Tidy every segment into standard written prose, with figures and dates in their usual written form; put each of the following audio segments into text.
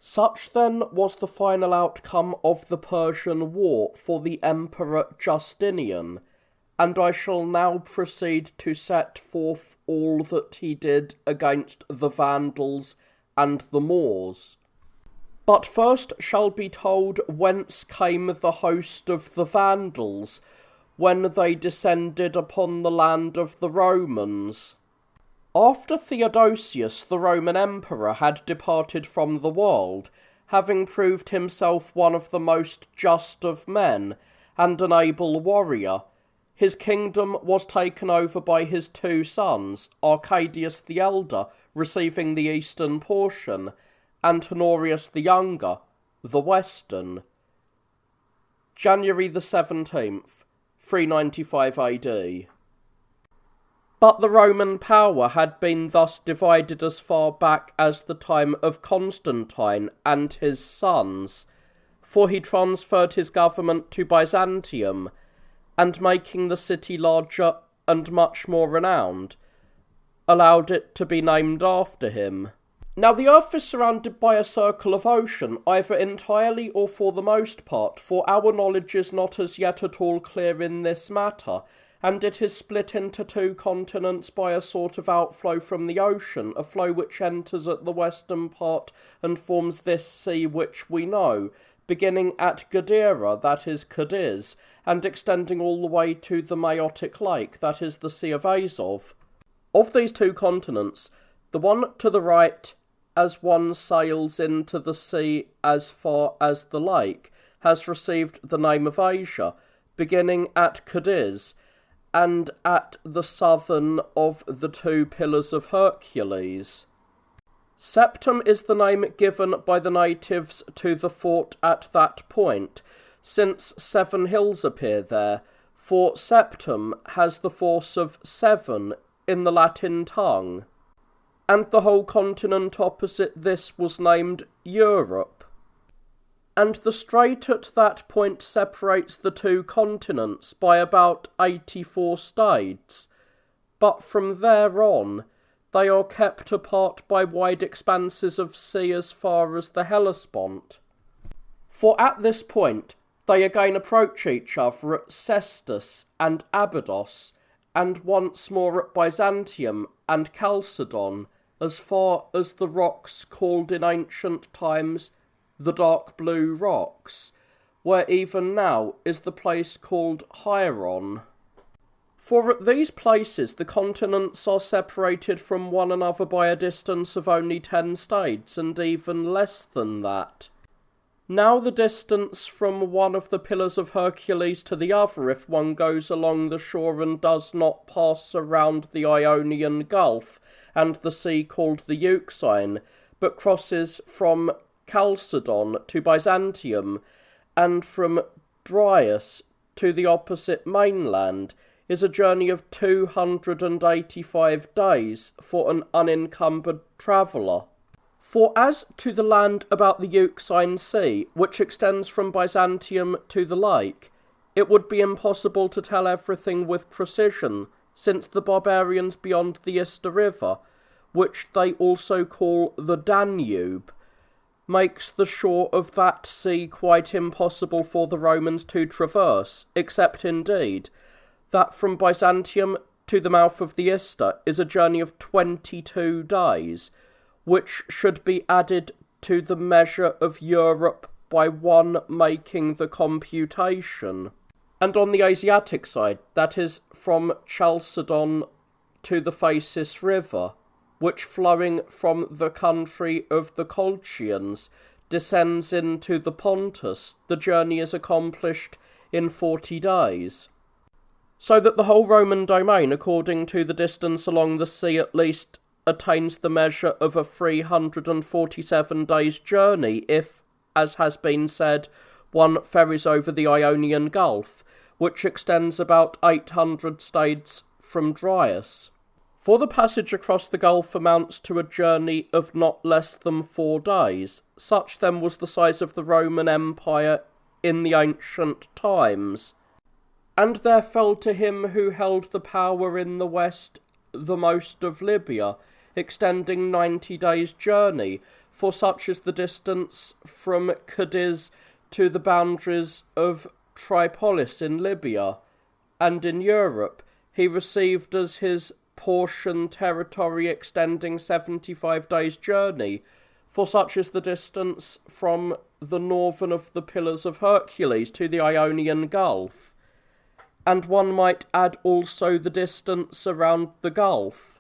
Such then was the final outcome of the Persian War for the Emperor Justinian, and I shall now proceed to set forth all that he did against the Vandals and the Moors. But first shall be told whence came the host of the Vandals, when they descended upon the land of the Romans. After Theodosius, the Roman Emperor, had departed from the world, having proved himself one of the most just of men, and an able warrior, his kingdom was taken over by his two sons, Arcadius the elder receiving the eastern portion, and Honorius the younger, the western. January the 17th, 395 AD. But the Roman power had been thus divided as far back as the time of Constantine and his sons, for he transferred his government to Byzantium, and making the city larger and much more renowned, allowed it to be named after him. Now the earth is surrounded by a circle of ocean, either entirely or for the most part, for our knowledge is not as yet at all clear in this matter, and it is split into two continents by a sort of outflow from the ocean, a flow which enters at the western part and forms this sea which we know, beginning at Gadara, that is Cadiz, and extending all the way to the Maeotic Lake, that is the Sea of Azov. Of these two continents, the one to the right, as one sails into the sea as far as the lake, has received the name of Asia, beginning at Cadiz, and at the southern of the two pillars of Hercules. Septum is the name given by the natives to the fort at that point, since 7 hills appear there, for septum has the force of 7 in the Latin tongue, and the whole continent opposite this was named Europe. And the strait at that point separates the two continents by about 84 stades, but from there on they are kept apart by wide expanses of sea as far as the Hellespont. For at this point they again approach each other at Sestus and Abydos, and once more at Byzantium and Chalcedon, as far as the rocks called in ancient times the dark blue rocks, where even now is the place called Hieron. For at these places the continents are separated from one another by a distance of only 10 stades, and even less than that. Now the distance from one of the pillars of Hercules to the other, if one goes along the shore and does not pass around the Ionian Gulf and the sea called the Euxine, but crosses from Chalcedon to Byzantium, and from Dryas to the opposite mainland, is a journey of 285 days for an unencumbered traveller. For as to the land about the Euxine Sea, which extends from Byzantium to the lake, it would be impossible to tell everything with precision, since the barbarians beyond the Ister River, which they also call the Danube, makes the shore of that sea quite impossible for the Romans to traverse, except indeed that from Byzantium to the mouth of the Ister is a journey of 22 days, which should be added to the measure of Europe by one making the computation. And on the Asiatic side, that is from Chalcedon to the Phasis River, which flowing from the country of the Colchians descends into the Pontus, the journey is accomplished in 40 days. So that the whole Roman domain, according to the distance along the sea at least, attains the measure of a 347 days' journey if, as has been said, one ferries over the Ionian Gulf, which extends about 800 stades from Dryas. For the passage across the gulf amounts to a journey of not less than 4 days. Such then was the size of the Roman Empire in the ancient times. And there fell to him who held the power in the west the most of Libya, extending 90 days' journey, for such is the distance from Cadiz to the boundaries of Tripolis in Libya, and in Europe he received as his portion territory extending 75 days' journey, for such is the distance from the northern of the Pillars of Hercules to the Ionian Gulf, and one might add also the distance around the Gulf.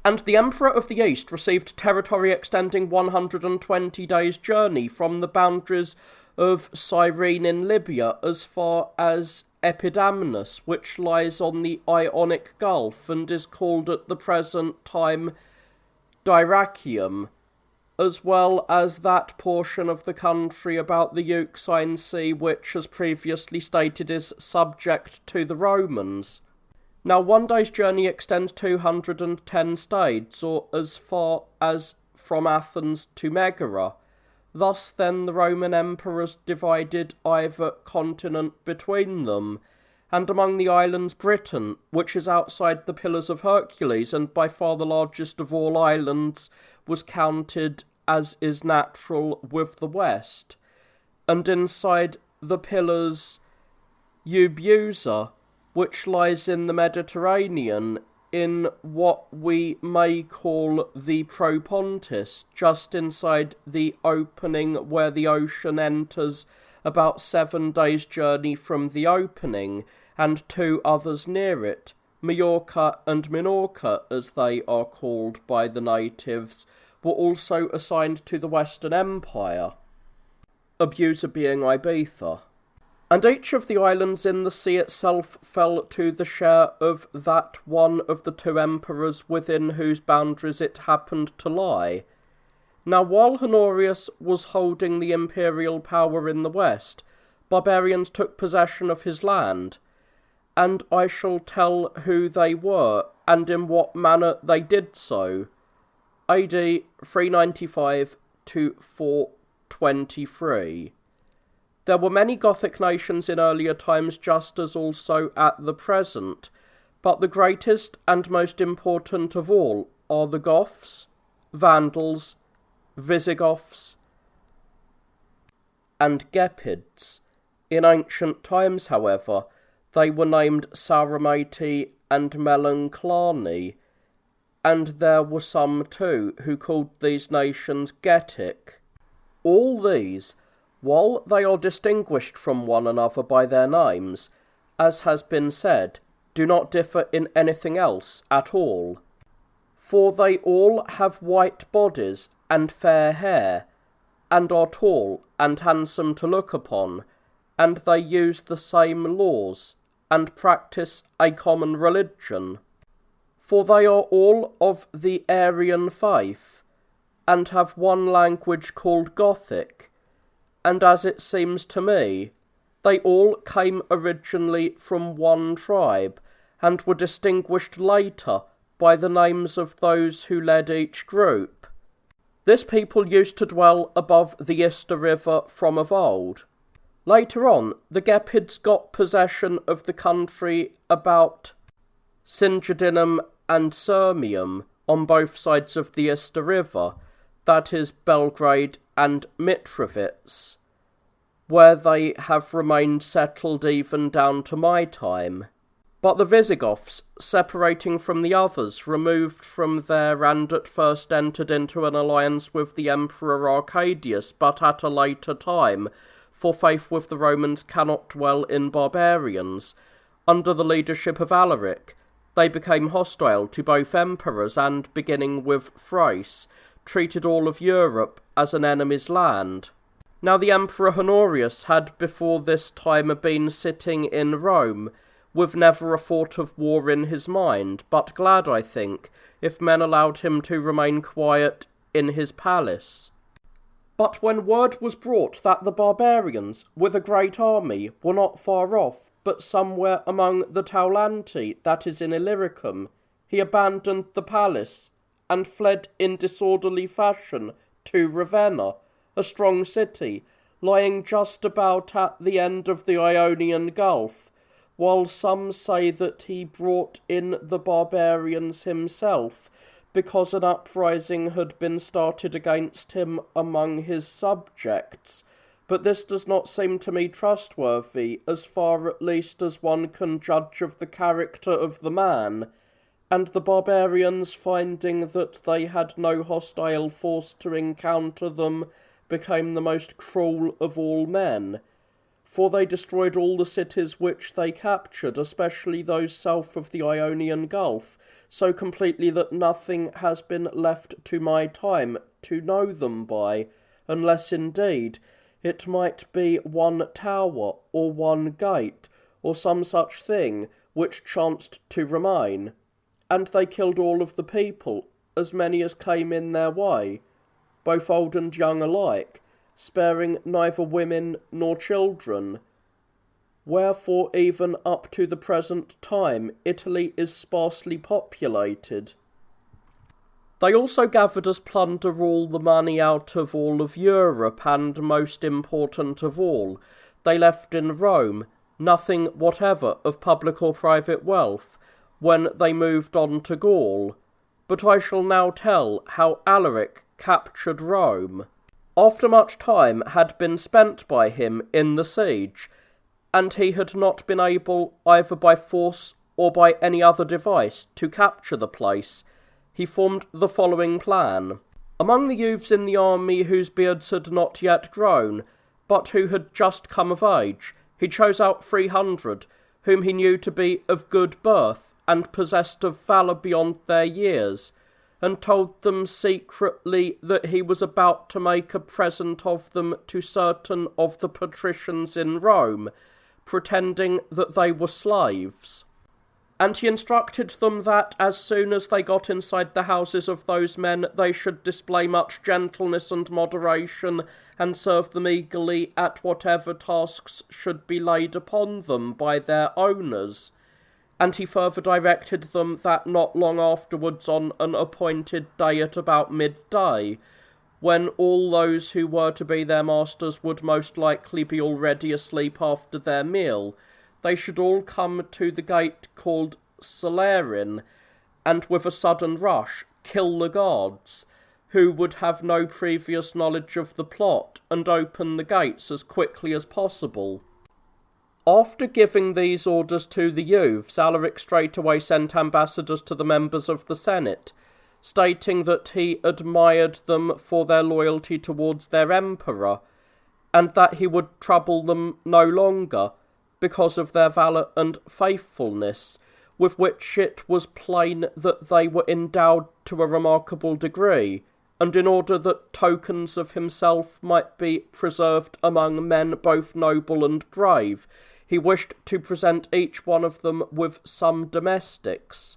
And the Emperor of the East received territory extending 120 days' journey from the boundaries of Cyrene in Libya as far as Epidamnus, which lies on the Ionic Gulf and is called at the present time Dyrrachium, as well as that portion of the country about the Euxine Sea which, as previously stated, is subject to the Romans. Now 1 day's journey extends 210 stades, or as far as from Athens to Megara. Thus then the Roman emperors divided either continent between them, and among the islands Britain, which is outside the Pillars of Hercules, and by far the largest of all islands, was counted, as is natural, with the West, and inside the Pillars Euboea, which lies in the Mediterranean, in what we may call the Propontis, just inside the opening where the ocean enters, about 7 days' journey from the opening, and 2 others near it, Majorca and Minorca, as they are called by the natives, were also assigned to the Western Empire, Abusa being Ibiza. And each of the islands in the sea itself fell to the share of that one of the 2 emperors within whose boundaries it happened to lie. Now while Honorius was holding the imperial power in the west, barbarians took possession of his land, and I shall tell who they were, and in what manner they did so. AD 395 to 423. There were many Gothic nations in earlier times, just as also at the present, but the greatest and most important of all are the Goths, Vandals, Visigoths, and Gepids. In ancient times, however, they were named Saramati and Melanclani, and there were some too who called these nations Getic. All these, while they are distinguished from one another by their names, as has been said, do not differ in anything else at all. For they all have white bodies and fair hair, and are tall and handsome to look upon, and they use the same laws, and practice a common religion. For they are all of the Aryan faith, and have one language called Gothic, and as it seems to me, they all came originally from one tribe, and were distinguished later by the names of those who led each group. This people used to dwell above the Ister River from of old. Later on, the Gepids got possession of the country about Singidunum and Sirmium on both sides of the Ister River, that is Belgrade and Mitrovica, where they have remained settled even down to my time. But the Visigoths, separating from the others, removed from there and at first entered into an alliance with the Emperor Arcadius, but at a later time, for faith with the Romans cannot dwell in barbarians. Under the leadership of Alaric, they became hostile to both emperors and, beginning with Thrace, treated all of Europe as an enemy's land. Now the Emperor Honorius had before this time been sitting in Rome, with never a thought of war in his mind, but glad, I think, if men allowed him to remain quiet in his palace. But when word was brought that the barbarians, with a great army, were not far off, but somewhere among the Taulanti, that is in Illyricum, he abandoned the palace, and fled in disorderly fashion to Ravenna, a strong city, lying just about at the end of the Ionian Gulf, while some say that he brought in the barbarians himself, because an uprising had been started against him among his subjects, but this does not seem to me trustworthy, as far at least as one can judge of the character of the man, and the barbarians, finding that they had no hostile force to encounter them, became the most cruel of all men, for they destroyed all the cities which they captured, especially those south of the Ionian Gulf, so completely that nothing has been left to my time to know them by, unless indeed it might be one tower, or one gate, or some such thing, which chanced to remain. And they killed all of the people, as many as came in their way, both old and young alike, sparing neither women nor children. Wherefore, even up to the present time, Italy is sparsely populated. They also gathered as plunder all the money out of all of Europe, and most important of all, they left in Rome nothing whatever of public or private wealth, when they moved on to Gaul. But I shall now tell how Alaric captured Rome. After much time had been spent by him in the siege, and he had not been able, either by force or by any other device, to capture the place, he formed the following plan. Among the youths in the army whose beards had not yet grown, but who had just come of age, he chose out 300, whom he knew to be of good birth, and possessed of valour beyond their years, and told them secretly that he was about to make a present of them to certain of the patricians in Rome, pretending that they were slaves. And he instructed them that, as soon as they got inside the houses of those men, they should display much gentleness and moderation, and serve them eagerly at whatever tasks should be laid upon them by their owners. And he further directed them that not long afterwards, on an appointed day at about midday, when all those who were to be their masters would most likely be already asleep after their meal, they should all come to the gate called Celerin, and with a sudden rush kill the guards, who would have no previous knowledge of the plot, and open the gates as quickly as possible. After giving these orders to the youths, Alaric straightway sent ambassadors to the members of the Senate, stating that he admired them for their loyalty towards their emperor, and that he would trouble them no longer, because of their valour and faithfulness, with which it was plain that they were endowed to a remarkable degree, and in order that tokens of himself might be preserved among men both noble and brave, he wished to present each one of them with some domestics.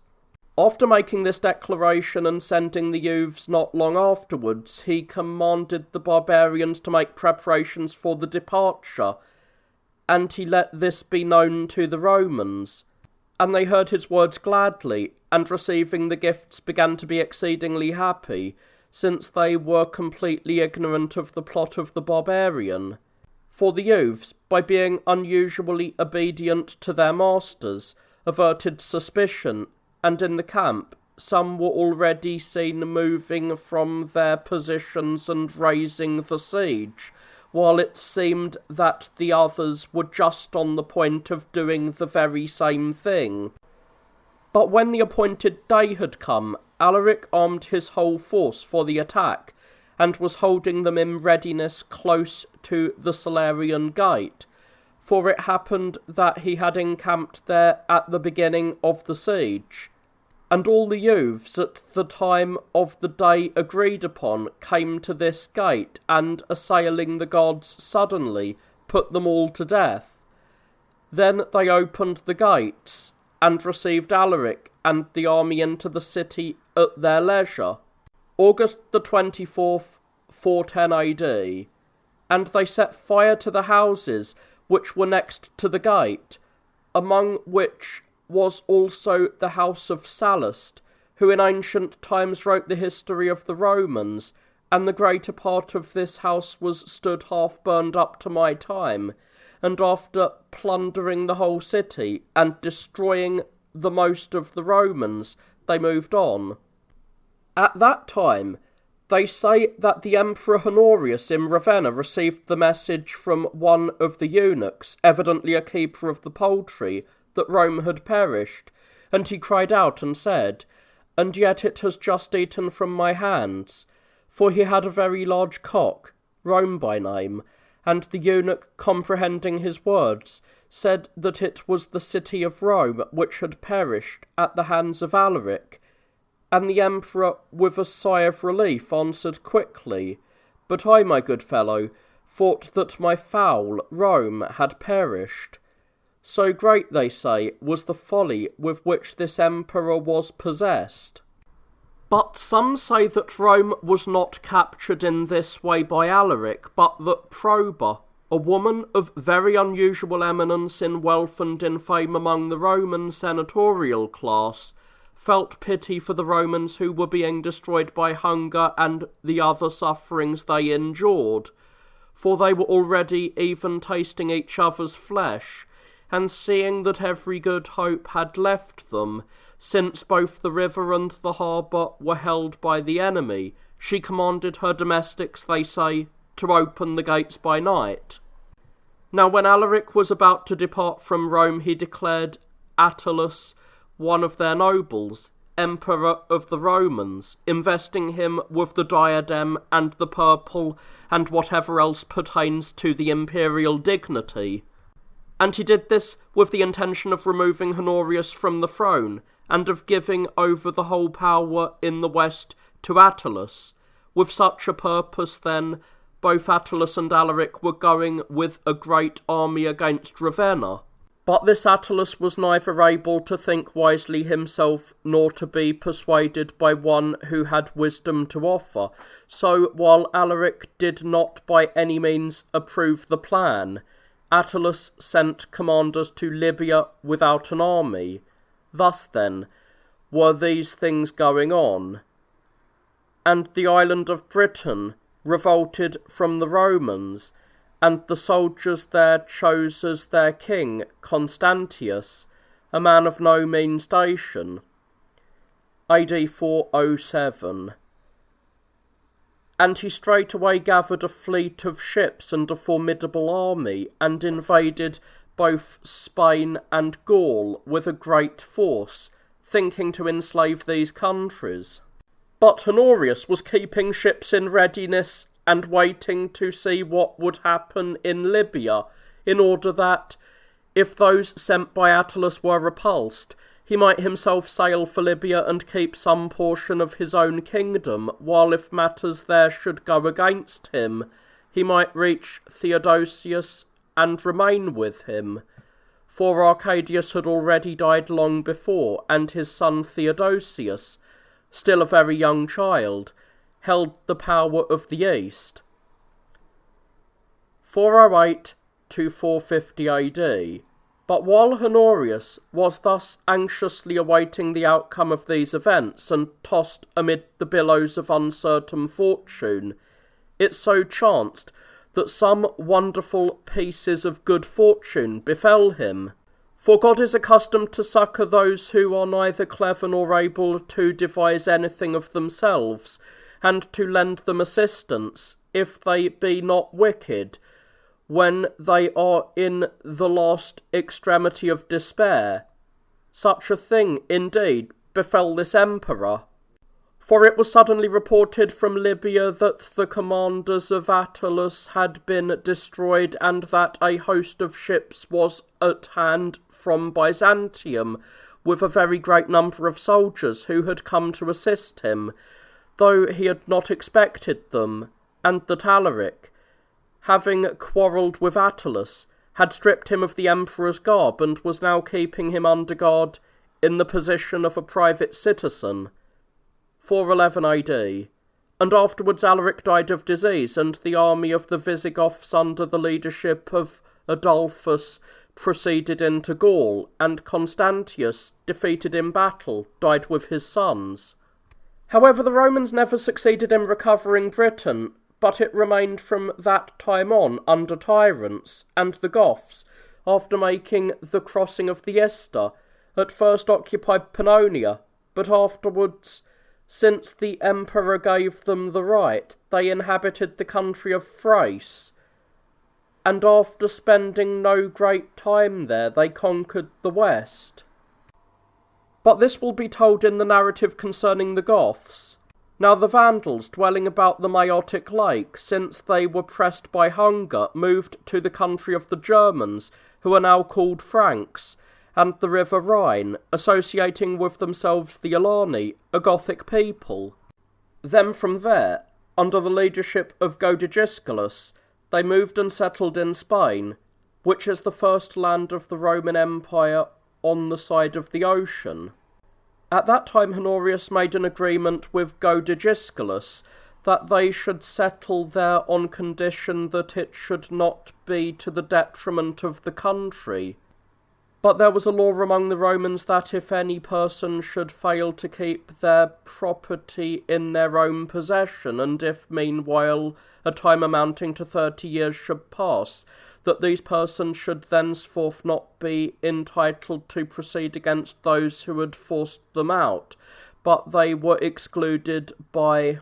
After making this declaration and sending the youths not long afterwards, he commanded the barbarians to make preparations for the departure, and he let this be known to the Romans. And they heard his words gladly, and receiving the gifts began to be exceedingly happy, since they were completely ignorant of the plot of the barbarian. For the youths, by being unusually obedient to their masters, averted suspicion, and in the camp some were already seen moving from their positions and raising the siege, while it seemed that the others were just on the point of doing the very same thing. But when the appointed day had come, Alaric armed his whole force for the attack, and was holding them in readiness close to the Salarian gate, for it happened that he had encamped there at the beginning of the siege. And all the youths at the time of the day agreed upon came to this gate, and assailing the guards suddenly, put them all to death. Then they opened the gates, and received Alaric and the army into the city at their leisure. August the 24th, 410 AD, and they set fire to the houses which were next to the gate, among which was also the house of Sallust, who in ancient times wrote the history of the Romans, and the greater part of this house was stood half burned up to my time, and after plundering the whole city, and destroying the most of the Romans, they moved on. At that time, they say that the Emperor Honorius in Ravenna received the message from one of the eunuchs, evidently a keeper of the poultry, that Rome had perished, and he cried out and said, "And yet it has just eaten from my hands." For he had a very large cock, Rome by name, and the eunuch, comprehending his words, said that it was the city of Rome which had perished at the hands of Alaric. And the emperor, with a sigh of relief, answered quickly, "But I, my good fellow, thought that my fowl, Rome, had perished." So great, they say, was the folly with which this emperor was possessed. But some say that Rome was not captured in this way by Alaric, but that Proba, a woman of very unusual eminence in wealth and in fame among the Roman senatorial class, felt pity for the Romans who were being destroyed by hunger and the other sufferings they endured, for they were already even tasting each other's flesh, and seeing that every good hope had left them, since both the river and the harbour were held by the enemy, she commanded her domestics, they say, to open the gates by night. Now when Alaric was about to depart from Rome, he declared Attalus, one of their nobles, emperor of the Romans, investing him with the diadem and the purple and whatever else pertains to the imperial dignity. And he did this with the intention of removing Honorius from the throne, and of giving over the whole power in the west to Attalus. With such a purpose, then, both Attalus and Alaric were going with a great army against Ravenna. But this Attalus was neither able to think wisely himself, nor to be persuaded by one who had wisdom to offer. So, while Alaric did not by any means approve the plan, Attalus sent commanders to Libya without an army. Thus, then, were these things going on. And the island of Britain revolted from the Romans, and the soldiers there chose as their king Constantius, a man of no mean station. AD 407. And he straightway gathered a fleet of ships and a formidable army, and invaded both Spain and Gaul with a great force, thinking to enslave these countries. But Honorius was keeping ships in readiness and waiting to see what would happen in Libya, in order that, if those sent by Attalus were repulsed, he might himself sail for Libya and keep some portion of his own kingdom, while if matters there should go against him, he might reach Theodosius and remain with him. For Arcadius had already died long before, and his son Theodosius, still a very young child, held the power of the East. 408 to 450 AD. But while Honorius was thus anxiously awaiting the outcome of these events, and tossed amid the billows of uncertain fortune, it so chanced that some wonderful pieces of good fortune befell him. For God is accustomed to succour those who are neither clever nor able to devise anything of themselves, and to lend them assistance, if they be not wicked, when they are in the last extremity of despair. Such a thing, indeed, befell this emperor. For it was suddenly reported from Libya that the commanders of Attalus had been destroyed, and that a host of ships was at hand from Byzantium, with a very great number of soldiers who had come to assist him, though he had not expected them, and that Alaric, having quarrelled with Attalus, had stripped him of the emperor's garb, and was now keeping him under guard in the position of a private citizen. 411 AD. And afterwards Alaric died of disease, and the army of the Visigoths under the leadership of Adolphus proceeded into Gaul, and Constantius, defeated in battle, died with his sons. However, the Romans never succeeded in recovering Britain, but it remained from that time on under tyrants, and the Goths, after making the crossing of the Ister, at first occupied Pannonia, but afterwards Since the emperor gave them the right, they inhabited the country of Thrace, and after spending no great time there, they conquered the west. But this will be told in the narrative concerning the Goths. Now the Vandals, dwelling about the Maeotic Lake, since they were pressed by hunger, moved to the country of the Germans, who are now called Franks, and the river Rhine, associating with themselves the Alani, a Gothic people. Then from there, under the leadership of Godigiscalus, they moved and settled in Spain, which is the first land of the Roman Empire on the side of the ocean. At that time Honorius made an agreement with Godigiscalus that they should settle there on condition that it should not be to the detriment of the country. But there was a law among the Romans that if any person should fail to keep their property in their own possession, and if meanwhile a time amounting to 30 years should pass, that these persons should thenceforth not be entitled to proceed against those who had forced them out, but they were excluded by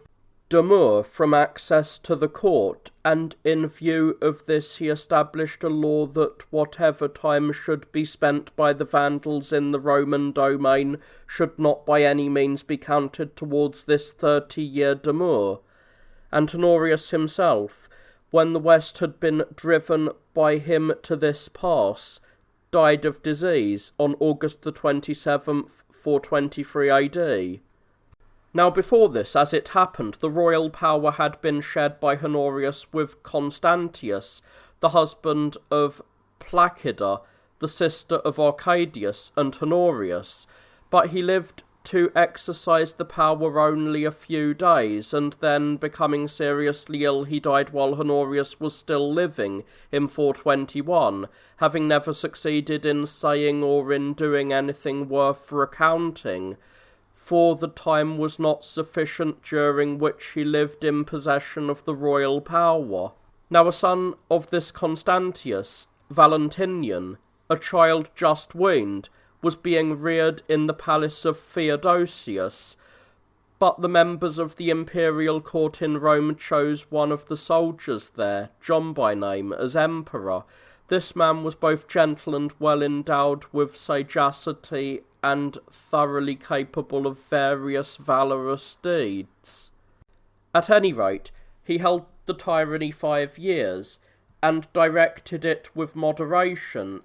demur from access to the court, and in view of this he established a law that whatever time should be spent by the Vandals in the Roman domain should not by any means be counted towards this 30-year demur. And Honorius himself, when the West had been driven by him to this pass, died of disease on August the 27th, 423 AD. Now before this, as it happened, the royal power had been shared by Honorius with Constantius, the husband of Placida, the sister of Arcadius and Honorius, but he lived to exercise the power only a few days, and then, becoming seriously ill, he died while Honorius was still living, in 421, having never succeeded in saying or in doing anything worth recounting, for the time was not sufficient during which he lived in possession of the royal power. Now a son of this Constantius, Valentinian, a child just weaned, was being reared in the palace of Theodosius, but the members of the imperial court in Rome chose one of the soldiers there, John by name, as emperor. This man was both gentle and well endowed with sagacity and thoroughly capable of various valorous deeds. At any rate, he held the tyranny 5 years, and directed it with moderation,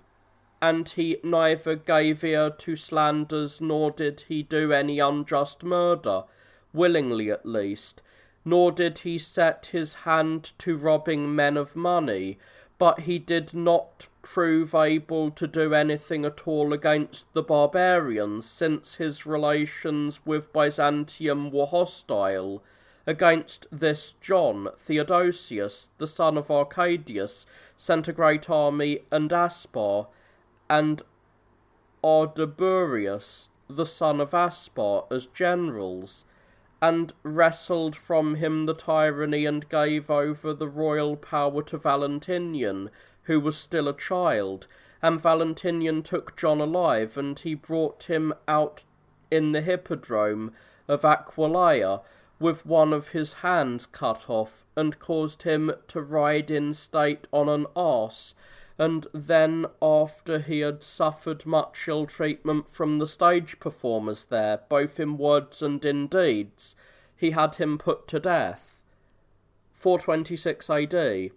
and he neither gave ear to slanders, nor did he do any unjust murder, willingly at least, nor did he set his hand to robbing men of money, but he did not prove able to do anything at all against the barbarians, since his relations with Byzantium were hostile. Against this John, Theodosius, the son of Arcadius, sent a great army, and Aspar, and Ardaburius, the son of Aspar, as generals, and wrestled from him the tyranny and gave over the royal power to Valentinian, who was still a child, and Valentinian took John alive, and he brought him out in the hippodrome of Aquileia, with one of his hands cut off, and caused him to ride in state on an ass, and then, after he had suffered much ill treatment from the stage performers there, both in words and in deeds, he had him put to death. 426 AD.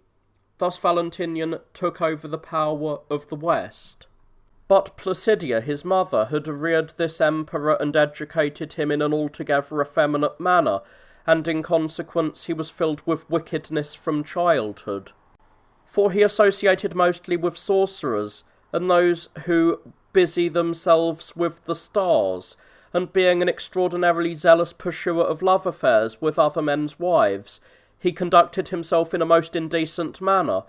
Thus Valentinian took over the power of the West. But Placidia, his mother, had reared this emperor and educated him in an altogether effeminate manner, and in consequence he was filled with wickedness from childhood. For he associated mostly with sorcerers, and those who busy themselves with the stars, and being an extraordinarily zealous pursuer of love affairs with other men's wives, he conducted himself in a most indecent manner,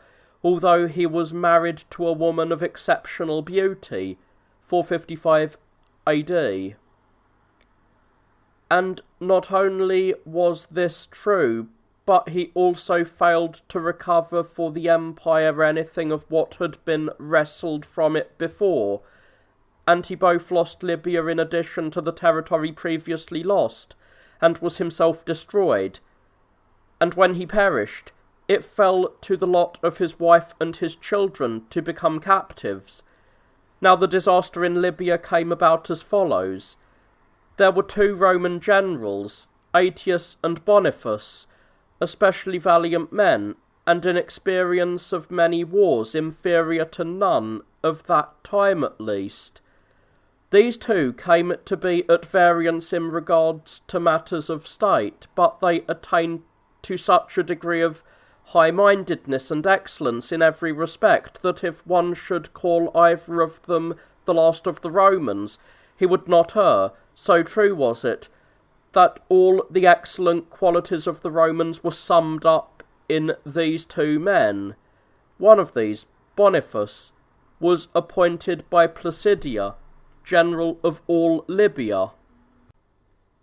although he was married to a woman of exceptional beauty, 455 AD. And not only was this true, but he also failed to recover for the empire anything of what had been wrestled from it before, and he both lost Libya in addition to the territory previously lost, and was himself destroyed. And when he perished, it fell to the lot of his wife and his children to become captives. Now the disaster in Libya came about as follows. There were 2 Roman generals, Aetius and Boniface, especially valiant men, and in experience of many wars inferior to none of that time at least. These 2 came to be at variance in regards to matters of state, but they attained to such a degree of high-mindedness and excellence in every respect that if one should call either of them the last of the Romans, he would not err, so true was it, that all the excellent qualities of the Romans were summed up in these 2 men. One of these, Boniface, was appointed by Placidia, general of all Libya.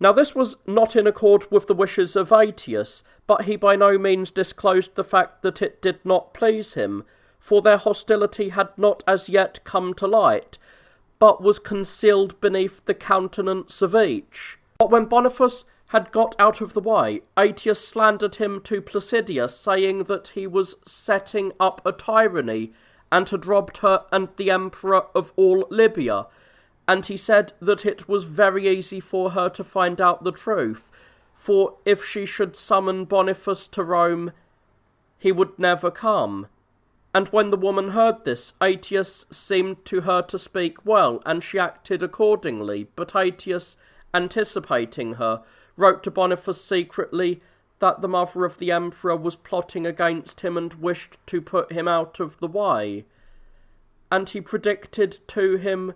Now this was not in accord with the wishes of Aetius, but he by no means disclosed the fact that it did not please him, for their hostility had not as yet come to light, but was concealed beneath the countenance of each. But when Boniface had got out of the way, Aetius slandered him to Placidia, saying that he was setting up a tyranny, and had robbed her and the emperor of all Libya, and he said that it was very easy for her to find out the truth, for if she should summon Boniface to Rome, he would never come. And when the woman heard this, Aetius seemed to her to speak well, and she acted accordingly, but Aetius, anticipating her, wrote to Boniface secretly that the mother of the emperor was plotting against him and wished to put him out of the way. And he predicted to him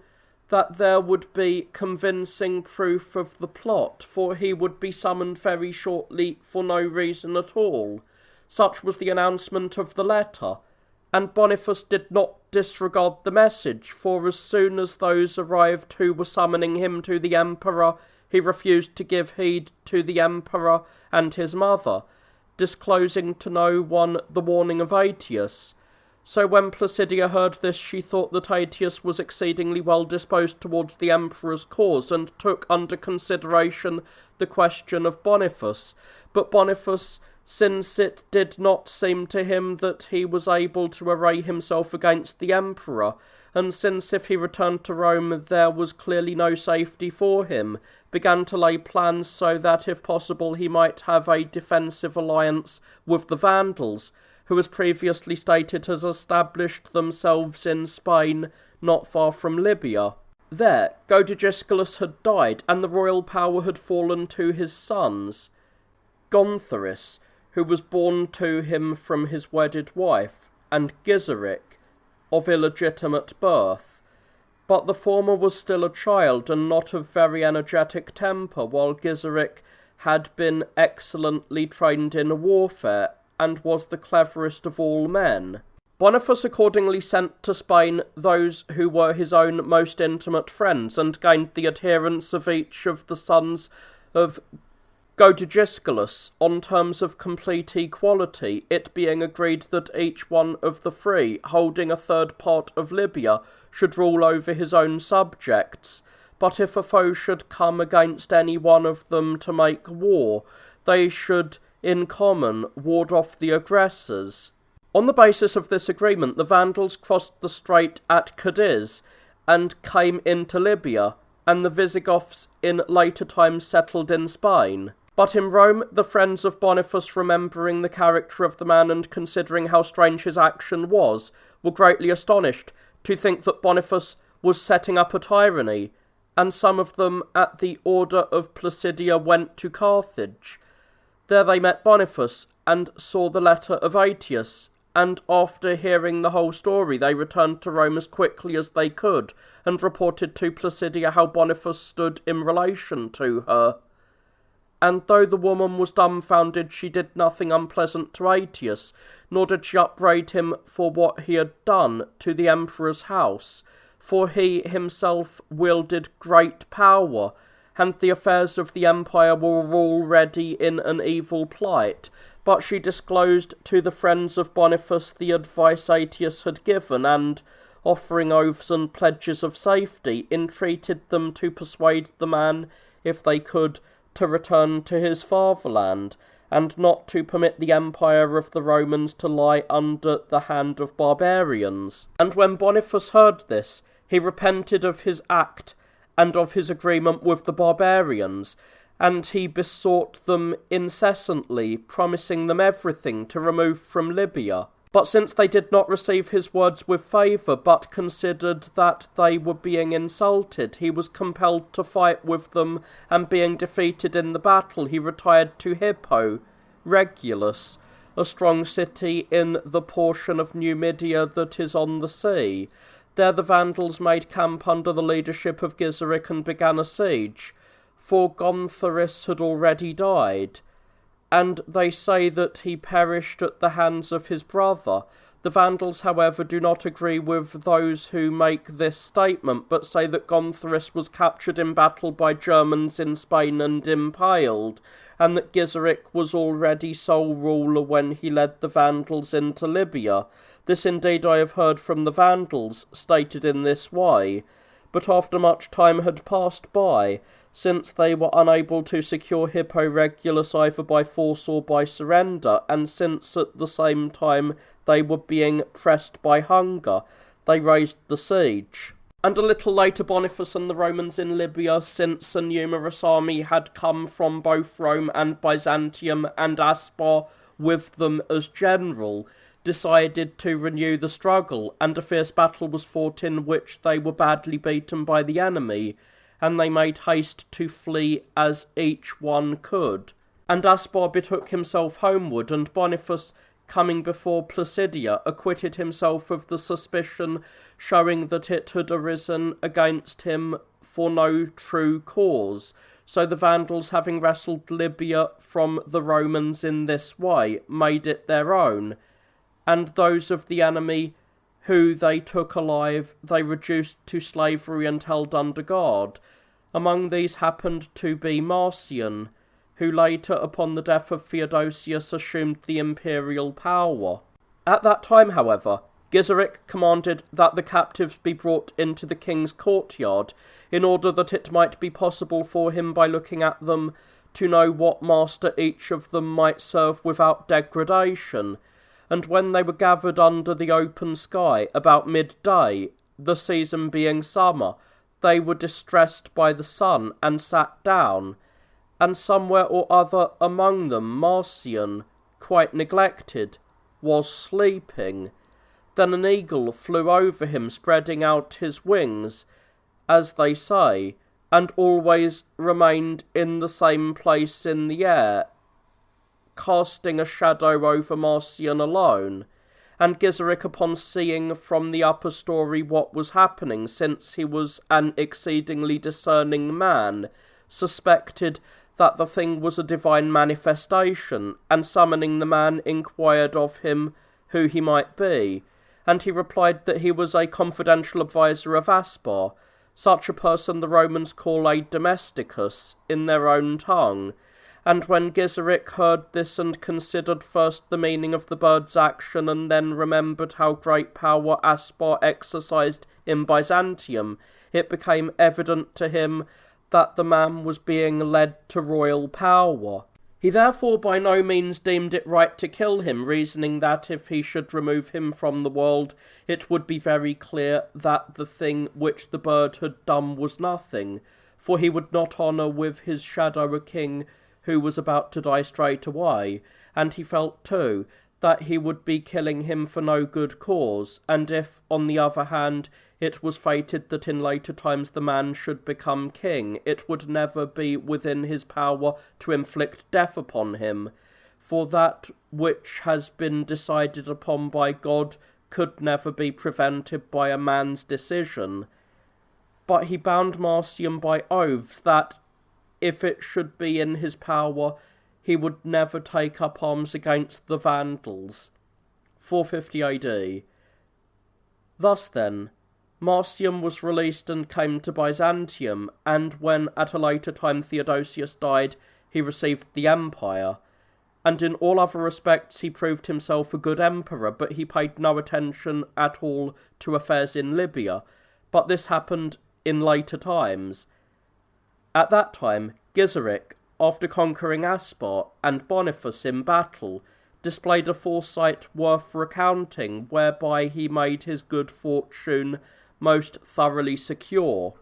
that there would be convincing proof of the plot, for he would be summoned very shortly for no reason at all. Such was the announcement of the letter, and Boniface did not disregard the message, for as soon as those arrived who were summoning him to the emperor, he refused to give heed to the emperor and his mother, disclosing to no one the warning of Aetius. So when Placidia heard this, she thought that Aetius was exceedingly well disposed towards the emperor's cause, and took under consideration the question of Boniface. But Boniface, since it did not seem to him that he was able to array himself against the emperor, and since if he returned to Rome there was clearly no safety for him, began to lay plans so that if possible he might have a defensive alliance with the Vandals, who as previously stated has established themselves in Spain not far from Libya. There, Godegisculus had died, and the royal power had fallen to his sons, Gontharis, who was born to him from his wedded wife, and Gizeric, of illegitimate birth. But the former was still a child, and not of very energetic temper, while Gizeric had been excellently trained in warfare, and was the cleverest of all men. Boniface accordingly sent to Spain those who were his own most intimate friends, and gained the adherence of each of the sons of Godegisculus on terms of complete equality, it being agreed that each one of the 3, holding a third part of Libya, should rule over his own subjects. But if a foe should come against any one of them to make war, they should in common ward off the aggressors. On the basis of this agreement, the Vandals crossed the strait at Cadiz and came into Libya, and the Visigoths in later times settled in Spain. But in Rome, the friends of Boniface, remembering the character of the man and considering how strange his action was, were greatly astonished to think that Boniface was setting up a tyranny, and some of them at the order of Placidia went to Carthage. There they met Boniface, and saw the letter of Aetius, and after hearing the whole story they returned to Rome as quickly as they could, and reported to Placidia how Boniface stood in relation to her. And though the woman was dumbfounded, she did nothing unpleasant to Aetius, nor did she upbraid him for what he had done to the emperor's house, for he himself wielded great power, and the affairs of the empire were already in an evil plight. But she disclosed to the friends of Boniface the advice Aetius had given, and, offering oaths and pledges of safety, entreated them to persuade the man, if they could, to return to his fatherland, and not to permit the empire of the Romans to lie under the hand of barbarians. And when Boniface heard this, he repented of his act and of his agreement with the barbarians, and he besought them incessantly, promising them everything to remove from Libya. But since they did not receive his words with favour, but considered that they were being insulted, he was compelled to fight with them, and being defeated in the battle, he retired to Hippo Regulus, a strong city in the portion of Numidia that is on the sea. There the Vandals made camp under the leadership of Gizeric and began a siege, for Gontharis had already died, and they say that he perished at the hands of his brother. The Vandals, however, do not agree with those who make this statement, but say that Gontharis was captured in battle by Germans in Spain and impaled, and that Gizeric was already sole ruler when he led the Vandals into Libya. This indeed I have heard from the Vandals, stated in this way, but after much time had passed by, since they were unable to secure Hippo Regulus either by force or by surrender, and since at the same time they were being pressed by hunger, they raised the siege. And a little later Boniface and the Romans in Libya, since a numerous army had come from both Rome and Byzantium, and Aspar with them as general, decided to renew the struggle, and a fierce battle was fought in which they were badly beaten by the enemy, and they made haste to flee as each one could. And Aspar betook himself homeward, and Boniface, coming before Placidia, acquitted himself of the suspicion, showing that it had arisen against him for no true cause. So the Vandals, having wrested Libya from the Romans in this way, made it their own, and those of the enemy who they took alive they reduced to slavery and held under guard. Among these happened to be Marcian, who later, upon the death of Theodosius, assumed the imperial power. At that time, however, Gizeric commanded that the captives be brought into the king's courtyard, in order that it might be possible for him, by looking at them, to know what master each of them might serve without degradation. And when they were gathered under the open sky, about midday, the season being summer, they were distressed by the sun, and sat down, and somewhere or other among them Marcian, quite neglected, was sleeping. Then an eagle flew over him, spreading out his wings, as they say, and always remained in the same place in the air, casting a shadow over Marcian alone. And Gizeric, upon seeing from the upper story what was happening, since he was an exceedingly discerning man, suspected that the thing was a divine manifestation, and summoning the man, inquired of him who he might be, and he replied that he was a confidential adviser of Aspar. Such a person the Romans call a domesticus in their own tongue. And when Gizeric heard this, and considered first the meaning of the bird's action, and then remembered how great power Aspar exercised in Byzantium, it became evident to him that the man was being led to royal power. He therefore by no means deemed it right to kill him, reasoning that if he should remove him from the world, it would be very clear that the thing which the bird had done was nothing, for he would not honour with his shadow a king who was about to die straight away, and he felt too that he would be killing him for no good cause, and if, on the other hand, it was fated that in later times the man should become king, it would never be within his power to inflict death upon him, for that which has been decided upon by God could never be prevented by a man's decision. But he bound Marcian by oaths that, if it should be in his power, he would never take up arms against the Vandals. 450 AD. Thus then, Marcian was released and came to Byzantium, and when at a later time Theodosius died, he received the empire. And in all other respects he proved himself a good emperor, but he paid no attention at all to affairs in Libya. But this happened in later times. At that time, Gizeric, after conquering Aspar and Boniface in battle, displayed a foresight worth recounting, whereby he made his good fortune most thoroughly secure.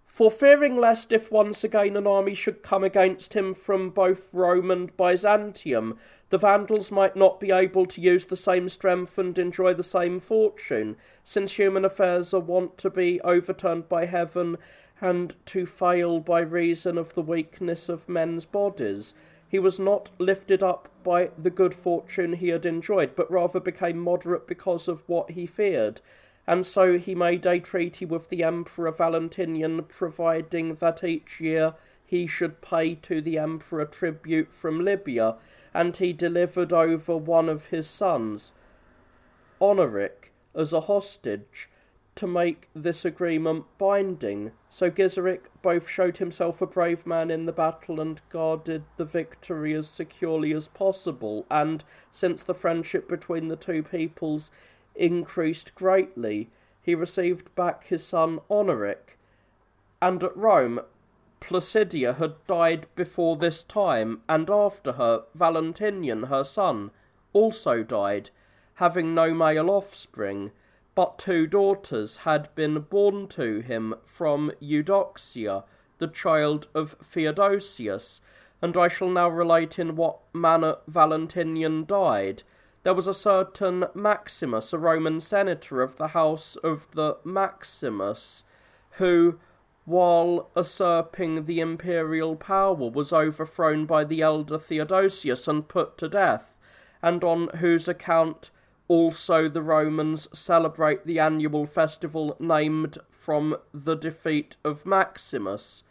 For fearing lest if once again an army should come against him from both Rome and Byzantium, the Vandals might not be able to use the same strength and enjoy the same fortune, since human affairs are wont to be overturned by heaven and to fail by reason of the weakness of men's bodies, he was not lifted up by the good fortune he had enjoyed, but rather became moderate because of what he feared. And so he made a treaty with the Emperor Valentinian, providing that each year he should pay to the Emperor tribute from Libya, and he delivered over one of his sons, Honoric, as a hostage, to make this agreement binding. So Gizeric both showed himself a brave man in the battle and guarded the victory as securely as possible, and since the friendship between the two peoples increased greatly, he received back his son Honoric. And at Rome, Placidia had died before this time, and after her, Valentinian, her son, also died, having no male offspring, but 2 daughters had been born to him from Eudoxia, the child of Theodosius, and I shall now relate in what manner Valentinian died. There was a certain Maximus, a Roman senator of the house of the Maximus, who, while usurping the imperial power, was overthrown by the elder Theodosius and put to death, and on whose account also the Romans celebrate the annual festival named from the defeat of Maximus.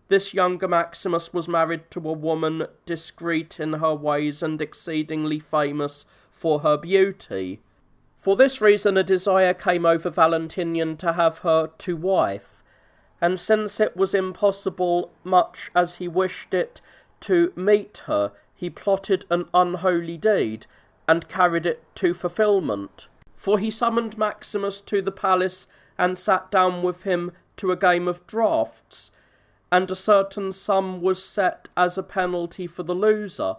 This younger Maximus was married to a woman discreet in her ways and exceedingly famous for her beauty. For this reason a desire came over Valentinian to have her to wife, and since it was impossible, much as he wished it, to meet her, he plotted an unholy deed, and carried it to fulfilment. For he summoned Maximus to the palace, and sat down with him to a game of draughts, and a certain sum was set as a penalty for the loser,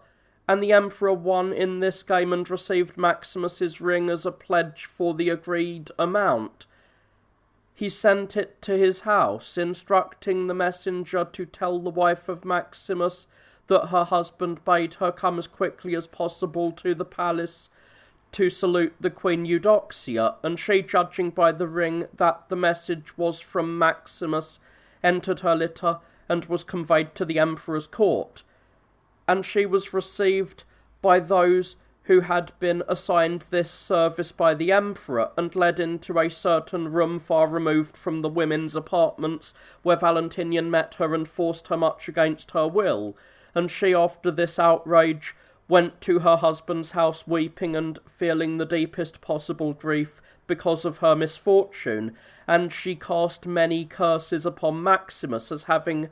and the emperor won in this game and received Maximus's ring as a pledge for the agreed amount. He sent it to his house, instructing the messenger to tell the wife of Maximus that her husband bade her come as quickly as possible to the palace to salute the Queen Eudoxia, and she, judging by the ring that the message was from Maximus, entered her litter and was conveyed to the emperor's court. And she was received by those who had been assigned this service by the emperor, and led into a certain room far removed from the women's apartments, where Valentinian met her and forced her much against her will. And she, after this outrage, went to her husband's house weeping and feeling the deepest possible grief because of her misfortune, and she cast many curses upon Maximus as having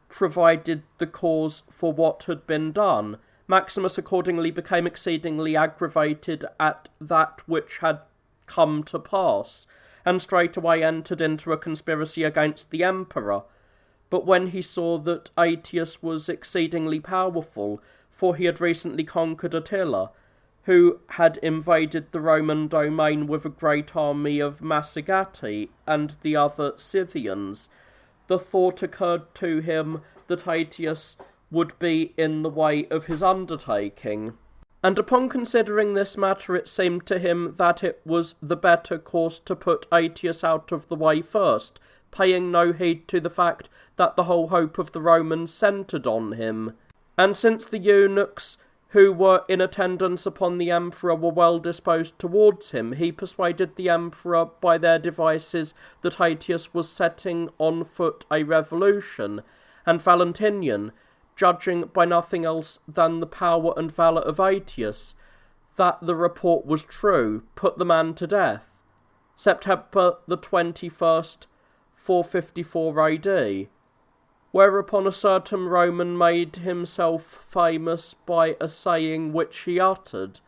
provided the cause for what had been done. Maximus accordingly became exceedingly aggravated at that which had come to pass, and straightway entered into a conspiracy against the emperor. But when he saw that Aetius was exceedingly powerful, for he had recently conquered Attila, who had invaded the Roman domain with a great army of Massagati and the other Scythians, the thought occurred to him that Aetius would be in the way of his undertaking. And upon considering this matter, it seemed to him that it was the better course to put Aetius out of the way first, paying no heed to the fact that the whole hope of the Romans centred on him. And since the eunuchs who were in attendance upon the emperor were well disposed towards him, he persuaded the emperor by their devices that Aetius was setting on foot a revolution, and Valentinian, judging by nothing else than the power and valour of Aetius, that the report was true, put the man to death. September the 21st, 454 AD, whereupon a certain Roman made himself famous by a saying which he uttered.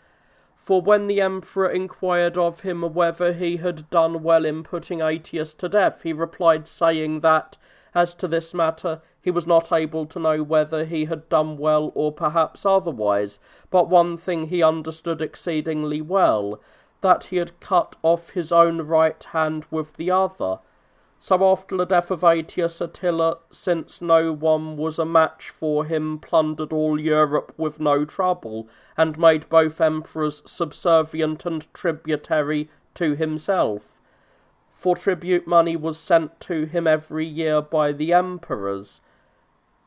For when the emperor inquired of him whether he had done well in putting Aetius to death, he replied, saying that, As to this matter, he was not able to know whether he had done well or perhaps otherwise, but one thing he understood exceedingly well, that he had cut off his own right hand with the other. So after the death of Aetius, Attila, since no one was a match for him, plundered all Europe with no trouble, and made both emperors subservient and tributary to himself. For tribute money was sent to him every year by the emperors.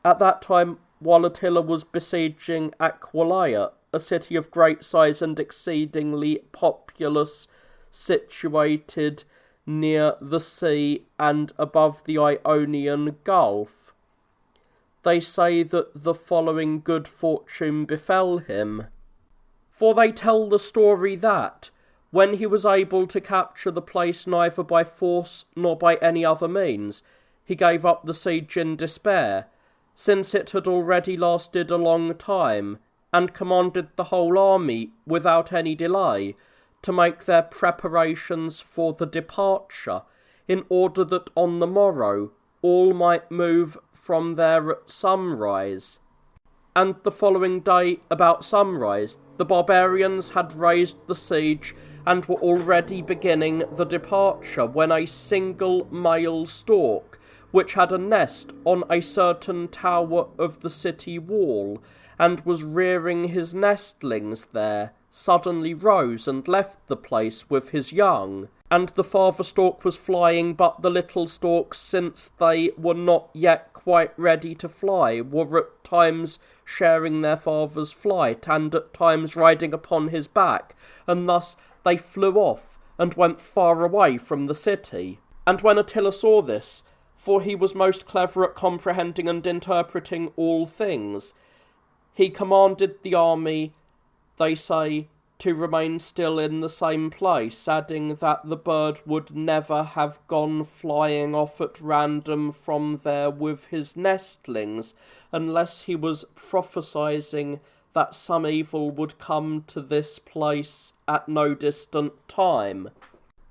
At that time, while Attila was besieging Aquileia, a city of great size and exceedingly populous, situated near the sea and above the Ionian Gulf, they say that the following good fortune befell him. For they tell the story that, when he was able to capture the place neither by force nor by any other means, he gave up the siege in despair, since it had already lasted a long time, and commanded the whole army, without any delay, to make their preparations for the departure, in order that on the morrow all might move from there at sunrise. And the following day, about sunrise, the barbarians had raised the siege, and were already beginning the departure, when a single male stork, which had a nest on a certain tower of the city wall, and was rearing his nestlings there, suddenly rose and left the place with his young. And the father stork was flying, but the little storks, since they were not yet quite ready to fly, were at times sharing their father's flight, and at times riding upon his back, and thus they flew off, and went far away from the city. And when Attila saw this, for he was most clever at comprehending and interpreting all things, he commanded the army, they say, to remain still in the same place, adding that the bird would never have gone flying off at random from there with his nestlings, unless he was prophesying that some evil would come to this place at no distant time.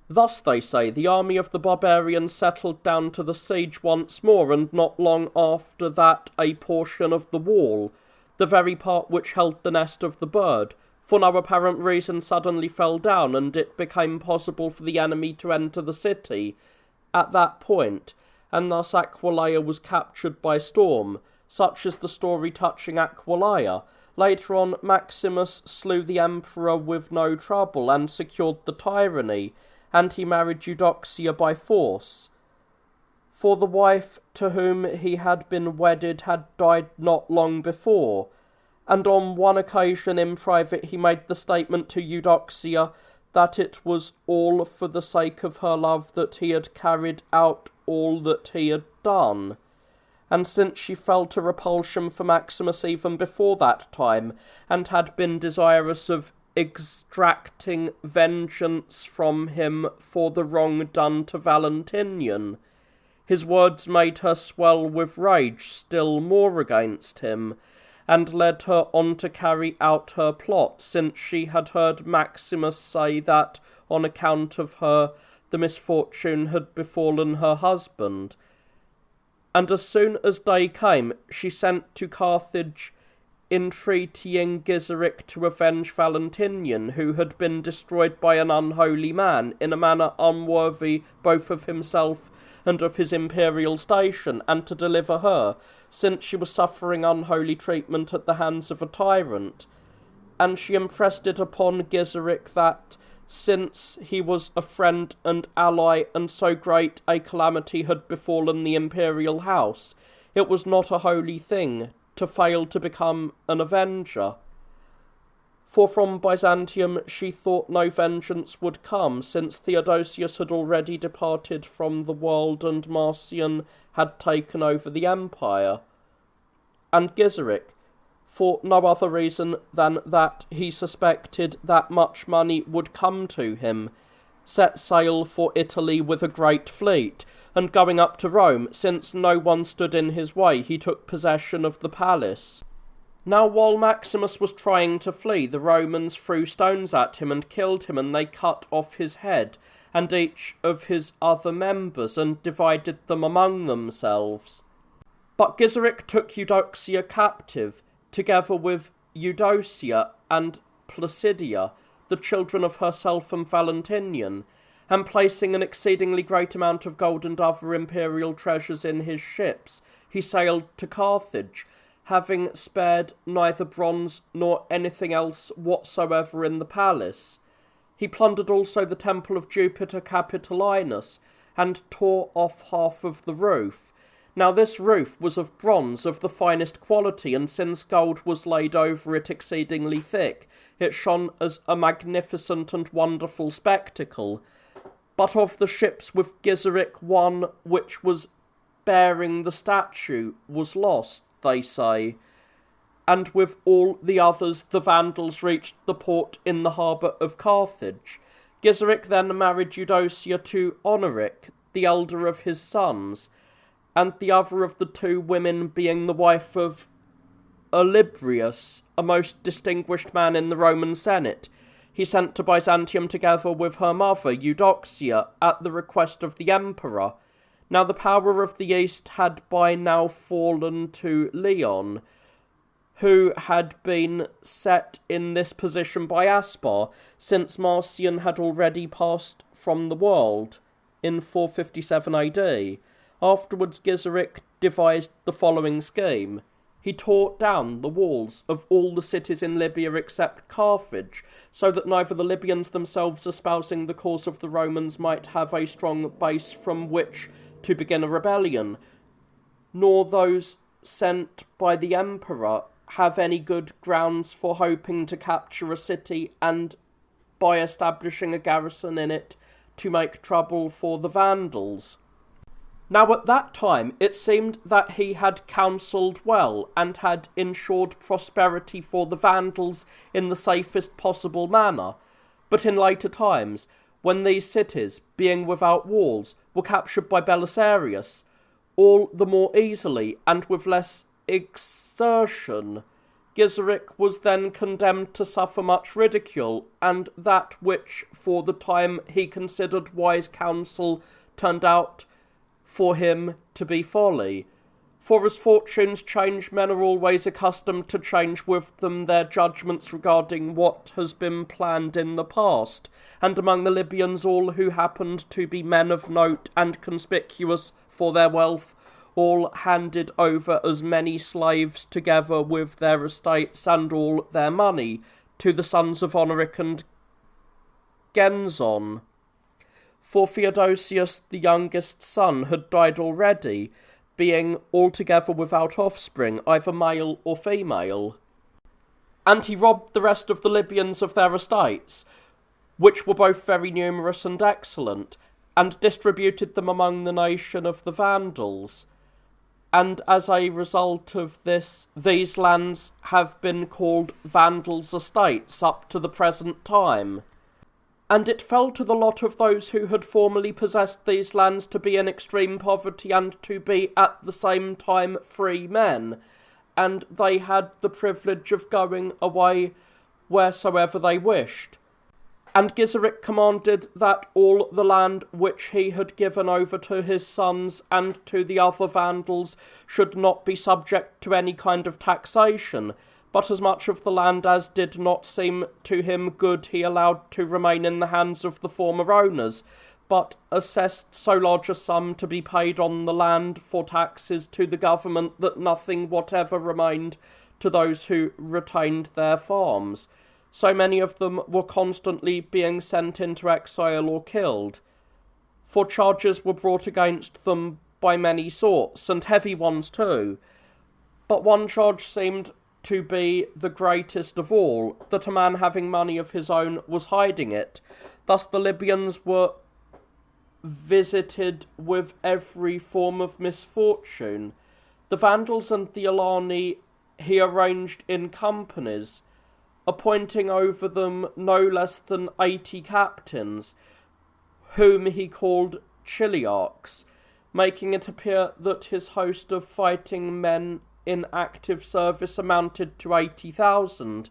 Thus, they say, the army of the barbarians settled down to the siege once more, and not long after that a portion of the wall, the very part which held the nest of the bird, for no apparent reason suddenly fell down, and it became possible for the enemy to enter the city at that point, and thus Aquileia was captured by storm. Such is the story touching Aquileia. Later on, Maximus slew the emperor with no trouble, and secured the tyranny, and he married Eudoxia by force. For the wife to whom he had been wedded had died not long before, and on one occasion in private he made the statement to Eudoxia that it was all for the sake of her love that he had carried out all that he had done. And since she felt a repulsion for Maximus even before that time, and had been desirous of extracting vengeance from him for the wrong done to Valentinian, his words made her swell with rage still more against him, and led her on to carry out her plot, since she had heard Maximus say that, on account of her, the misfortune had befallen her husband. And as soon as day came, she sent to Carthage, entreating Gizeric to avenge Valentinian, who had been destroyed by an unholy man, in a manner unworthy both of himself and of his imperial station, and to deliver her, since she was suffering unholy treatment at the hands of a tyrant. And she impressed it upon Gizeric that, since he was a friend and ally, and so great a calamity had befallen the imperial house, it was not a holy thing to fail to become an avenger. For from Byzantium she thought no vengeance would come, since Theodosius had already departed from the world and Marcian had taken over the empire. And Gizeric, for no other reason than that he suspected that much money would come to him, set sail for Italy with a great fleet, and going up to Rome, since no one stood in his way, he took possession of the palace. Now while Maximus was trying to flee, the Romans threw stones at him and killed him, and they cut off his head and each of his other members and divided them among themselves. But Gizeric took Eudoxia captive, together with Eudocia and Placidia, the children of herself and Valentinian, and placing an exceedingly great amount of gold and other imperial treasures in his ships, he sailed to Carthage, having spared neither bronze nor anything else whatsoever in the palace. He plundered also the temple of Jupiter Capitolinus, and tore off half of the roof. Now this roof was of bronze of the finest quality, and since gold was laid over it exceedingly thick, it shone as a magnificent and wonderful spectacle. But of the ships with Gizeric, one which was bearing the statue was lost, they say, and with all the others the Vandals reached the port in the harbour of Carthage. Gizeric then married Eudocia to Honoric, the elder of his sons, and the other of the two women being the wife of Olybrius, a most distinguished man in the Roman Senate, he sent to Byzantium together with her mother, Eudoxia, at the request of the emperor. Now the power of the East had by now fallen to Leon, who had been set in this position by Aspar, since Marcian had already passed from the world in 457 AD. Afterwards Gizeric devised the following scheme. He tore down the walls of all the cities in Libya except Carthage, so that neither the Libyans themselves espousing the cause of the Romans might have a strong base from which to begin a rebellion, nor those sent by the emperor have any good grounds for hoping to capture a city and, by establishing a garrison in it, to make trouble for the Vandals. Now at that time it seemed that he had counselled well, and had ensured prosperity for the Vandals in the safest possible manner, but in later times, when these cities, being without walls, were captured by Belisarius, all the more easily and with less exertion, Gizeric was then condemned to suffer much ridicule, and that which for the time he considered wise counsel turned out for him to be folly. For as fortunes change, men are always accustomed to change with them their judgments regarding what has been planned in the past, and among the Libyans all who happened to be men of note and conspicuous for their wealth, all handed over as many slaves together with their estates and all their money to the sons of Honoric and Genzon. For Theodosius, the youngest son, had died already, being altogether without offspring, either male or female. And he robbed the rest of the Libyans of their estates, which were both very numerous and excellent, and distributed them among the nation of the Vandals. And as a result of this, these lands have been called Vandals' estates up to the present time. And it fell to the lot of those who had formerly possessed these lands to be in extreme poverty and to be at the same time free men, and they had the privilege of going away wheresoever they wished. And Gizeric commanded that all the land which he had given over to his sons and to the other Vandals should not be subject to any kind of taxation, but as much of the land as did not seem to him good he allowed to remain in the hands of the former owners, but assessed so large a sum to be paid on the land for taxes to the government that nothing whatever remained to those who retained their farms. So many of them were constantly being sent into exile or killed, for charges were brought against them by many sorts, and heavy ones too. But one charge seemed to be the greatest of all, that a man having money of his own was hiding it. Thus the Libyans were visited with every form of misfortune. The Vandals and the Alani he arranged in companies, appointing over them no less than 80 captains, whom he called Chiliarchs, making it appear that his host of fighting men in active service amounted to 80,000,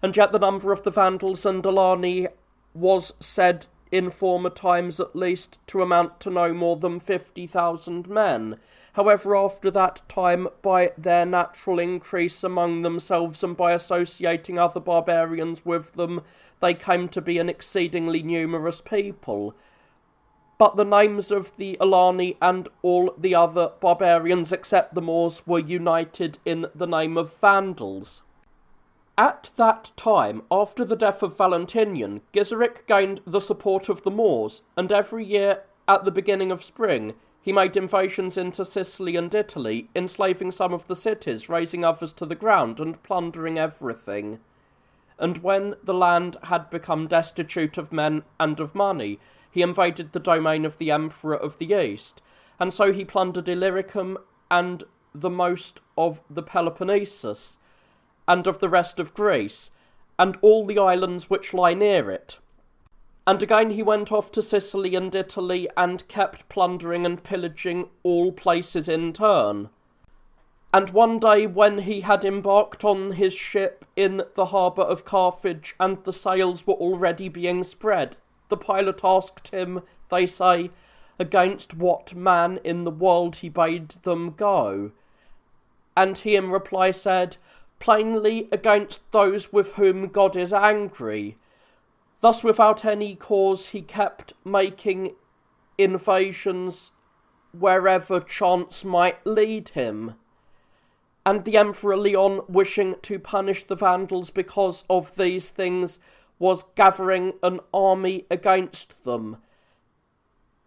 and yet the number of the Vandals and Alani was said, in former times at least, to amount to no more than 50,000 men. However, after that time, by their natural increase among themselves and by associating other barbarians with them, they came to be an exceedingly numerous people. But the names of the Alani and all the other barbarians except the Moors were united in the name of Vandals. At that time, after the death of Valentinian, Gizeric gained the support of the Moors, and every year at the beginning of spring he made invasions into Sicily and Italy, enslaving some of the cities, razing others to the ground, and plundering everything. And when the land had become destitute of men and of money, he invaded the domain of the Emperor of the East, and so he plundered Illyricum and the most of the Peloponnesus, and of the rest of Greece, and all the islands which lie near it. And again he went off to Sicily and Italy, and kept plundering and pillaging all places in turn. And one day when he had embarked on his ship in the harbour of Carthage, and the sails were already being spread, the pilot asked him, they say, against what man in the world he bade them go. And he in reply said, plainly against those with whom God is angry. Thus without any cause he kept making invasions wherever chance might lead him. And the Emperor Leon, wishing to punish the Vandals because of these things, was gathering an army against them.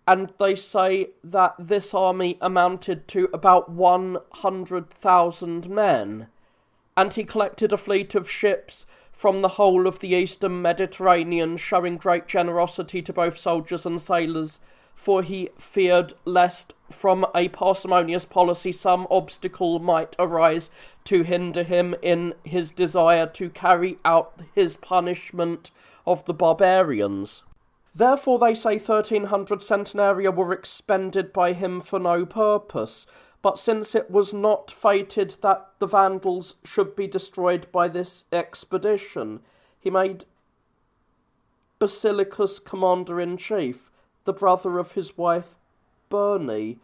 And they say that this army amounted to about 100,000 men. And he collected a fleet of ships from the whole of the eastern Mediterranean, showing great generosity to both soldiers and sailors, for he feared lest from a parsimonious policy some obstacle might arise to hinder him in his desire to carry out his punishment of the barbarians. Therefore they say 1,300 centenaria were expended by him for no purpose, but since it was not fated that the Vandals should be destroyed by this expedition, he made Basilicus commander-in-chief, the brother of his wife Bernie,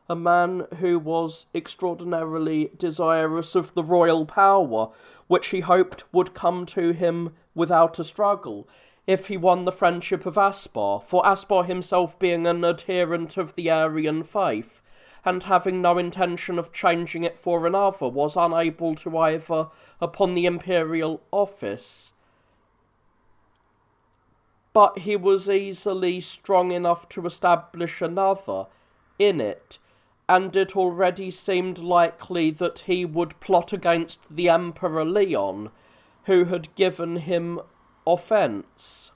a man who was extraordinarily desirous of the royal power, which he hoped would come to him without a struggle, if he won the friendship of Aspar, for Aspar himself being an adherent of the Arian faith, and having no intention of changing it for another, was unable to either upon the imperial office. But he was easily strong enough to establish another in it, and it already seemed likely that he would plot against the Emperor Leon, who had given him offence.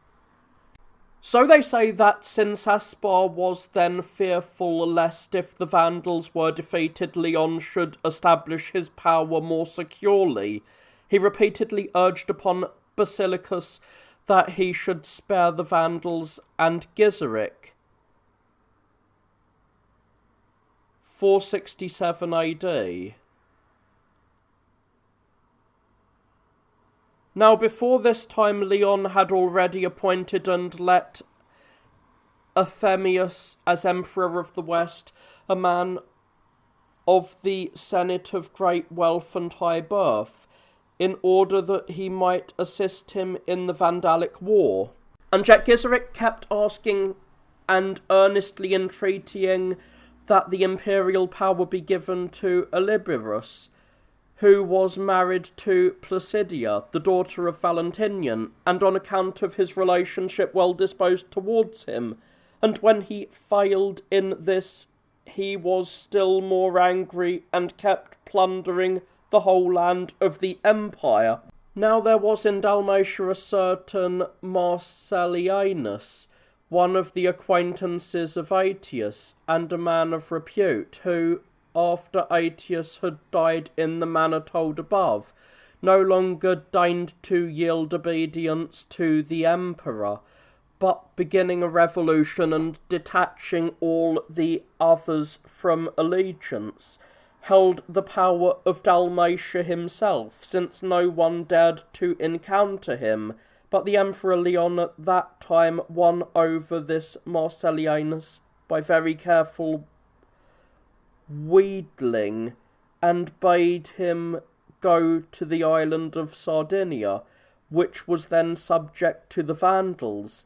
So they say that since Aspar was then fearful lest if the Vandals were defeated Leon should establish his power more securely, he repeatedly urged upon Basilicus that he should spare the Vandals and Gizeric. 467 AD. Now before this time Leon had already appointed and let Euphemius as Emperor of the West, a man of the Senate of great wealth and high birth, in order that he might assist him in the Vandalic war. And yet Gizeric kept asking and earnestly entreating that the imperial power be given to Olyberus, who was married to Placidia, the daughter of Valentinian, and on account of his relationship well disposed towards him. And when he failed in this, he was still more angry, and kept plundering the whole land of the empire. Now there was in Dalmatia a certain Marcellianus, one of the acquaintances of Aetius, and a man of repute, who, after Aetius had died in the manner told above, no longer deigned to yield obedience to the emperor, but beginning a revolution and detaching all the others from allegiance, held the power of Dalmatia himself, since no one dared to encounter him, but the Emperor Leon at that time won over this Marcellianus by very careful wheedling, and bade him go to the island of Sardinia, which was then subject to the Vandals,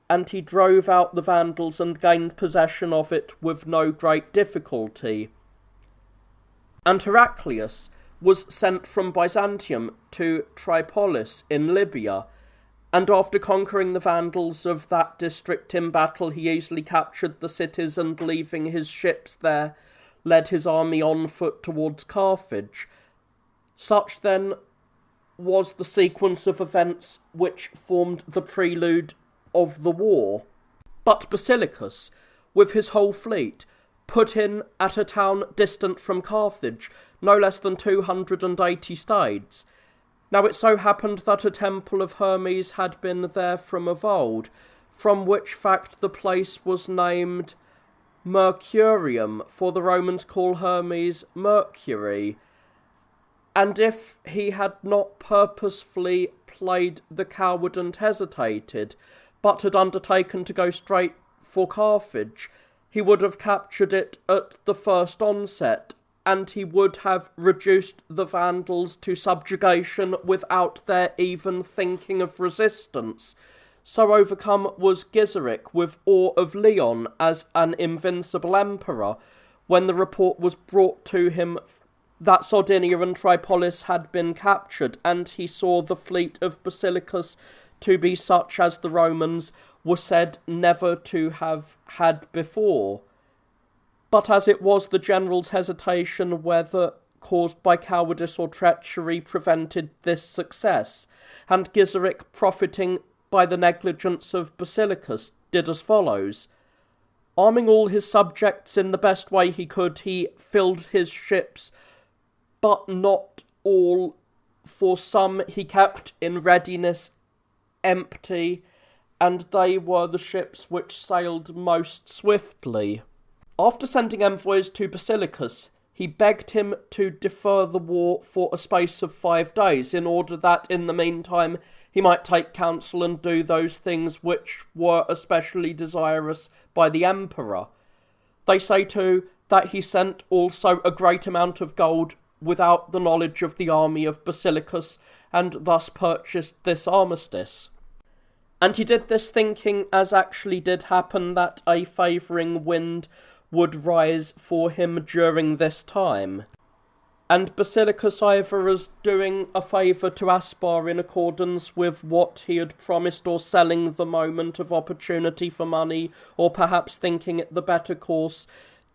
and he drove out the Vandals and gained possession of it with no great difficulty. And Heraclius was sent from Byzantium to Tripolis in Libya, and after conquering the Vandals of that district in battle, he easily captured the cities, and leaving his ships there, led his army on foot towards Carthage. Such then was the sequence of events which formed the prelude of the war. But Basilicus, with his whole fleet, put in at a town distant from Carthage, no less than 280 stades. Now it so happened that a temple of Hermes had been there from of old, from which fact the place was named Mercurium, for the Romans call Hermes Mercury. And if he had not purposefully played the coward and hesitated, but had undertaken to go straight for Carthage, he would have captured it at the first onset, and he would have reduced the Vandals to subjugation without their even thinking of resistance. So overcome was Gizeric with awe of Leon as an invincible emperor, when the report was brought to him that Sardinia and Tripolis had been captured, and he saw the fleet of Basilicus to be such as the Romans were said never to have had before. But as it was, the general's hesitation, whether caused by cowardice or treachery, prevented this success, and Gizeric, profiting by the negligence of Basilicus, did as follows. Arming all his subjects in the best way he could, he filled his ships, but not all, for some he kept in readiness empty, and they were the ships which sailed most swiftly. After sending envoys to Basilicus, he begged him to defer the war for a space of 5 days, in order that in the meantime he might take counsel and do those things which were especially desirous by the emperor. They say too that he sent also a great amount of gold without the knowledge of the army of Basilicus, and thus purchased this armistice. And he did this thinking, as actually did happen, that a favouring wind would rise for him during this time. And Basilicus, either as doing a favour to Aspar in accordance with what he had promised, or selling the moment of opportunity for money, or perhaps thinking it the better course,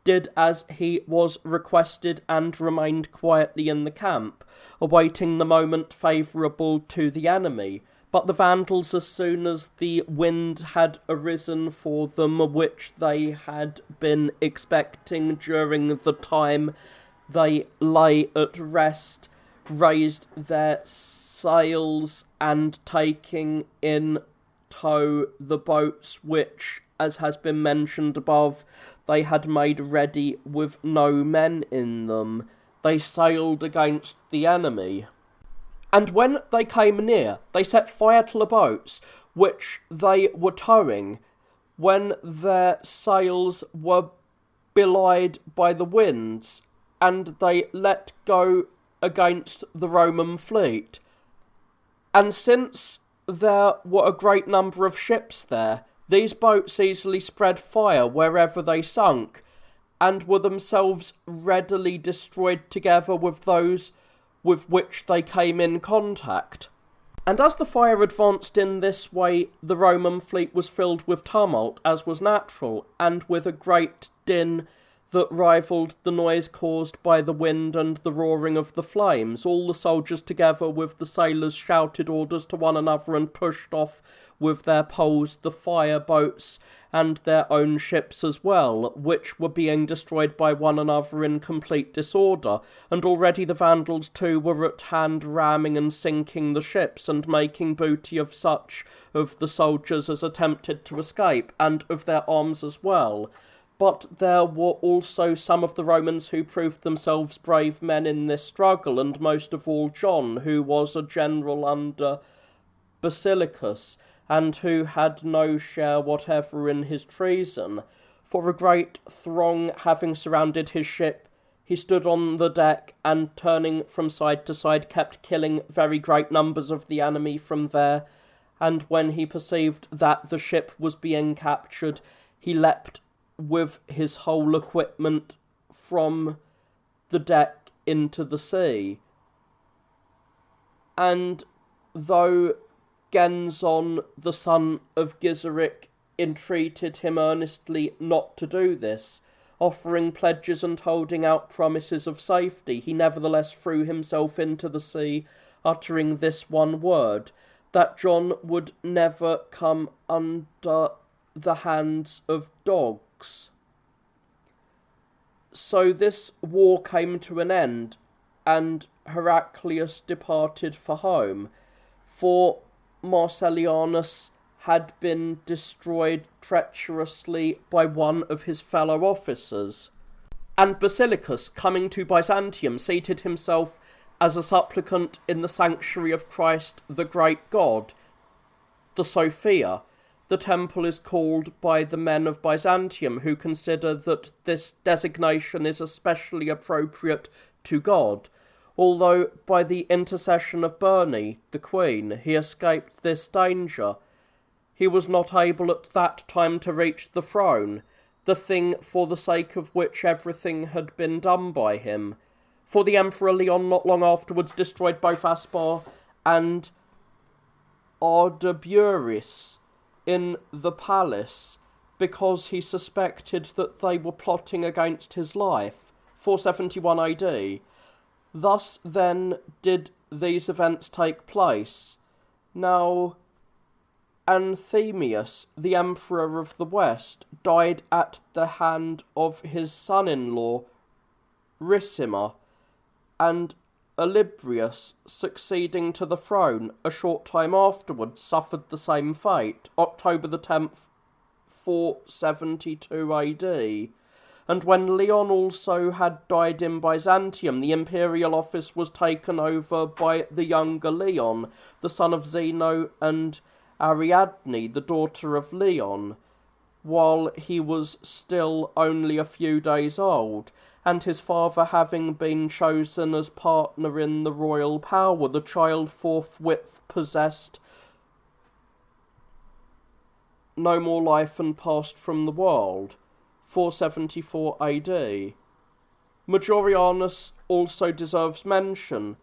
did as he was requested, and remained quietly in the camp, awaiting the moment favourable to the enemy. But the Vandals, as soon as the wind had arisen for them, which they had been expecting during the time they lay at rest, raised their sails, and taking in tow the boats which, as has been mentioned above, they had made ready with no men in them, they sailed against the enemy. And when they came near, they set fire to the boats which they were towing, when their sails were belied by the winds, and they let go against the Roman fleet. And since there were a great number of ships there, these boats easily spread fire wherever they sunk, and were themselves readily destroyed together with those with which they came in contact. And as the fire advanced in this way, the Roman fleet was filled with tumult, as was natural, and with a great din that rivalled the noise caused by the wind and the roaring of the flames. All the soldiers, together with the sailors, shouted orders to one another, and pushed off with their poles the fire boats and their own ships as well, which were being destroyed by one another in complete disorder. And already the Vandals too were at hand, ramming and sinking the ships, and making booty of such of the soldiers as attempted to escape, and of their arms as well. But there were also some of the Romans who proved themselves brave men in this struggle, and most of all John, who was a general under Basilicus, and who had no share whatever in his treason. For a great throng having surrounded his ship, he stood on the deck, and turning from side to side kept killing very great numbers of the enemy from there. And when he perceived that the ship was being captured, he leapt with his whole equipment from the deck into the sea. And though Genzon, the son of Gizeric, entreated him earnestly not to do this, offering pledges and holding out promises of safety, he nevertheless threw himself into the sea, uttering this one word, that John would never come under the hands of dogs. So this war came to an end, and Heraclius departed for home, for Marcellianus had been destroyed treacherously by one of his fellow officers. And Basilicus, coming to Byzantium, seated himself as a supplicant in the sanctuary of Christ the great God, the Sophia. The temple is called by the men of Byzantium, who consider that this designation is especially appropriate to God, although by the intercession of Bernie, the queen, he escaped this danger. He was not able at that time to reach the throne, the thing for the sake of which everything had been done by him. For the Emperor Leon not long afterwards destroyed both Aspar and Ardaburis in the palace, because he suspected that they were plotting against his life, 471 AD. Thus then did these events take place. Now Anthemius, the Emperor of the West, died at the hand of his son-in-law Ricimer, and Olybrius, succeeding to the throne a short time afterwards, suffered the same fate, October the 10th, 472 AD. And when Leon also had died in Byzantium, the imperial office was taken over by the younger Leon, the son of Zeno and Ariadne, the daughter of Leon, while he was still only a few days old, and his father having been chosen as partner in the royal power, the child forthwith possessed no more life and passed from the world, 474 AD. Majorianus also deserves mention,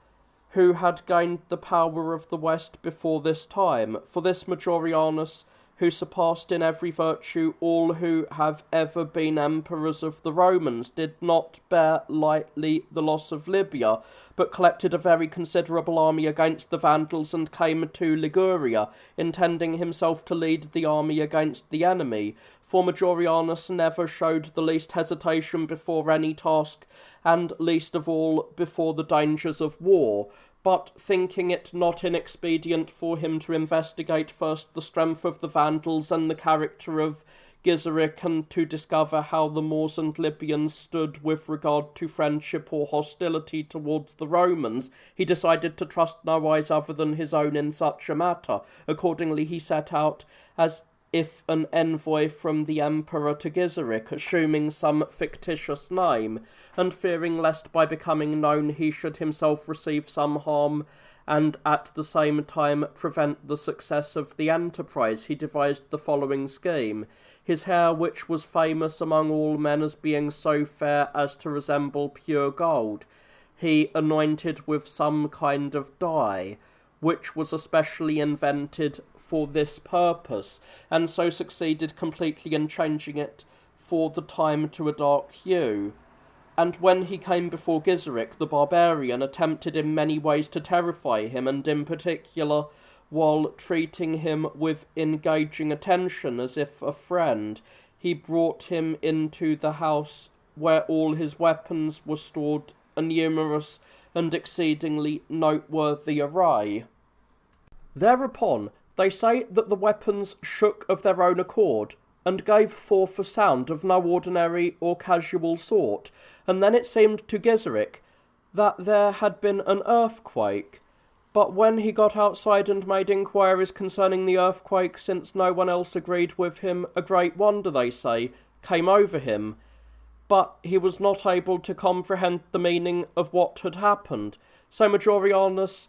who had gained the power of the West before this time, for this Majorianus, who surpassed in every virtue all who have ever been emperors of the Romans, did not bear lightly the loss of Libya, but collected a very considerable army against the Vandals and came to Liguria, intending himself to lead the army against the enemy. For Majorianus never showed the least hesitation before any task, and least of all before the dangers of war, but thinking it not inexpedient for him to investigate first the strength of the Vandals and the character of Gizeric, and to discover how the Moors and Libyans stood with regard to friendship or hostility towards the Romans, he decided to trust no eyes other than his own in such a matter. Accordingly he set out as if an envoy from the Emperor to Gizeric, assuming some fictitious name, and fearing lest by becoming known he should himself receive some harm, and at the same time prevent the success of the enterprise, he devised the following scheme. His hair, which was famous among all men as being so fair as to resemble pure gold, he anointed with some kind of dye, which was especially invented for this purpose, and so succeeded completely in changing it for the time to a dark hue. And when he came before Gizeric, the barbarian attempted in many ways to terrify him, and in particular, while treating him with engaging attention as if a friend, he brought him into the house where all his weapons were stored, a numerous and exceedingly noteworthy array. Thereupon they say that the weapons shook of their own accord, and gave forth a sound of no ordinary or casual sort, and then it seemed to Gizeric that there had been an earthquake. But when he got outside and made inquiries concerning the earthquake, since no one else agreed with him, a great wonder, they say, came over him. But he was not able to comprehend the meaning of what had happened. So Majorianus,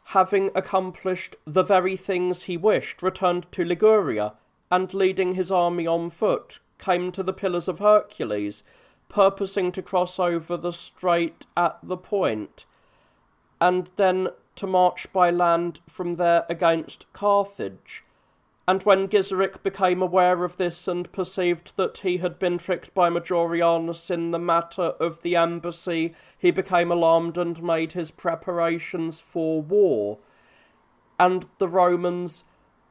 having accomplished the very things he wished, returned to Liguria, and leading his army on foot, came to the Pillars of Hercules, purposing to cross over the strait at the point, and then to march by land from there against Carthage. And when Gizeric became aware of this and perceived that he had been tricked by Majorianus in the matter of the embassy, he became alarmed and made his preparations for war. And the Romans,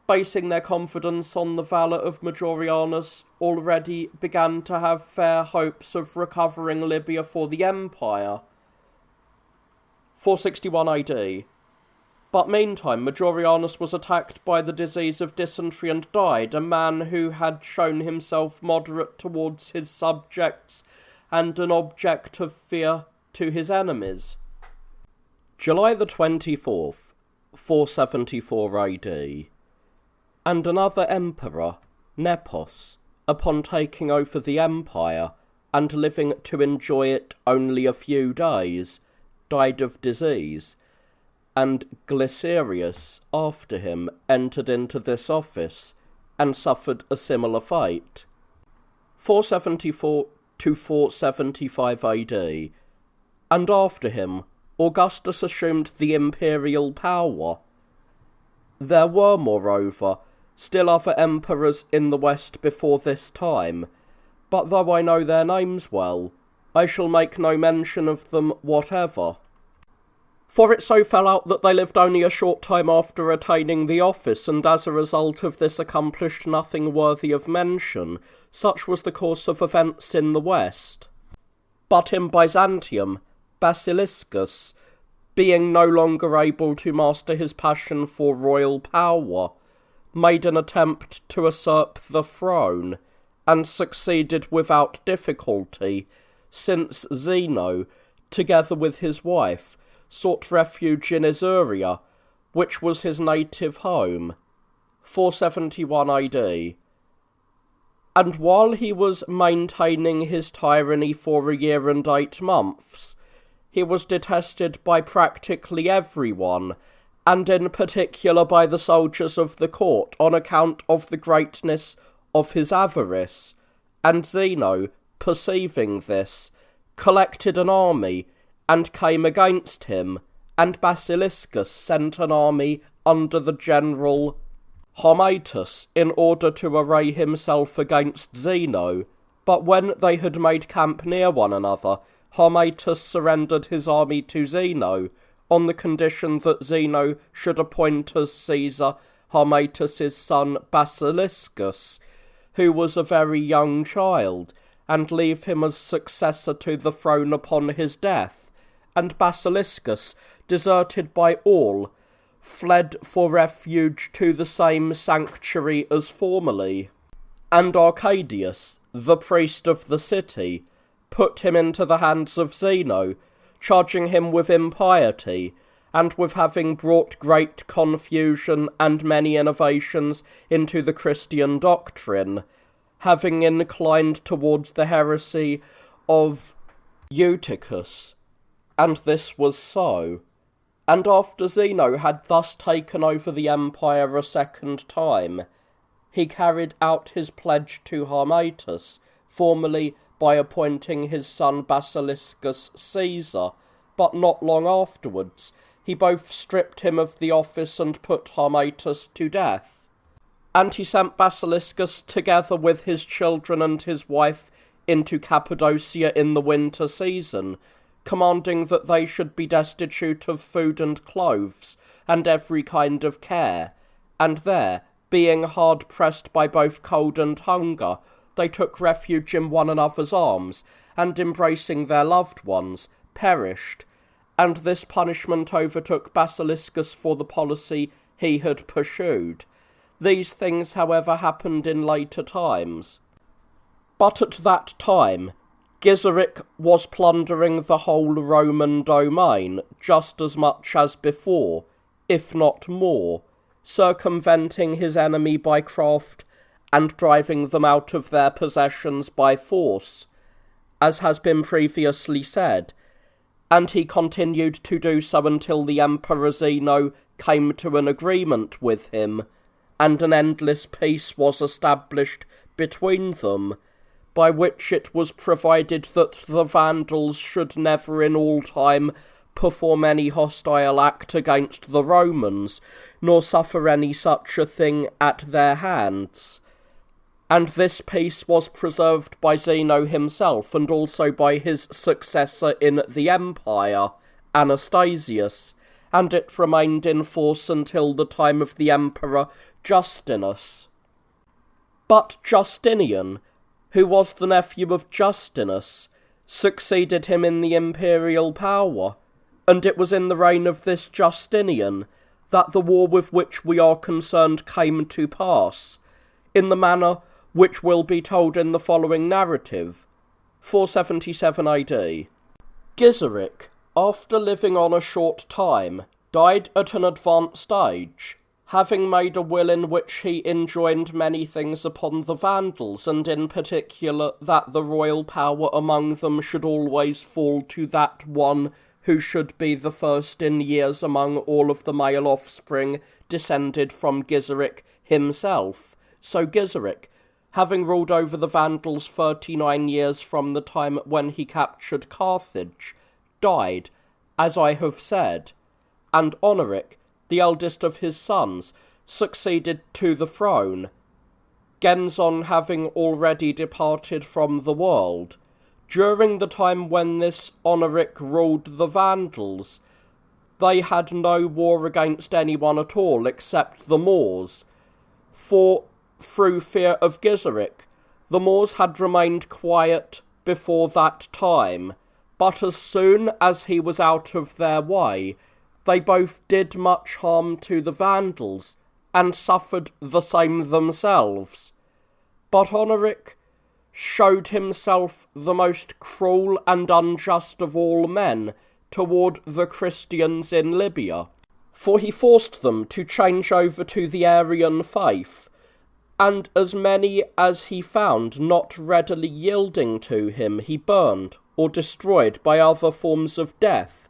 basing their confidence on the valour of Majorianus, already began to have fair hopes of recovering Libya for the empire. 461 AD. But meantime Majorianus was attacked by the disease of dysentery and died, a man who had shown himself moderate towards his subjects and an object of fear to his enemies. July the 24th, 474 AD. And another emperor, Nepos, upon taking over the empire, and living to enjoy it only a few days, died of disease, and Glycerius after him entered into this office, and suffered a similar fate. 474 to 475 AD, and after him Augustus assumed the imperial power. There were, moreover, still other emperors in the West before this time, but though I know their names well, I shall make no mention of them whatever. For it so fell out that they lived only a short time after attaining the office, and as a result of this accomplished nothing worthy of mention. Such was the course of events in the West. But in Byzantium, Basiliscus, being no longer able to master his passion for royal power, made an attempt to usurp the throne, and succeeded without difficulty, since Zeno, together with his wife, sought refuge in Isauria, which was his native home. 471 AD. And while he was maintaining his tyranny for a year and 8 months, he was detested by practically everyone, and in particular by the soldiers of the court, on account of the greatness of his avarice. And Zeno, perceiving this, collected an army, and came against him, and Basiliscus sent an army under the general Harmatus in order to array himself against Zeno. But when they had made camp near one another, Harmatus surrendered his army to Zeno, on the condition that Zeno should appoint as Caesar Harmatus's son Basiliscus, who was a very young child, and leave him as successor to the throne upon his death. And Basiliscus, deserted by all, fled for refuge to the same sanctuary as formerly. And Arcadius, the priest of the city, put him into the hands of Zeno, charging him with impiety, and with having brought great confusion and many innovations into the Christian doctrine, having inclined towards the heresy of Eutychus. And this was so. And after Zeno had thus taken over the empire a second time, he carried out his pledge to Harmatus, formerly by appointing his son Basiliscus Caesar, but not long afterwards he both stripped him of the office and put Harmatus to death. And he sent Basiliscus together with his children and his wife into Cappadocia in the winter season, commanding that they should be destitute of food and clothes, and every kind of care. And there, being hard pressed by both cold and hunger, they took refuge in one another's arms, and embracing their loved ones, perished. And this punishment overtook Basiliscus for the policy he had pursued. These things, however, happened in later times. But at that time, Gizeric was plundering the whole Roman domain just as much as before, if not more, circumventing his enemy by craft and driving them out of their possessions by force, as has been previously said, and he continued to do so until the Emperor Zeno came to an agreement with him, and an endless peace was established between them, by which it was provided that the Vandals should never in all time perform any hostile act against the Romans, nor suffer any such a thing at their hands. And this peace was preserved by Zeno himself, and also by his successor in the empire, Anastasius, and it remained in force until the time of the Emperor Justinus. But Justinian, who was the nephew of Justinus, succeeded him in the imperial power, and it was in the reign of this Justinian that the war with which we are concerned came to pass, in the manner which will be told in the following narrative, 477 AD. Gizeric, after living on a short time, died at an advanced age, having made a will in which he enjoined many things upon the Vandals, and in particular that the royal power among them should always fall to that one who should be the first in years among all of the male offspring descended from Gizeric himself. So Gizeric, having ruled over the Vandals 39 years from the time when he captured Carthage, died, as I have said, and Honoric, the eldest of his sons, succeeded to the throne, Genzon having already departed from the world. During the time when this Honoric ruled the Vandals, they had no war against anyone at all except the Moors, for through fear of Gizeric, the Moors had remained quiet before that time, but as soon as he was out of their way, they both did much harm to the Vandals, and suffered the same themselves. But Honoric showed himself the most cruel and unjust of all men toward the Christians in Libya, for he forced them to change over to the Arian faith, and as many as he found not readily yielding to him he burned or destroyed by other forms of death,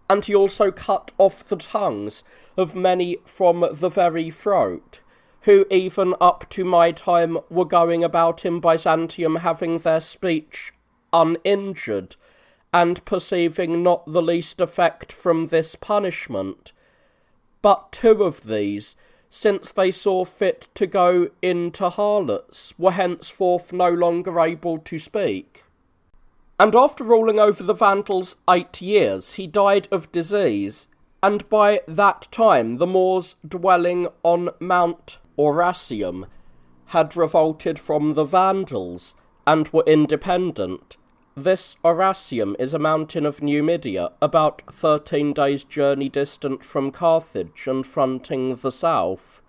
and he also cut off the tongues of many from the very throat, who even up to my time were going about in Byzantium having their speech uninjured, and perceiving not the least effect from this punishment. But 2 of these, since they saw fit to go into harlots, were henceforth no longer able to speak. And after ruling over the Vandals 8 years, he died of disease, and by that time the Moors dwelling on Mount Aurasium had revolted from the Vandals, and were independent. This Aurasium is a mountain of Numidia, about 13 days' journey distant from Carthage, and fronting the south,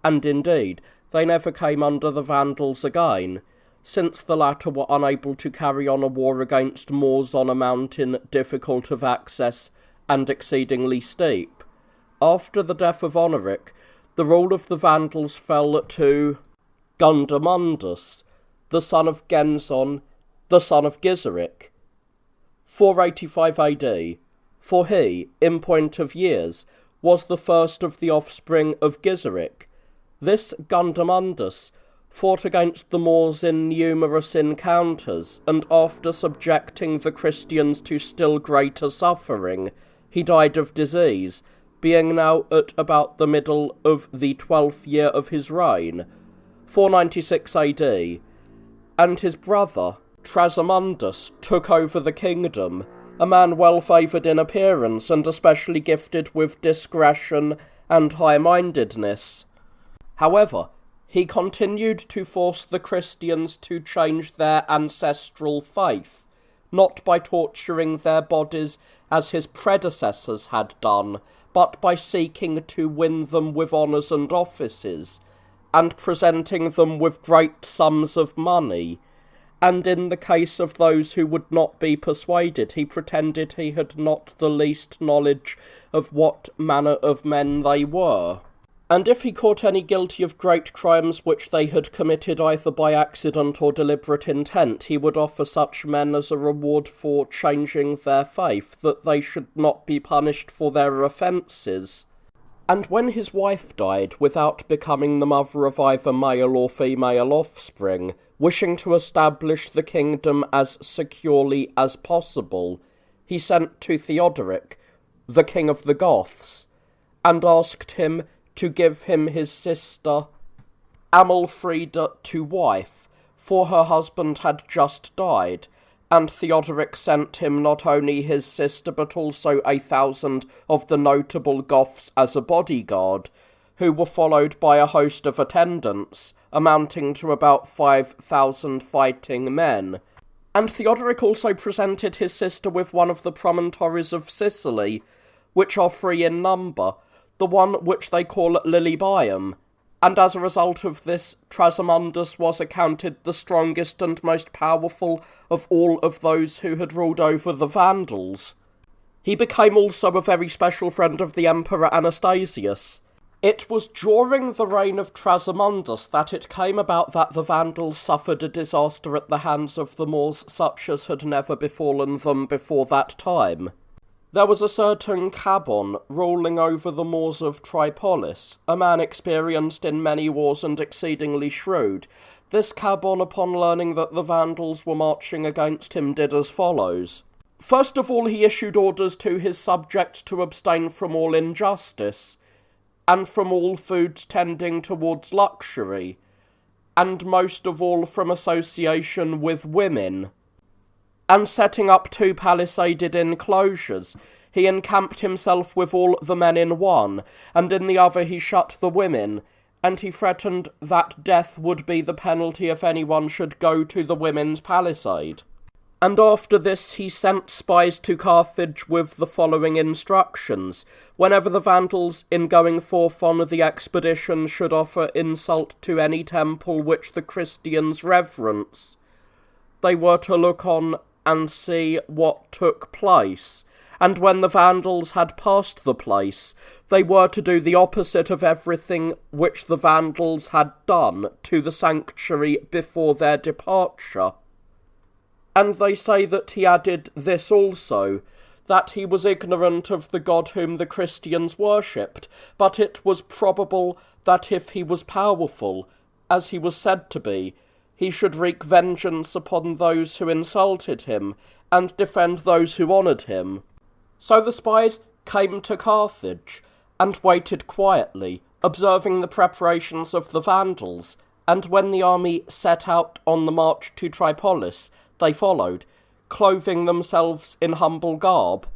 and indeed they never came under the Vandals again, since the latter were unable to carry on a war against Moors on a mountain difficult of access and exceedingly steep. After the death of Honoric, the rule of the Vandals fell to Gundamundus, the son of Genzon, the son of Gizeric, 485 AD, for he, in point of years, was the first of the offspring of Gizeric. This Gundamundus fought against the Moors in numerous encounters, and after subjecting the Christians to still greater suffering, he died of disease, being now at about the middle of the 12th year of his reign, 496 AD, and his brother, Trasimundus, took over the kingdom, a man well favoured in appearance and especially gifted with discretion and high-mindedness. However, he continued to force the Christians to change their ancestral faith, not by torturing their bodies as his predecessors had done, but by seeking to win them with honours and offices, and presenting them with great sums of money, and in the case of those who would not be persuaded, he pretended he had not the least knowledge of what manner of men they were. And if he caught any guilty of great crimes which they had committed either by accident or deliberate intent, he would offer such men as a reward for changing their faith, that they should not be punished for their offences. And when his wife died, without becoming the mother of either male or female offspring, wishing to establish the kingdom as securely as possible, he sent to Theodoric, the king of the Goths, and asked him to give him his sister Amalfrida to wife, for her husband had just died, and Theodoric sent him not only his sister but also 1,000 of the notable Goths as a bodyguard, who were followed by a host of attendants, amounting to about 5,000 fighting men. And Theodoric also presented his sister with one of the promontories of Sicily, which are 3 in number, the one which they call Lilybaeum, and as a result of this, Thrasimundus was accounted the strongest and most powerful of all of those who had ruled over the Vandals. He became also a very special friend of the Emperor Anastasius. It was during the reign of Thrasimundus that it came about that the Vandals suffered a disaster at the hands of the Moors such as had never befallen them before that time. There was a certain Cabon ruling over the Moors of Tripolis, a man experienced in many wars and exceedingly shrewd. This Cabon, upon learning that the Vandals were marching against him, did as follows. First of all, he issued orders to his subjects to abstain from all injustice, and from all foods tending towards luxury, and most of all from association with women. And setting up 2 palisaded enclosures, he encamped himself with all the men in one, and in the other he shut the women, and he threatened that death would be the penalty if anyone should go to the women's palisade. And after this he sent spies to Carthage with the following instructions. Whenever the Vandals, in going forth on the expedition, should offer insult to any temple which the Christians reverence, they were to look on and see what took place, and when the Vandals had passed the place, they were to do the opposite of everything which the Vandals had done to the sanctuary before their departure. And they say that he added this also, that he was ignorant of the God whom the Christians worshipped, but it was probable that if he was powerful, as he was said to be, he should wreak vengeance upon those who insulted him, and defend those who honoured him. So the spies came to Carthage, and waited quietly, observing the preparations of the Vandals, and when the army set out on the march to Tripolis, they followed, clothing themselves in humble garb.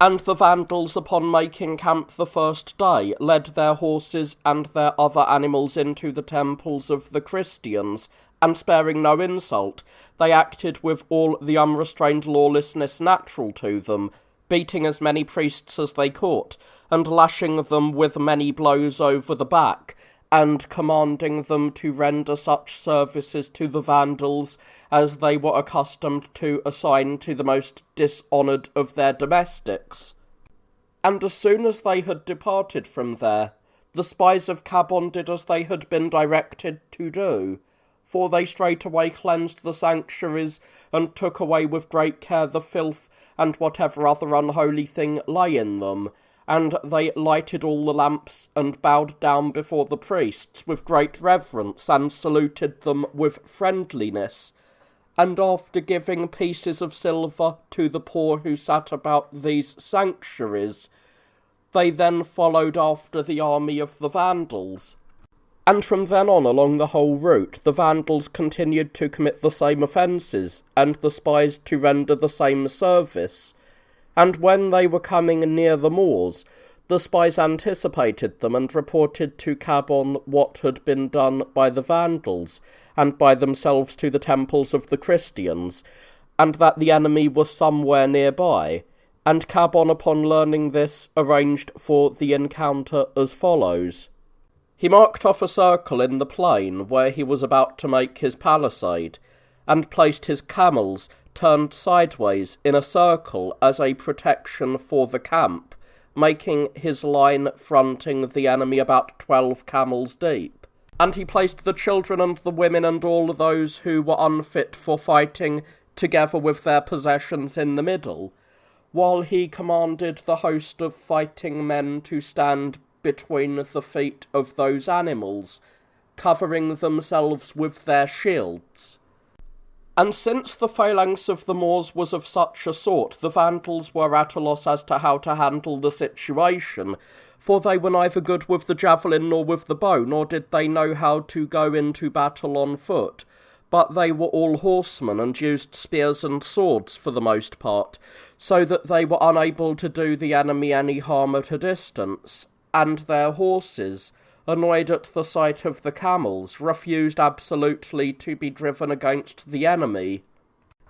And the Vandals, upon making camp the first day, led their horses and their other animals into the temples of the Christians, and sparing no insult, they acted with all the unrestrained lawlessness natural to them, beating as many priests as they caught, and lashing them with many blows over the back, and commanding them to render such services to the Vandals as they were accustomed to assign to the most dishonoured of their domestics. And as soon as they had departed from there, the spies of Cabon did as they had been directed to do, for they straightway cleansed the sanctuaries, and took away with great care the filth and whatever other unholy thing lay in them, and they lighted all the lamps, and bowed down before the priests with great reverence, and saluted them with friendliness, and after giving pieces of silver to the poor who sat about these sanctuaries, they then followed after the army of the Vandals. And from then on along the whole route, the Vandals continued to commit the same offences, and the spies to render the same service. And when they were coming near the Moors, the spies anticipated them, and reported to Cabon what had been done by the Vandals, and by themselves to the temples of the Christians, and that the enemy was somewhere nearby. And Cabon, upon learning this, arranged for the encounter as follows. He marked off a circle in the plain where he was about to make his palisade, and placed his camels turned sideways in a circle as a protection for the camp, making his line fronting the enemy about 12 camels deep. And he placed the children and the women and all those who were unfit for fighting together with their possessions in the middle, while he commanded the host of fighting men to stand between the feet of those animals, covering themselves with their shields. And since the phalanx of the Moors was of such a sort, the Vandals were at a loss as to how to handle the situation, for they were neither good with the javelin nor with the bow, nor did they know how to go into battle on foot, but they were all horsemen and used spears and swords for the most part, so that they were unable to do the enemy any harm at a distance, and their horses, annoyed at the sight of the camels, refused absolutely to be driven against the enemy.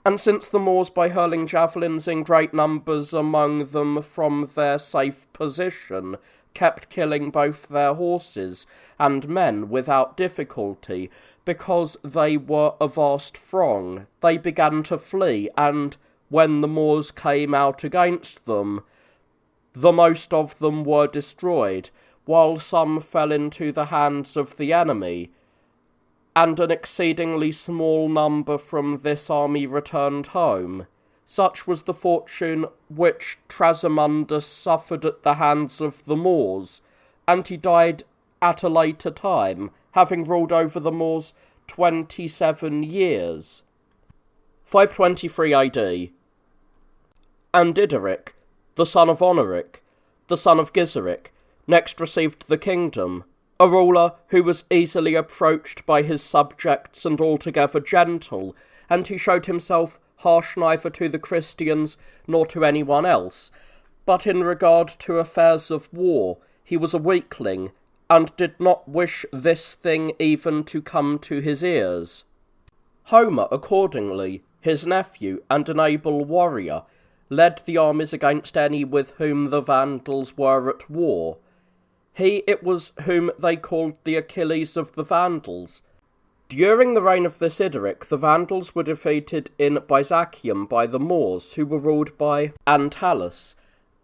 And since the Moors, by hurling javelins in great numbers among them from their safe position, kept killing both their horses and men without difficulty, because they were a vast throng, they began to flee, and when the Moors came out against them, the most of them were destroyed, while some fell into the hands of the enemy, and an exceedingly small number from this army returned home. Such was the fortune which Trasimundus suffered at the hands of the Moors, and he died at a later time, having ruled over the Moors 27 years. 523 AD. And Ideric, the son of Honoric, the son of Gizeric, next received the kingdom, a ruler who was easily approached by his subjects and altogether gentle, and he showed himself harsh neither to the Christians nor to anyone else, but in regard to affairs of war he was a weakling, and did not wish this thing even to come to his ears. Homer, accordingly, his nephew and an able warrior, led the armies against any with whom the Vandals were at war. He it was whom they called the Achilles of the Vandals. During the reign of this Ideric, the Vandals were defeated in Byzacium by the Moors, who were ruled by Antalus,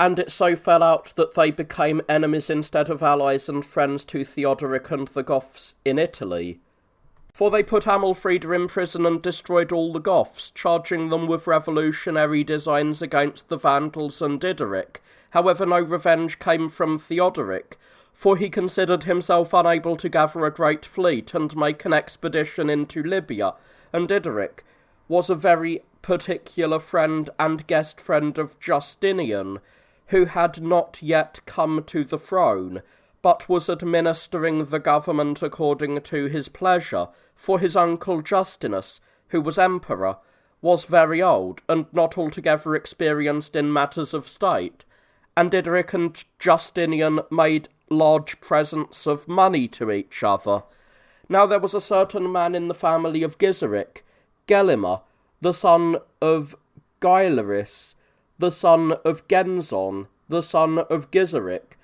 and it so fell out that they became enemies instead of allies and friends to Theodoric and the Goths in Italy. For they put Amalfrida in prison and destroyed all the Goths, charging them with revolutionary designs against the Vandals and Ideric. However, no revenge came from Theodoric, for he considered himself unable to gather a great fleet and make an expedition into Libya, and Ideric was a very particular friend and guest friend of Justinian, who had not yet come to the throne, but was administering the government according to his pleasure, for his uncle Justinus, who was emperor, was very old, and not altogether experienced in matters of state, and Ideric and Justinian made large presents of money to each other. Now there was a certain man in the family of Gizeric, Gelimer, the son of Gailaris, the son of Genzon, the son of Gizeric,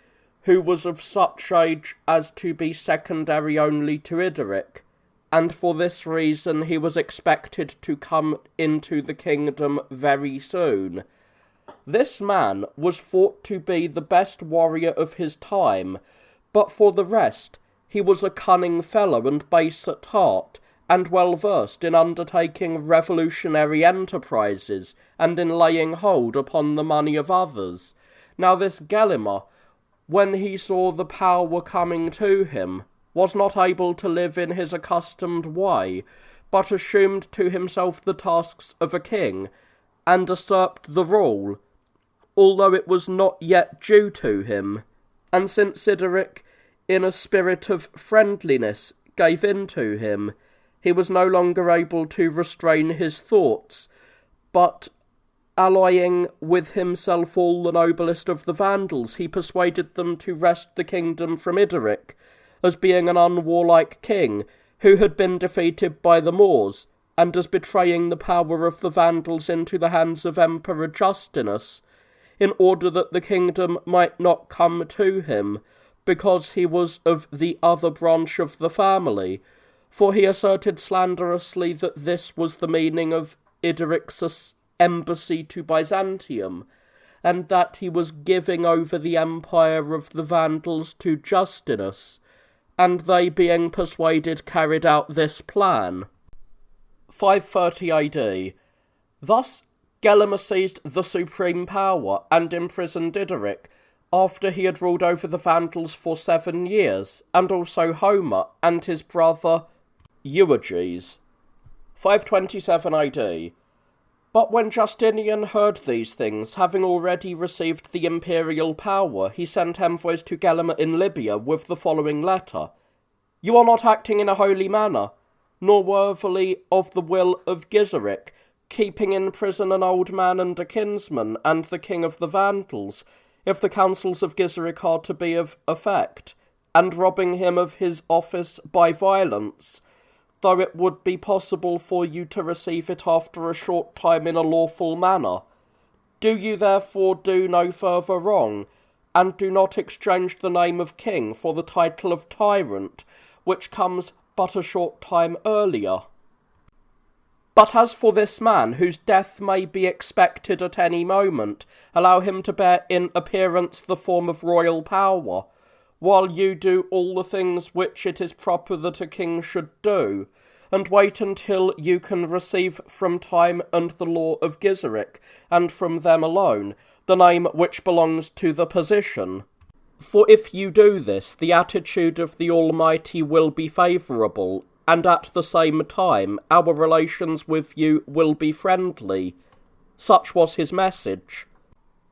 who was of such age as to be secondary only to Ideric, and for this reason he was expected to come into the kingdom very soon. This man was thought to be the best warrior of his time, but for the rest he was a cunning fellow and base at heart, and well versed in undertaking revolutionary enterprises, and in laying hold upon the money of others. Now this Gelimer, when he saw the power coming to him, was not able to live in his accustomed way, but assumed to himself the tasks of a king, and usurped the rule, although it was not yet due to him. And since Ideric, in a spirit of friendliness, gave in to him, he was no longer able to restrain his thoughts, but, alloying with himself all the noblest of the Vandals, he persuaded them to wrest the kingdom from Ideric, as being an unwarlike king, who had been defeated by the Moors, and as betraying the power of the Vandals into the hands of Emperor Justinus, in order that the kingdom might not come to him, because he was of the other branch of the family, for he asserted slanderously that this was the meaning of Ideric's embassy to Byzantium, and that he was giving over the empire of the Vandals to Justinus, and they being persuaded carried out this plan. 530 AD. Thus Gelimer seized the supreme power and imprisoned Ideric, after he had ruled over the Vandals for 7 years, and also Homer and his brother Euerges. 527 AD. But when Justinian heard these things, having already received the imperial power, he sent envoys to Gelimer in Libya with the following letter: "You are not acting in a holy manner, nor worthily of the will of Gizeric, keeping in prison an old man and a kinsman, and the king of the Vandals, if the counsels of Gizeric are to be of effect, and robbing him of his office by violence, though it would be possible for you to receive it after a short time in a lawful manner. Do you therefore do no further wrong, and do not exchange the name of king for the title of tyrant, which comes but a short time earlier. But as for this man, whose death may be expected at any moment, allow him to bear in appearance the form of royal power, while you do all the things which it is proper that a king should do, and wait until you can receive from time and the law of Gizeric, and from them alone, the name which belongs to the position. For if you do this, the attitude of the Almighty will be favourable, and at the same time our relations with you will be friendly." Such was his message.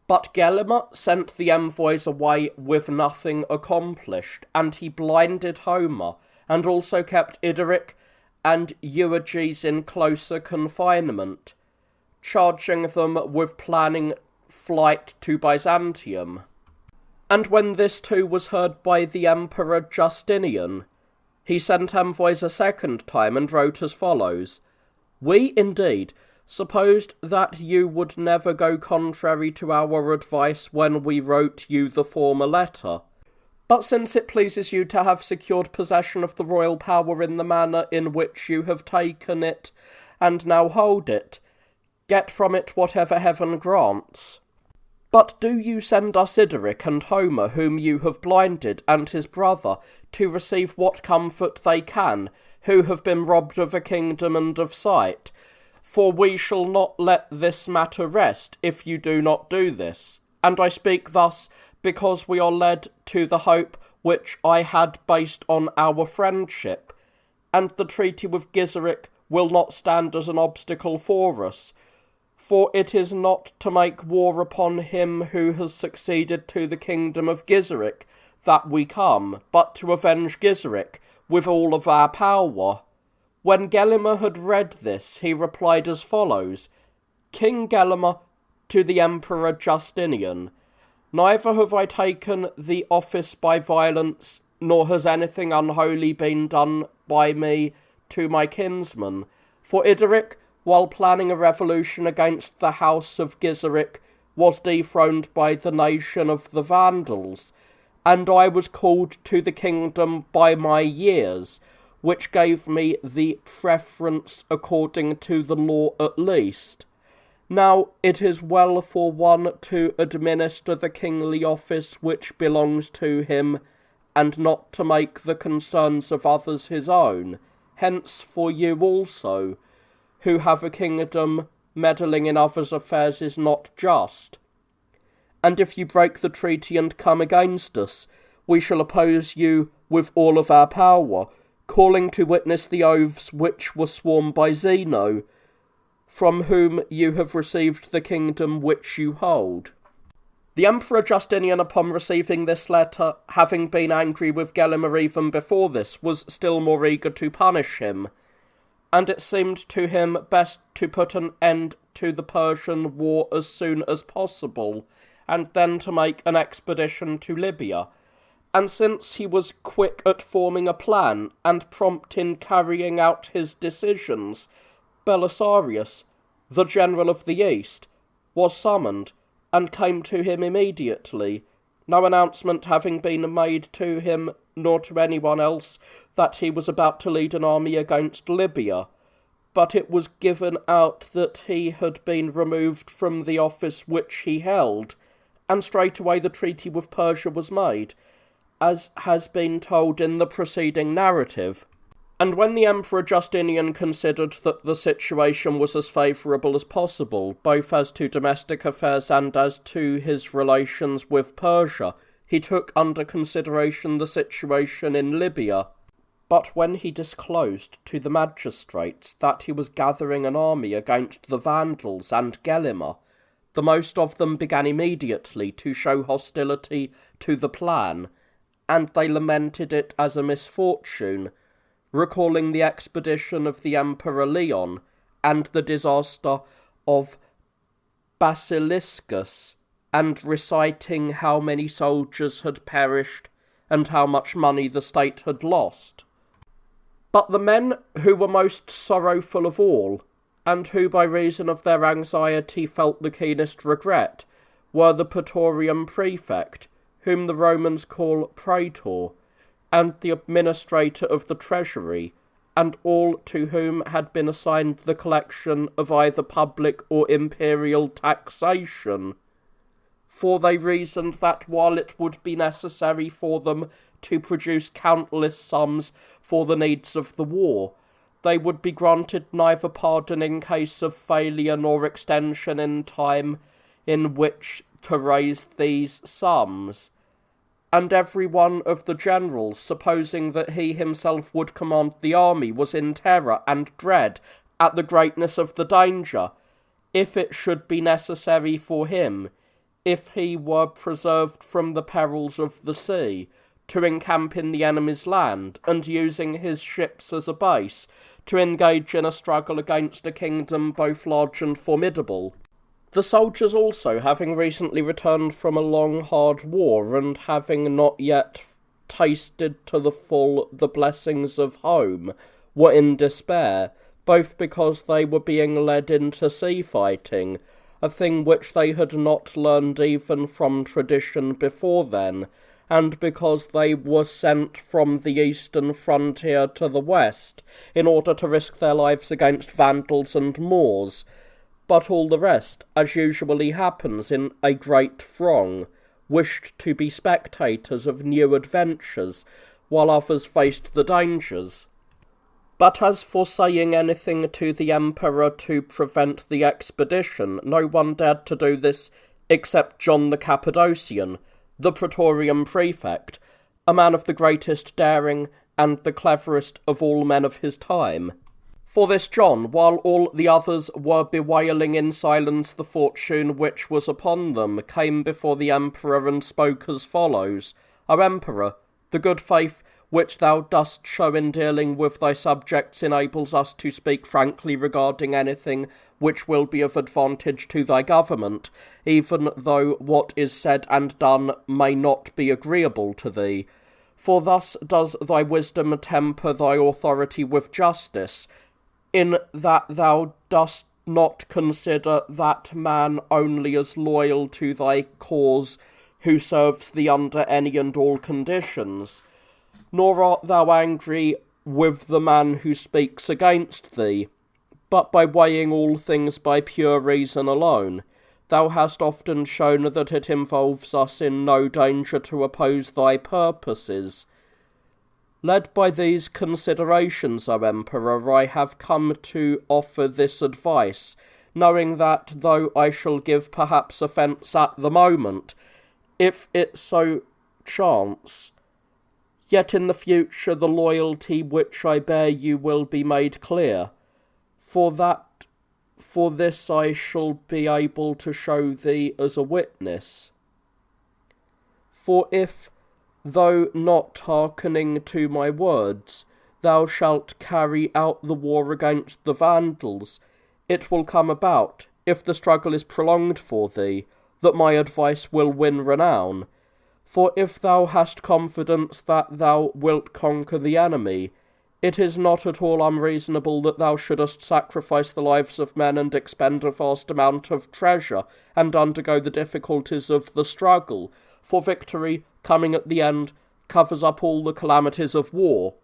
But Gelimer sent the envoys away with nothing accomplished, and he blinded Homer, and also kept Ideric and Euerges in closer confinement, charging them with planning flight to Byzantium. And when this too was heard by the Emperor Justinian, he sent envoys a second time and wrote as follows: "We, indeed, supposed that you would never go contrary to our advice when we wrote you the former letter. But since it pleases you to have secured possession of the royal power in the manner in which you have taken it, and now hold it, get from it whatever heaven grants. But do you send us Ideric and Homer, whom you have blinded, and his brother, to receive what comfort they can, who have been robbed of a kingdom and of sight. For we shall not let this matter rest, if you do not do this. And I speak thus because we are led to the hope which I had based on our friendship, and the treaty with Gizeric will not stand as an obstacle for us. For it is not to make war upon him who has succeeded to the kingdom of Gizeric that we come, but to avenge Gizeric with all of our power." When Gelimer had read this, he replied as follows: "King Gelimer to the Emperor Justinian, neither have I taken the office by violence, nor has anything unholy been done by me to my kinsman, for Ideric, while planning a revolution against the house of Gizeric, was dethroned by the nation of the Vandals, and I was called to the kingdom by my years, which gave me the preference according to the law at least. Now it is well for one to administer the kingly office which belongs to him, and not to make the concerns of others his own. Hence for you also, who have a kingdom, meddling in others' affairs is not just. And if you break the treaty and come against us, we shall oppose you with all of our power, calling to witness the oaths which were sworn by Zeno, from whom you have received the kingdom which you hold." The Emperor Justinian, upon receiving this letter, having been angry with Gelimer even before this, was still more eager to punish him, and it seemed to him best to put an end to the Persian war as soon as possible, and then to make an expedition to Libya. And since he was quick at forming a plan, and prompt in carrying out his decisions, Belisarius, the general of the East, was summoned, and came to him immediately, no announcement having been made to him, nor to anyone else, that he was about to lead an army against Libya, but it was given out that he had been removed from the office which he held, and straightway the treaty with Persia was made, as has been told in the preceding narrative. And when the Emperor Justinian considered that the situation was as favourable as possible, both as to domestic affairs and as to his relations with Persia, he took under consideration the situation in Libya. But when he disclosed to the magistrates that he was gathering an army against the Vandals and Gelimer, the most of them began immediately to show hostility to the plan, and they lamented it as a misfortune, recalling the expedition of the Emperor Leon and the disaster of Basiliscus, and reciting how many soldiers had perished and how much money the state had lost. But the men who were most sorrowful of all, and who by reason of their anxiety felt the keenest regret, were the Praetorian Prefect, whom the Romans call Praetor, and the administrator of the treasury, and all to whom had been assigned the collection of either public or imperial taxation. For they reasoned that while it would be necessary for them to produce countless sums for the needs of the war, they would be granted neither pardon in case of failure nor extension in time in which to raise these sums. And every one of the generals, supposing that he himself would command the army, was in terror and dread at the greatness of the danger, if it should be necessary for him, if he were preserved from the perils of the sea, to encamp in the enemy's land, and using his ships as a base, to engage in a struggle against a kingdom both large and formidable. The soldiers also, having recently returned from a long hard war, and having not yet tasted to the full the blessings of home, were in despair, both because they were being led into sea-fighting, a thing which they had not learned even from tradition before then, and because they were sent from the eastern frontier to the west, in order to risk their lives against Vandals and Moors. But all the rest, as usually happens in a great throng, wished to be spectators of new adventures, while others faced the dangers. But as for saying anything to the Emperor to prevent the expedition, no one dared to do this except John the Cappadocian, the Praetorian Prefect, a man of the greatest daring and the cleverest of all men of his time. For this John, while all the others were bewailing in silence the fortune which was upon them, came before the Emperor and spoke as follows: O Emperor, the good faith which thou dost show in dealing with thy subjects enables us to speak frankly regarding anything which will be of advantage to thy government, even though what is said and done may not be agreeable to thee. For thus does thy wisdom temper thy authority with justice, in that thou dost not consider that man only as loyal to thy cause who serves thee under any and all conditions, nor art thou angry with the man who speaks against thee, but by weighing all things by pure reason alone, thou hast often shown that it involves us in no danger to oppose thy purposes. Led by these considerations, O Emperor, I have come to offer this advice, knowing that, though I shall give perhaps offence at the moment, if it so chance, yet in the future the loyalty which I bear you will be made clear. For this I shall be able to show thee as a witness. For if, though not hearkening to my words, thou shalt carry out the war against the Vandals, it will come about, if the struggle is prolonged for thee, that my advice will win renown. For if thou hast confidence that thou wilt conquer the enemy, it is not at all unreasonable that thou shouldest sacrifice the lives of men and expend a vast amount of treasure, and undergo the difficulties of the struggle, for victory, coming at the end, covers up all the calamities of war.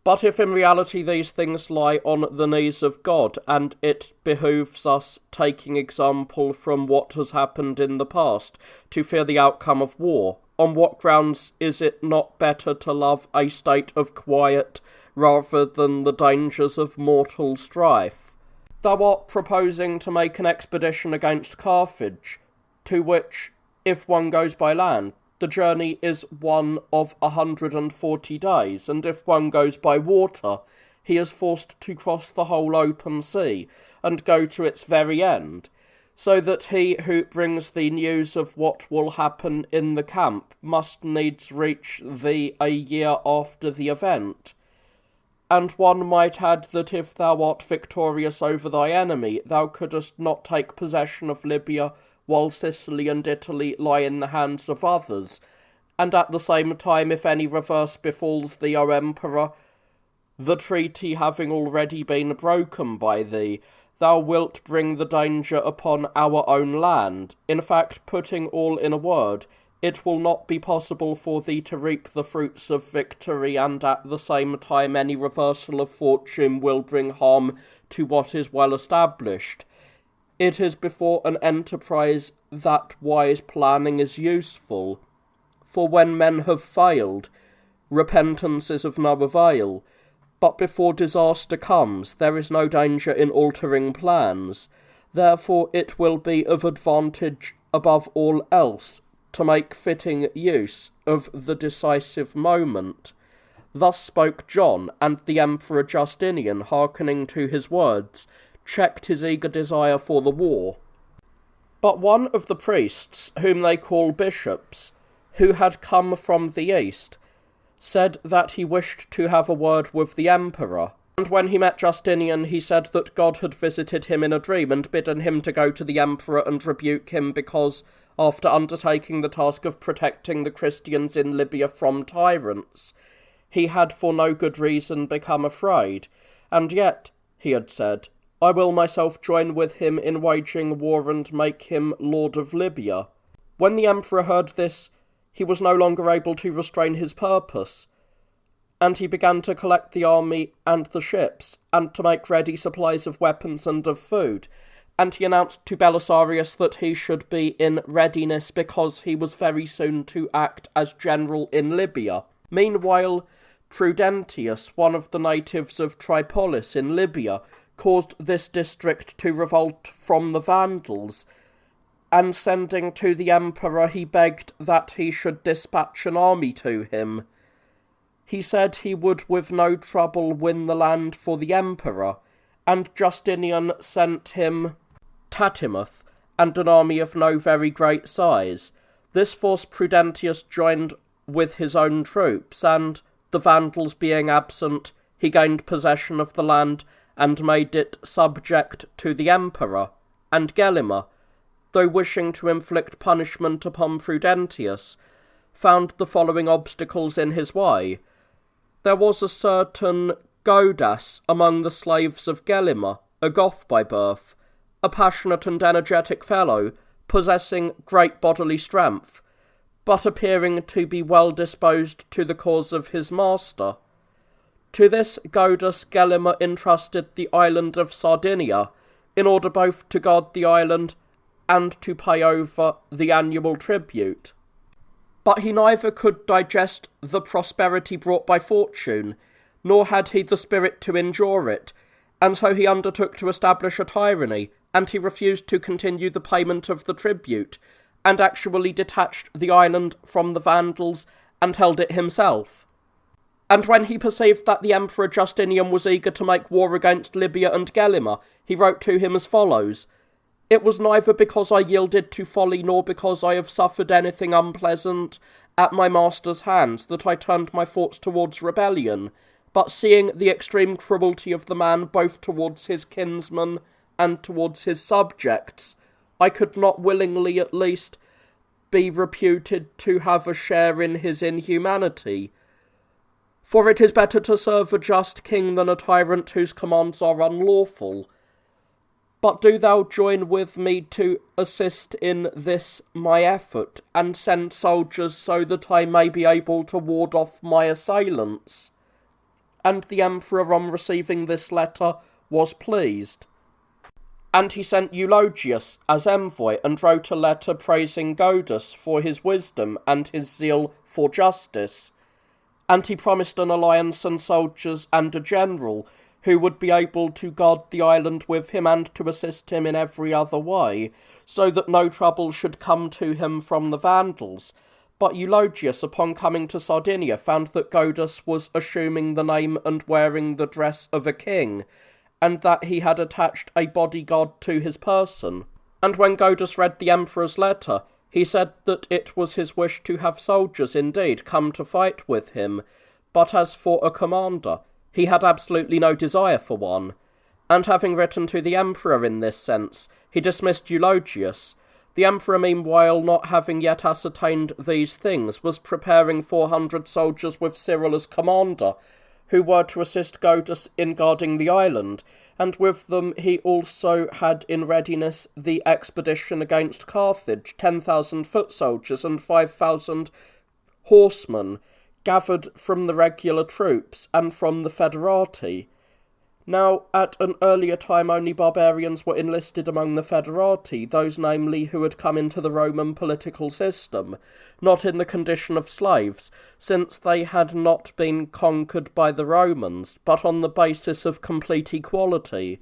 But if in reality these things lie on the knees of God, and it behooves us, taking example from what has happened in the past, to fear the outcome of war, on what grounds is it not better to love a state of quiet rather than the dangers of mortal strife? Thou art proposing to make an expedition against Carthage, to which, if one goes by land, the journey is one of 140 days, and if one goes by water, he is forced to cross the whole open sea, and go to its very end, so that he who brings the news of what will happen in the camp must needs reach thee a year after the event. And one might add that if thou art victorious over thy enemy, thou couldst not take possession of Libya while Sicily and Italy lie in the hands of others, and at the same time, if any reverse befalls thee, O Emperor, the treaty having already been broken by thee, thou wilt bring the danger upon our own land. In fact, putting all in a word, it will not be possible for thee to reap the fruits of victory, and at the same time any reversal of fortune will bring harm to what is well established. It is before an enterprise that wise planning is useful, for when men have failed, repentance is of no avail, but before disaster comes, there is no danger in altering plans. Therefore it will be of advantage above all else to make fitting use of the decisive moment. Thus spoke John, and the Emperor Justinian, hearkening to his words, checked his eager desire for the war. But one of the priests, whom they call bishops, who had come from the east, said that he wished to have a word with the emperor. And when he met Justinian, he said that God had visited him in a dream and bidden him to go to the emperor and rebuke him because, after undertaking the task of protecting the Christians in Libya from tyrants, he had for no good reason become afraid. And yet, he had said, I will myself join with him in waging war and make him lord of Libya. When the emperor heard this, he was no longer able to restrain his purpose, and he began to collect the army and the ships, and to make ready supplies of weapons and of food, and he announced to Belisarius that he should be in readiness because he was very soon to act as general in Libya. Meanwhile, Prudentius, one of the natives of Tripolis in Libya, caused this district to revolt from the Vandals, and sending to the emperor he begged that he should dispatch an army to him. He said he would with no trouble win the land for the emperor, and Justinian sent him Tatimuth, and an army of no very great size. This force Prudentius joined with his own troops, and, the Vandals being absent, he gained possession of the land, and made it subject to the emperor. And Gelimer, though wishing to inflict punishment upon Prudentius, found the following obstacles in his way. There was a certain Godas among the slaves of Gelimer, a Goth by birth, a passionate and energetic fellow, possessing great bodily strength, but appearing to be well disposed to the cause of his master. To this Godas Gelimer entrusted the island of Sardinia, in order both to guard the island and to pay over the annual tribute. But he neither could digest the prosperity brought by fortune, nor had he the spirit to endure it, and so he undertook to establish a tyranny, and he refused to continue the payment of the tribute, and actually detached the island from the Vandals and held it himself. And when he perceived that the Emperor Justinian was eager to make war against Libya and Gelimer, he wrote to him as follows: It was neither because I yielded to folly nor because I have suffered anything unpleasant at my master's hands that I turned my thoughts towards rebellion, but seeing the extreme cruelty of the man both towards his kinsmen and towards his subjects, I could not willingly at least be reputed to have a share in his inhumanity. For it is better to serve a just king than a tyrant whose commands are unlawful. But do thou join with me to assist in this my effort, and send soldiers so that I may be able to ward off my assailants." And the emperor, on receiving this letter, was pleased. And he sent Eulogius as envoy, and wrote a letter praising Godus for his wisdom and his zeal for justice. And he promised an alliance and soldiers and a general, who would be able to guard the island with him and to assist him in every other way, so that no trouble should come to him from the Vandals. But Eulogius, upon coming to Sardinia, found that Godus was assuming the name and wearing the dress of a king, and that he had attached a bodyguard to his person. And when Godus read the emperor's letter, he said that it was his wish to have soldiers indeed come to fight with him, but as for a commander, he had absolutely no desire for one. And having written to the emperor in this sense, he dismissed Eulogius. The emperor, meanwhile, not having yet ascertained these things, was preparing 400 soldiers with Cyril as commander, who were to assist Godus in guarding the island, and with them he also had in readiness the expedition against Carthage, 10,000 foot soldiers and 5,000 horsemen, gathered from the regular troops and from the Federati. Now, at an earlier time only barbarians were enlisted among the Federati, those namely who had come into the Roman political system, not in the condition of slaves, since they had not been conquered by the Romans, but on the basis of complete equality,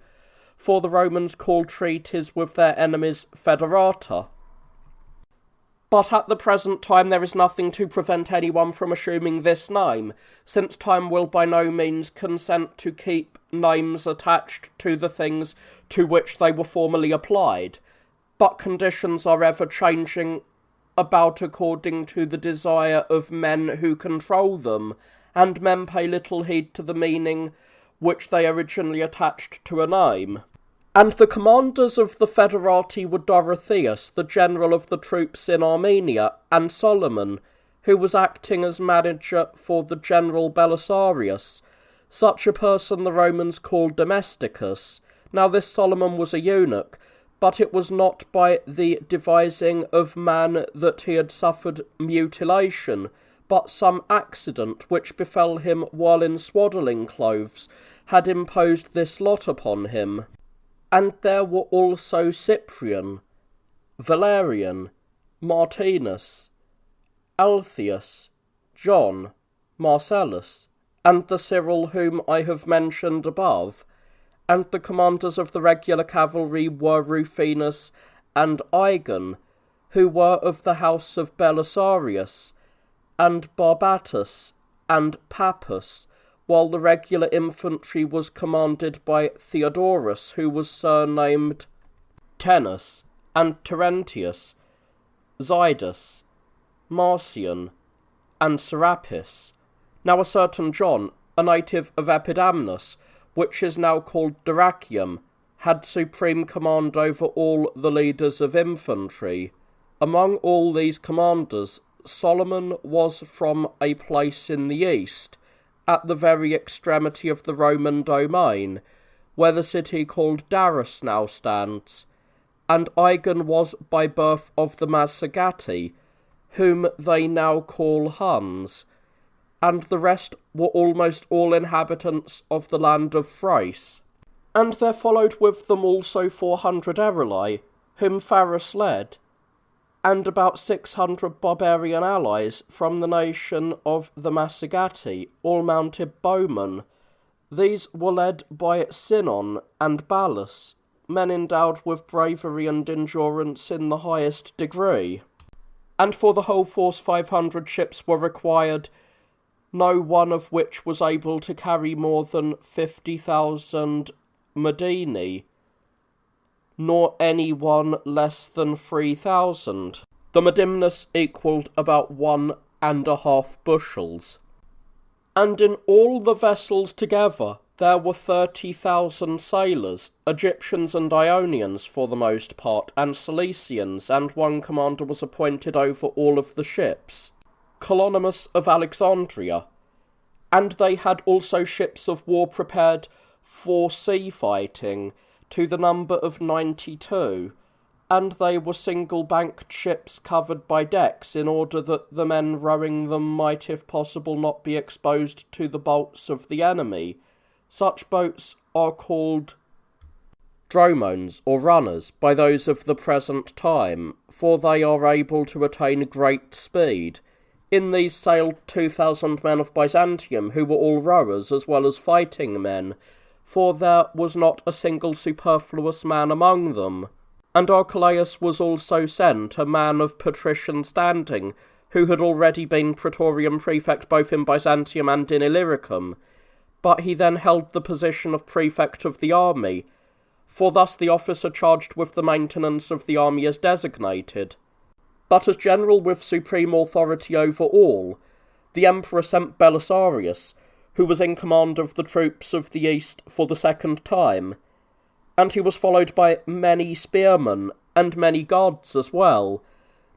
for the Romans called treaties with their enemies Federata. But at the present time there is nothing to prevent anyone from assuming this name, since time will by no means consent to keep names attached to the things to which they were formerly applied. But conditions are ever changing about according to the desire of men who control them, and men pay little heed to the meaning which they originally attached to a name. And the commanders of the Federati were Dorotheus, the general of the troops in Armenia, and Solomon, who was acting as manager for the general Belisarius. Such a person the Romans called Domesticus. Now this Solomon was a eunuch, but it was not by the devising of man that he had suffered mutilation, but some accident which befell him while in swaddling clothes had imposed this lot upon him. And there were also Cyprian, Valerian, Martinus, Altheus, John, Marcellus, and the Cyril whom I have mentioned above, and the commanders of the regular cavalry were Rufinus and Igon, who were of the house of Belisarius, and Barbatus and Pappus, while the regular infantry was commanded by Theodorus, who was surnamed Tenus, and Terentius, Zidus, Marcion, and Serapis. Now a certain John, a native of Epidamnus, which is now called Dyrrachium, had supreme command over all the leaders of infantry. Among all these commanders, Solomon was from a place in the east, at the very extremity of the Roman domain, where the city called Darus now stands, and Igon was by birth of the Massagati, whom they now call Huns, and the rest were almost all inhabitants of the land of Thrace. And there followed with them also 400 Eruli, whom Pharis led, and about 600 barbarian allies from the nation of the Massagati, all mounted bowmen. These were led by Sinon and Balus, men endowed with bravery and endurance in the highest degree. And for the whole force 500 ships were required, no one of which was able to carry more than 50,000 medini, nor any one less than 3,000. The medimnus equalled about 1.5 bushels. And in all the vessels together there were 30,000 sailors, Egyptians and Ionians for the most part, and Cilicians, and one commander was appointed over all of the ships, Colonymus of Alexandria. And they had also ships of war prepared for sea fighting, to the number of 92, and they were single-banked ships covered by decks in order that the men rowing them might, if possible, not be exposed to the bolts of the enemy. Such boats are called dromones, or runners, by those of the present time, for they are able to attain great speed. In these sailed 2,000 men of Byzantium, who were all rowers as well as fighting men, for there was not a single superfluous man among them. And Archelaus was also sent, a man of patrician standing, who had already been praetorian prefect both in Byzantium and in Illyricum, but he then held the position of prefect of the army, for thus the officer charged with the maintenance of the army is designated. But as general with supreme authority over all, the emperor sent Belisarius, who was in command of the troops of the east for the second time, and he was followed by many spearmen and many guards as well,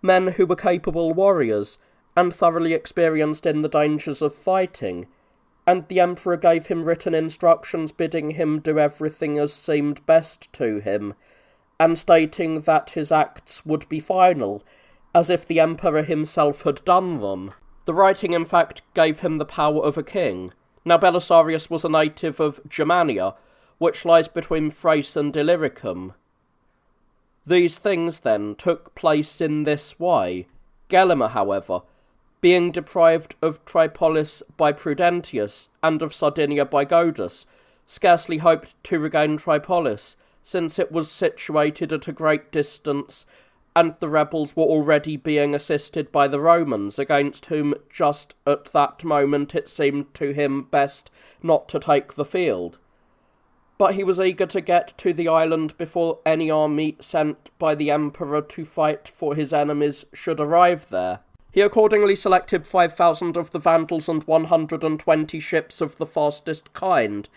men who were capable warriors and thoroughly experienced in the dangers of fighting, and the emperor gave him written instructions bidding him do everything as seemed best to him, and stating that his acts would be final, as if the emperor himself had done them. The writing, in fact, gave him the power of a king. Now Belisarius was a native of Germania, which lies between Thrace and Illyricum. These things, then, took place in this way. Gelimer, however, being deprived of Tripolis by Prudentius, and of Sardinia by Godus, scarcely hoped to regain Tripolis, since it was situated at a great distance, and the rebels were already being assisted by the Romans, against whom just at that moment it seemed to him best not to take the field. But he was eager to get to the island before any army sent by the emperor to fight for his enemies should arrive there. He accordingly selected 5,000 of the Vandals and 120 ships of the fastest kind,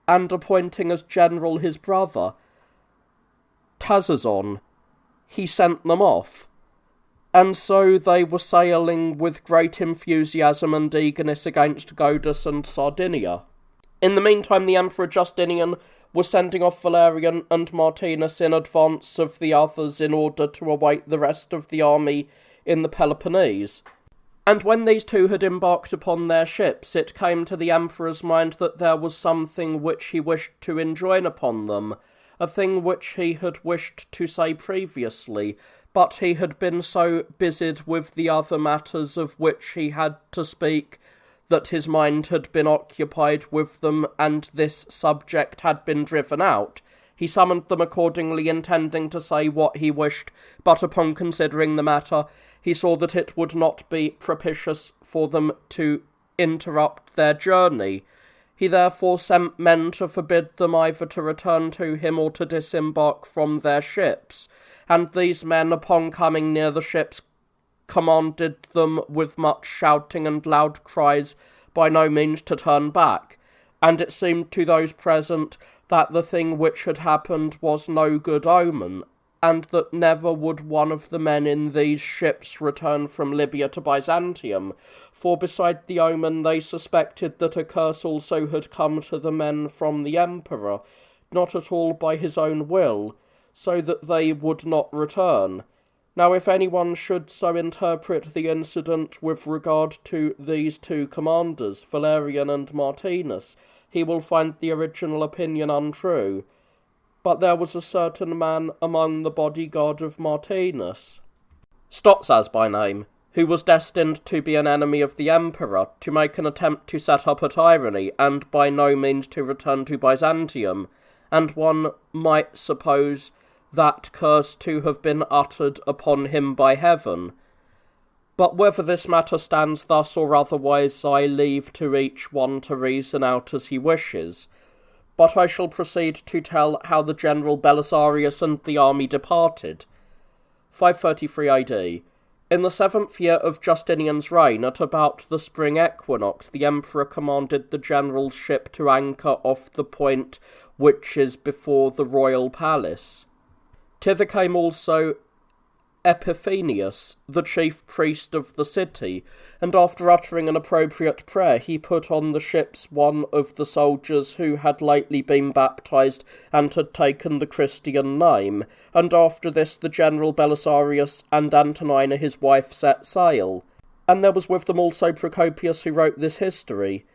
and appointing as general his brother, Tazazon, he sent them off. And so they were sailing with great enthusiasm and eagerness against Godus and Sardinia. In the meantime, the Emperor Justinian was sending off Valerian and Martinus in advance of the others in order to await the rest of the army in the Peloponnese. And when these two had embarked upon their ships, it came to the Emperor's mind that there was something which he wished to enjoin upon them, a thing which he had wished to say previously, but he had been so busied with the other matters of which he had to speak that his mind had been occupied with them, and this subject had been driven out. He summoned them accordingly, intending to say what he wished, but upon considering the matter, he saw that it would not be propitious for them to interrupt their journey. He therefore sent men to forbid them either to return to him or to disembark from their ships, and these men, upon coming near the ships, commanded them with much shouting and loud cries by no means to turn back, and it seemed to those present that the thing which had happened was no good omen, and that never would one of the men in these ships return from Libya to Byzantium, for beside the omen they suspected that a curse also had come to the men from the emperor, not at all by his own will, so that they would not return. Now if anyone should so interpret the incident with regard to these two commanders, Valerian and Martinus, he will find the original opinion untrue. But there was a certain man among the bodyguard of Martinus, Stotzas by name, who was destined to be an enemy of the emperor, to make an attempt to set up a tyranny, and by no means to return to Byzantium, and one might suppose that curse to have been uttered upon him by heaven. But whether this matter stands thus or otherwise, I leave to each one to reason out as he wishes. But I shall proceed to tell how the general Belisarius and the army departed. 533 AD. In the 7th year of Justinian's reign, at about the spring equinox, the emperor commanded the general's ship to anchor off the point which is before the royal palace. Thither came also Epiphanius, the chief priest of the city, and after uttering an appropriate prayer, he put on the ships one of the soldiers who had lately been baptized and had taken the Christian name, and after this the general Belisarius and Antonina his wife set sail. And there was with them also Procopius, who wrote this history.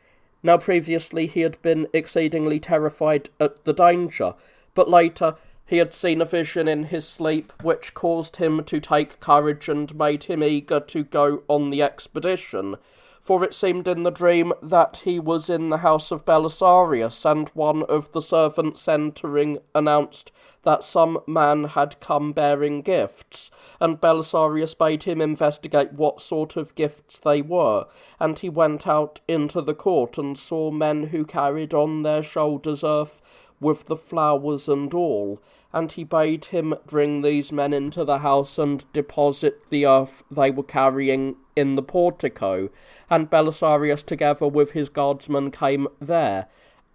Now previously he had been exceedingly terrified at the danger, but later he had seen a vision in his sleep which caused him to take courage and made him eager to go on the expedition. For it seemed in the dream that he was in the house of Belisarius, and one of the servants entering announced that some man had come bearing gifts, and Belisarius bade him investigate what sort of gifts they were, and he went out into the court and saw men who carried on their shoulders earth with the flowers and all, and he bade him bring these men into the house and deposit the earth they were carrying in the portico, and Belisarius together with his guardsmen came there,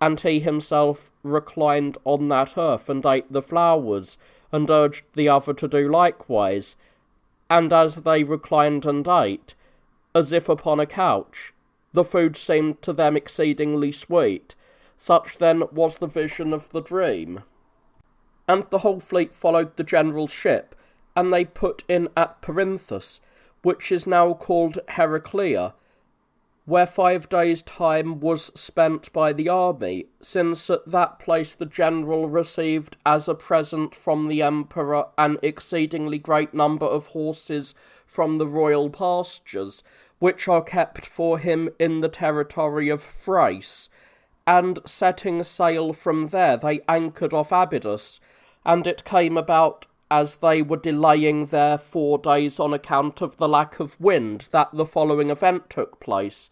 and he himself reclined on that earth and ate the flowers, and urged the other to do likewise, and as they reclined and ate, as if upon a couch, the food seemed to them exceedingly sweet. Such then was the vision of the dream. And the whole fleet followed the general's ship, and they put in at Perinthus, which is now called Heraclea, where 5 days' time was spent by the army, since at that place the general received as a present from the emperor an exceedingly great number of horses from the royal pastures, which are kept for him in the territory of Thrace. And setting sail from there, they anchored off Abydos, and it came about, as they were delaying there 4 days on account of the lack of wind, that the following event took place.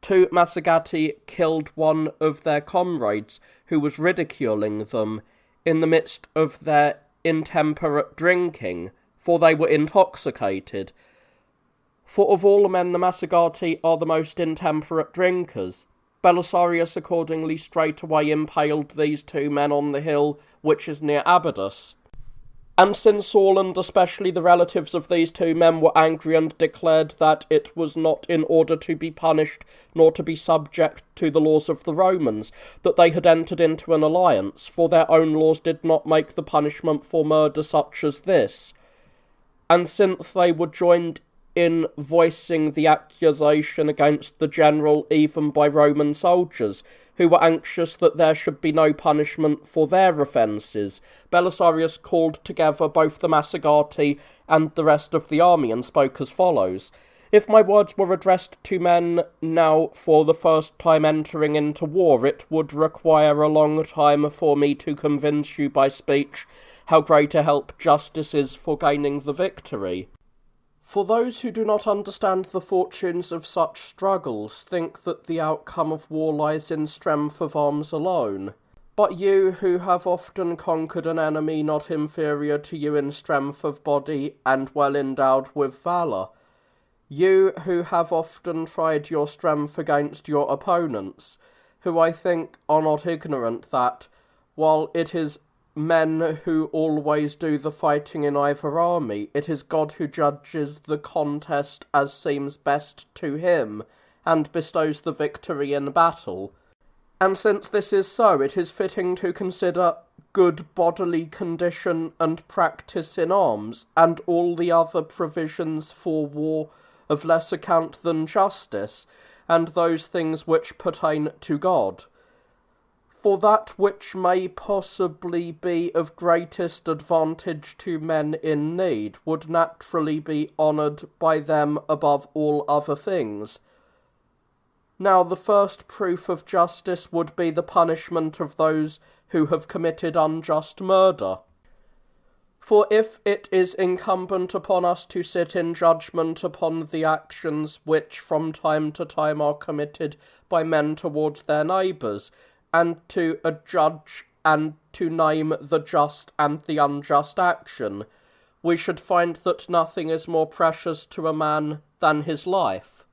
2 Massagati killed one of their comrades, who was ridiculing them, in the midst of their intemperate drinking, for they were intoxicated. For of all men the Massagati are the most intemperate drinkers. Belisarius accordingly straightway impaled these 2 men on the hill which is near Abydos. And since all, and especially the relatives of these 2 men, were angry and declared that it was not in order to be punished, nor to be subject to the laws of the Romans, that they had entered into an alliance, for their own laws did not make the punishment for murder such as this. And since they were joined in voicing the accusation against the general even by Roman soldiers, who were anxious that there should be no punishment for their offences, Belisarius called together both the Massagati and the rest of the army, and spoke as follows. If my words were addressed to men now for the first time entering into war, it would require a long time for me to convince you by speech how great a help justice is for gaining the victory. For those who do not understand the fortunes of such struggles think that the outcome of war lies in strength of arms alone. But you, who have often conquered an enemy not inferior to you in strength of body and well endowed with valour, you who have often tried your strength against your opponents, who I think are not ignorant that, while it is men who always do the fighting in either army, it is God who judges the contest as seems best to him, and bestows the victory in battle. And since this is so, it is fitting to consider good bodily condition and practice in arms, and all the other provisions for war of less account than justice, and those things which pertain to God. For that which may possibly be of greatest advantage to men in need would naturally be honoured by them above all other things. Now the first proof of justice would be the punishment of those who have committed unjust murder. For if it is incumbent upon us to sit in judgment upon the actions which from time to time are committed by men towards their neighbours, and to adjudge and to name the just and the unjust action, we should find that nothing is more precious to a man than his life.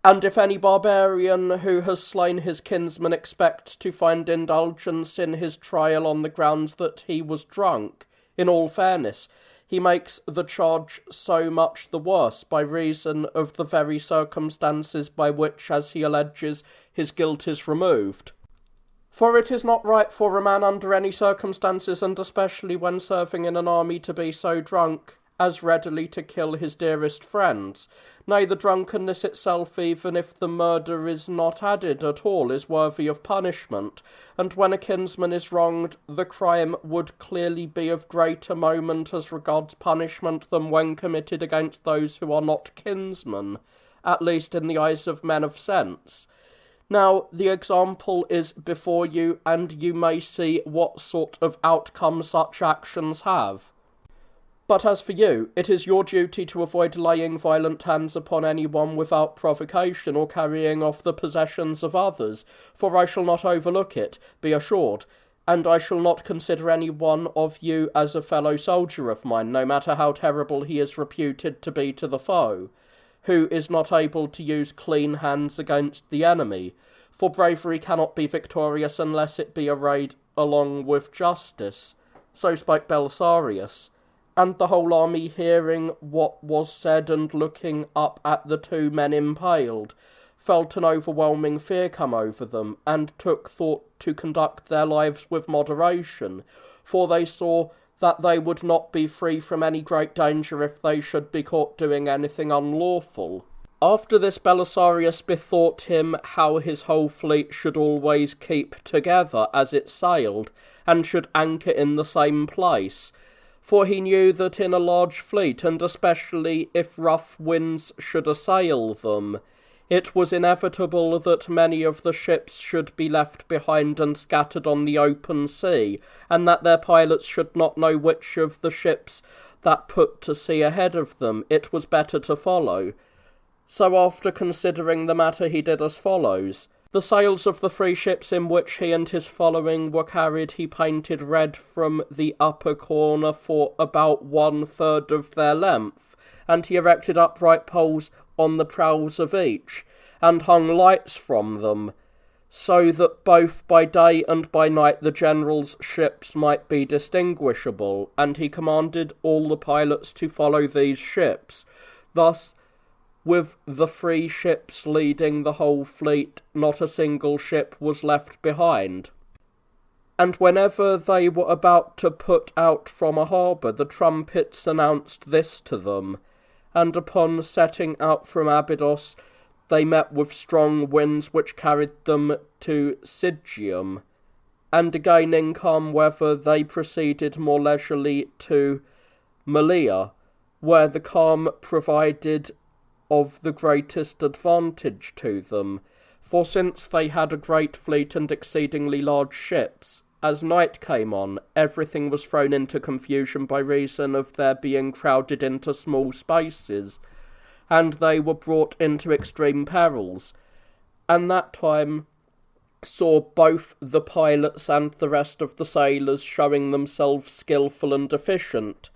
And if any barbarian who has slain his kinsman expects to find indulgence in his trial on the grounds that he was drunk, in all fairness, he makes the charge so much the worse by reason of the very circumstances by which, as he alleges, his guilt is removed. For it is not right for a man under any circumstances, and especially when serving in an army, to be so drunk as readily to kill his dearest friends. Nay, the drunkenness itself, even if the murder is not added at all, is worthy of punishment, and when a kinsman is wronged, the crime would clearly be of greater moment as regards punishment than when committed against those who are not kinsmen, at least in the eyes of men of sense. Now, the example is before you, and you may see what sort of outcome such actions have. But as for you, it is your duty to avoid laying violent hands upon anyone without provocation, or carrying off the possessions of others, for I shall not overlook it, be assured, and I shall not consider any one of you as a fellow soldier of mine, no matter how terrible he is reputed to be to the foe, who is not able to use clean hands against the enemy, for bravery cannot be victorious unless it be arrayed along with justice. So spake Belisarius. And the whole army, hearing what was said and looking up at the two men impaled, felt an overwhelming fear come over them, and took thought to conduct their lives with moderation, for they saw that they would not be free from any great danger if they should be caught doing anything unlawful. After this, Belisarius bethought him how his whole fleet should always keep together as it sailed, and should anchor in the same place, for he knew that in a large fleet, and especially if rough winds should assail them, it was inevitable that many of the ships should be left behind and scattered on the open sea, and that their pilots should not know which of the ships that put to sea ahead of them it was better to follow. So after considering the matter, he did as follows. The sails of the 3 ships in which he and his following were carried he painted red from the upper corner for about 1/3 of their length, and he erected upright poles on the prows of each, and hung lights from them, so that both by day and by night the general's ships might be distinguishable, and he commanded all the pilots to follow these ships. Thus, with the 3 ships leading the whole fleet, not a single ship was left behind. And whenever they were about to put out from a harbour, the trumpets announced this to them, and upon setting out from Abydos, they met with strong winds which carried them to Sigium, and again in calm weather they proceeded more leisurely to Malea, where the calm provided of the greatest advantage to them, for since they had a great fleet and exceedingly large ships, as night came on, everything was thrown into confusion by reason of their being crowded into small spaces, and they were brought into extreme perils, and that time saw both the pilots and the rest of the sailors showing themselves skilful and efficient,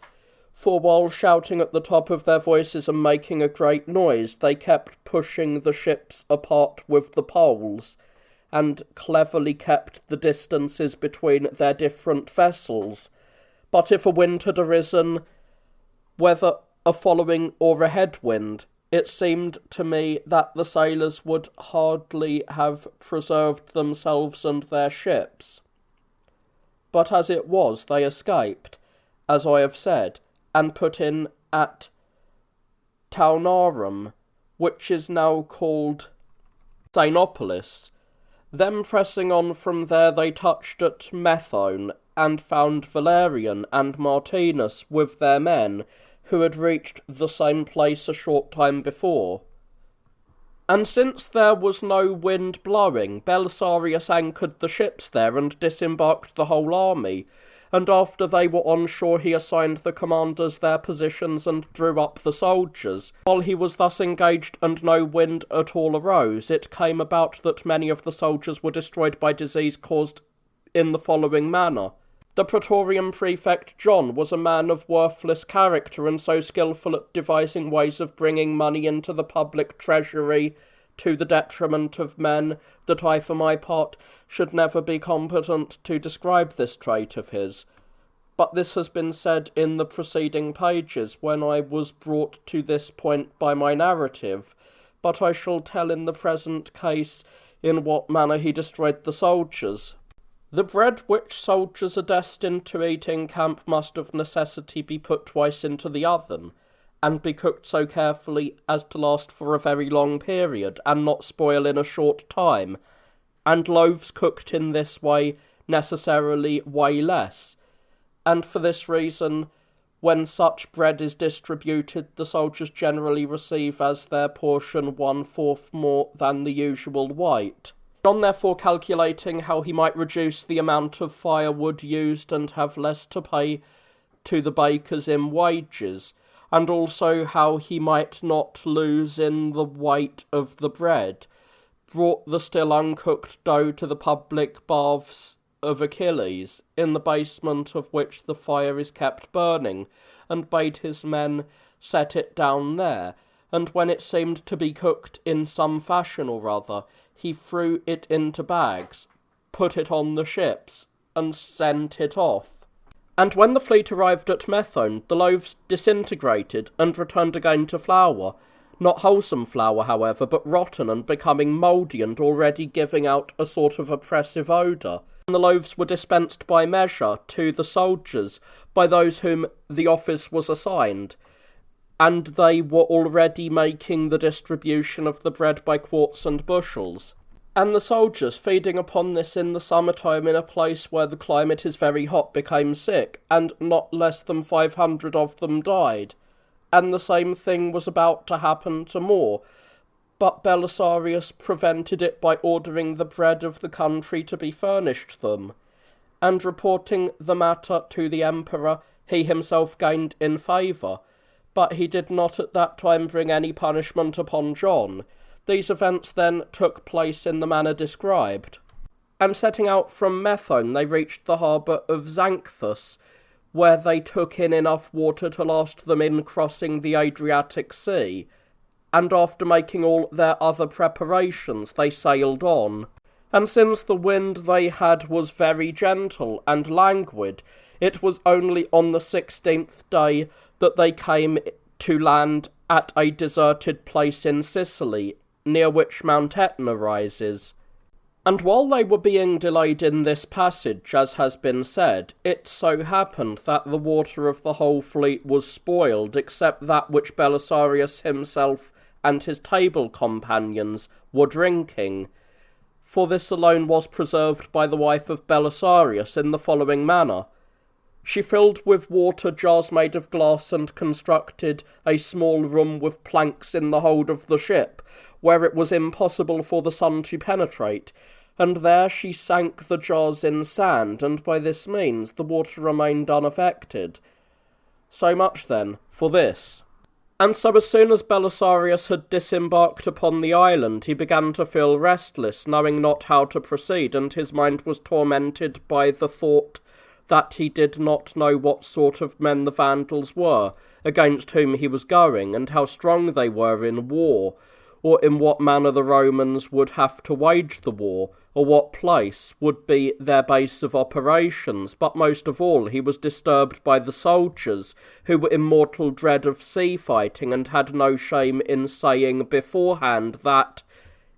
for while shouting at the top of their voices and making a great noise, they kept pushing the ships apart with the poles, and cleverly kept the distances between their different vessels. But if a wind had arisen, whether a following or a headwind, it seemed to me that the sailors would hardly have preserved themselves and their ships. But as it was, they escaped, as I have said, and put in at Taunarum, which is now called Sainopolis. Then pressing on from there, they touched at Methone, and found Valerian and Martinus with their men, who had reached the same place a short time before. And since there was no wind blowing, Belisarius anchored the ships there, and disembarked the whole army, and after they were on shore he assigned the commanders their positions and drew up the soldiers. While he was thus engaged and no wind at all arose, it came about that many of the soldiers were destroyed by disease caused in the following manner. The Praetorian prefect John was a man of worthless character, and so skilful at devising ways of bringing money into the public treasury to the detriment of men, that I, for my part, should never be competent to describe this trait of his. but this has been said in the preceding pages when I was brought to this point by my narrative, but I shall tell in the present case in what manner he destroyed the soldiers. The bread which soldiers are destined to eat in camp must of necessity be put twice into the oven, and be cooked so carefully as to last for a very long period, and not spoil in a short time, and loaves cooked in this way necessarily weigh less, and for this reason, when such bread is distributed, the soldiers generally receive as their portion 1/4 more than the usual weight. John therefore, calculating how he might reduce the amount of firewood used and have less to pay to the bakers in wages, and also how he might not lose in the weight of the bread, brought the still uncooked dough to the public baths of Achilles, in the basement of which the fire is kept burning, and bade his men set it down there, and when it seemed to be cooked in some fashion or other, he threw it into bags, put it on the ships, and sent it off. And when the fleet arrived at Methone, the loaves disintegrated, and returned again to flour, not wholesome flour, however, but rotten and becoming mouldy and already giving out a sort of oppressive odour. And the loaves were dispensed by measure to the soldiers, by those whom the office was assigned, and they were already making the distribution of the bread by quarts and bushels. And the soldiers, feeding upon this in the summer-time in a place where the climate is very hot, became sick, and not less than 500 of them died. And the same thing was about to happen to more, but Belisarius prevented it by ordering the bread of the country to be furnished them, and reporting the matter to the emperor, he himself gained in favour, but he did not at that time bring any punishment upon John. These events then took place in the manner described. And setting out from Methone, they reached the harbour of Xanthus, where they took in enough water to last them in crossing the Adriatic Sea, and after making all their other preparations, they sailed on. And since the wind they had was very gentle and languid, it was only on the 16th day that they came to land at a deserted place in Sicily, near which Mount Etna rises. And while they were being delayed in this passage, as has been said, it so happened that the water of the whole fleet was spoiled, except that which Belisarius himself and his table companions were drinking. For this alone was preserved by the wife of Belisarius in the following manner. She filled with water jars made of glass and constructed a small room with planks in the hold of the ship, where it was impossible for the sun to penetrate, and there she sank the jars in sand, and by this means the water remained unaffected. So much, then, for this. And so as soon as Belisarius had disembarked upon the island, he began to feel restless, knowing not how to proceed, and his mind was tormented by the thought that he did not know what sort of men the Vandals were, against whom he was going, and how strong they were in war, or in what manner the Romans would have to wage the war, or what place would be their base of operations. But most of all he was disturbed by the soldiers, who were in mortal dread of sea-fighting, and had no shame in saying beforehand that,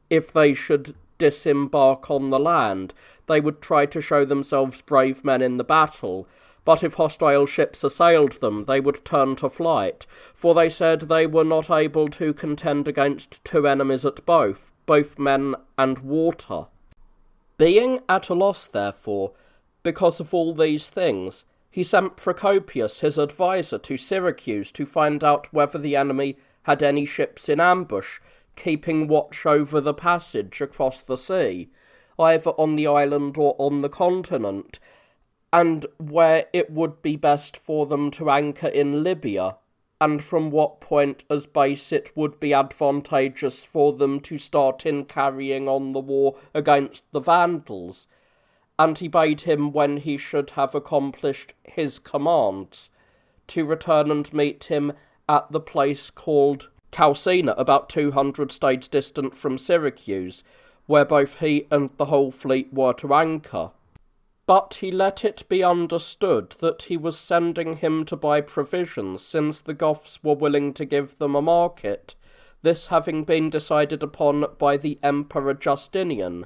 if they should disembark on the land, they would try to show themselves brave men in the battle, but if hostile ships assailed them, they would turn to flight, for they said they were not able to contend against two enemies at both men and water. Being at a loss, therefore, because of all these things, he sent Procopius, his adviser, to Syracuse to find out whether the enemy had any ships in ambush, keeping watch over the passage across the sea, either on the island or on the continent, and where it would be best for them to anchor in Libya, and from what point as base it would be advantageous for them to start in carrying on the war against the Vandals. And he bade him, when he should have accomplished his commands, to return and meet him at the place called Calcina, about 200 stadia distant from Syracuse, where both he and the whole fleet were to anchor. But he let it be understood that he was sending him to buy provisions, since the Goths were willing to give them a market, this having been decided upon by the Emperor Justinian.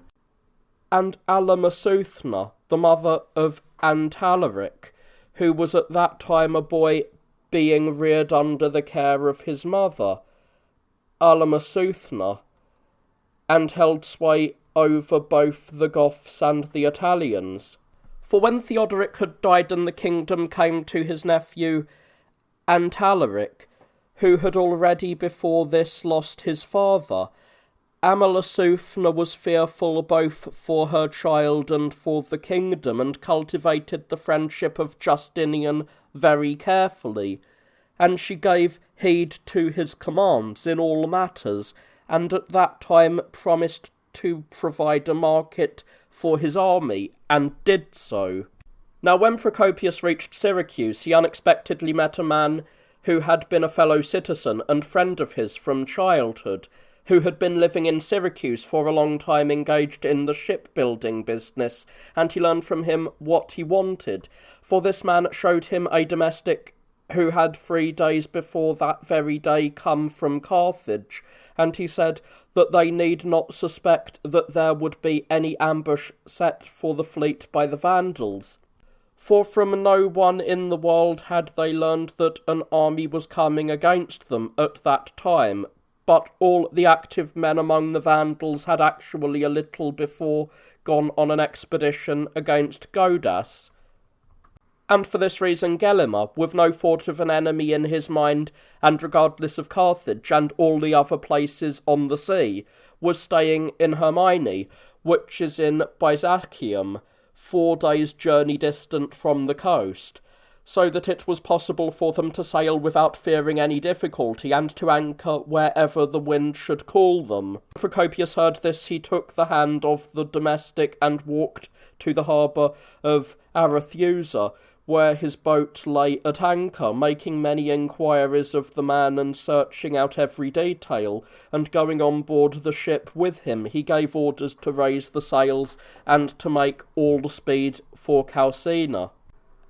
And Alamasuthna, the mother of Vandalic, who was at that time a boy being reared under the care of his mother, Alamasuthna, and held sway over both the Goths and the Italians. For when Theodoric had died and the kingdom came to his nephew Vandalic, who had already before this lost his father, Amalasuthna was fearful both for her child and for the kingdom, and cultivated the friendship of Justinian very carefully, and she gave heed to his commands in all matters, and at that time promised to provide a market for his army, and did so. Now when Procopius reached Syracuse, he unexpectedly met a man who had been a fellow citizen and friend of his from childhood, who had been living in Syracuse for a long time, engaged in the shipbuilding business, and he learned from him what he wanted, for this man showed him a domestic who had 3 days before that very day come from Carthage, and he said that they need not suspect that there would be any ambush set for the fleet by the Vandals. For from no one in the world had they learned that an army was coming against them at that time, but all the active men among the Vandals had actually a little before gone on an expedition against Godas. And for this reason Gelimer, with no thought of an enemy in his mind, and regardless of Carthage and all the other places on the sea, was staying in Hermine, which is in Byzacium, 4 days' journey distant from the coast, so that it was possible for them to sail without fearing any difficulty, and to anchor wherever the wind should call them. Procopius heard this, he took the hand of the domestic and walked to the harbour of Arethusa, where his boat lay at anchor, making many inquiries of the man and searching out every detail, and going on board the ship with him, he gave orders to raise the sails and to make all speed for Calcina.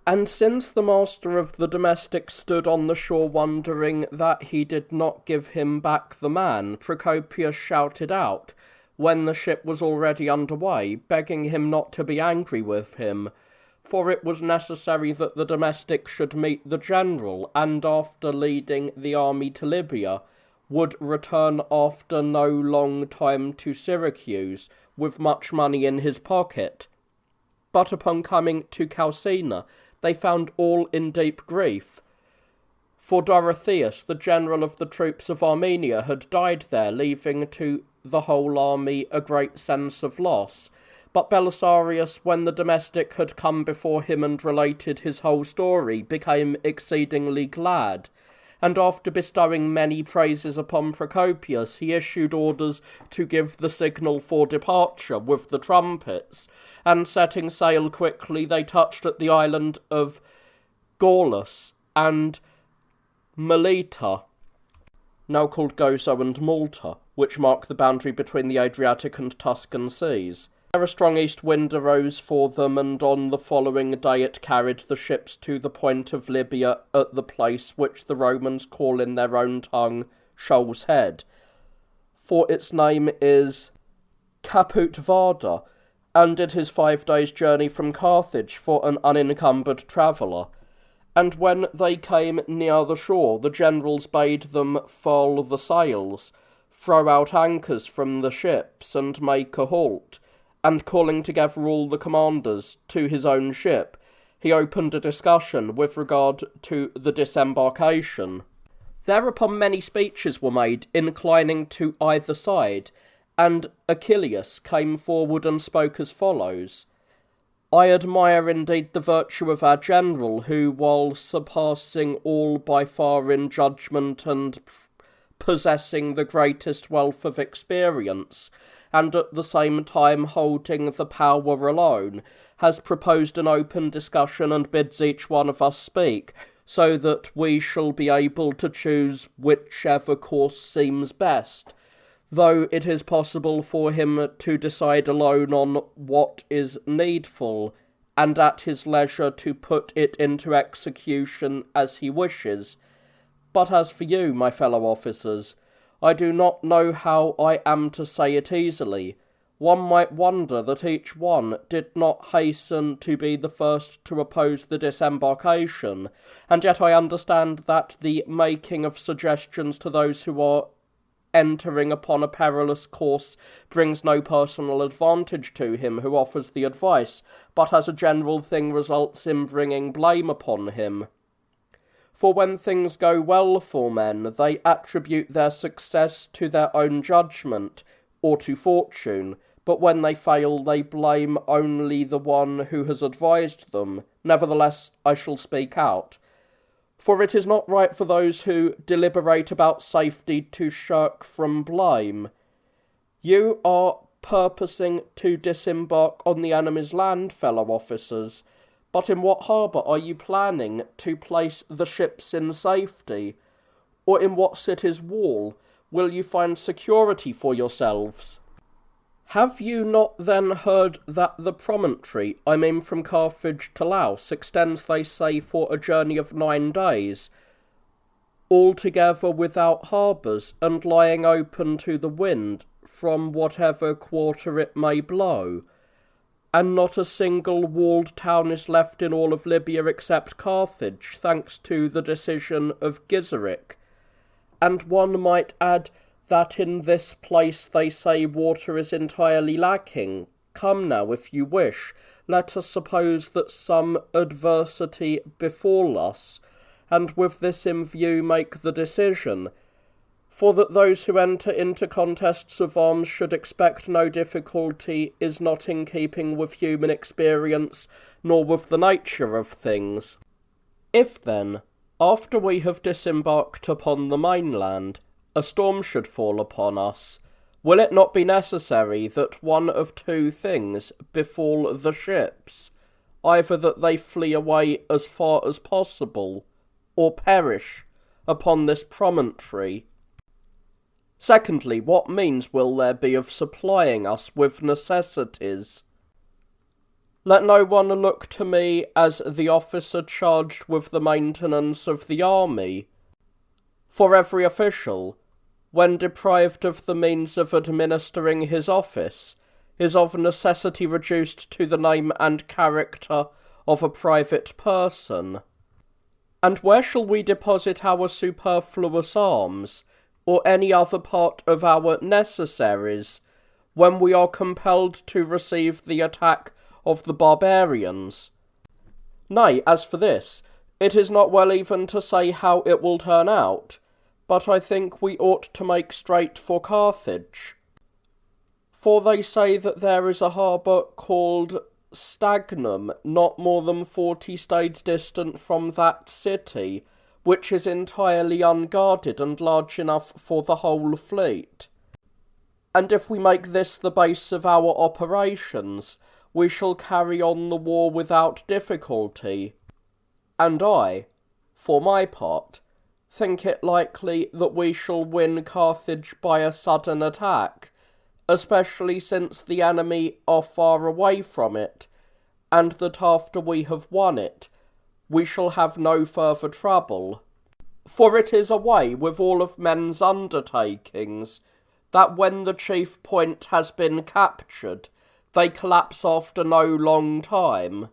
And since the master of the domestic stood on the shore wondering that he did not give him back the man, Procopius shouted out, when the ship was already under way, begging him not to be angry with him, for it was necessary that the domestic should meet the general, and after leading the army to Libya, would return after no long time to Syracuse, with much money in his pocket. But upon coming to Calcina, they found all in deep grief, for Dorotheus, the general of the troops of Armenia, had died there, leaving to the whole army a great sense of loss. But Belisarius, when the domestic had come before him and related his whole story, became exceedingly glad, and after bestowing many praises upon Procopius, he issued orders to give the signal for departure with the trumpets, and setting sail quickly they touched at the island of Gaulis and Melita, now called Gozo and Malta, which mark the boundary between the Adriatic and Tuscan seas. There a strong east wind arose for them, and on the following day it carried the ships to the point of Libya at the place which the Romans call in their own tongue Shoal's Head, for its name is Caput Vada, and it is 5 days' journey from Carthage for an unencumbered traveller. And when they came near the shore, the generals bade them furl the sails, throw out anchors from the ships, and make a halt, and calling together all the commanders to his own ship, he opened a discussion with regard to the disembarkation. Thereupon many speeches were made, inclining to either side, and Achilles came forward and spoke as follows: I admire indeed the virtue of our general, who, while surpassing all by far in judgment and possessing the greatest wealth of experience, and at the same time holding the power alone, has proposed an open discussion and bids each one of us speak, so that we shall be able to choose whichever course seems best, though it is possible for him to decide alone on what is needful, and at his leisure to put it into execution as he wishes. But as for you, my fellow officers, I do not know how I am to say it easily. One might wonder that each one did not hasten to be the first to oppose the disembarkation, and yet I understand that the making of suggestions to those who are entering upon a perilous course brings no personal advantage to him who offers the advice, but as a general thing results in bringing blame upon him. For when things go well for men, they attribute their success to their own judgment, or to fortune, but when they fail they blame only the one who has advised them. Nevertheless, I shall speak out. For it is not right for those who deliberate about safety to shirk from blame. You are purposing to disembark on the enemy's land, fellow officers, but in what harbour are you planning to place the ships in safety? Or in what city's wall will you find security for yourselves? Have you not then heard that the promontory, I mean from Carthage to Laos, extends, they say, for a journey of 9 days, altogether without harbours, and lying open to the wind, from whatever quarter it may blow? And not a single walled town is left in all of Libya except Carthage, thanks to the decision of Gizeric. And one might add that in this place they say water is entirely lacking. Come now, if you wish, let us suppose that some adversity befall us, and with this in view make the decision. For that those who enter into contests of arms should expect no difficulty is not in keeping with human experience, nor with the nature of things. If then, after we have disembarked upon the mainland, a storm should fall upon us, will it not be necessary that one of 2 things befall the ships, either that they flee away as far as possible, or perish upon this promontory? Secondly, what means will there be of supplying us with necessities? Let no one look to me as the officer charged with the maintenance of the army. For every official, when deprived of the means of administering his office, is of necessity reduced to the name and character of a private person. And where shall we deposit our superfluous arms, or any other part of our necessaries, when we are compelled to receive the attack of the barbarians? Nay, as for this, it is not well even to say how it will turn out, but I think we ought to make straight for Carthage. For they say that there is a harbour called Stagnum, not more than 40 stays distant from that city, which is entirely unguarded and large enough for the whole fleet. And if we make this the base of our operations, we shall carry on the war without difficulty. And I, for my part, think it likely that we shall win Carthage by a sudden attack, especially since the enemy are far away from it, and that after we have won it, we shall have no further trouble. For it is a way with all of men's undertakings, that when the chief point has been captured, they collapse after no long time.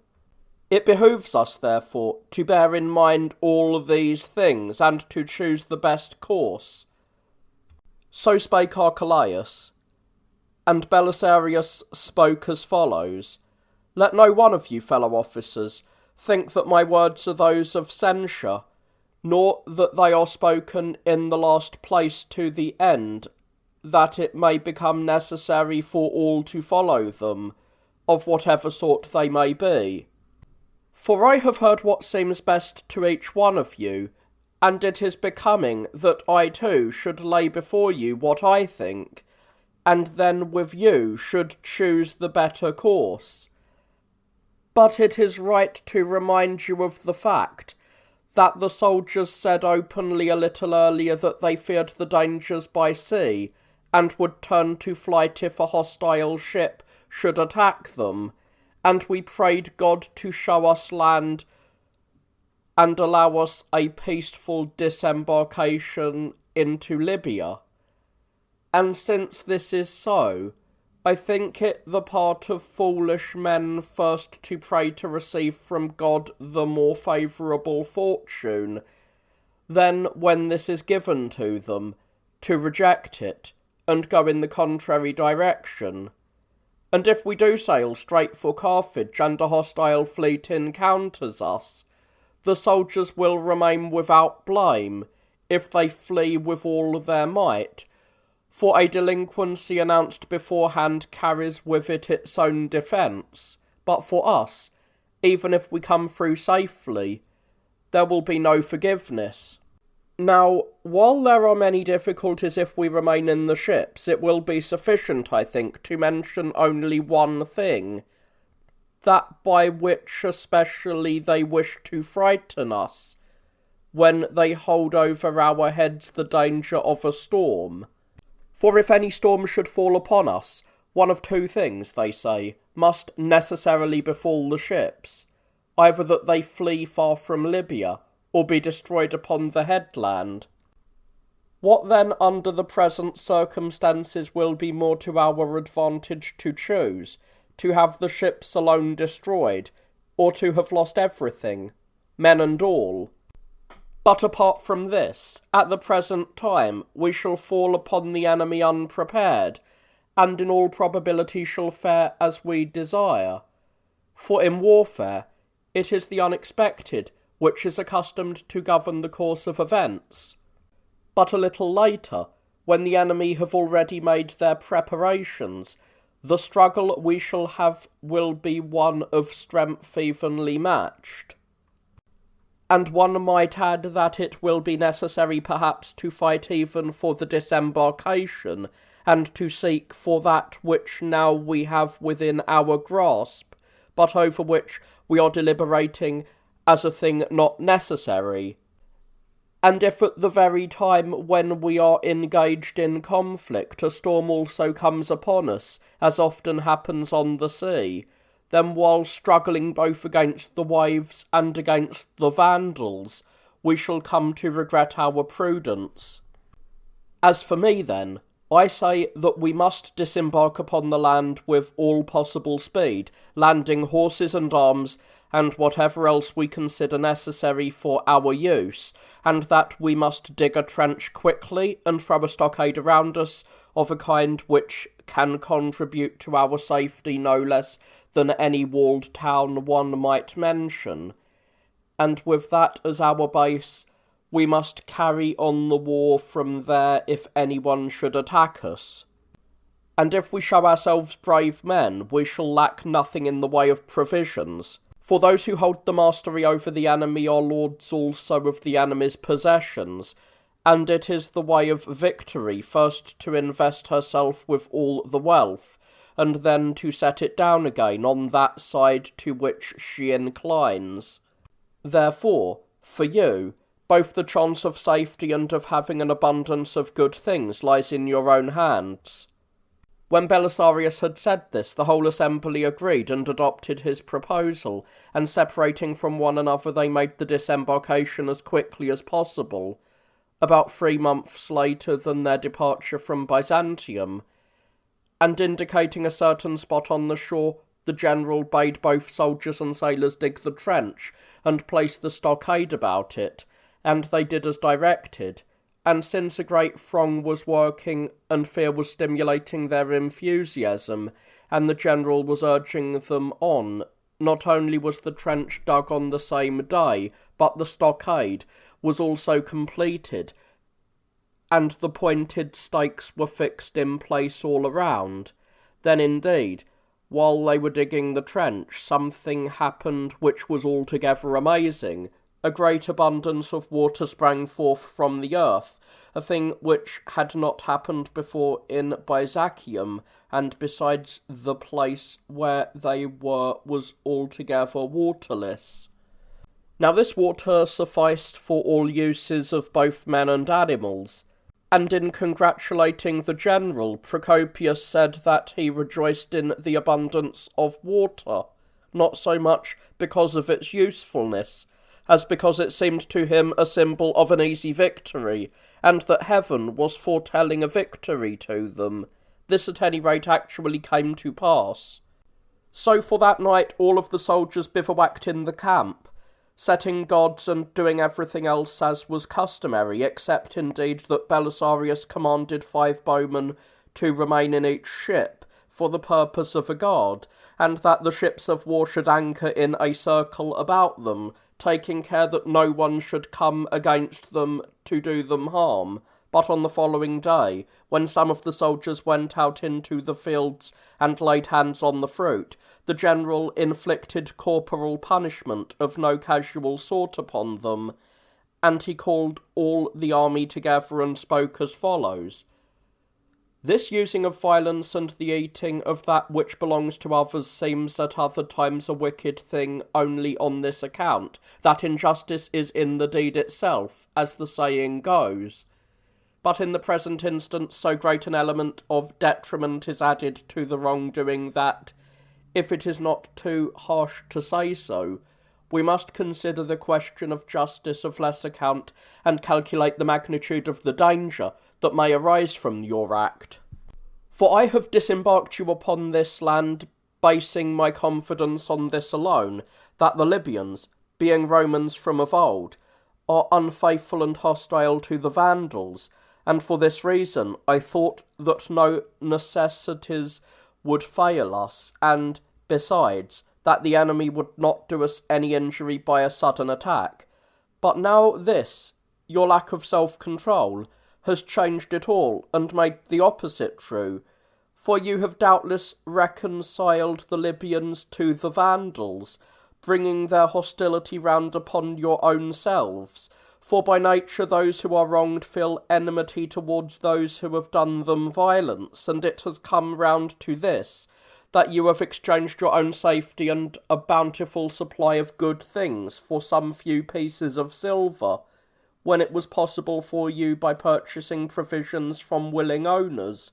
It behooves us, therefore, to bear in mind all these things, and to choose the best course. So spake Archelaus, and Belisarius spoke as follows. Let no one of you, fellow officers, think that my words are those of censure, nor that they are spoken in the last place to the end, that it may become necessary for all to follow them, of whatever sort they may be. For I have heard what seems best to each one of you, and it is becoming that I too should lay before you what I think, and then with you should choose the better course. But it is right to remind you of the fact that the soldiers said openly a little earlier that they feared the dangers by sea, and would turn to flight if a hostile ship should attack them, and we prayed God to show us land and allow us a peaceful disembarkation into Libya. And since this is so, I think it the part of foolish men first to pray to receive from God the more favourable fortune, then, when this is given to them, to reject it, and go in the contrary direction. And if we do sail straight for Carthage, and a hostile fleet encounters us, the soldiers will remain without blame, if they flee with all their might, for a delinquency announced beforehand carries with it its own defence. But for us, even if we come through safely, there will be no forgiveness. Now, while there are many difficulties if we remain in the ships, it will be sufficient, I think, to mention only one thing, that by which especially they wish to frighten us, when they hold over our heads the danger of a storm. For if any storm should fall upon us, one of two things, they say, must necessarily befall the ships, either that they flee far from Libya, or be destroyed upon the headland. What then under the present circumstances will be more to our advantage to choose, to have the ships alone destroyed, or to have lost everything, men and all? But apart from this, at the present time we shall fall upon the enemy unprepared, and in all probability shall fare as we desire. For in warfare it is the unexpected which is accustomed to govern the course of events. But a little later, when the enemy have already made their preparations, the struggle we shall have will be one of strength evenly matched. And one might add that it will be necessary perhaps to fight even for the disembarkation, and to seek for that which now we have within our grasp, but over which we are deliberating as a thing not necessary. And if at the very time when we are engaged in conflict a storm also comes upon us, as often happens on the sea, then while struggling both against the waves and against the Vandals, we shall come to regret our prudence. As for me, then, I say that we must disembark upon the land with all possible speed, landing horses and arms, and whatever else we consider necessary for our use, and that we must dig a trench quickly and throw a stockade around us of a kind which can contribute to our safety no less than any walled town one might mention. And with that as our base, we must carry on the war from there if anyone should attack us. And if we show ourselves brave men, we shall lack nothing in the way of provisions. For those who hold the mastery over the enemy are lords also of the enemy's possessions, and it is the way of victory first to invest herself with all the wealth, and then to set it down again on that side to which she inclines. Therefore, for you, both the chance of safety and of having an abundance of good things lies in your own hands. When Belisarius had said this, the whole assembly agreed and adopted his proposal, and separating from one another they made the disembarkation as quickly as possible, about 3 months later than their departure from Byzantium, and indicating a certain spot on the shore, the general bade both soldiers and sailors dig the trench, and place the stockade about it, and they did as directed. And since a great throng was working, and fear was stimulating their enthusiasm, and the general was urging them on, not only was the trench dug on the same day, but the stockade was also completed, and the pointed stakes were fixed in place all around. Then indeed, while they were digging the trench, something happened which was altogether amazing. A great abundance of water sprang forth from the earth, a thing which had not happened before in Byzantium, and besides the place where they were was altogether waterless. Now this water sufficed for all uses of both men and animals, and in congratulating the general, Procopius said that he rejoiced in the abundance of water. not so much because of its usefulness, as because it seemed to him a symbol of an easy victory, and that heaven was foretelling a victory to them. This at any rate actually came to pass. So for that night all of the soldiers bivouacked in the camp, setting gods and doing everything else as was customary, except indeed that Belisarius commanded 5 bowmen to remain in each ship for the purpose of a guard, and that the ships of war should anchor in a circle about them, taking care that no one should come against them to do them harm. But on the following day, when some of the soldiers went out into the fields and laid hands on the fruit, the general inflicted corporal punishment of no casual sort upon them, and he called all the army together and spoke as follows: "This using of violence and the eating of that which belongs to others seems at other times a wicked thing only on this account, that injustice is in the deed itself, as the saying goes. But in the present instance so great an element of detriment is added to the wrongdoing that, if it is not too harsh to say so, we must consider the question of justice of less account, and calculate the magnitude of the danger that may arise from your act. For I have disembarked you upon this land, basing my confidence on this alone, that the Libyans, being Romans from of old, are unfaithful and hostile to the Vandals, and for this reason I thought that no necessities would fail us, and, besides, that the enemy would not do us any injury by a sudden attack. But now this, your lack of self-control, has changed it all, and made the opposite true, for you have doubtless reconciled the Libyans to the Vandals, bringing their hostility round upon your own selves, for by nature those who are wronged feel enmity towards those who have done them violence, and it has come round to this, that you have exchanged your own safety and a bountiful supply of good things for some few pieces of silver, when it was possible for you, by purchasing provisions from willing owners,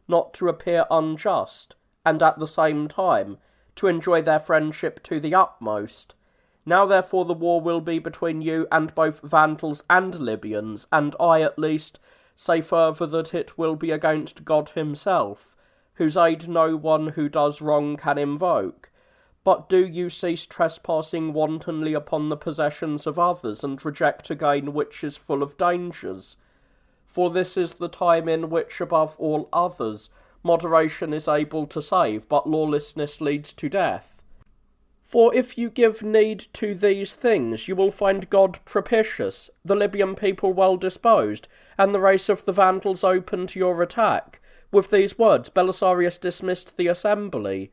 not to appear unjust, and at the same time to enjoy their friendship to the utmost. Now therefore the war will be between you and both Vandals and Libyans, and I at least say further that it will be against God himself, whose aid no one who does wrong can invoke. But do you cease trespassing wantonly upon the possessions of others, and reject a gain which is full of dangers. For this is the time in which, above all others, moderation is able to save, but lawlessness leads to death. For if you give need to these things, you will find God propitious, the Libyan people well disposed, and the race of the Vandals open to your attack." With these words Belisarius dismissed the assembly,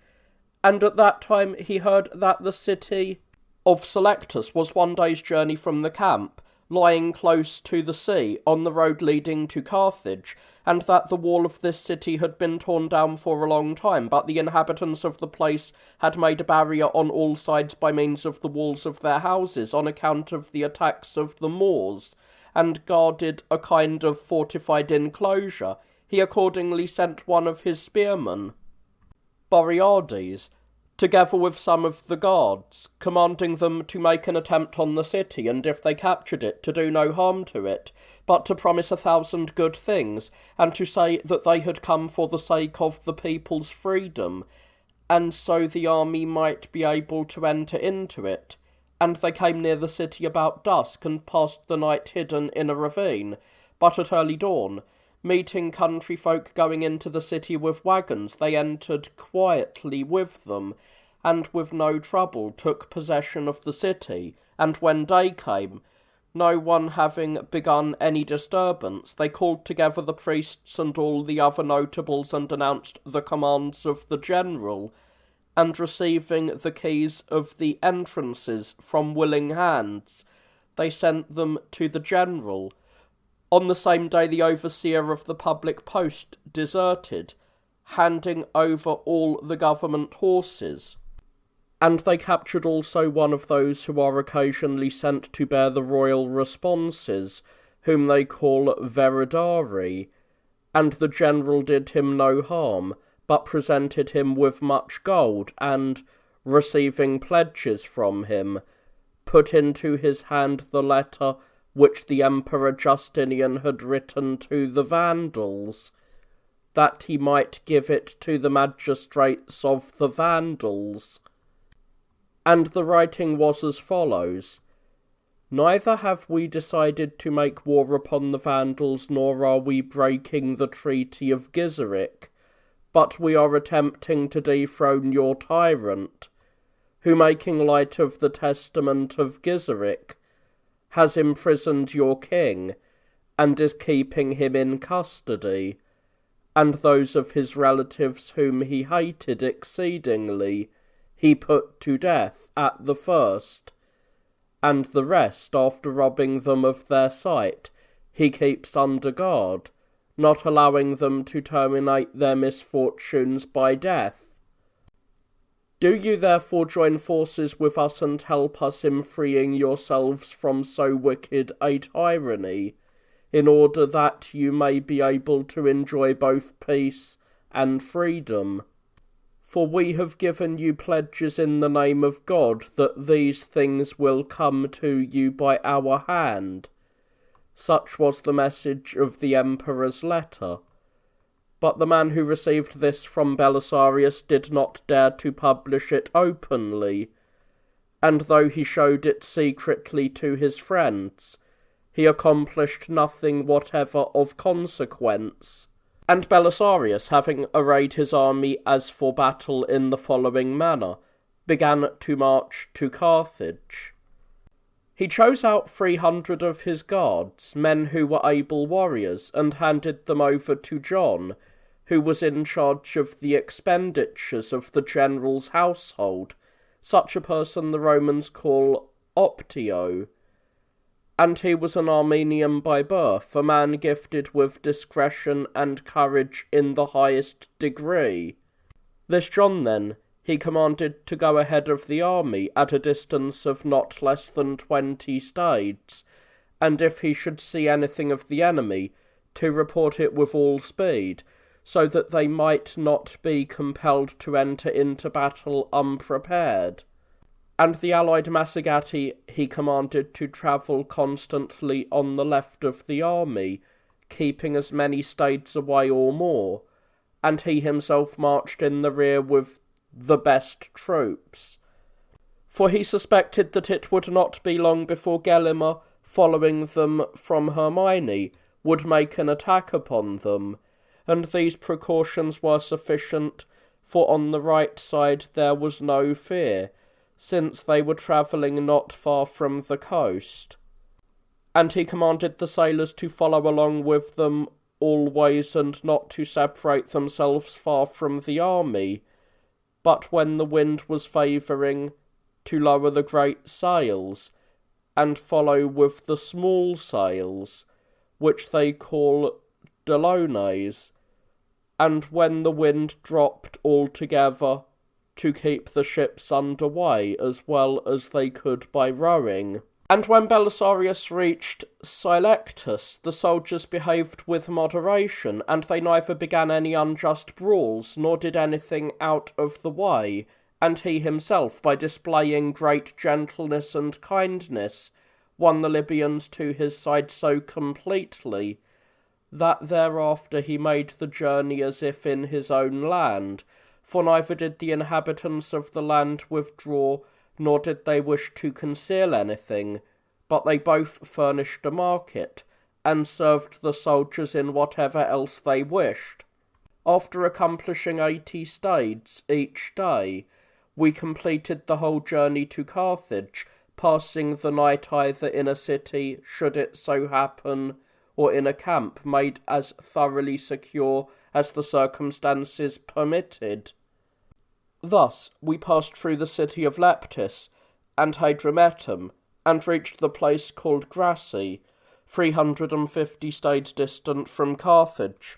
and at that time he heard that the city of Selectus was 1 day's journey from the camp, lying close to the sea, on the road leading to Carthage, and that the wall of this city had been torn down for a long time, but the inhabitants of the place had made a barrier on all sides by means of the walls of their houses, on account of the attacks of the Moors, and guarded a kind of fortified enclosure. He accordingly sent one of his spearmen, Boreades, together with some of the guards, commanding them to make an attempt on the city, and if they captured it, to do no harm to it, but to promise 1,000 good things, and to say that they had come for the sake of the people's freedom, and so the army might be able to enter into it. And they came near the city about dusk, and passed the night hidden in a ravine. But at early dawn, meeting country folk going into the city with wagons, they entered quietly with them, and with no trouble took possession of the city. And when day came, no one having begun any disturbance, they called together the priests and all the other notables, and announced the commands of the general, and receiving the keys of the entrances from willing hands, they sent them to the general. On the same day the overseer of the public post deserted, handing over all the government horses. And they captured also one of those who are occasionally sent to bear the royal responses, whom they call Veridari. And the general did him no harm, but presented him with much gold, and, receiving pledges from him, put into his hand the letter which the Emperor Justinian had written to the Vandals, that he might give it to the magistrates of the Vandals. And the writing was as follows: "Neither have we decided to make war upon the Vandals, nor are we breaking the treaty of Gizeric, but we are attempting to dethrone your tyrant, who, making light of the testament of Gizeric, has imprisoned your king, and is keeping him in custody, and those of his relatives whom he hated exceedingly he put to death at the first, and the rest, after robbing them of their sight, he keeps under guard, not allowing them to terminate their misfortunes by death. Do you therefore join forces with us and help us in freeing yourselves from so wicked a tyranny, in order that you may be able to enjoy both peace and freedom. For we have given you pledges in the name of God that these things will come to you by our hand." Such was the message of the emperor's letter. But the man who received this from Belisarius did not dare to publish it openly, and though he showed it secretly to his friends, he accomplished nothing whatever of consequence. And Belisarius, having arrayed his army as for battle in the following manner, began to march to Carthage. He chose out 300 of his guards, men who were able warriors, and handed them over to John, who was in charge of the expenditures of the general's household, such a person the Romans call optio. And he was an Armenian by birth, a man gifted with discretion and courage in the highest degree. This John, then, he commanded to go ahead of the army at a distance of not less than 20 stades, and if he should see anything of the enemy, to report it with all speed, so that they might not be compelled to enter into battle unprepared. And the allied Massagati he commanded to travel constantly on the left of the army, keeping as many stades away or more, and he himself marched in the rear with the best troops. For he suspected that it would not be long before Gelimer, following them from Hermione, would make an attack upon them, and these precautions were sufficient, for on the right side there was no fear, since they were travelling not far from the coast. And he commanded the sailors to follow along with them always, and not to separate themselves far from the army, but when the wind was favouring, to lower the great sails, and follow with the small sails, which they call dolones, and when the wind dropped altogether, to keep the ships under way as well as they could by rowing. And when Belisarius reached Silectus, the soldiers behaved with moderation, and they neither began any unjust brawls, nor did anything out of the way, and he himself, by displaying great gentleness and kindness, won the Libyans to his side so completely, that thereafter he made the journey as if in his own land, for neither did the inhabitants of the land withdraw, nor did they wish to conceal anything, but they both furnished a market, and served the soldiers in whatever else they wished. After accomplishing 80 stades each day, we completed the whole journey to Carthage, passing the night either in a city, should it so happen, or in a camp made as thoroughly secure as the circumstances permitted. Thus we passed through the city of Leptis and Hadrumetum, and reached the place called Grassi, 350 stades distant from Carthage.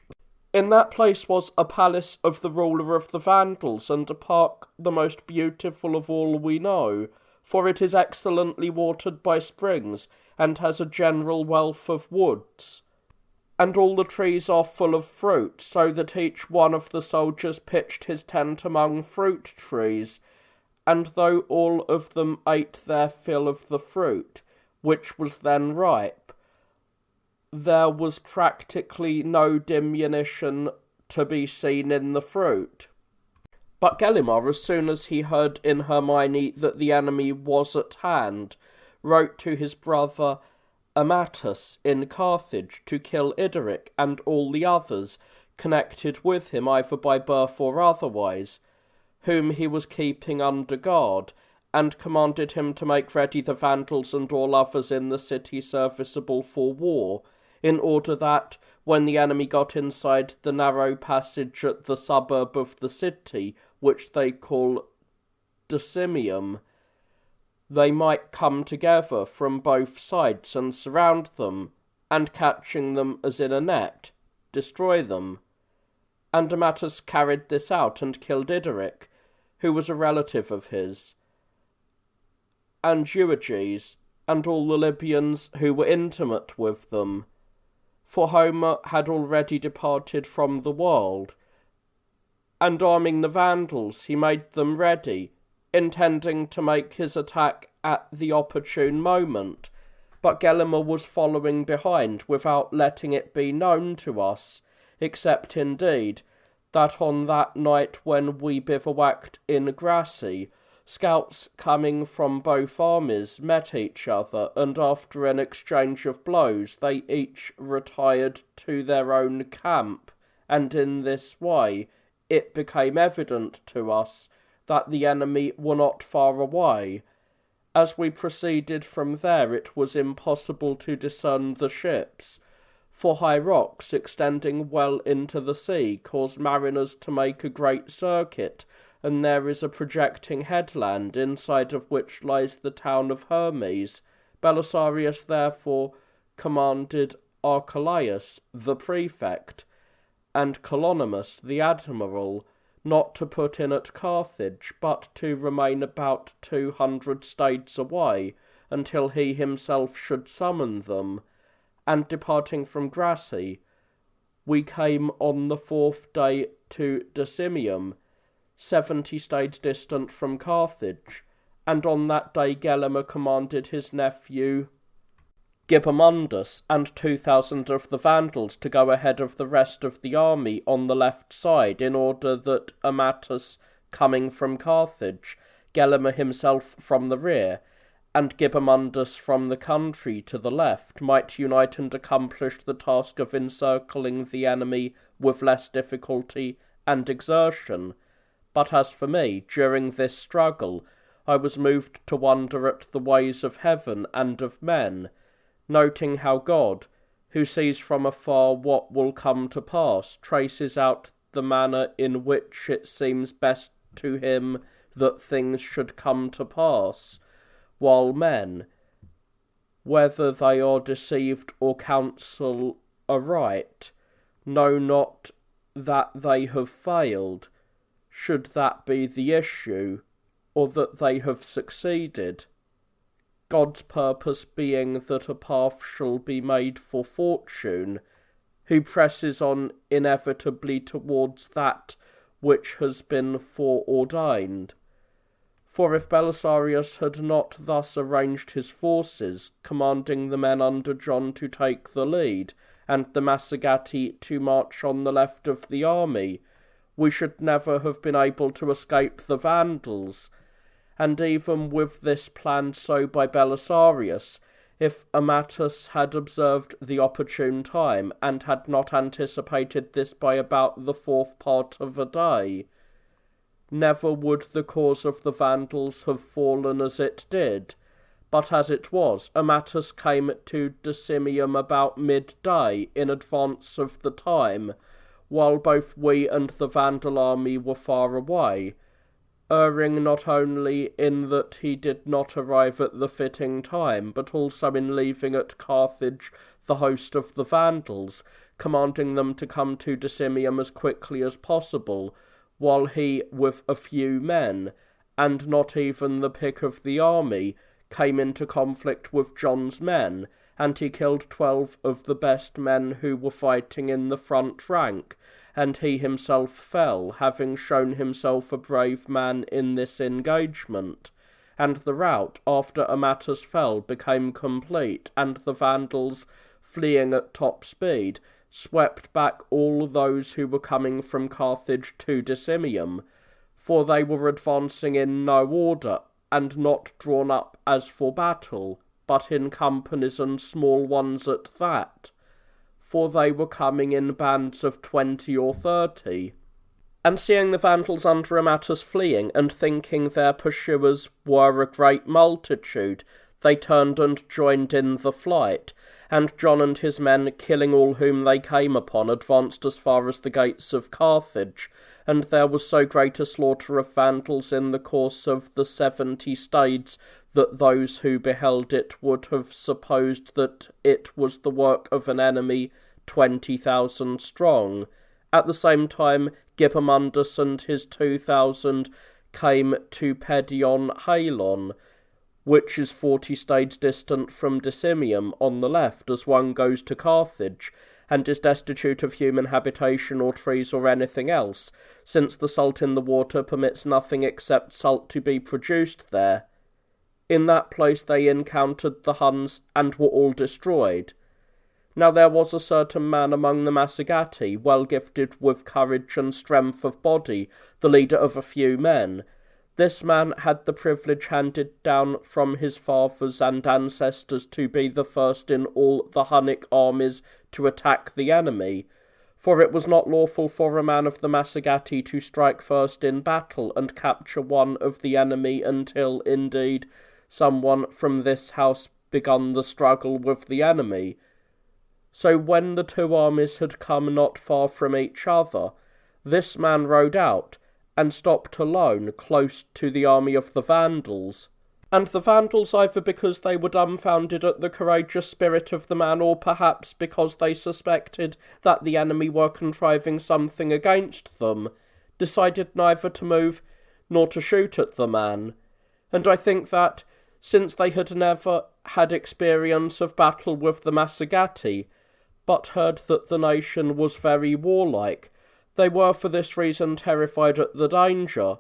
In that place was a palace of the ruler of the Vandals, and a park the most beautiful of all we know, for it is excellently watered by springs, and has a general wealth of woods. And all the trees are full of fruit, so that each one of the soldiers pitched his tent among fruit trees, And though all of them ate their fill of the fruit, which was then ripe, there was practically no diminution to be seen in the fruit. But Gelimar, as soon as he heard in Hermione that the enemy was at hand, wrote to his brother Amatus in Carthage to kill Ideric and all the others connected with him either by birth or otherwise, whom he was keeping under guard, and commanded him to make ready the Vandals and all others in the city serviceable for war, in order that, when the enemy got inside the narrow passage at the suburb of the city, which they call Decimium, they might come together from both sides and surround them, and catching them as in a net, destroy them. And Amatus carried this out and killed Ideric, who was a relative of his, and Euerges, and all the Libyans who were intimate with them, for Homer had already departed from the world, and arming the Vandals he made them ready, intending to make his attack at the opportune moment, but Gelimar was following behind without letting it be known to us, except indeed that on that night when we bivouacked in Grassy, scouts coming from both armies met each other, and after an exchange of blows they each retired to their own camp, and in this way it became evident to us that the enemy were not far away. As we proceeded from there it was impossible to discern the ships, for high rocks extending well into the sea cause mariners to make a great circuit, and there is a projecting headland, inside of which lies the town of Hermes. Belisarius therefore commanded Archelaus, the prefect, and Colonymus, the admiral, not to put in at Carthage, but to remain about 200 stades away, until he himself should summon them. And departing from Grassy, we came on the 4th day to Decimium, 70 stades distant from Carthage, and on that day Gelimar commanded his nephew Gibamundus and 2,000 of the Vandals to go ahead of the rest of the army on the left side, in order that Amatus, coming from Carthage, Gelimar himself from the rear, and Gibamundus from the country to the left, might unite and accomplish the task of encircling the enemy with less difficulty and exertion. But as for me, during this struggle, I was moved to wonder at the ways of heaven and of men, noting how God, who sees from afar what will come to pass, traces out the manner in which it seems best to him that things should come to pass, while men, whether they are deceived or counsel aright, know not that they have failed, should that be the issue, or that they have succeeded. God's purpose being that a path shall be made for fortune, who presses on inevitably towards that which has been foreordained. For if Belisarius had not thus arranged his forces, commanding the men under John to take the lead, and the Massagati to march on the left of the army, we should never have been able to escape the Vandals. And even with this planned so by Belisarius, if Amatus had observed the opportune time, and had not anticipated this by about the 4th part of a day, never would the cause of the Vandals have fallen as it did. But as it was, Amatus came to Decimium about midday, in advance of the time, while both we and the Vandal army were far away, erring not only in that he did not arrive at the fitting time, but also in leaving at Carthage the host of the Vandals, commanding them to come to Decimium as quickly as possible, while he, with a few men, and not even the pick of the army, came into conflict with John's men, and he killed 12 of the best men who were fighting in the front rank, and he himself fell, having shown himself a brave man in this engagement. And the rout, after Amatus fell, became complete, and the Vandals, fleeing at top speed, swept back all those who were coming from Carthage to Decimium, for they were advancing in no order, and not drawn up as for battle, but in companies and small ones at that, for they were coming in bands of 20 or 30. And seeing the Vandals under Amatus fleeing, and thinking their pursuers were a great multitude, they turned and joined in the flight, and John and his men, killing all whom they came upon, advanced as far as the gates of Carthage, and there was so great a slaughter of Vandals in the course of the 70 stades that those who beheld it would have supposed that it was the work of an enemy 20,000 strong. At the same time, Gibamundus and his 2,000 came to Pedion Halon, which is 40 stades distant from Decimium on the left as one goes to Carthage, and is destitute of human habitation or trees or anything else, since the salt in the water permits nothing except salt to be produced there. In that place they encountered the Huns, and were all destroyed. Now there was a certain man among the Massagati, well gifted with courage and strength of body, the leader of a few men. This man had the privilege handed down from his fathers and ancestors to be the first in all the Hunnic armies to attack the enemy, for it was not lawful for a man of the Massagati to strike first in battle and capture one of the enemy until, indeed, someone from this house begun the struggle with the enemy. So when the two armies had come not far from each other, this man rode out, and stopped alone close to the army of the Vandals. And the Vandals, either because they were dumbfounded at the courageous spirit of the man, or perhaps because they suspected that the enemy were contriving something against them, decided neither to move nor to shoot at the man. And I think that, since they had never had experience of battle with the Massagati, but heard that the nation was very warlike, they were for this reason terrified at the danger,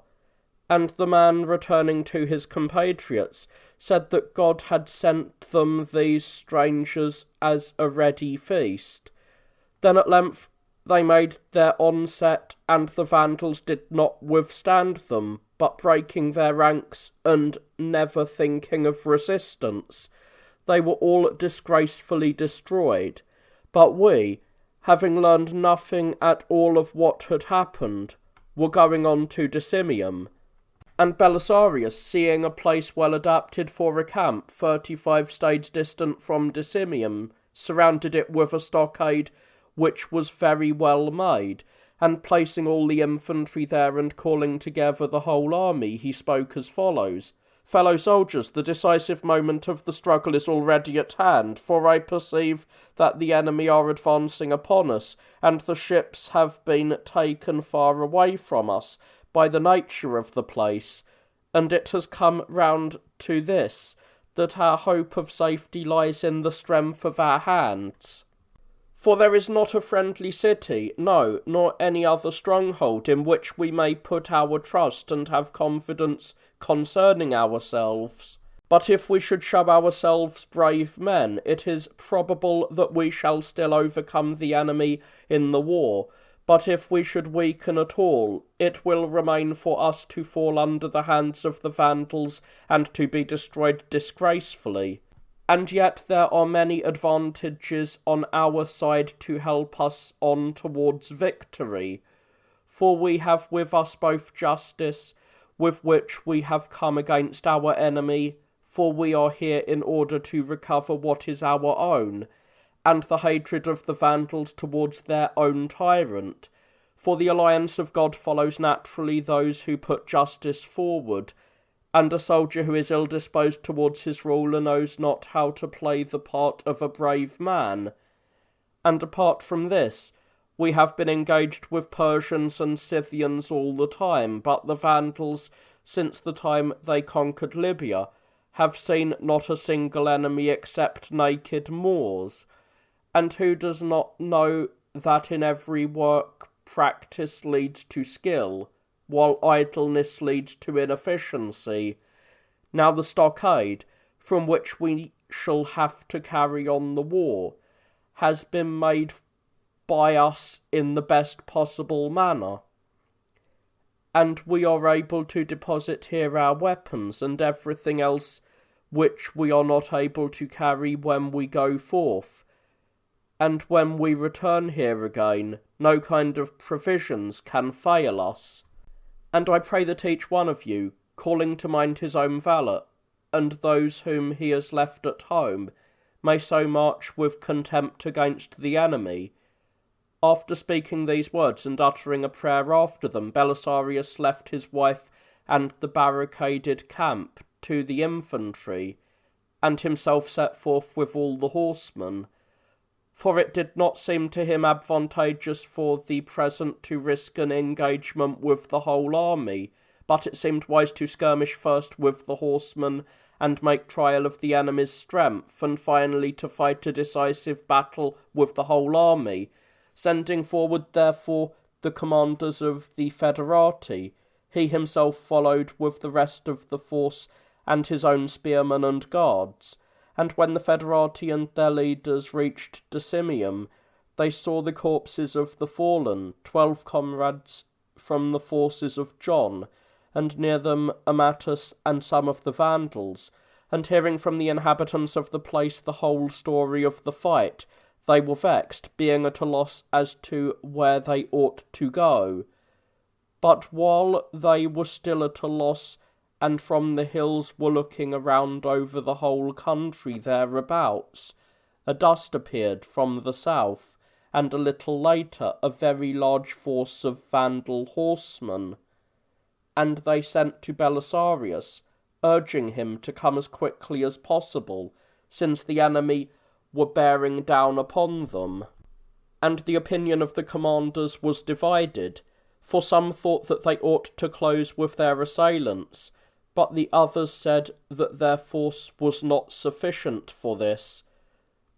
and the man, returning to his compatriots, said that God had sent them these strangers as a ready feast. Then at length they made their onset, and the Vandals did not withstand them, but breaking their ranks, and never thinking of resistance, they were all disgracefully destroyed. But we, having learned nothing at all of what had happened, were going on to Decimium. And Belisarius, seeing a place well adapted for a camp 35 stades distant from Decimium, surrounded it with a stockade which was very well made, and placing all the infantry there and calling together the whole army, he spoke as follows: "Fellow soldiers, the decisive moment of the struggle is already at hand, for I perceive that the enemy are advancing upon us, and the ships have been taken far away from us by the nature of the place, and it has come round to this, that our hope of safety lies in the strength of our hands. For there is not a friendly city, no, nor any other stronghold, in which we may put our trust and have confidence concerning ourselves. But if we should show ourselves brave men, it is probable that we shall still overcome the enemy in the war. But if we should weaken at all, it will remain for us to fall under the hands of the Vandals and to be destroyed disgracefully. And yet there are many advantages on our side to help us on towards victory. For we have with us both justice, with which we have come against our enemy, for we are here in order to recover what is our own, and the hatred of the Vandals towards their own tyrant. For the alliance of God follows naturally those who put justice forward, and a soldier who is ill-disposed towards his ruler knows not how to play the part of a brave man. And apart from this, we have been engaged with Persians and Scythians all the time, but the Vandals, since the time they conquered Libya, have seen not a single enemy except naked Moors, and who does not know that in every work practice leads to skill, while idleness leads to inefficiency? Now the stockade, from which we shall have to carry on the war, has been made by us in the best possible manner, and we are able to deposit here our weapons and everything else which we are not able to carry when we go forth, and when we return here again, no kind of provisions can fail us. And I pray that each one of you, calling to mind his own valour, and those whom he has left at home, may so march with contempt against the enemy." After speaking these words and uttering a prayer after them, Belisarius left his wife and the barricaded camp to the infantry, and himself set forth with all the horsemen. For it did not seem to him advantageous for the present to risk an engagement with the whole army, but it seemed wise to skirmish first with the horsemen and make trial of the enemy's strength, and finally to fight a decisive battle with the whole army, sending forward therefore the commanders of the Federati. He himself followed with the rest of the force and his own spearmen and guards. And when the Federati and their leaders reached Decimium, they saw the corpses of the fallen, 12 comrades from the forces of John, and near them Amatus and some of the Vandals. And hearing from the inhabitants of the place the whole story of the fight, they were vexed, being at a loss as to where they ought to go. But while they were still at a loss, and from the hills were looking around over the whole country thereabouts, a dust appeared from the south, and a little later a very large force of Vandal horsemen. And they sent to Belisarius, urging him to come as quickly as possible, since the enemy were bearing down upon them. And the opinion of the commanders was divided, for some thought that they ought to close with their assailants, but the others said that their force was not sufficient for this.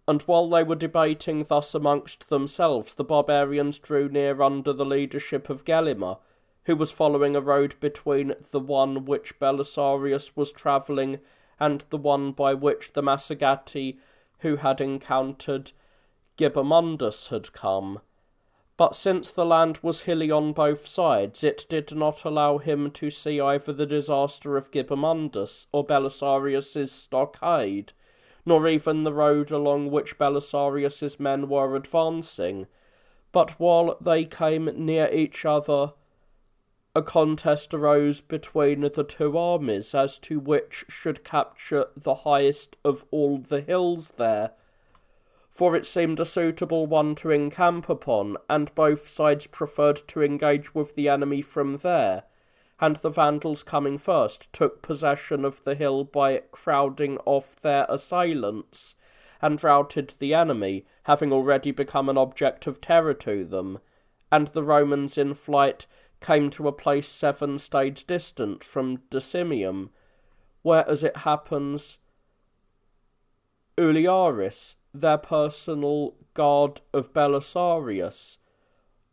And while they were debating thus amongst themselves, the barbarians drew near under the leadership of Gelimer, who was following a road between the one which Belisarius was travelling and the one by which the Massagati who had encountered Gibamundus had come. But since the land was hilly on both sides, it did not allow him to see either the disaster of Gibamundus or Belisarius's stockade, nor even the road along which Belisarius's men were advancing. But while they came near each other, a contest arose between the two armies as to which should capture the highest of all the hills there, for it seemed a suitable one to encamp upon, and both sides preferred to engage with the enemy from there, and the Vandals coming first took possession of the hill by crowding off their assailants, and routed the enemy, having already become an object of terror to them, and the Romans in flight came to a place 7 stades distant from Decimium, where, as it happens, Uliaris, their personal guard of Belisarius,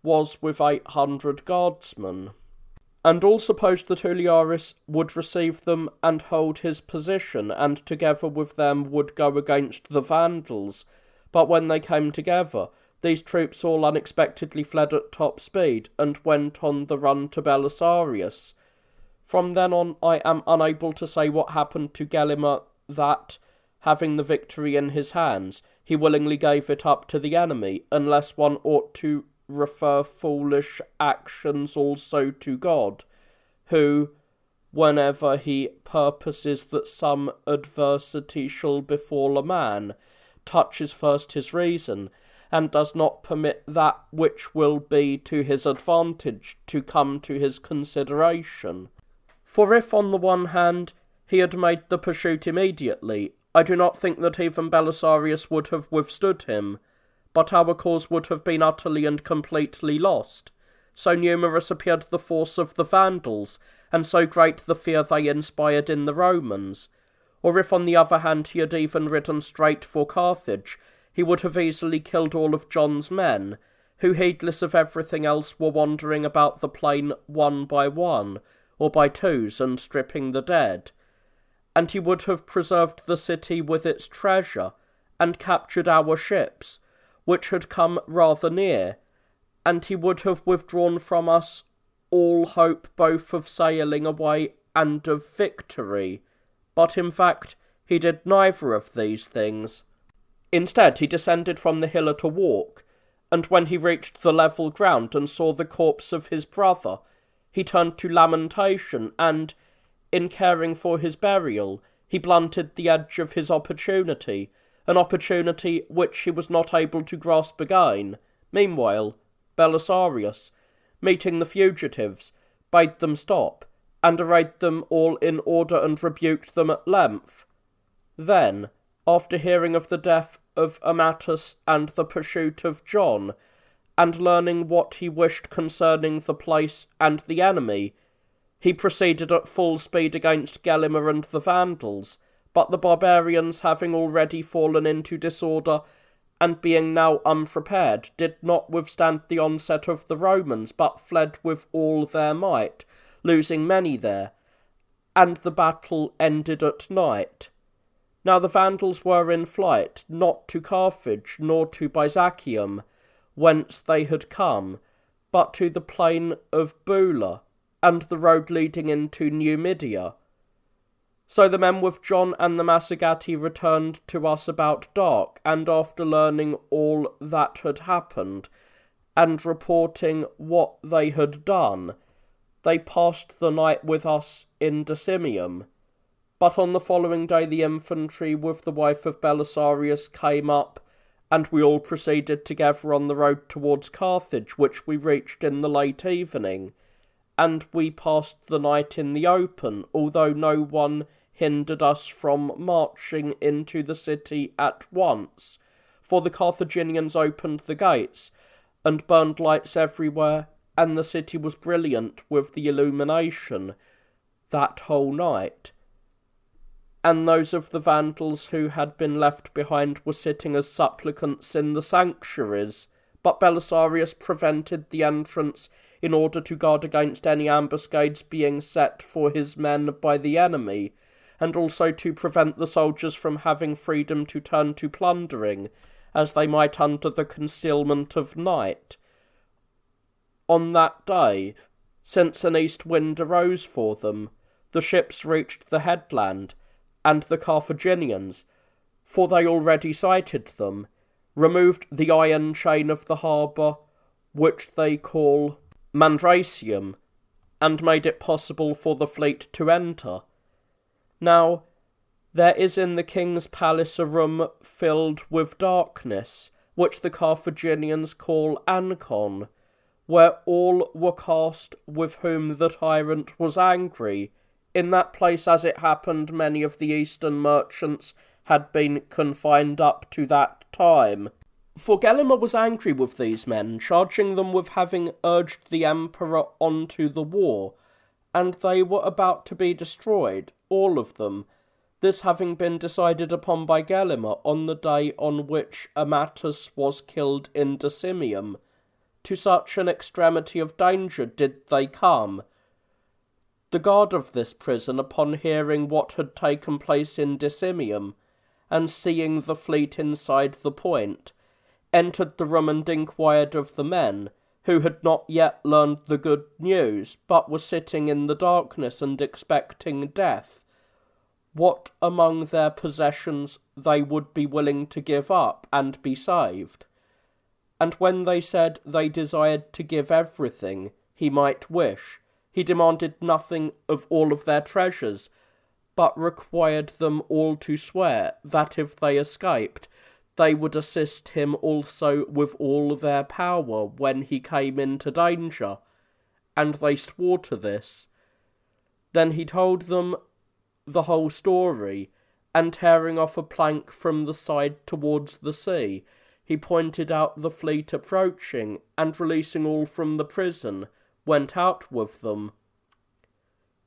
was with 800 guardsmen. And all supposed that Uliaris would receive them and hold his position, and together with them would go against the Vandals. But when they came together, these troops all unexpectedly fled at top speed, and went on the run to Belisarius. From then on I am unable to say what happened to Gelimer, that, having the victory in his hands, he willingly gave it up to the enemy, unless one ought to refer foolish actions also to God, who, whenever he purposes that some adversity shall befall a man, touches first his reason, and does not permit that which will be to his advantage to come to his consideration. For if, on the one hand, he had made the pursuit immediately, I do not think that even Belisarius would have withstood him, but our cause would have been utterly and completely lost. So numerous appeared the force of the Vandals, and so great the fear they inspired in the Romans. or if on the other hand he had even ridden straight for Carthage, he would have easily killed all of John's men, who, heedless of everything else, were wandering about the plain one by one, or by twos, and stripping the dead. And he would have preserved the city with its treasure, and captured our ships, which had come rather near, and he would have withdrawn from us all hope both of sailing away and of victory. But in fact, he did neither of these things. Instead, he descended from the hill at a walk, and when he reached the level ground and saw the corpse of his brother, he turned to lamentation, and, in caring for his burial, he blunted the edge of his opportunity, an opportunity which he was not able to grasp again. Meanwhile, Belisarius, meeting the fugitives, bade them stop, and arrayed them all in order and rebuked them at length. Then, after hearing of the death of Amatus and the pursuit of John, and learning what he wished concerning the place and the enemy, he proceeded at full speed against Gelimer and the Vandals, but the barbarians, having already fallen into disorder, and being now unprepared, did not withstand the onset of the Romans, but fled with all their might, losing many there, and the battle ended at night. Now the Vandals were in flight, not to Carthage, nor to Byzacium, whence they had come, but to the plain of Bula, and the road leading into Numidia. So the men with John and the Massagati returned to us about dark, and after learning all that had happened, and reporting what they had done, they passed the night with us in Decimium. But on the following day the infantry with the wife of Belisarius came up, and we all proceeded together on the road towards Carthage, which we reached in the late evening, and we passed the night in the open, although no one hindered us from marching into the city at once, for the Carthaginians opened the gates, and burned lights everywhere, and the city was brilliant with the illumination that whole night. And those of the Vandals who had been left behind were sitting as supplicants in the sanctuaries, but Belisarius prevented the entrance in order to guard against any ambuscades being set for his men by the enemy, and also to prevent the soldiers from having freedom to turn to plundering, as they might under the concealment of night. On that day, since an east wind arose for them, the ships reached the headland, and the Carthaginians, for they already sighted them, removed the iron chain of the harbour, which they call Mandracium, and made it possible for the fleet to enter. Now, there is in the king's palace a room filled with darkness, which the Carthaginians call Ancon, where all were cast with whom the tyrant was angry. In that place, as it happened, many of the eastern merchants had been confined up to that time. For Gelimer was angry with these men, charging them with having urged the emperor on to the war, and they were about to be destroyed, all of them, this having been decided upon by Gelimer on the day on which Amatus was killed in Decimium. To such an extremity of danger did they come. The guard of this prison, upon hearing what had taken place in Decimium, and seeing the fleet inside the point, entered the room and inquired of the men, who had not yet learned the good news, but were sitting in the darkness and expecting death, what among their possessions they would be willing to give up and be saved. And when they said they desired to give everything he might wish, he demanded nothing of all of their treasures, but required them all to swear that if they escaped, they would assist him also with all their power when he came into danger. And they swore to this. Then he told them the whole story, and tearing off a plank from the side towards the sea, he pointed out the fleet approaching, and releasing all from the prison, went out with them.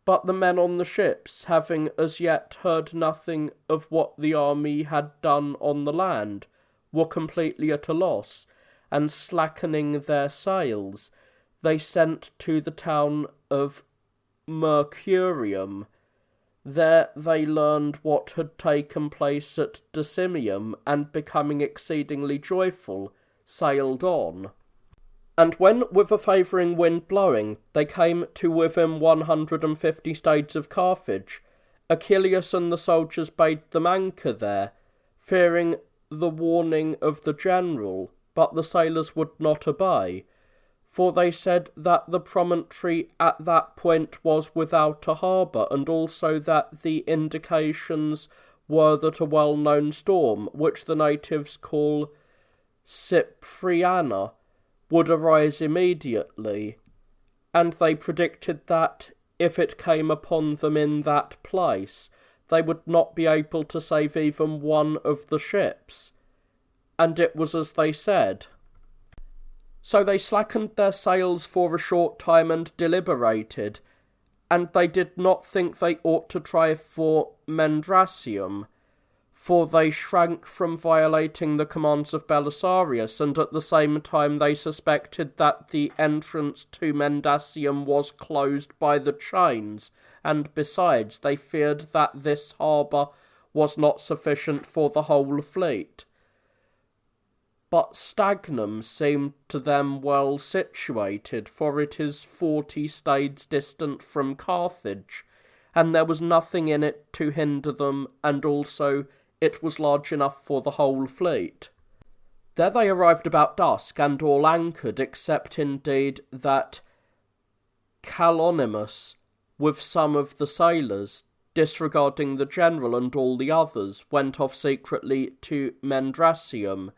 But the men on the ships, having as yet heard nothing of what the army had done on the land, were completely at a loss, and slackening their sails, they sent to the town of Mercurium. There they learned what had taken place at Decimium, and becoming exceedingly joyful, sailed on. And when, with a favouring wind blowing, they came to within 150 stades of Carthage, Achilles and the soldiers bade them anchor there, fearing the warning of the general, but the sailors would not obey, for they said that the promontory at that point was without a harbour, and also that the indications were that a well-known storm, which the natives call Cypriana, would arise immediately, and they predicted that, if it came upon them in that place, they would not be able to save even one of the ships. And it was as they said. So they slackened their sails for a short time and deliberated, and they did not think they ought to try for Mendracium, for they shrank from violating the commands of Belisarius, and at the same time they suspected that the entrance to Mendacium was closed by the chains, and besides they feared that this harbour was not sufficient for the whole fleet. But Stagnum seemed to them well situated, for it is 40 stades distant from Carthage, and there was nothing in it to hinder them, and also it was large enough for the whole fleet. There they arrived about dusk, and all anchored, except indeed that Calonimus, with some of the sailors, disregarding the general and all the others, went off secretly to Mendracium,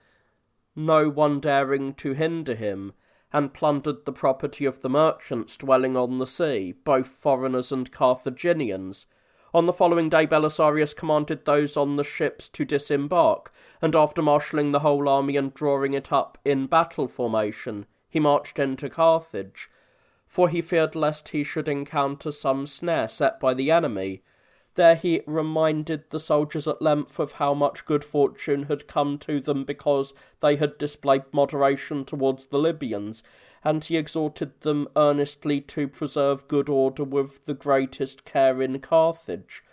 no one daring to hinder him, and plundered the property of the merchants dwelling on the sea, both foreigners and Carthaginians. On the following day Belisarius commanded those on the ships to disembark, and after marshalling the whole army and drawing it up in battle formation, he marched into Carthage, for he feared lest he should encounter some snare set by the enemy. There he reminded the soldiers at length of how much good fortune had come to them because they had displayed moderation towards the Libyans, and he exhorted them earnestly to preserve good order with the greatest care in Carthage.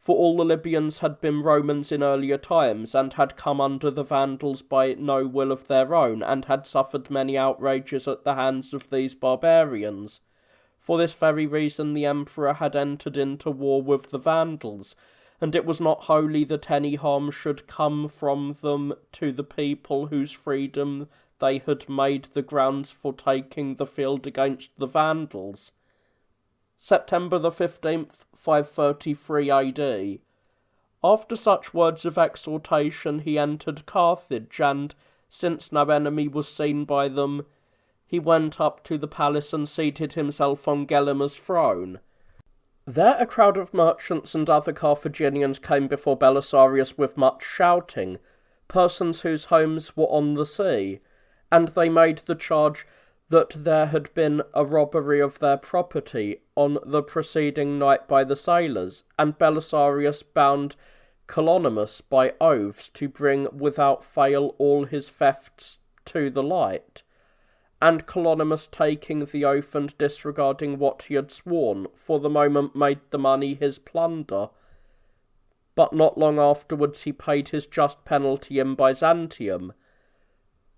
For all the Libyans had been Romans in earlier times, and had come under the Vandals by no will of their own, and had suffered many outrages at the hands of these barbarians. For this very reason the Emperor had entered into war with the Vandals, and it was not holy that any harm should come from them to the people whose freedom they had made the grounds for taking the field against the Vandals. September the 15th, 533 AD. After such words of exhortation he entered Carthage, and, since no enemy was seen by them, he went up to the palace and seated himself on Gelimer's throne. There a crowd of merchants and other Carthaginians came before Belisarius with much shouting, persons whose homes were on the sea, and they made the charge that there had been a robbery of their property on the preceding night by the sailors, and Belisarius bound Calonimus by oaths to bring without fail all his thefts to the light. And Calonimus, taking the oath and disregarding what he had sworn, for the moment made the money his plunder. But not long afterwards he paid his just penalty in Byzantium.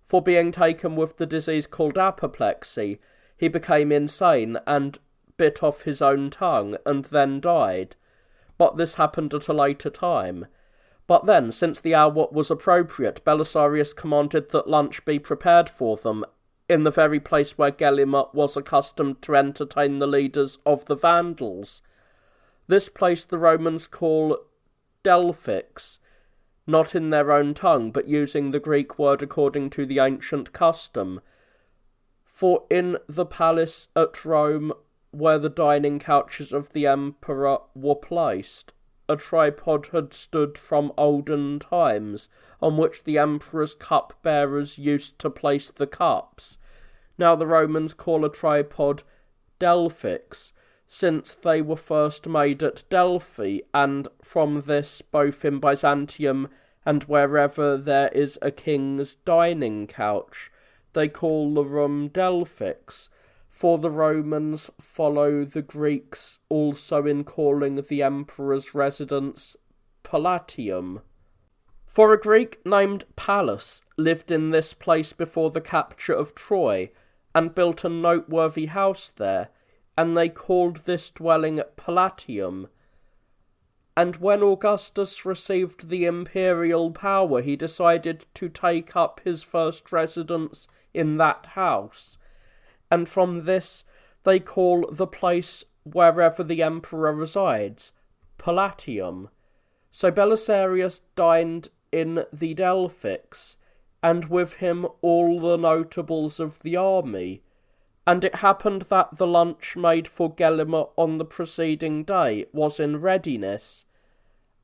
For being taken with the disease called apoplexy, he became insane and bit off his own tongue, and then died. But this happened at a later time. But then, since the hour was appropriate, Belisarius commanded that lunch be prepared for them, in the very place where Gelimer was accustomed to entertain the leaders of the Vandals. This place the Romans call Delphix, not in their own tongue, but using the Greek word according to the ancient custom. For in the palace at Rome, where the dining couches of the emperor were placed, a tripod had stood from olden times, on which the emperor's cup-bearers used to place the cups. Now the Romans call a tripod Delphix, since they were first made at Delphi, and from this both in Byzantium and wherever there is a king's dining couch, they call the room Delphix, for the Romans follow the Greeks also in calling the emperor's residence Palatium. For a Greek named Pallas lived in this place before the capture of Troy, and built a noteworthy house there, and they called this dwelling Palatium. And when Augustus received the imperial power, he decided to take up his first residence in that house, and from this they call the place wherever the emperor resides Palatium. So Belisarius dined in the Delphix, and with him all the notables of the army. And it happened that the lunch made for Gelimer on the preceding day was in readiness,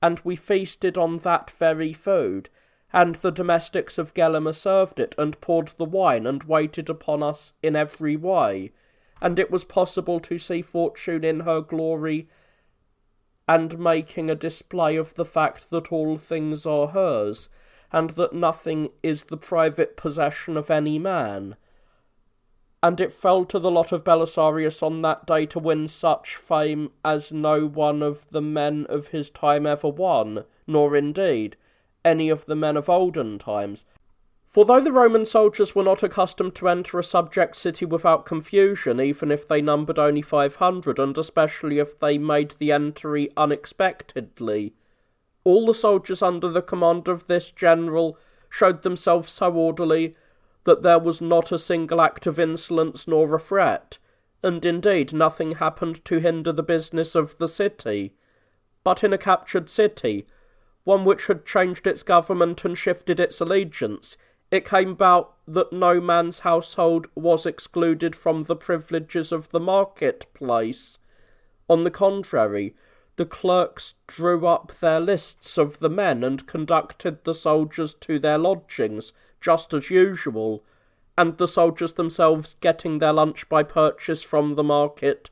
and we feasted on that very food, and the domestics of Gelimer served it, and poured the wine, and waited upon us in every way, and it was possible to see Fortune in her glory, and making a display of the fact that all things are hers, and that nothing is the private possession of any man. And it fell to the lot of Belisarius on that day to win such fame as no one of the men of his time ever won, nor indeed any of the men of olden times. For though the Roman soldiers were not accustomed to enter a subject city without confusion, even if they numbered only 500, and especially if they made the entry unexpectedly, all the soldiers under the command of this general showed themselves so orderly that there was not a single act of insolence nor a threat, and indeed nothing happened to hinder the business of the city. But in a captured city, one which had changed its government and shifted its allegiance, it came about that no man's household was excluded from the privileges of the marketplace. On the contrary, the clerks drew up their lists of the men and conducted the soldiers to their lodgings, just as usual, and the soldiers themselves, getting their lunch by purchase from the market,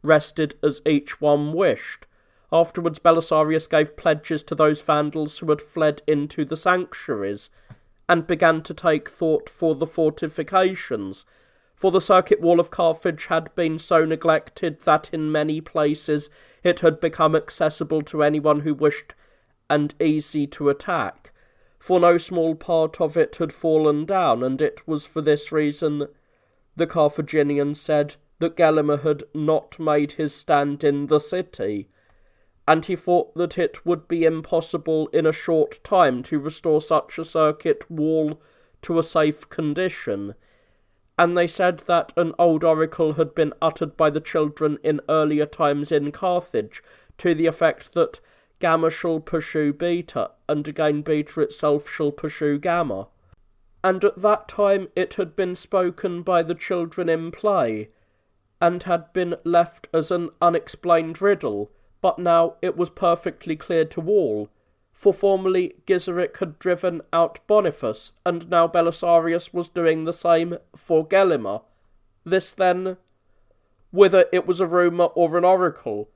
rested as each one wished. Afterwards Belisarius gave pledges to those Vandals who had fled into the sanctuaries, and began to take thought for the fortifications, for the circuit wall of Carthage had been so neglected that in many places it had become accessible to anyone who wished and easy to attack, for no small part of it had fallen down, and it was for this reason the Carthaginians said that Gelimer had not made his stand in the city, and he thought that it would be impossible in a short time to restore such a circuit wall to a safe condition. And they said that an old oracle had been uttered by the children in earlier times in Carthage, to the effect that Gamma shall pursue Beta, and again Beta itself shall pursue Gamma. And at that time it had been spoken by the children in play, and had been left as an unexplained riddle, but now it was perfectly clear to all, for formerly Gizeric had driven out Boniface, and now Belisarius was doing the same for Gelimer. This then, whether it was a rumour or an oracle,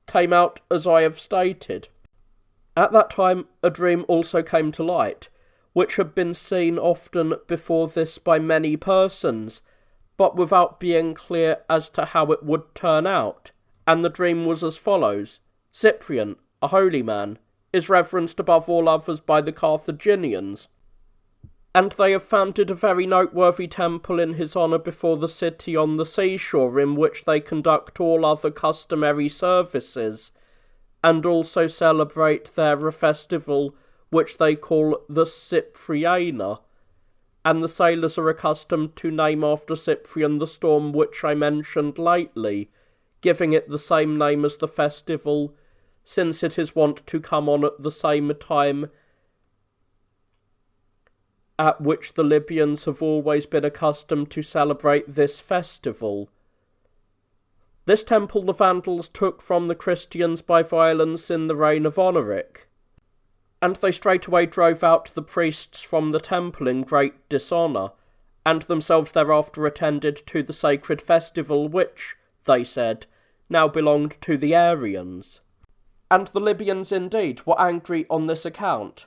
came out as I have stated. At that time a dream also came to light, which had been seen often before this by many persons, but without being clear as to how it would turn out. And the dream was as follows. Cyprian, a holy man, is reverenced above all others by the Carthaginians, and they have founded a very noteworthy temple in his honour before the city on the seashore, in which they conduct all other customary services, and also celebrate their festival, which they call the Cypriana, and the sailors are accustomed to name after Cyprian the storm which I mentioned lately, giving it the same name as the festival, since it is wont to come on at the same time at which the Libyans have always been accustomed to celebrate this festival. This temple the Vandals took from the Christians by violence in the reign of Honoric, and they straightway drove out the priests from the temple in great dishonour, and themselves thereafter attended to the sacred festival which, they said, now belonged to the Arians. And the Libyans indeed were angry on this account,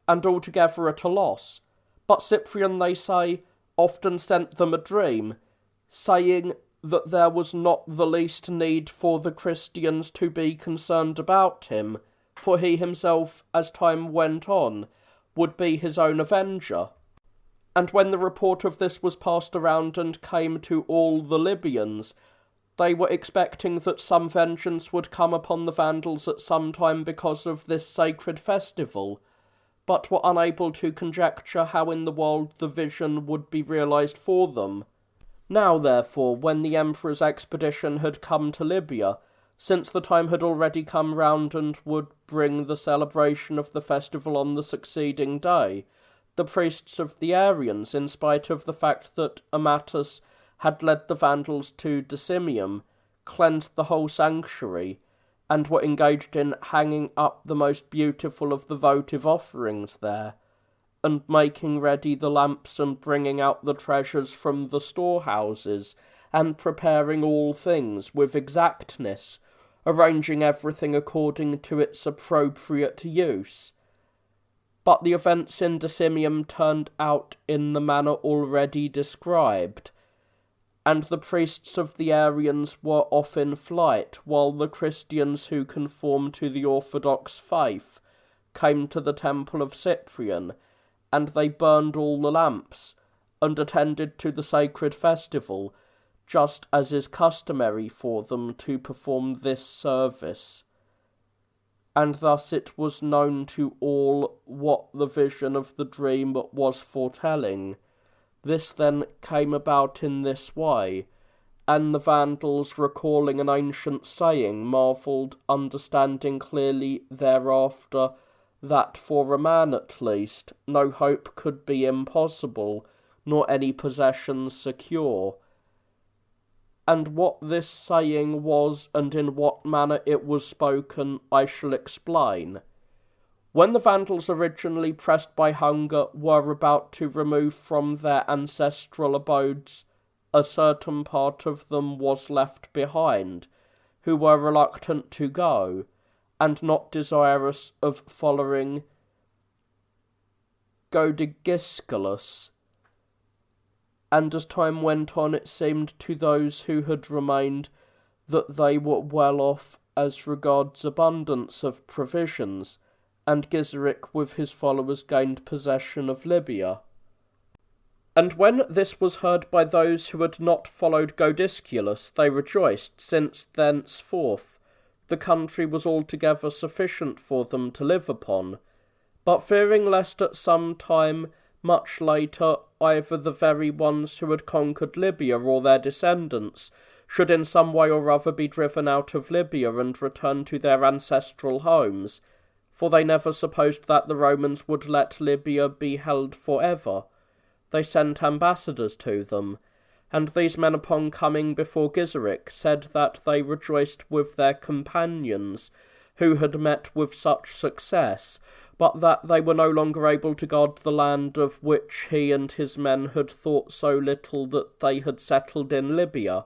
and altogether at a loss. But Cyprian, they say, often sent them a dream, saying that there was not the least need for the Christians to be concerned about him, for he himself, as time went on, would be his own avenger. And when the report of this was passed around and came to all the Libyans, they were expecting that some vengeance would come upon the Vandals at some time because of this sacred festival, but were unable to conjecture how in the world the vision would be realised for them. Now, therefore, when the Emperor's expedition had come to Libya, since the time had already come round and would bring the celebration of the festival on the succeeding day, the priests of the Arians, in spite of the fact that Amatus had led the Vandals to Decimium, cleansed the whole sanctuary, and were engaged in hanging up the most beautiful of the votive offerings there, and making ready the lamps and bringing out the treasures from the storehouses, and preparing all things with exactness, arranging everything according to its appropriate use. But the events in Decimium turned out in the manner already described, and the priests of the Arians were off in flight, while the Christians who conform to the Orthodox faith came to the temple of Cyprian, and they burned all the lamps, and attended to the sacred festival, just as is customary for them to perform this service. And thus it was known to all what the vision of the dream was foretelling. This then came about in this way, and the Vandals, recalling an ancient saying, marvelled, understanding clearly thereafter that for a man at least no hope could be impossible, nor any possession secure. And what this saying was, and in what manner it was spoken, I shall explain. When the Vandals, originally pressed by hunger, were about to remove from their ancestral abodes, a certain part of them was left behind, who were reluctant to go, and not desirous of following Godigiscalus. And as time went on, it seemed to those who had remained that they were well off as regards abundance of provisions, and Gizeric with his followers gained possession of Libya. And when this was heard by those who had not followed Godisculus, they rejoiced, since thenceforth the country was altogether sufficient for them to live upon. But fearing lest at some time much later either the very ones who had conquered Libya or their descendants should in some way or other be driven out of Libya and return to their ancestral homes, for they never supposed that the Romans would let Libya be held for ever, they sent ambassadors to them, and these men upon coming before Gizeric said that they rejoiced with their companions, who had met with such success, but that they were no longer able to guard the land of which he and his men had thought so little that they had settled in Libya.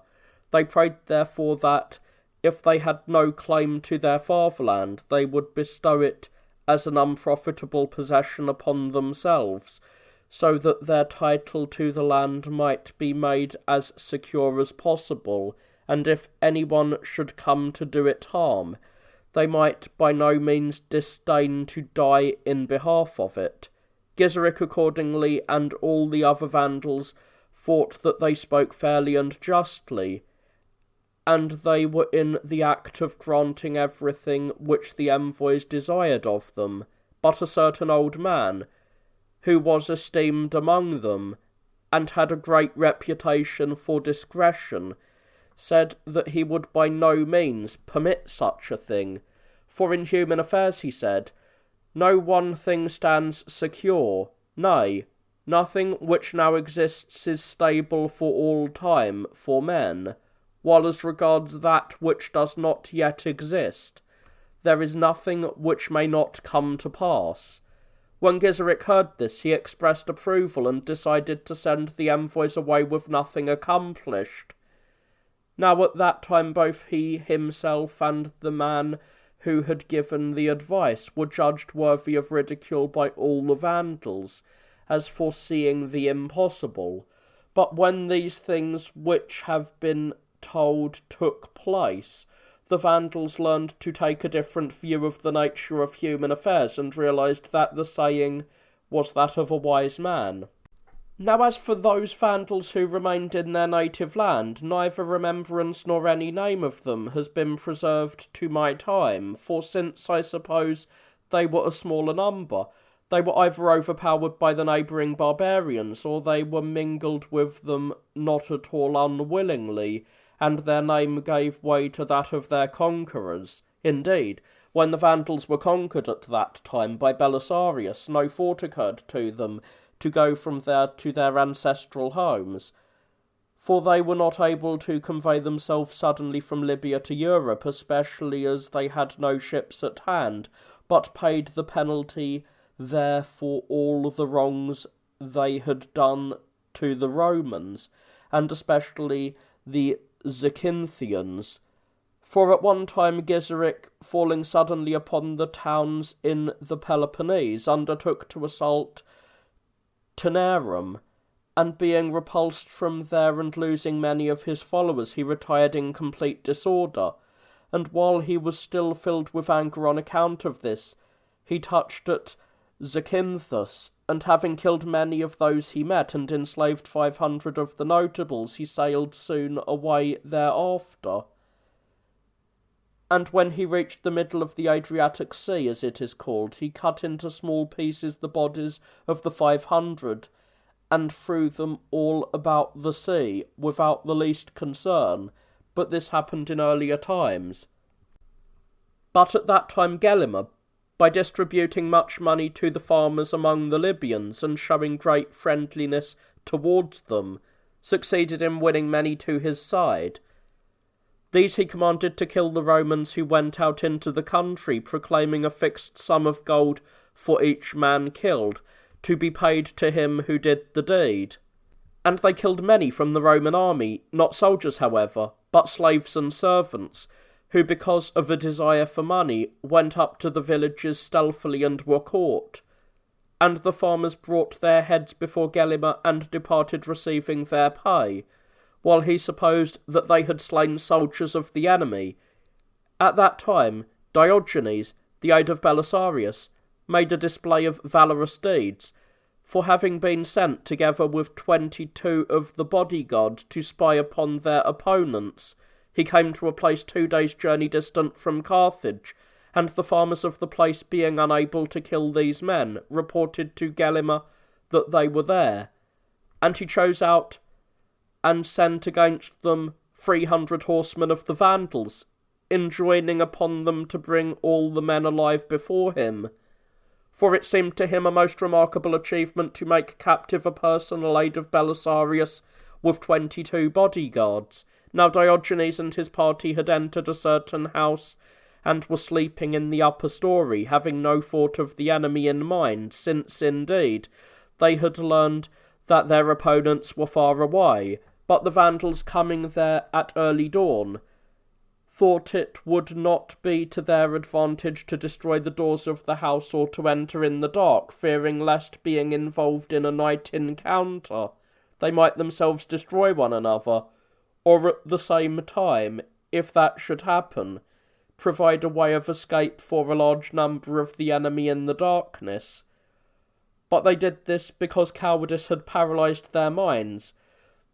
They prayed therefore that, if they had no claim to their fatherland, they would bestow it as an unprofitable possession upon themselves, so that their title to the land might be made as secure as possible, and if anyone should come to do it harm, they might by no means disdain to die in behalf of it. Gizeric accordingly, and all the other Vandals, thought that they spoke fairly and justly, and they were in the act of granting everything which the envoys desired of them. But a certain old man, who was esteemed among them, and had a great reputation for discretion, said that he would by no means permit such a thing, for in human affairs, he said, no one thing stands secure, nay, nothing which now exists is stable for all time for men, while as regards that which does not yet exist, there is nothing which may not come to pass. When Gizeric heard this, he expressed approval and decided to send the envoys away with nothing accomplished. Now at that time both he himself and the man who had given the advice were judged worthy of ridicule by all the Vandals, as foreseeing the impossible. But when these things which have been told took place, the Vandals learned to take a different view of the nature of human affairs and realised that the saying was that of a wise man. Now as for those Vandals who remained in their native land, neither remembrance nor any name of them has been preserved to my time, for since I suppose they were a smaller number, they were either overpowered by the neighbouring barbarians, or they were mingled with them not at all unwillingly, and their name gave way to that of their conquerors. Indeed, when the Vandals were conquered at that time by Belisarius, no thought occurred to them to go from there to their ancestral homes, for they were not able to convey themselves suddenly from Libya to Europe, especially as they had no ships at hand, but paid the penalty there for all the wrongs they had done to the Romans, and especially the Zacynthians. For at one time Gizeric, falling suddenly upon the towns in the Peloponnese, undertook to assault Taenarum, and being repulsed from there and losing many of his followers, he retired in complete disorder, and while he was still filled with anger on account of this, he touched at Zacynthus, and having killed many of those he met, and enslaved 500 of the notables, he sailed soon away thereafter. And when he reached the middle of the Adriatic Sea, as it is called, he cut into small pieces the bodies of the 500, and threw them all about the sea, without the least concern, but this happened in earlier times. But at that time Gelimer, by distributing much money to the farmers among the Libyans, and showing great friendliness towards them, succeeded in winning many to his side. These he commanded to kill the Romans who went out into the country, proclaiming a fixed sum of gold for each man killed, to be paid to him who did the deed. And they killed many from the Roman army, not soldiers, however, but slaves and servants, who, because of a desire for money, went up to the villages stealthily and were caught. And the farmers brought their heads before Gelimer and departed receiving their pay, while he supposed that they had slain soldiers of the enemy. At that time, Diogenes, the aide of Belisarius, made a display of valorous deeds, for having been sent together with 22 of the bodyguard to spy upon their opponents, he came to a place 2 days' journey distant from Carthage, and the farmers of the place, being unable to kill these men, reported to Gelimer that they were there, and he chose out and sent against them 300 horsemen of the Vandals, enjoining upon them to bring all the men alive before him. For it seemed to him a most remarkable achievement to make captive a personal aide of Belisarius with 22 bodyguards. Now Diogenes and his party had entered a certain house, and were sleeping in the upper story, having no thought of the enemy in mind, since, indeed, they had learned that their opponents were far away. But the Vandals, coming there at early dawn, thought it would not be to their advantage to destroy the doors of the house or to enter in the dark, fearing lest, being involved in a night encounter, they might themselves destroy one another, or at the same time, if that should happen, provide a way of escape for a large number of the enemy in the darkness. But they did this because cowardice had paralysed their minds,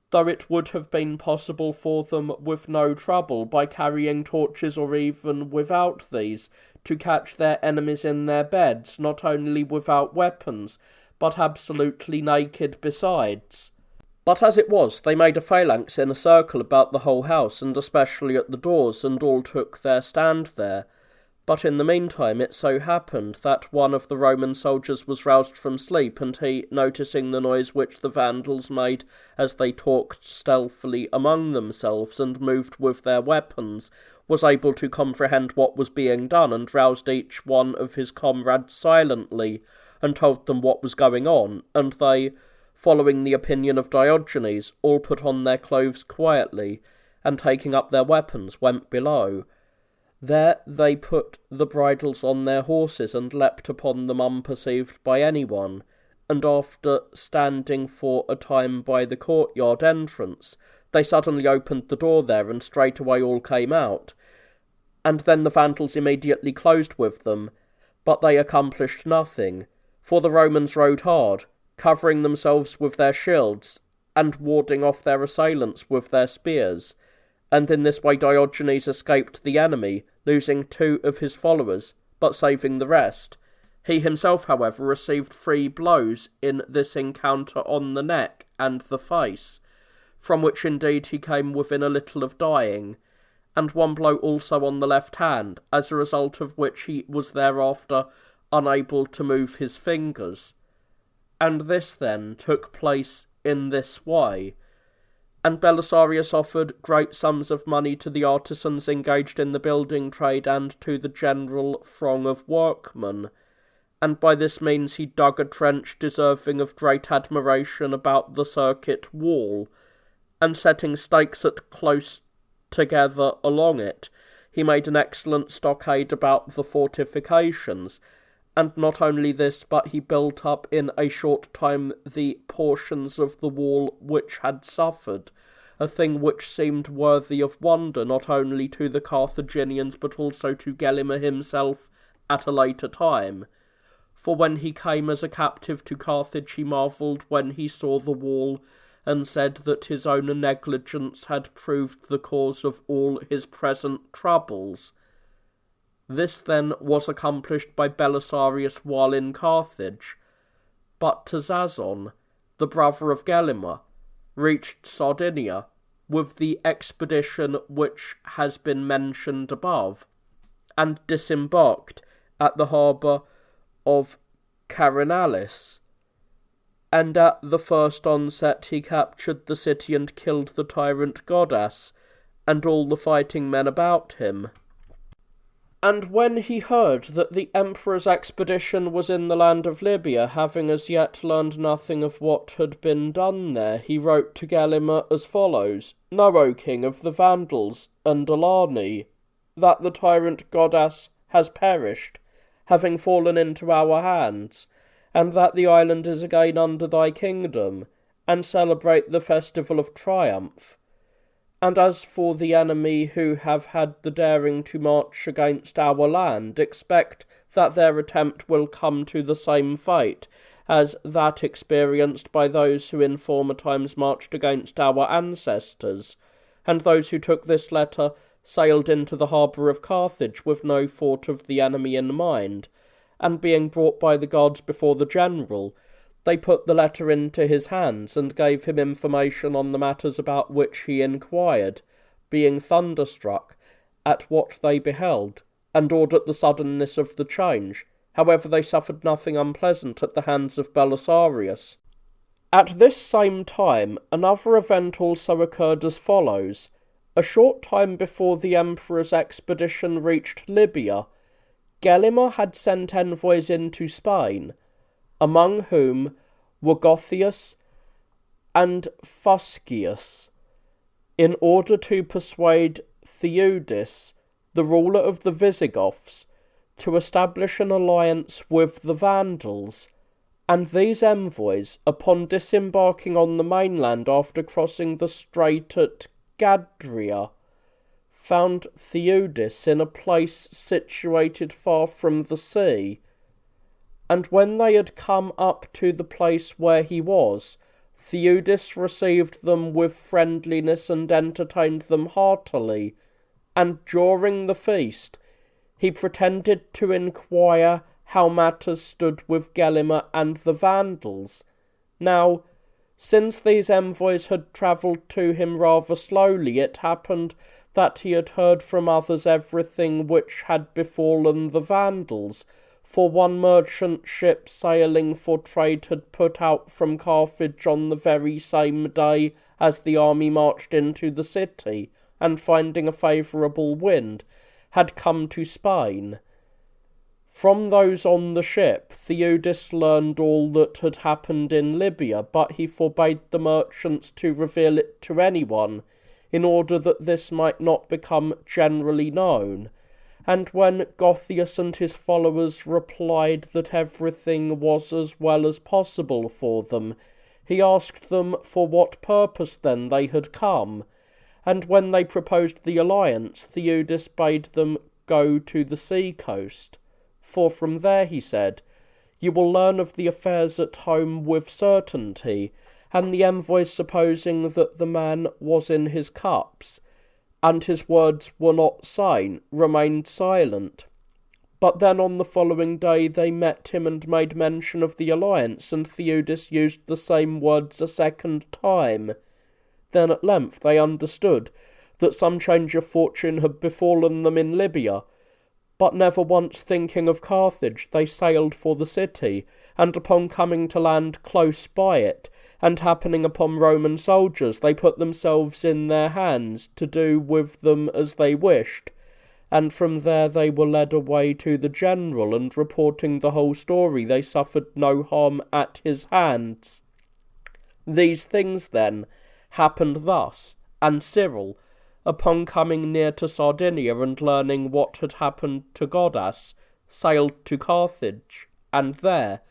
though it would have been possible for them with no trouble, by carrying torches or even without these, to catch their enemies in their beds, not only without weapons, but absolutely naked besides. But as it was, they made a phalanx in a circle about the whole house, and especially at the doors, and all took their stand there. But in the meantime it so happened that one of the Roman soldiers was roused from sleep, and he, noticing the noise which the Vandals made as they talked stealthily among themselves and moved with their weapons, was able to comprehend what was being done, and roused each one of his comrades silently, and told them what was going on, and they, following the opinion of Diogenes, all put on their clothes quietly, and taking up their weapons, went below. There they put the bridles on their horses and leapt upon them unperceived by anyone, and after standing for a time by the courtyard entrance, they suddenly opened the door there, and straightway all came out. And then the Vandals immediately closed with them, but they accomplished nothing, for the Romans rode hard, covering themselves with their shields, and warding off their assailants with their spears, and in this way Diogenes escaped the enemy, losing 2 of his followers, but saving the rest. He himself, however, received 3 blows in this encounter on the neck and the face, from which indeed he came within a little of dying, and 1 blow also on the left hand, as a result of which he was thereafter unable to move his fingers. And this then took place in this way. And Belisarius offered great sums of money to the artisans engaged in the building trade and to the general throng of workmen, and by this means he dug a trench deserving of great admiration about the circuit wall, and setting stakes at close together along it, he made an excellent stockade about the fortifications, and not only this, but he built up in a short time the portions of the wall which had suffered, a thing which seemed worthy of wonder not only to the Carthaginians but also to Gelimer himself at a later time. For when he came as a captive to Carthage he marvelled when he saw the wall, and said that his own negligence had proved the cause of all his present troubles. This then was accomplished by Belisarius while in Carthage, but Tazazon, the brother of Gelimer, reached Sardinia with the expedition which has been mentioned above, and disembarked at the harbour of Carinalis, and at the first onset he captured the city and killed the tyrant goddess, and all the fighting men about him. And when he heard that the emperor's expedition was in the land of Libya, having as yet learned nothing of what had been done there, he wrote to Gelimer as follows: Know, O king of the Vandals and Alani, that the tyrant goddess has perished, having fallen into our hands, and that the island is again under thy kingdom, and celebrate the festival of triumph. And as for the enemy who have had the daring to march against our land, expect that their attempt will come to the same fate as that experienced by those who in former times marched against our ancestors, and those who took this letter sailed into the harbour of Carthage with no thought of the enemy in mind, and being brought by the gods before the general, they put the letter into his hands, and gave him information on the matters about which he inquired, being thunderstruck at what they beheld, and awed at the suddenness of the change. However, they suffered nothing unpleasant at the hands of Belisarius. At this same time, another event also occurred as follows. A short time before the emperor's expedition reached Libya, Gelimer had sent envoys into Spain, among whom were Gothius and Fuscius, in order to persuade Theudis, the ruler of the Visigoths, to establish an alliance with the Vandals, and these envoys, upon disembarking on the mainland after crossing the strait at Gadria, found Theudis in a place situated far from the sea, and when they had come up to the place where he was, Theudis received them with friendliness and entertained them heartily, and during the feast he pretended to inquire how matters stood with Gelimer and the Vandals. Now, since these envoys had travelled to him rather slowly, it happened that he had heard from others everything which had befallen the Vandals, for one merchant ship sailing for trade had put out from Carthage on the very same day as the army marched into the city, and finding a favourable wind, had come to Spain. From those on the ship, Theudis learned all that had happened in Libya, but he forbade the merchants to reveal it to anyone, in order that this might not become generally known. And when Gothius and his followers replied that everything was as well as possible for them, he asked them for what purpose then they had come. And when they proposed the alliance, Theudis bade them go to the sea coast. For from there, he said, you will learn of the affairs at home with certainty. And the envoys, supposing that the man was in his cups, and his words were not sine, remained silent. But then on the following day they met him and made mention of the alliance, and Theudis used the same words a second time. Then at length they understood that some change of fortune had befallen them in Libya, but never once thinking of Carthage they sailed for the city, and upon coming to land close by it, and happening upon Roman soldiers, they put themselves in their hands to do with them as they wished, and from there they were led away to the general, and reporting the whole story, they suffered no harm at his hands. These things, then, happened thus, and Cyril, upon coming near to Sardinia and learning what had happened to Godas, sailed to Carthage, and there,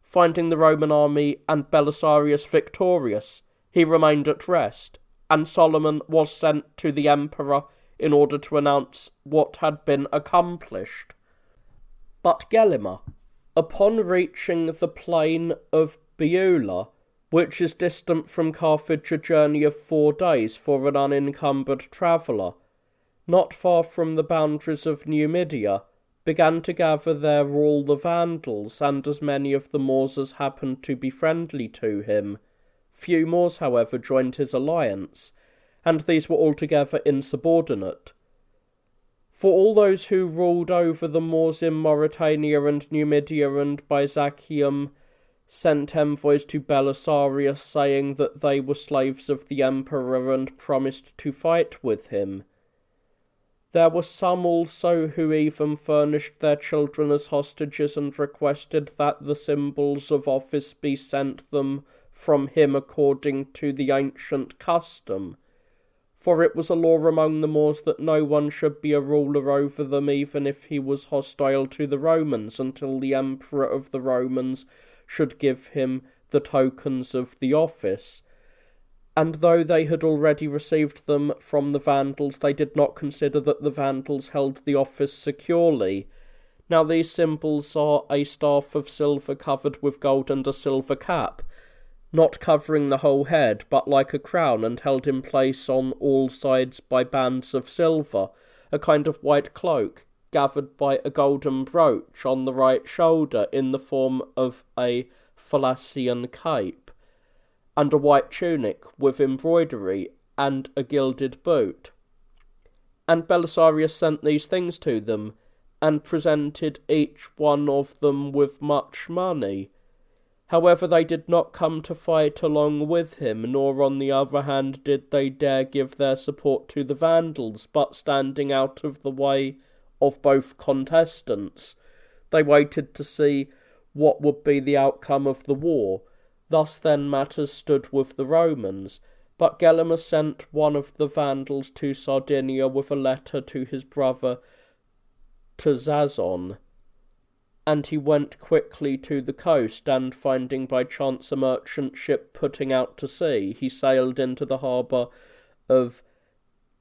finding the Roman army and Belisarius victorious, he remained at rest, and Solomon was sent to the emperor in order to announce what had been accomplished. But Gelimer, upon reaching the plain of Beulah, which is distant from Carthage a journey of 4 days for an unencumbered traveller, not far from the boundaries of Numidia, began to gather there all the Vandals, and as many of the Moors as happened to be friendly to him. Few Moors, however, joined his alliance, and these were altogether insubordinate. For all those who ruled over the Moors in Mauritania and Numidia and Byzantium sent envoys to Belisarius, saying that they were slaves of the emperor and promised to fight with him. There were some also who even furnished their children as hostages and requested that the symbols of office be sent them from him according to the ancient custom. For it was a law among the Moors that no one should be a ruler over them, even if he was hostile to the Romans, until the emperor of the Romans should give him the tokens of the office. And though they had already received them from the Vandals, they did not consider that the Vandals held the office securely. Now these symbols are a staff of silver covered with gold and a silver cap, not covering the whole head, but like a crown, and held in place on all sides by bands of silver, a kind of white cloak, gathered by a golden brooch on the right shoulder in the form of a Fallacian cape, and a white tunic with embroidery, and a gilded boot. And Belisarius sent these things to them, and presented each one of them with much money. However, they did not come to fight along with him, nor on the other hand did they dare give their support to the Vandals, but standing out of the way of both contestants, they waited to see what would be the outcome of the war. Thus then matters stood with the Romans, but Gelimer sent one of the Vandals to Sardinia with a letter to his brother Tazazon, and he went quickly to the coast, and finding by chance a merchant ship putting out to sea, he sailed into the harbour of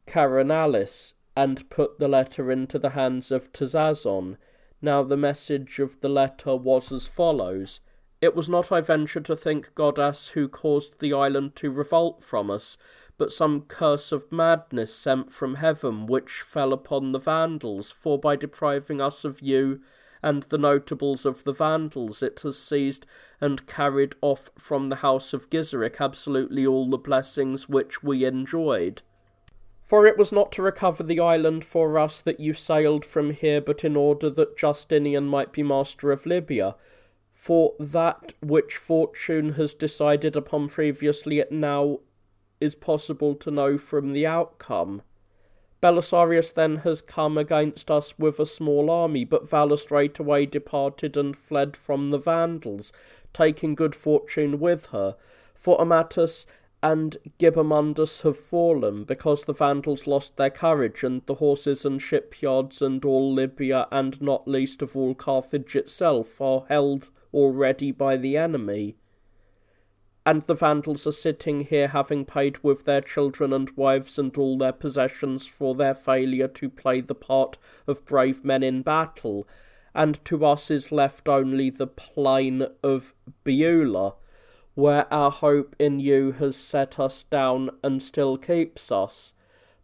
Caranalis, and put the letter into the hands of Tazazon. Now the message of the letter was as follows: It was not, I venture to think, Godas who caused the island to revolt from us, but some curse of madness sent from heaven, which fell upon the Vandals, for by depriving us of you and the notables of the Vandals, it has seized and carried off from the house of Gizeric absolutely all the blessings which we enjoyed. For it was not to recover the island for us that you sailed from here, but in order that Justinian might be master of Libya. For that which fortune has decided upon previously, it now is possible to know from the outcome. Belisarius then has come against us with a small army, but valour straightway departed and fled from the Vandals, taking good fortune with her. For Amatus and Gibamundus have fallen, because the Vandals lost their courage, and the horses and shipyards and all Libya, and not least of all Carthage itself, are held already by the enemy. And the Vandals are sitting here having paid with their children and wives and all their possessions for their failure to play the part of brave men in battle, and to us is left only the plain of Beulah, where our hope in you has set us down and still keeps us.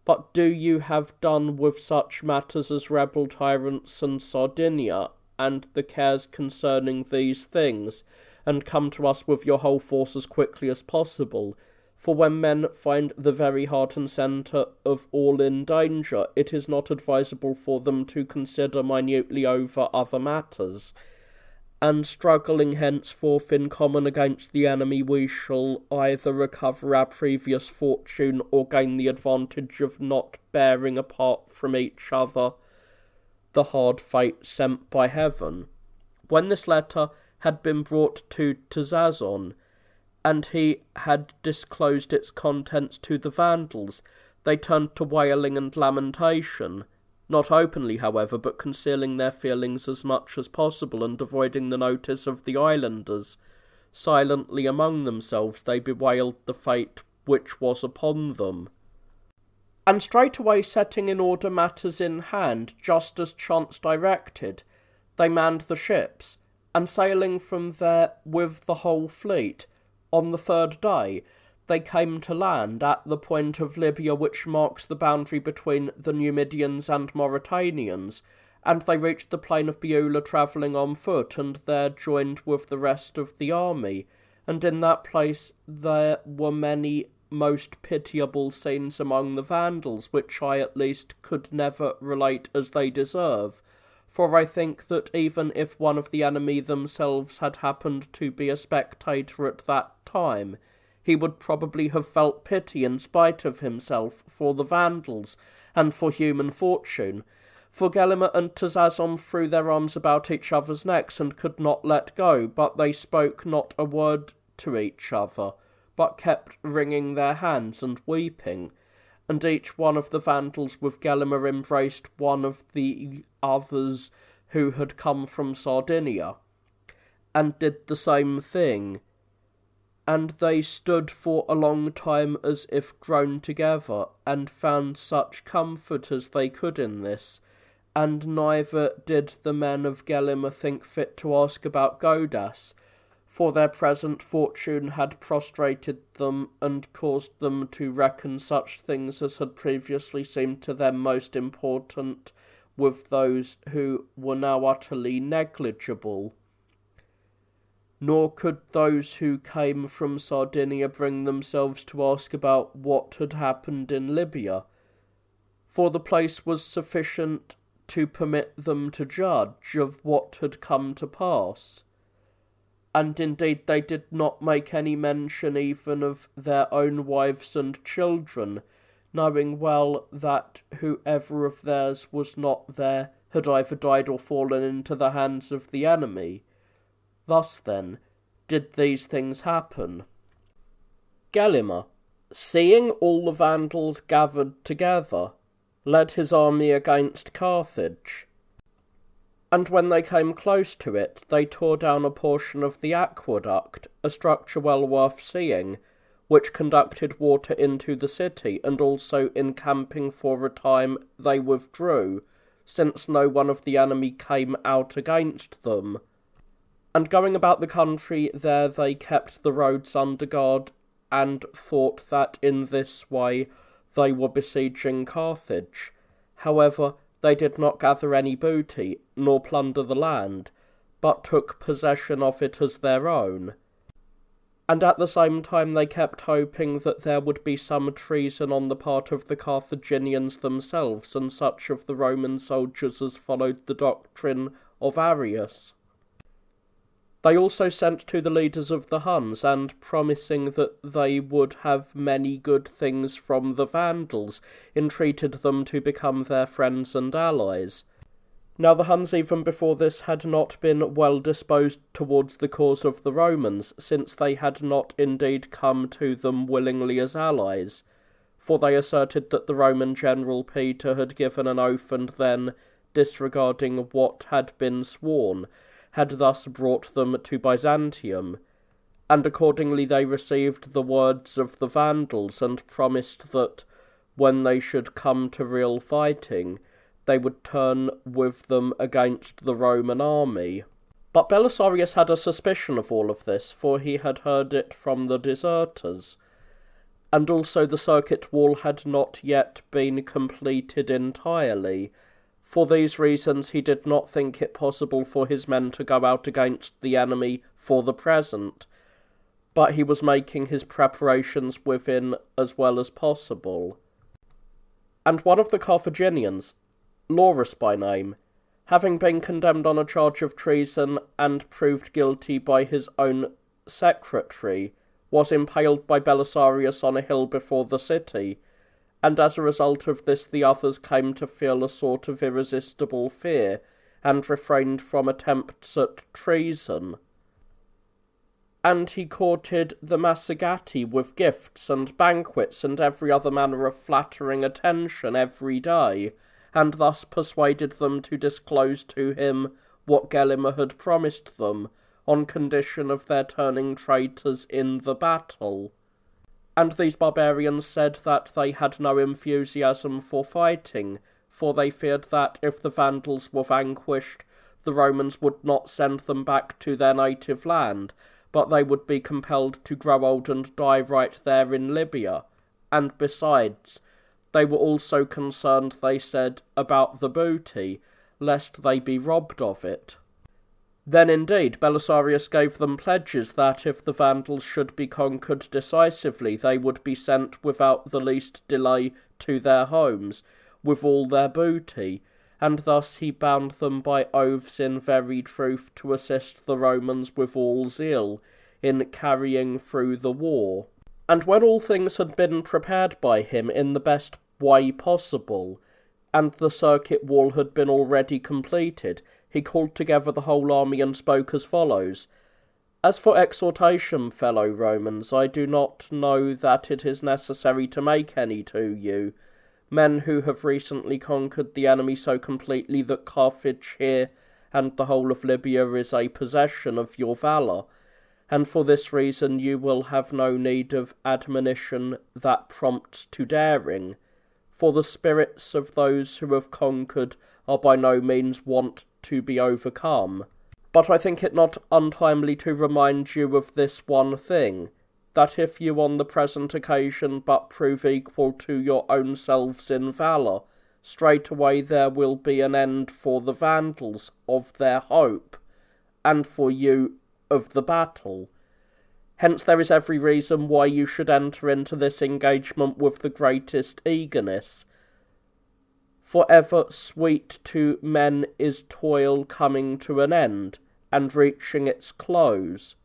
But do you have done with such matters as rebel tyrants and Sardinia, and the cares concerning these things, and come to us with your whole force as quickly as possible? For when men find the very heart and centre of all in danger, it is not advisable for them to consider minutely over other matters. And struggling henceforth in common against the enemy, we shall either recover our previous fortune, or gain the advantage of not bearing apart from each other the hard fate sent by heaven. When this letter had been brought to Tazazon, and he had disclosed its contents to the Vandals, they turned to wailing and lamentation, not openly, however, but concealing their feelings as much as possible, and avoiding the notice of the islanders. Silently among themselves they bewailed the fate which was upon them. And straightway setting in order matters in hand, just as chance directed, they manned the ships, and sailing from there with the whole fleet, on the third day, they came to land at the point of Libya which marks the boundary between the Numidians and Mauritanians, and they reached the plain of Beulah travelling on foot, and there joined with the rest of the army. And in that place there were many most pitiable scenes among the Vandals, which I at least could never relate as they deserve. For I think that even if one of the enemy themselves had happened to be a spectator at that time, he would probably have felt pity in spite of himself for the Vandals, and for human fortune. For Gelimer and Tazazon threw their arms about each other's necks, and could not let go, but they spoke not a word to each other, but kept wringing their hands and weeping. And each one of the Vandals with Gelimer embraced one of the others who had come from Sardinia, and did the same thing. And they stood for a long time as if grown together, and found such comfort as they could in this, and neither did the men of Gelimer think fit to ask about Godas, for their present fortune had prostrated them, and caused them to reckon such things as had previously seemed to them most important with those who were now utterly negligible. Nor could those who came from Sardinia bring themselves to ask about what had happened in Libya, for the place was sufficient to permit them to judge of what had come to pass. And indeed they did not make any mention even of their own wives and children, knowing well that whoever of theirs was not there had either died or fallen into the hands of the enemy. Thus, then, did these things happen. Gelimer, seeing all the Vandals gathered together, led his army against Carthage. And when they came close to it, they tore down a portion of the aqueduct, a structure well worth seeing, which conducted water into the city, and also encamping for a time they withdrew, since no one of the enemy came out against them. And going about the country there they kept the roads under guard, and thought that in this way they were besieging Carthage. However, they did not gather any booty, nor plunder the land, but took possession of it as their own. And at the same time they kept hoping that there would be some treason on the part of the Carthaginians themselves, and such of the Roman soldiers as followed the doctrine of Arius. They also sent to the leaders of the Huns, and promising that they would have many good things from the Vandals, entreated them to become their friends and allies. Now the Huns even before this had not been well disposed towards the cause of the Romans, since they had not indeed come to them willingly as allies, for they asserted that the Roman general Peter had given an oath and then, disregarding what had been sworn, had thus brought them to Byzantium, and accordingly they received the words of the Vandals and promised that, when they should come to real fighting, they would turn with them against the Roman army. But Belisarius had a suspicion of all of this, for he had heard it from the deserters, and also the circuit wall had not yet been completed entirely. For these reasons he did not think it possible for his men to go out against the enemy for the present, but he was making his preparations within as well as possible. And one of the Carthaginians, Laurus by name, having been condemned on a charge of treason and proved guilty by his own secretary, was impaled by Belisarius on a hill before the city, and as a result of this the others came to feel a sort of irresistible fear, and refrained from attempts at treason. And he courted the Massagati with gifts and banquets and every other manner of flattering attention every day, and thus persuaded them to disclose to him what Gelimer had promised them, on condition of their turning traitors in the battle. And these barbarians said that they had no enthusiasm for fighting, for they feared that if the Vandals were vanquished, the Romans would not send them back to their native land, but they would be compelled to grow old and die right there in Libya. And besides, they were also concerned, they said, about the booty, lest they be robbed of it. Then indeed Belisarius gave them pledges that if the Vandals should be conquered decisively, they would be sent without the least delay to their homes, with all their booty, and thus he bound them by oaths in very truth to assist the Romans with all zeal in carrying through the war. And when all things had been prepared by him in the best way possible, and the circuit wall had been already completed, he called together the whole army and spoke as follows: As for exhortation, fellow Romans, I do not know that it is necessary to make any to you, men who have recently conquered the enemy so completely that Carthage here and the whole of Libya is a possession of your valour, and for this reason you will have no need of admonition that prompts to daring, for the spirits of those who have conquered are by no means wont to be overcome. But I think it not untimely to remind you of this one thing, that if you on the present occasion but prove equal to your own selves in valour, straightway there will be an end for the Vandals of their hope, and for you of the battle. Hence there is every reason why you should enter into this engagement with the greatest eagerness. For ever sweet to men is toil coming to an end, and reaching its close.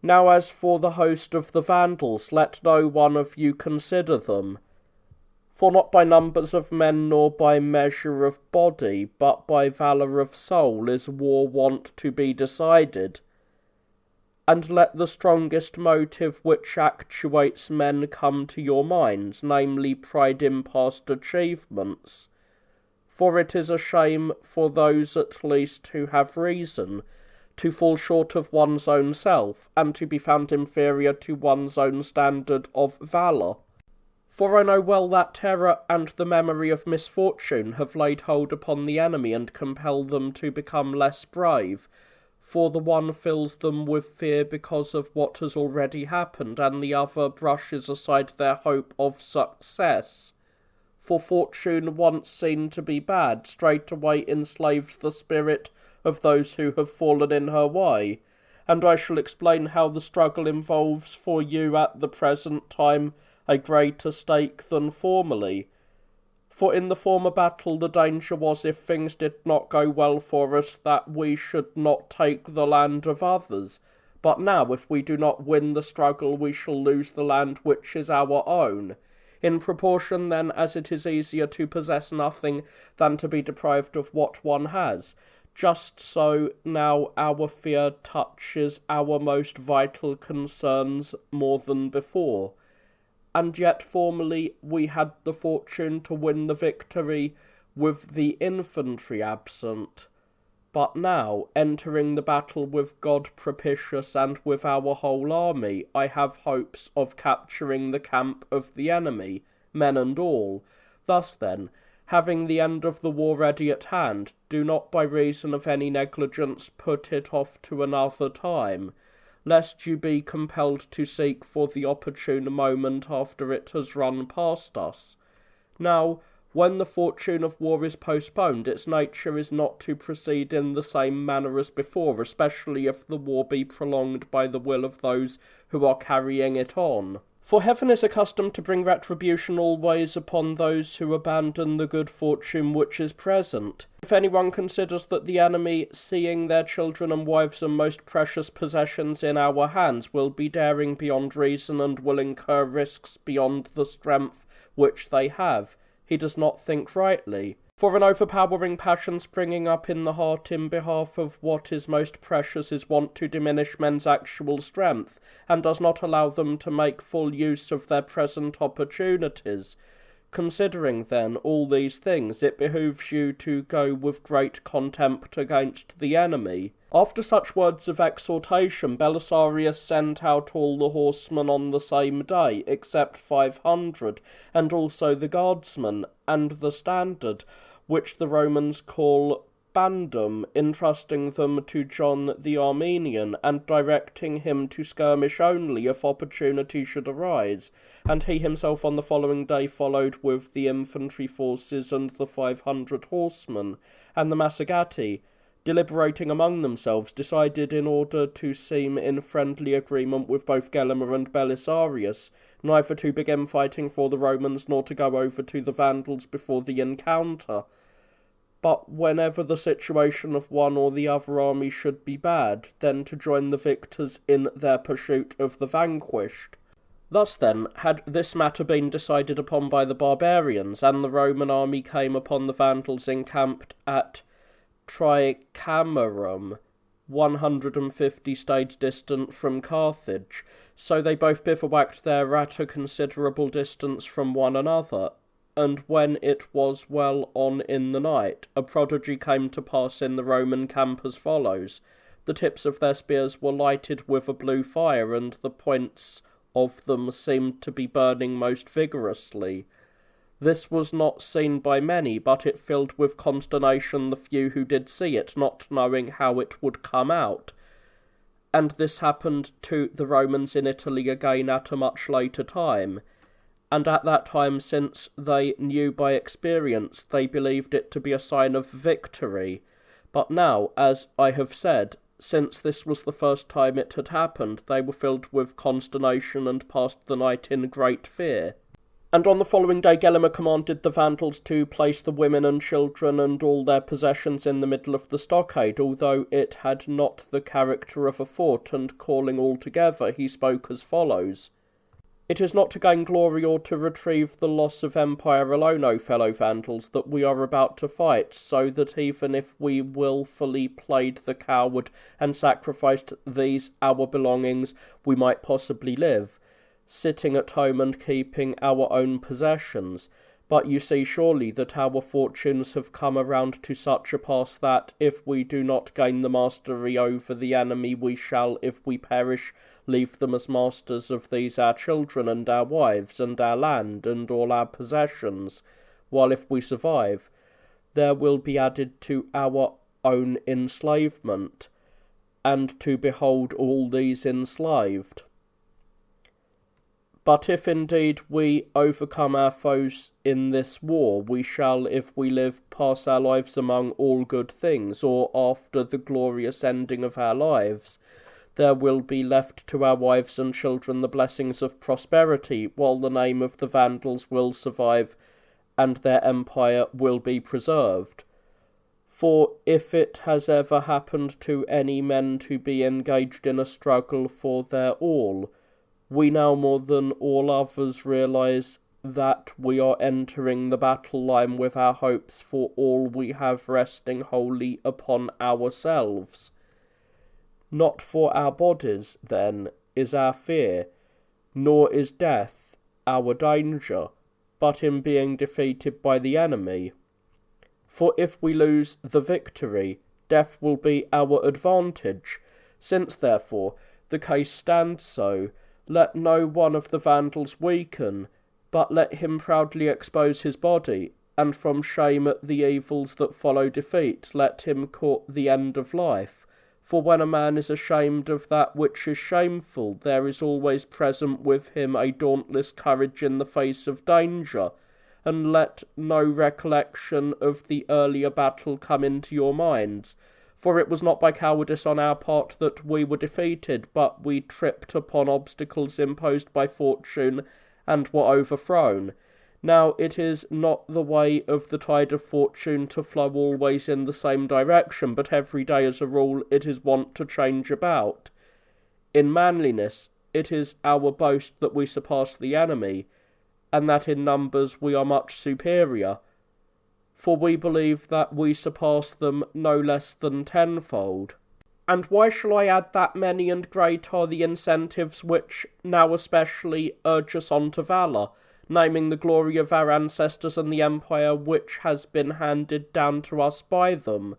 Now as for the host of the Vandals, let no one of you consider them, for not by numbers of men nor by measure of body, but by valour of soul is war wont to be decided. And let the strongest motive which actuates men come to your minds, namely pride in past achievements. For it is a shame for those at least who have reason to fall short of one's own self, and to be found inferior to one's own standard of valour. For I know well that terror and the memory of misfortune have laid hold upon the enemy and compel them to become less brave, for the one fills them with fear because of what has already happened, and the other brushes aside their hope of success. For fortune, once seen to be bad, straightway enslaves the spirit of those who have fallen in her way, and I shall explain how the struggle involves for you at the present time a greater stake than formerly. For in the former battle the danger was, if things did not go well for us, that we should not take the land of others. But now, if we do not win the struggle, we shall lose the land which is our own. In proportion, then, as it is easier to possess nothing than to be deprived of what one has, just so now our fear touches our most vital concerns more than before. And yet formerly we had the fortune to win the victory with the infantry absent. But now, entering the battle with God propitious and with our whole army, I have hopes of capturing the camp of the enemy, men and all. Thus then, having the end of the war ready at hand, do not by reason of any negligence put it off to another time, lest you be compelled to seek for the opportune moment after it has run past us. Now, when the fortune of war is postponed, its nature is not to proceed in the same manner as before, especially if the war be prolonged by the will of those who are carrying it on. For heaven is accustomed to bring retribution always upon those who abandon the good fortune which is present. If anyone considers that the enemy, seeing their children and wives and most precious possessions in our hands, will be daring beyond reason and will incur risks beyond the strength which they have, he does not think rightly. For an overpowering passion springing up in the heart in behalf of what is most precious is wont to diminish men's actual strength, and does not allow them to make full use of their present opportunities. Considering, then, all these things, it behooves you to go with great contempt against the enemy. After such words of exhortation, Belisarius sent out all the horsemen on the same day, except 500, and also the guardsmen, and the standard, which the Romans call bandum, entrusting them to John the Armenian, and directing him to skirmish only if opportunity should arise, and he himself on the following day followed with the infantry forces and the 500 horsemen, and the Massagati, deliberating among themselves, decided in order to seem in friendly agreement with both Gelimer and Belisarius, neither to begin fighting for the Romans nor to go over to the Vandals before the encounter, but whenever the situation of one or the other army should be bad, then to join the victors in their pursuit of the vanquished. Thus then, had this matter been decided upon by the barbarians, and the Roman army came upon the Vandals encamped at Tricamerum, 150 stadia distant from Carthage, so they both bivouacked there at a considerable distance from one another. And when it was well on in the night, a prodigy came to pass in the Roman camp as follows. The tips of their spears were lighted with a blue fire, and the points of them seemed to be burning most vigorously. This was not seen by many, but it filled with consternation the few who did see it, not knowing how it would come out. And this happened to the Romans in Italy again at a much later time. And at that time, since they knew by experience, they believed it to be a sign of victory. But now, as I have said, since this was the first time it had happened, they were filled with consternation and passed the night in great fear. And on the following day Gelimer commanded the Vandals to place the women and children and all their possessions in the middle of the stockade, although it had not the character of a fort, and calling all together, he spoke as follows. It is not to gain glory or to retrieve the loss of empire alone, O fellow Vandals, that we are about to fight, so that even if we wilfully played the coward and sacrificed these our belongings, we might possibly live, sitting at home and keeping our own possessions. But you see surely that our fortunes have come around to such a pass that, if we do not gain the mastery over the enemy, we shall, if we perish, leave them as masters of these our children and our wives and our land and all our possessions, while if we survive, there will be added to our own enslavement, and to behold all these enslaved. But if indeed we overcome our foes in this war, we shall, if we live, pass our lives among all good things, or after the glorious ending of our lives, there will be left to our wives and children the blessings of prosperity, while the name of the Vandals will survive, and their empire will be preserved. For if it has ever happened to any men to be engaged in a struggle for their all, we now more than all others realize that we are entering the battle line with our hopes for all we have resting wholly upon ourselves. Not for our bodies, then, is our fear, nor is death our danger, but in being defeated by the enemy. For if we lose the victory, death will be our advantage. Since, therefore, the case stands so, let no one of the Vandals weaken, but let him proudly expose his body, and from shame at the evils that follow defeat, let him court the end of life. For when a man is ashamed of that which is shameful, there is always present with him a dauntless courage in the face of danger, and let no recollection of the earlier battle come into your minds. For it was not by cowardice on our part that we were defeated, but we tripped upon obstacles imposed by fortune, and were overthrown. Now it is not the way of the tide of fortune to flow always in the same direction, but every day as a rule it is wont to change about. In manliness it is our boast that we surpass the enemy, and that in numbers we are much superior, for we believe that we surpass them no less than tenfold. And why shall I add that many and great are the incentives which now especially urge us on to valour, naming the glory of our ancestors and the empire which has been handed down to us by them.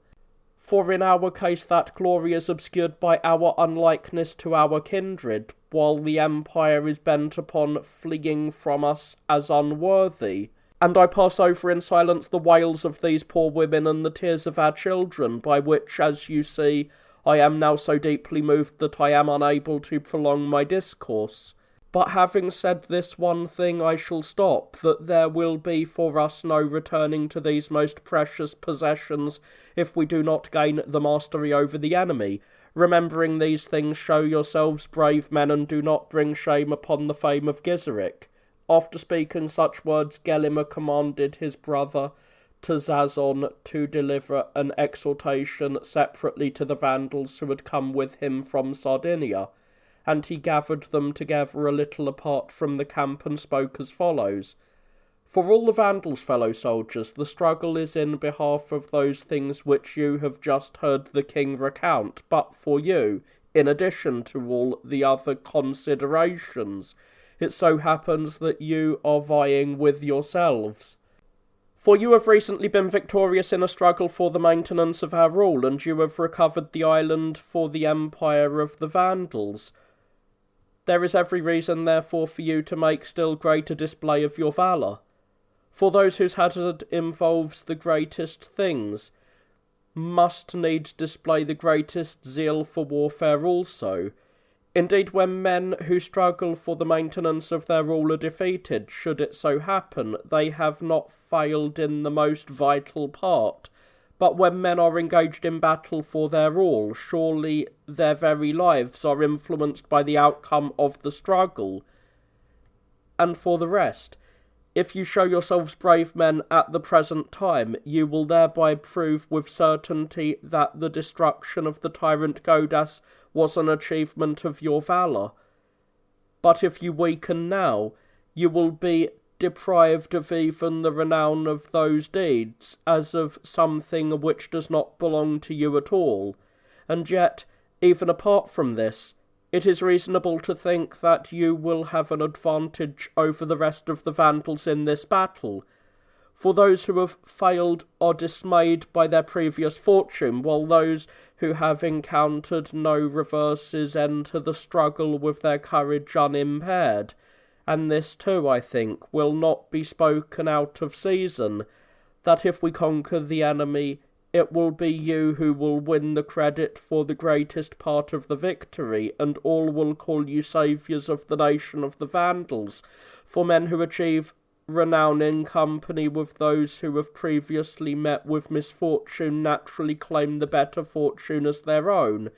For in our case that glory is obscured by our unlikeness to our kindred, while the empire is bent upon fleeing from us as unworthy. And I pass over in silence the wails of these poor women and the tears of our children, by which, as you see, I am now so deeply moved that I am unable to prolong my discourse. But having said this one thing, I shall stop, that there will be for us no returning to these most precious possessions if we do not gain the mastery over the enemy. Remembering these things, show yourselves brave men, and do not bring shame upon the fame of Gizeric. After speaking such words, Gelimer commanded his brother to Zazon to deliver an exhortation separately to the Vandals who had come with him from Sardinia, and he gathered them together a little apart from the camp and spoke as follows. For all the Vandals, fellow soldiers, the struggle is in behalf of those things which you have just heard the king recount, but for you, in addition to all the other considerations, it so happens that you are vying with yourselves. For you have recently been victorious in a struggle for the maintenance of our rule, and you have recovered the island for the empire of the Vandals. There is every reason, therefore, for you to make still greater display of your valour. For those whose hazard involves the greatest things must needs display the greatest zeal for warfare also. Indeed, when men who struggle for the maintenance of their rule are defeated, should it so happen, they have not failed in the most vital part. But when men are engaged in battle for their rule, surely their very lives are influenced by the outcome of the struggle. And for the rest, if you show yourselves brave men at the present time, you will thereby prove with certainty that the destruction of the tyrant Godas was an achievement of your valour. But if you weaken now, you will be deprived of even the renown of those deeds, as of something which does not belong to you at all. And yet, even apart from this, it is reasonable to think that you will have an advantage over the rest of the Vandals in this battle, for those who have failed are dismayed by their previous fortune, while those who have encountered no reverses enter the struggle with their courage unimpaired. And this too, I think, will not be spoken out of season, that if we conquer the enemy, it will be you who will win the credit for the greatest part of the victory, and all will call you saviours of the nation of the Vandals, for men who achieve renown in company with those who have previously met with misfortune naturally claim the better fortune as their own.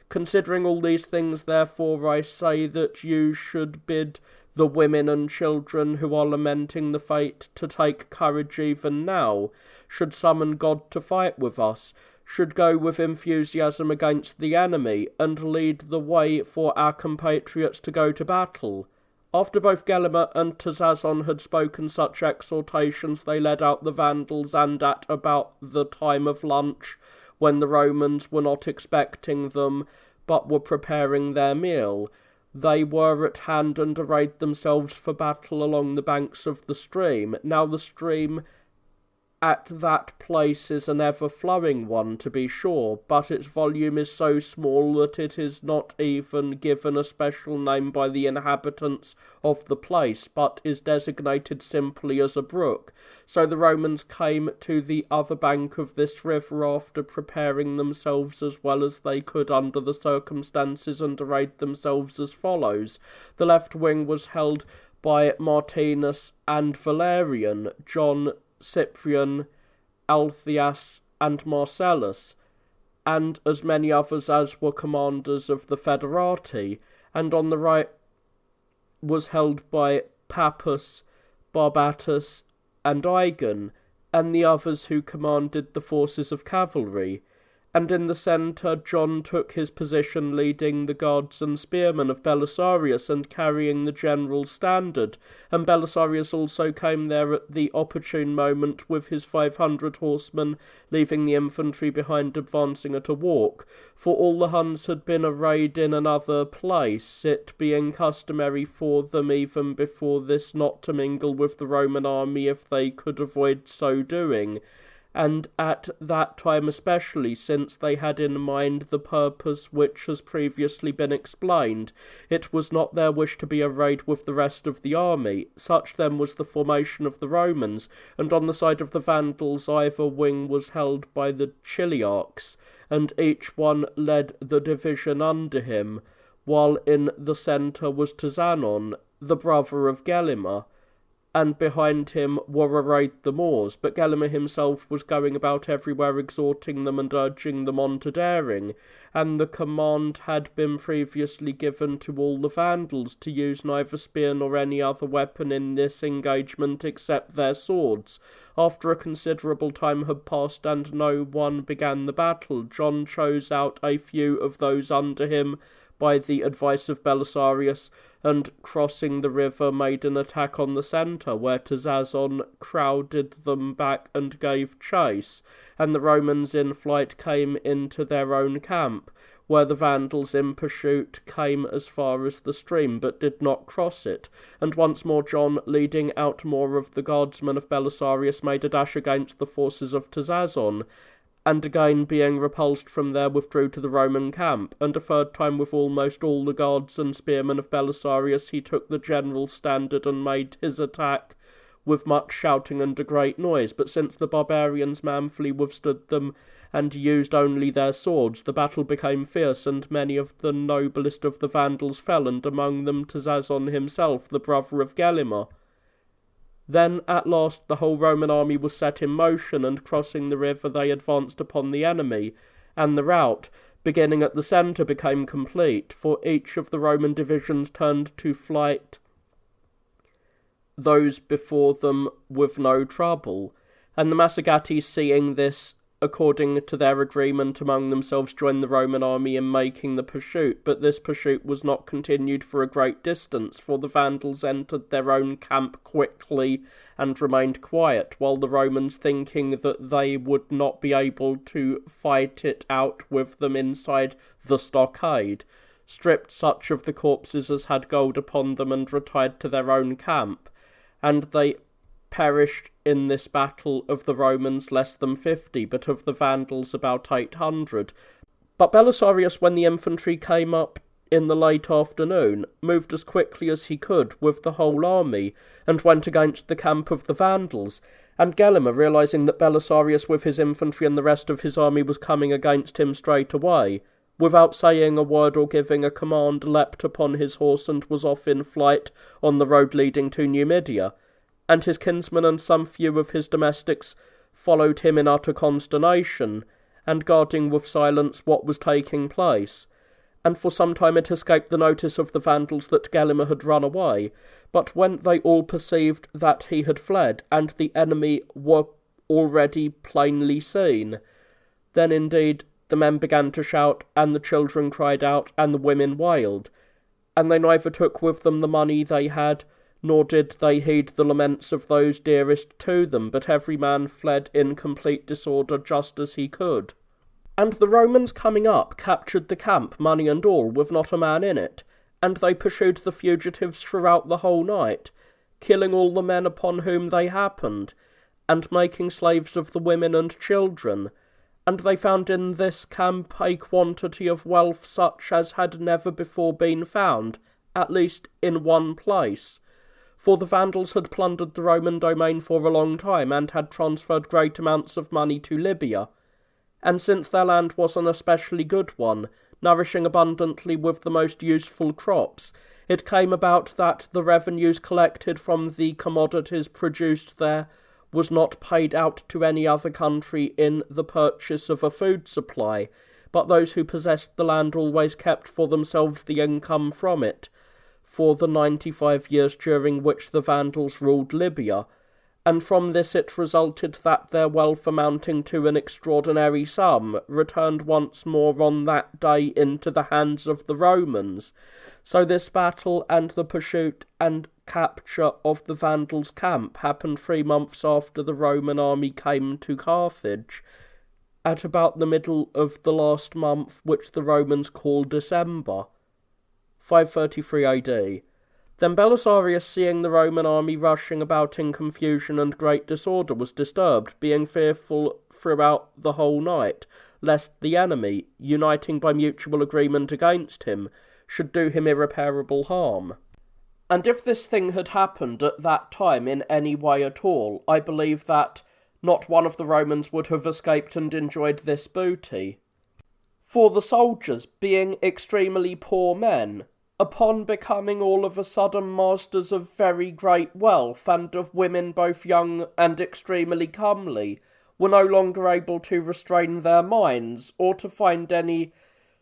Considering all these things, therefore, I say that you should bid the women and children who are lamenting the fate to take courage even now, should summon God to fight with us, should go with enthusiasm against the enemy, and lead the way for our compatriots to go to battle. After both Gelimer and Tazazon had spoken such exhortations, they led out the Vandals, and at about the time of lunch, when the Romans were not expecting them, but were preparing their meal, they were at hand and arrayed themselves for battle along the banks of the stream. Now the stream at that place is an ever-flowing one, to be sure, but its volume is so small that it is not even given a special name by the inhabitants of the place, but is designated simply as a brook. So the Romans came to the other bank of this river after preparing themselves as well as they could under the circumstances, and arrayed themselves as follows. The left wing was held by Martinus and Valerian, John, Cyprian, Altheas, and Marcellus, and as many others as were commanders of the Federati, and on the right was held by Pappus, Barbatus, and Igon, and the others who commanded the forces of cavalry. And in the centre John took his position, leading the guards and spearmen of Belisarius, and carrying the general standard. And Belisarius also came there at the opportune moment with his 500 horsemen, leaving the infantry behind, advancing at a walk. For all the Huns had been arrayed in another place, it being customary for them even before this not to mingle with the Roman army if they could avoid so doing. And at that time especially, since they had in mind the purpose which has previously been explained, it was not their wish to be arrayed with the rest of the army. Such then was the formation of the Romans, and on the side of the Vandals either wing was held by the Chiliarchs, and each one led the division under him, while in the centre was Tazanon, the brother of Gelimer, and behind him were arrayed the Moors, but Gelimer himself was going about everywhere exhorting them and urging them on to daring, and the command had been previously given to all the Vandals to use neither spear nor any other weapon in this engagement except their swords. After a considerable time had passed and no one began the battle, John chose out a few of those under him by the advice of Belisarius, and crossing the river made an attack on the centre, where Tazazon crowded them back and gave chase, and the Romans in flight came into their own camp, where the Vandals in pursuit came as far as the stream, but did not cross it. And once more John, leading out more of the guardsmen of Belisarius, made a dash against the forces of Tazazon, and again being repulsed from there withdrew to the Roman camp, and a third time with almost all the guards and spearmen of Belisarius he took the general standard and made his attack with much shouting and a great noise. But since the barbarians manfully withstood them and used only their swords, the battle became fierce, and many of the noblest of the Vandals fell, and among them Tazazon himself, the brother of Gelimer. Then at last the whole Roman army was set in motion, and crossing the river they advanced upon the enemy, and the rout, beginning at the centre, became complete, for each of the Roman divisions turned to flight those before them with no trouble. And the Massagates, seeing this, according to their agreement among themselves, joined the Roman army in making the pursuit, but this pursuit was not continued for a great distance, for the Vandals entered their own camp quickly and remained quiet, while the Romans, thinking that they would not be able to fight it out with them inside the stockade, stripped such of the corpses as had gold upon them and retired to their own camp, and they perished in this battle of the Romans less than 50, but of the Vandals about 800. But Belisarius, when the infantry came up in the late afternoon, moved as quickly as he could with the whole army, and went against the camp of the Vandals. And Gelimer, realizing that Belisarius with his infantry and the rest of his army was coming against him straight away, without saying a word or giving a command, leapt upon his horse and was off in flight on the road leading to Numidia. And his kinsmen and some few of his domestics followed him in utter consternation, and guarding with silence what was taking place. And for some time it escaped the notice of the Vandals that Gelimer had run away, but when they all perceived that he had fled, and the enemy were already plainly seen, then indeed the men began to shout, and the children cried out, and the women wailed. and they neither took with them the money they had, nor did they heed the laments of those dearest to them, but every man fled in complete disorder just as he could. And the Romans coming up captured the camp, money and all, with not a man in it, and they pursued the fugitives throughout the whole night, killing all the men upon whom they happened, and making slaves of the women and children. And they found in this camp a quantity of wealth such as had never before been found, at least in one place. For the Vandals had plundered the Roman domain for a long time, and had transferred great amounts of money to Libya. And since their land was an especially good one, nourishing abundantly with the most useful crops, it came about that the revenues collected from the commodities produced there was not paid out to any other country in the purchase of a food supply, but those who possessed the land always kept for themselves the income from it, for the 95 years during which the Vandals ruled Libya, and from this it resulted that their wealth, amounting to an extraordinary sum, returned once more on that day into the hands of the Romans. So this battle and the pursuit and capture of the Vandals' camp happened 3 months after the Roman army came to Carthage, at about the middle of the last month, which the Romans call December, 533 AD. Then Belisarius, seeing the Roman army rushing about in confusion and great disorder, was disturbed, being fearful throughout the whole night, lest the enemy, uniting by mutual agreement against him, should do him irreparable harm. And if this thing had happened at that time in any way at all, I believe that not one of the Romans would have escaped and enjoyed this booty. For the soldiers, being extremely poor men, upon becoming all of a sudden masters of very great wealth, and of women both young and extremely comely, were no longer able to restrain their minds, or to find any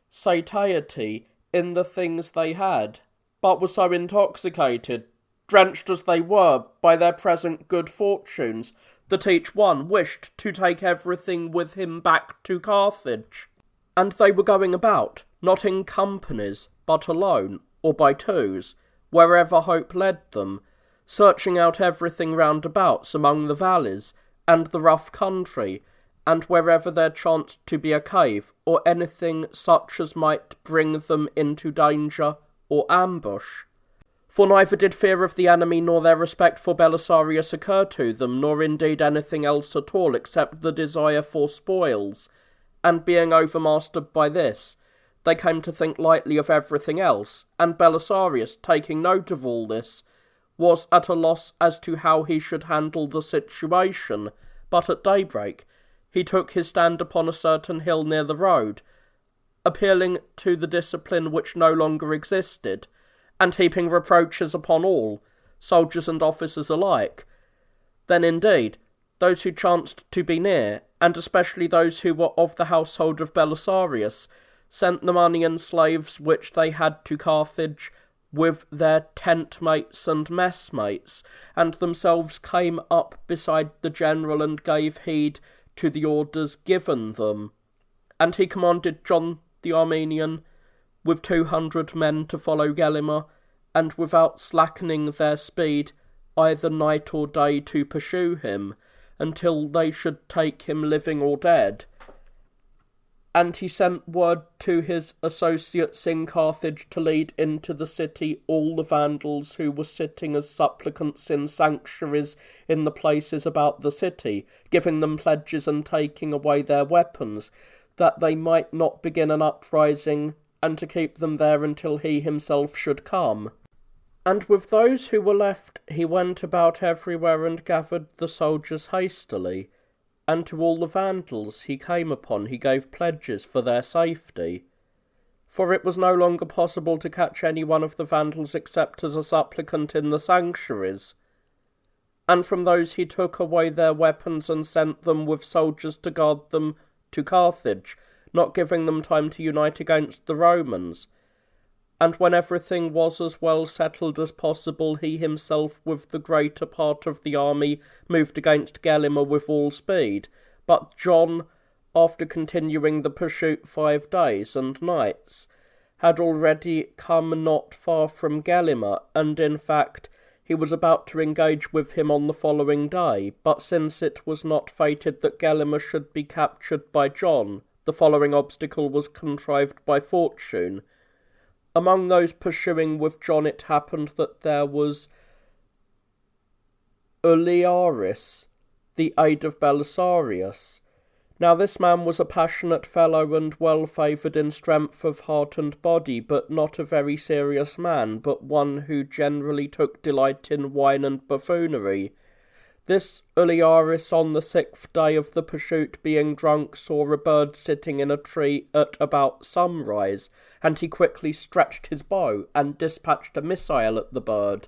satiety in the things they had, but were so intoxicated, drenched as they were by their present good fortunes, that each one wished to take everything with him back to Carthage. And they were going about, not in companies, but alone, or by twos, wherever hope led them, searching out everything roundabouts among the valleys, and the rough country, and wherever there chanced to be a cave, or anything such as might bring them into danger or ambush. For neither did fear of the enemy nor their respect for Belisarius occur to them, nor indeed anything else at all, except the desire for spoils, and being overmastered by this, they came to think lightly of everything else, and Belisarius, taking note of all this, was at a loss as to how he should handle the situation, but at daybreak he took his stand upon a certain hill near the road, appealing to the discipline which no longer existed, and heaping reproaches upon all, soldiers and officers alike. Then indeed, those who chanced to be near, and especially those who were of the household of Belisarius, sent the money and slaves which they had to Carthage with their tent-mates and messmates, and themselves came up beside the general and gave heed to the orders given them. And he commanded John the Armenian with 200 men to follow Gelimer, and without slackening their speed either night or day to pursue him, until they should take him living or dead. And he sent word to his associates in Carthage to lead into the city all the Vandals who were sitting as supplicants in sanctuaries in the places about the city, giving them pledges and taking away their weapons, that they might not begin an uprising, and to keep them there until he himself should come. And with those who were left he went about everywhere and gathered the soldiers hastily, and to all the Vandals he came upon he gave pledges for their safety. For it was no longer possible to catch any one of the Vandals except as a supplicant in the sanctuaries. And from those he took away their weapons and sent them with soldiers to guard them to Carthage, not giving them time to unite against the Romans. And when everything was as well settled as possible, he himself with the greater part of the army moved against Gelimer with all speed. But John, after continuing the pursuit 5 days and nights, had already come not far from Gelimer, and in fact he was about to engage with him on the following day, but since it was not fated that Gelimer should be captured by John, the following obstacle was contrived by fortune. Among those pursuing with John it happened that there was Uliaris, the aide of Belisarius. Now this man was a passionate fellow and well-favoured in strength of heart and body, but not a very serious man, but one who generally took delight in wine and buffoonery. This Uliaris, on the 6th day of the pursuit, being drunk, saw a bird sitting in a tree at about sunrise, and he quickly stretched his bow and dispatched a missile at the bird.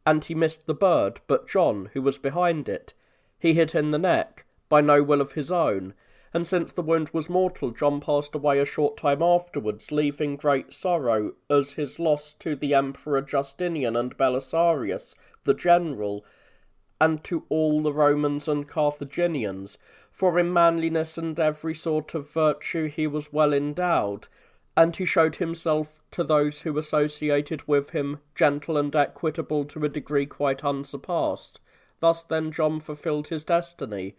And he missed the bird, but John, who was behind it, he hit in the neck, by no will of his own, and since the wound was mortal, John passed away a short time afterwards, leaving great sorrow as his loss to the Emperor Justinian and Belisarius, the general, and to all the Romans and Carthaginians, for in manliness and every sort of virtue he was well endowed, and he showed himself to those who associated with him gentle and equitable to a degree quite unsurpassed. Thus then John fulfilled his destiny.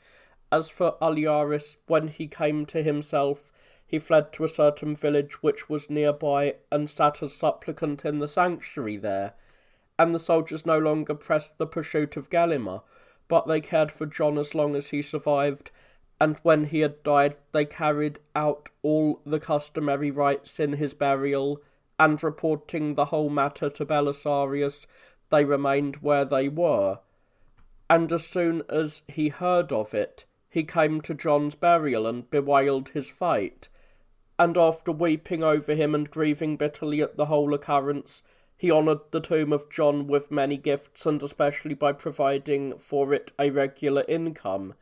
As for Uliaris, when he came to himself, he fled to a certain village which was nearby, and sat as supplicant in the sanctuary there. And the soldiers no longer pressed the pursuit of Gelimer, but they cared for John as long as he survived, and when he had died they carried out all the customary rites in his burial, and reporting the whole matter to Belisarius, they remained where they were. And as soon as he heard of it, he came to John's burial and bewailed his fate, and after weeping over him and grieving bitterly at the whole occurrence, he honoured the tomb of John with many gifts, and especially by providing for it a regular income.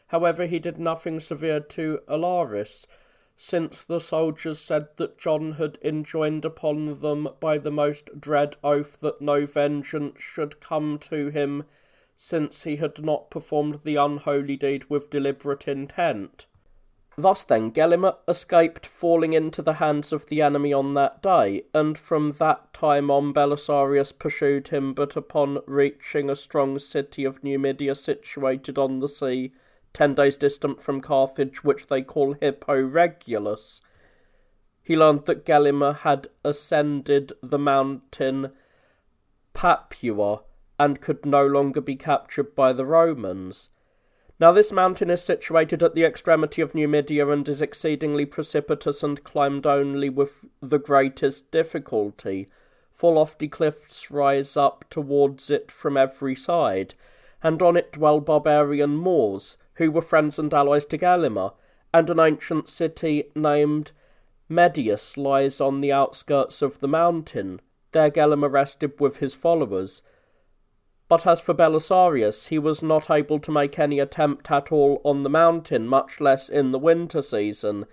However, he did nothing severe to Uliaris, since the soldiers said that John had enjoined upon them by the most dread oath that no vengeance should come to him, since he had not performed the unholy deed with deliberate intent. Thus then Gelimer escaped falling into the hands of the enemy on that day, and from that time on Belisarius pursued him, but upon reaching a strong city of Numidia situated on the sea, 10 days distant from Carthage, which they call Hippo Regulus, he learned that Gelimer had ascended the mountain Papua, and could no longer be captured by the Romans. Now this mountain is situated at the extremity of Numidia, and is exceedingly precipitous, and climbed only with the greatest difficulty, for lofty cliffs rise up towards it from every side, and on it dwell barbarian Moors, who were friends and allies to Gelimer, and an ancient city named Medius lies on the outskirts of the mountain. There Gelimer rested with his followers. But as for Belisarius, he was not able to make any attempt at all on the mountain, much less in the winter season,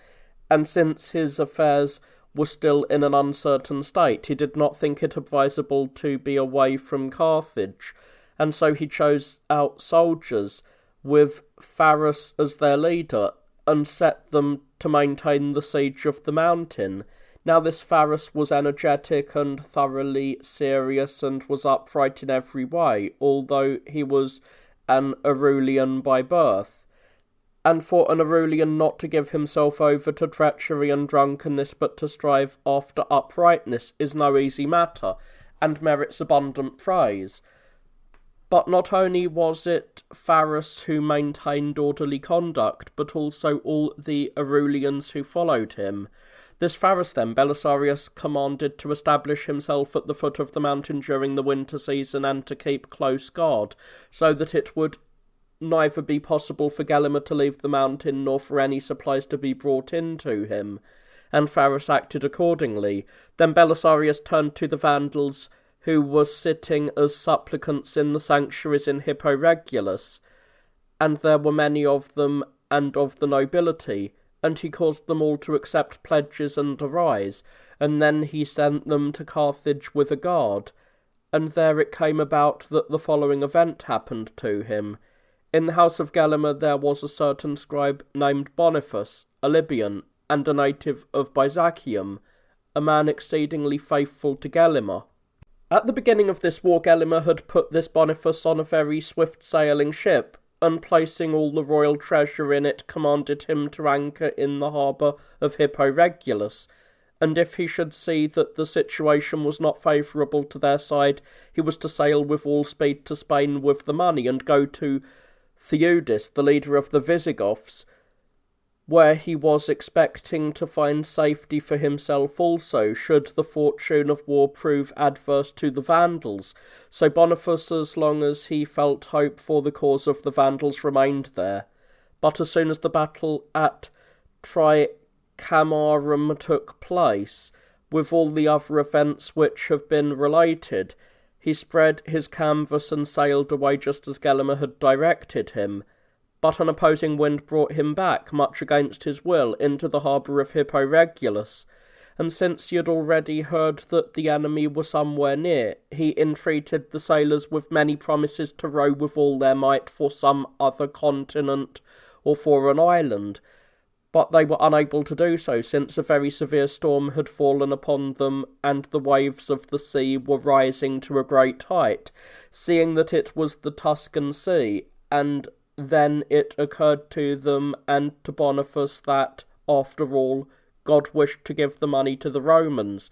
and since his affairs were still in an uncertain state, he did not think it advisable to be away from Carthage, and so he chose out soldiers, with Pharis as their leader, and set them to maintain the siege of the mountain. Now this Pharis was energetic and thoroughly serious, and was upright in every way, although he was an Arulian by birth. And for an Arulian not to give himself over to treachery and drunkenness, but to strive after uprightness, is no easy matter, and merits abundant praise. But not only was it Pharis who maintained orderly conduct, but also all the Arulians who followed him. This Pharis then Belisarius commanded to establish himself at the foot of the mountain during the winter season, and to keep close guard, so that it would neither be possible for Gelimer to leave the mountain, nor for any supplies to be brought in to him. And Pharis acted accordingly. Then Belisarius turned to the Vandals, who were sitting as supplicants in the sanctuaries in Hippo Regulus, and there were many of them, and of the nobility, and he caused them all to accept pledges and arise, and then he sent them to Carthage with a guard. And there it came about that the following event happened to him. In the house of Gelimer there was a certain scribe named Boniface, a Libyan, and a native of Byzacium, a man exceedingly faithful to Gelimer. At the beginning of this war, Gelimer had put this Boniface on a very swift-sailing ship, and placing all the royal treasure in it, commanded him to anchor in the harbour of Hippo Regulus, and if he should see that the situation was not favourable to their side, he was to sail with all speed to Spain with the money, and go to Theudis, the leader of the Visigoths, where he was expecting to find safety for himself also, should the fortune of war prove adverse to the Vandals. So Boniface, as long as he felt hope for the cause of the Vandals, remained there. But as soon as the battle at Tricamarum took place, with all the other events which have been related, he spread his canvas and sailed away just as Gelimer had directed him. But an opposing wind brought him back, much against his will, into the harbour of Hippo Regulus, and since he had already heard that the enemy were somewhere near, he entreated the sailors with many promises to row with all their might for some other continent or for an island, but they were unable to do so, since a very severe storm had fallen upon them, and the waves of the sea were rising to a great height, seeing that it was the Tuscan Sea, and then it occurred to them and to Boniface that, after all, God wished to give the money to the Romans,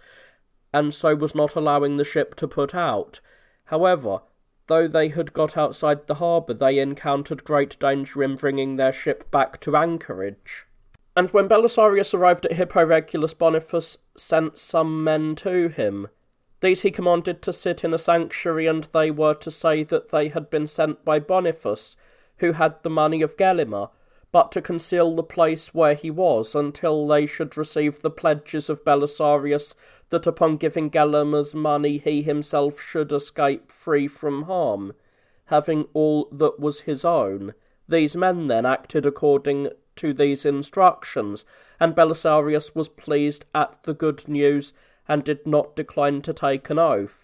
and so was not allowing the ship to put out. However, though they had got outside the harbour, they encountered great danger in bringing their ship back to anchorage. And when Belisarius arrived at Hippo Regulus, Boniface sent some men to him. These he commanded to sit in a sanctuary, and they were to say that they had been sent by Boniface, who had the money of Gelimer, but to conceal the place where he was, until they should receive the pledges of Belisarius that upon giving Gelimer's money he himself should escape free from harm, having all that was his own. These men then acted according to these instructions, and Belisarius was pleased at the good news, and did not decline to take an oath.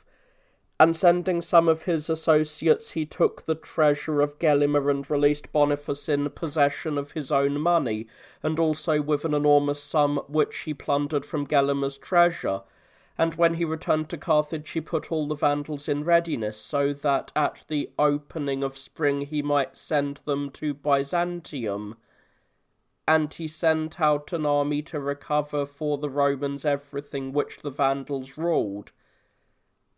And sending some of his associates, he took the treasure of Gelimer and released Boniface in possession of his own money, and also with an enormous sum which he plundered from Gelimer's treasure. And when he returned to Carthage, he put all the Vandals in readiness, so that at the opening of spring he might send them to Byzantium. And he sent out an army to recover for the Romans everything which the Vandals ruled.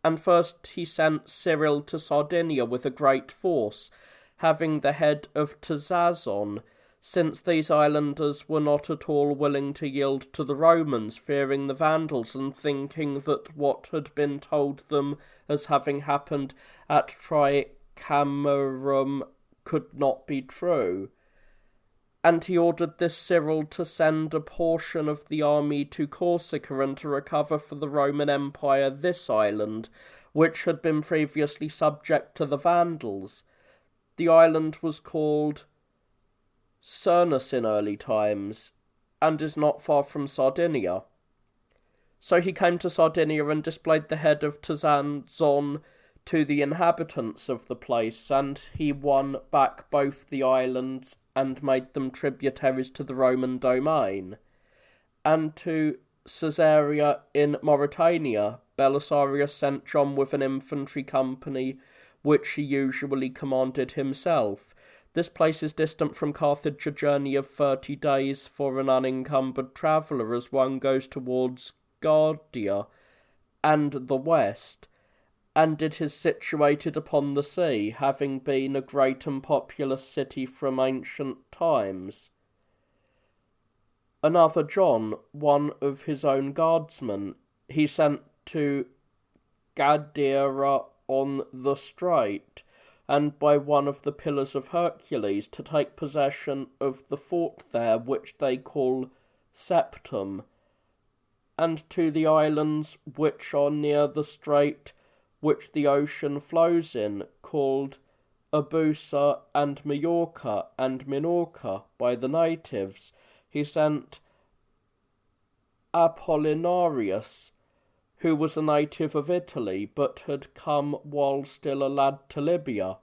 And first he sent Cyril to Sardinia with a great force, having the head of Tazazon, since these islanders were not at all willing to yield to the Romans, fearing the Vandals, and thinking that what had been told them as having happened at Tricamarum could not be true. And he ordered this Cyril to send a portion of the army to Corsica, and to recover for the Roman Empire this island, which had been previously subject to the Vandals. The island was called Cernus in early times, and is not far from Sardinia. So he came to Sardinia and displayed the head of Tazazon to the inhabitants of the place, and he won back both the islands and made them tributaries to the Roman domain. And to Caesarea in Mauritania, Belisarius sent John with an infantry company, which he usually commanded himself. This place is distant from Carthage a journey of 30 days for an unencumbered traveller, as one goes towards Guardia and the west, and it is situated upon the sea, having been a great and populous city from ancient times. Another John, one of his own guardsmen, he sent to Gadara on the Strait, and by one of the Pillars of Hercules, to take possession of the fort there, which they call Septum, and to the islands which are near the strait which the ocean flows in, called Abusa and Majorca and Minorca by the natives. He sent Apollinarius, who was a native of Italy, but had come while still a lad to Libya,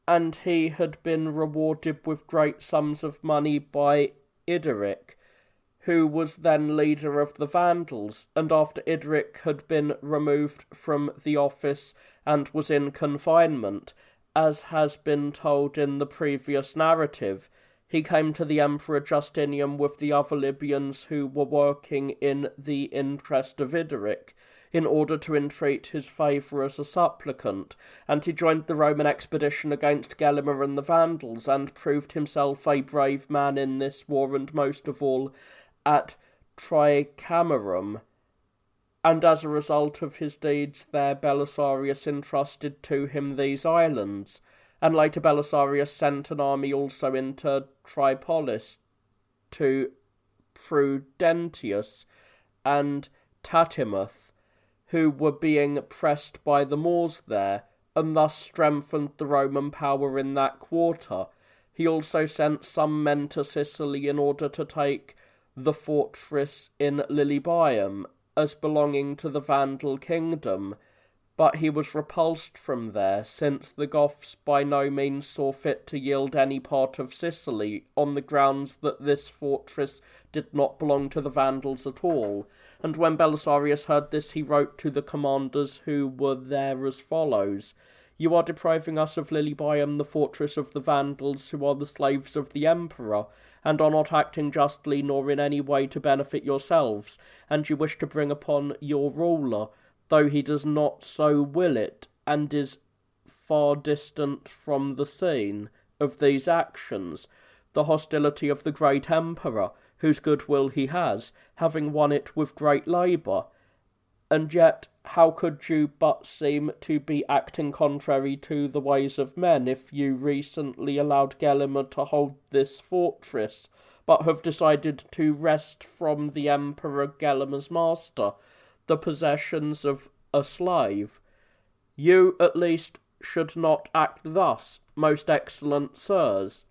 and he had been rewarded with great sums of money by Ideric, who was then leader of the Vandals, and after Idric had been removed from the office and was in confinement, as has been told in the previous narrative, he came to the Emperor Justinian with the other Libyans who were working in the interest of Idric, in order to entreat his favour as a supplicant, and he joined the Roman expedition against Gelimer and the Vandals, and proved himself a brave man in this war, and most of all at Tricamerum. And as a result of his deeds there, Belisarius entrusted to him these islands, and later Belisarius sent an army also into Tripolis to Prudentius and Tatimuth, who were being pressed by the Moors there, and thus strengthened the Roman power in that quarter. He also sent some men to Sicily in order to take the fortress in Lilybaeum, as belonging to the Vandal kingdom, but he was repulsed from there, since the Goths by no means saw fit to yield any part of Sicily, on the grounds that this fortress did not belong to the Vandals at all. And when Belisarius heard this, he wrote to the commanders who were there as follows: "You are depriving us of Lilybaeum, the fortress of the Vandals, who are the slaves of the Emperor, and are not acting justly nor in any way to benefit yourselves, and you wish to bring upon your ruler, though he does not so will it, and is far distant from the scene of these actions, the hostility of the great Emperor, whose goodwill he has, having won it with great labour. And yet, how could you but seem to be acting contrary to the ways of men, if you recently allowed Gelimer to hold this fortress, but have decided to wrest from the Emperor Gelimer's master the possessions of a slave? You, at least, should not act thus, most excellent sirs,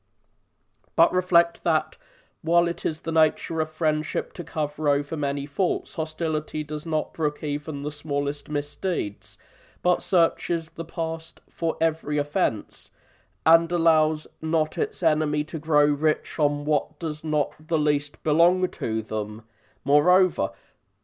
but reflect that, while it is the nature of friendship to cover over many faults, hostility does not brook even the smallest misdeeds, but searches the past for every offence, and allows not its enemy to grow rich on what does not the least belong to them. Moreover,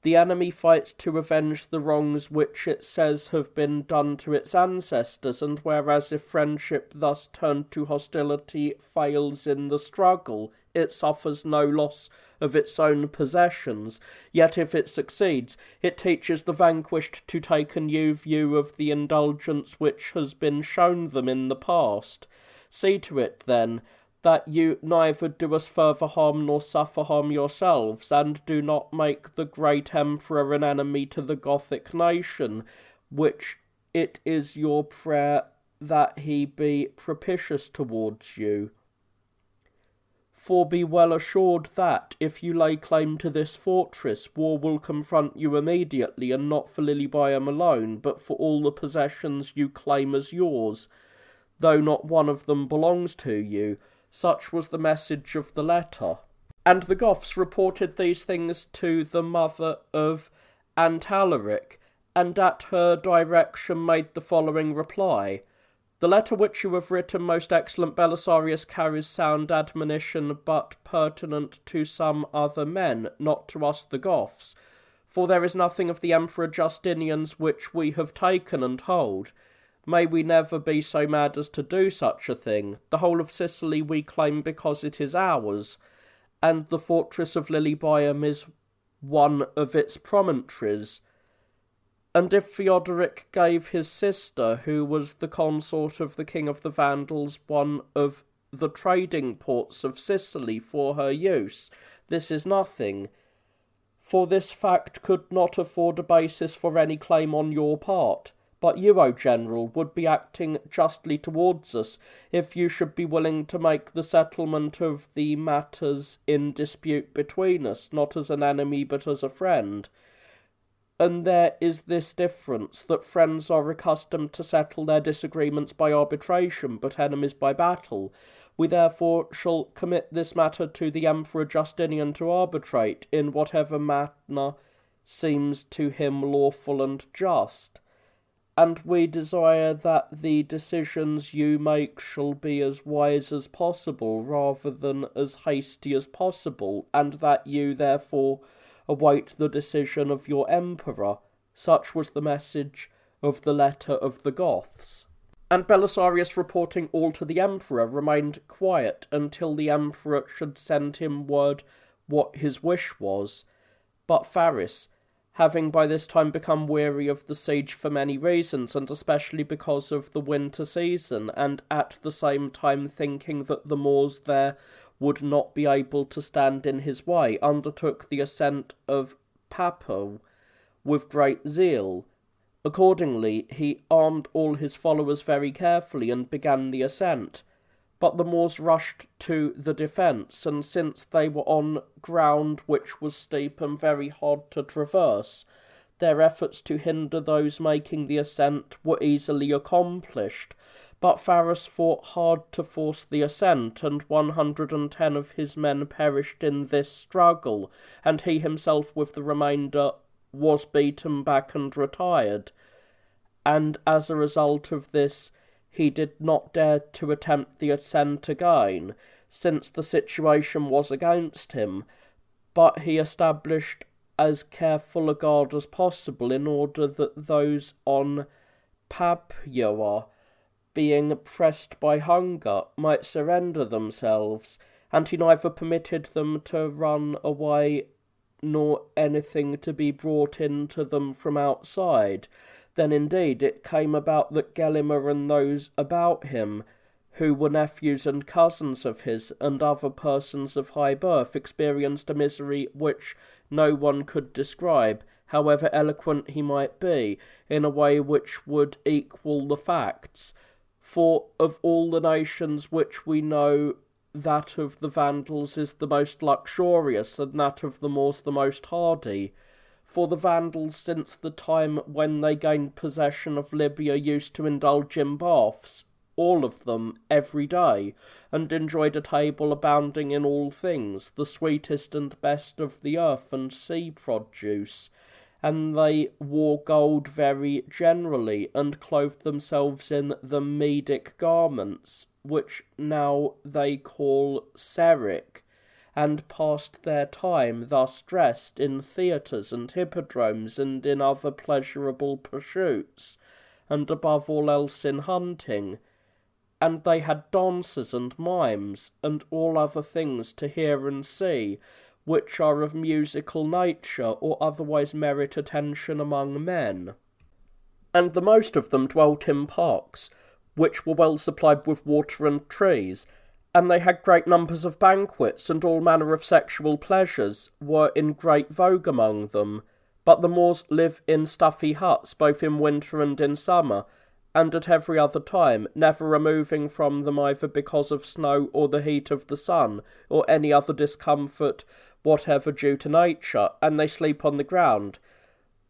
the enemy fights to avenge the wrongs which it says have been done to its ancestors, and whereas if friendship thus turned to hostility fails in the struggle, it suffers no loss of its own possessions, yet if it succeeds, it teaches the vanquished to take a new view of the indulgence which has been shown them in the past. See to it, then, that you neither do us further harm nor suffer harm yourselves, and do not make the great Emperor an enemy to the Gothic nation, which it is your prayer that he be propitious towards you. For be well assured that, if you lay claim to this fortress, war will confront you immediately, and not for Lilybaeum alone, but for all the possessions you claim as yours, though not one of them belongs to you." Such was the message of the letter. And the Goths reported these things to the mother of Antalaric, and at her direction made the following reply: "The letter which you have written, most excellent Belisarius, carries sound admonition, but pertinent to some other men, not to us the Goths. For there is nothing of the Emperor Justinian's which we have taken and hold. May we never be so mad as to do such a thing. The whole of Sicily we claim because it is ours, and the fortress of Lilybaeum is one of its promontories. And if Theodoric gave his sister, who was the consort of the king of the Vandals, one of the trading ports of Sicily for her use, this is nothing. For this fact could not afford a basis for any claim on your part. But you, O General, would be acting justly towards us, if you should be willing to make the settlement of the matters in dispute between us, not as an enemy but as a friend. And there is this difference, that friends are accustomed to settle their disagreements by arbitration, but enemies by battle. We therefore shall commit this matter to the Emperor Justinian to arbitrate, in whatever manner seems to him lawful and just. and we desire that the decisions you make shall be as wise as possible rather than as hasty as possible, and that you therefore await the decision of your emperor. Such was the message of the letter of the Goths. And Belisarius, reporting all to the emperor, remained quiet until the emperor should send him word what his wish was. But Pharis, having by this time become weary of the siege for many reasons, and especially because of the winter season, and at the same time thinking that the Moors there would not be able to stand in his way, undertook the ascent of Papo with great zeal. Accordingly, he armed all his followers very carefully and began the ascent. But the Moors rushed to the defence, and since they were on ground which was steep and very hard to traverse, their efforts to hinder those making the ascent were easily accomplished. But Pharis fought hard to force the ascent, and 110 of his men perished in this struggle, and he himself with the remainder was beaten back and retired. And as a result of this, he did not dare to attempt the ascent again, since the situation was against him, but he established as careful a guard as possible in order that those on Papua, being pressed by hunger, might surrender themselves, and he neither permitted them to run away nor anything to be brought in to them from outside. Then indeed it came about that Gelimer and those about him, who were nephews and cousins of his, and other persons of high birth, experienced a misery which no one could describe, however eloquent he might be, in a way which would equal the facts. For of all the nations which we know, that of the Vandals is the most luxurious, and that of the Moors the most hardy. For the Vandals, since the time when they gained possession of Libya, used to indulge in baths, all of them, every day, and enjoyed a table abounding in all things, the sweetest and best of the earth and sea produce. And they wore gold very generally, and clothed themselves in the Medic garments, which now they call Seric, and passed their time thus dressed in theatres and hippodromes and in other pleasurable pursuits, and above all else in hunting. And they had dances and mimes, and all other things to hear and see, which are of musical nature, or otherwise merit attention among men. And the most of them dwelt in parks, which were well supplied with water and trees, and they had great numbers of banquets, and all manner of sexual pleasures were in great vogue among them. But the Moors live in stuffy huts, both in winter and in summer, and at every other time, never removing from them either because of snow or the heat of the sun, or any other discomfort whatever due to nature, and they sleep on the ground,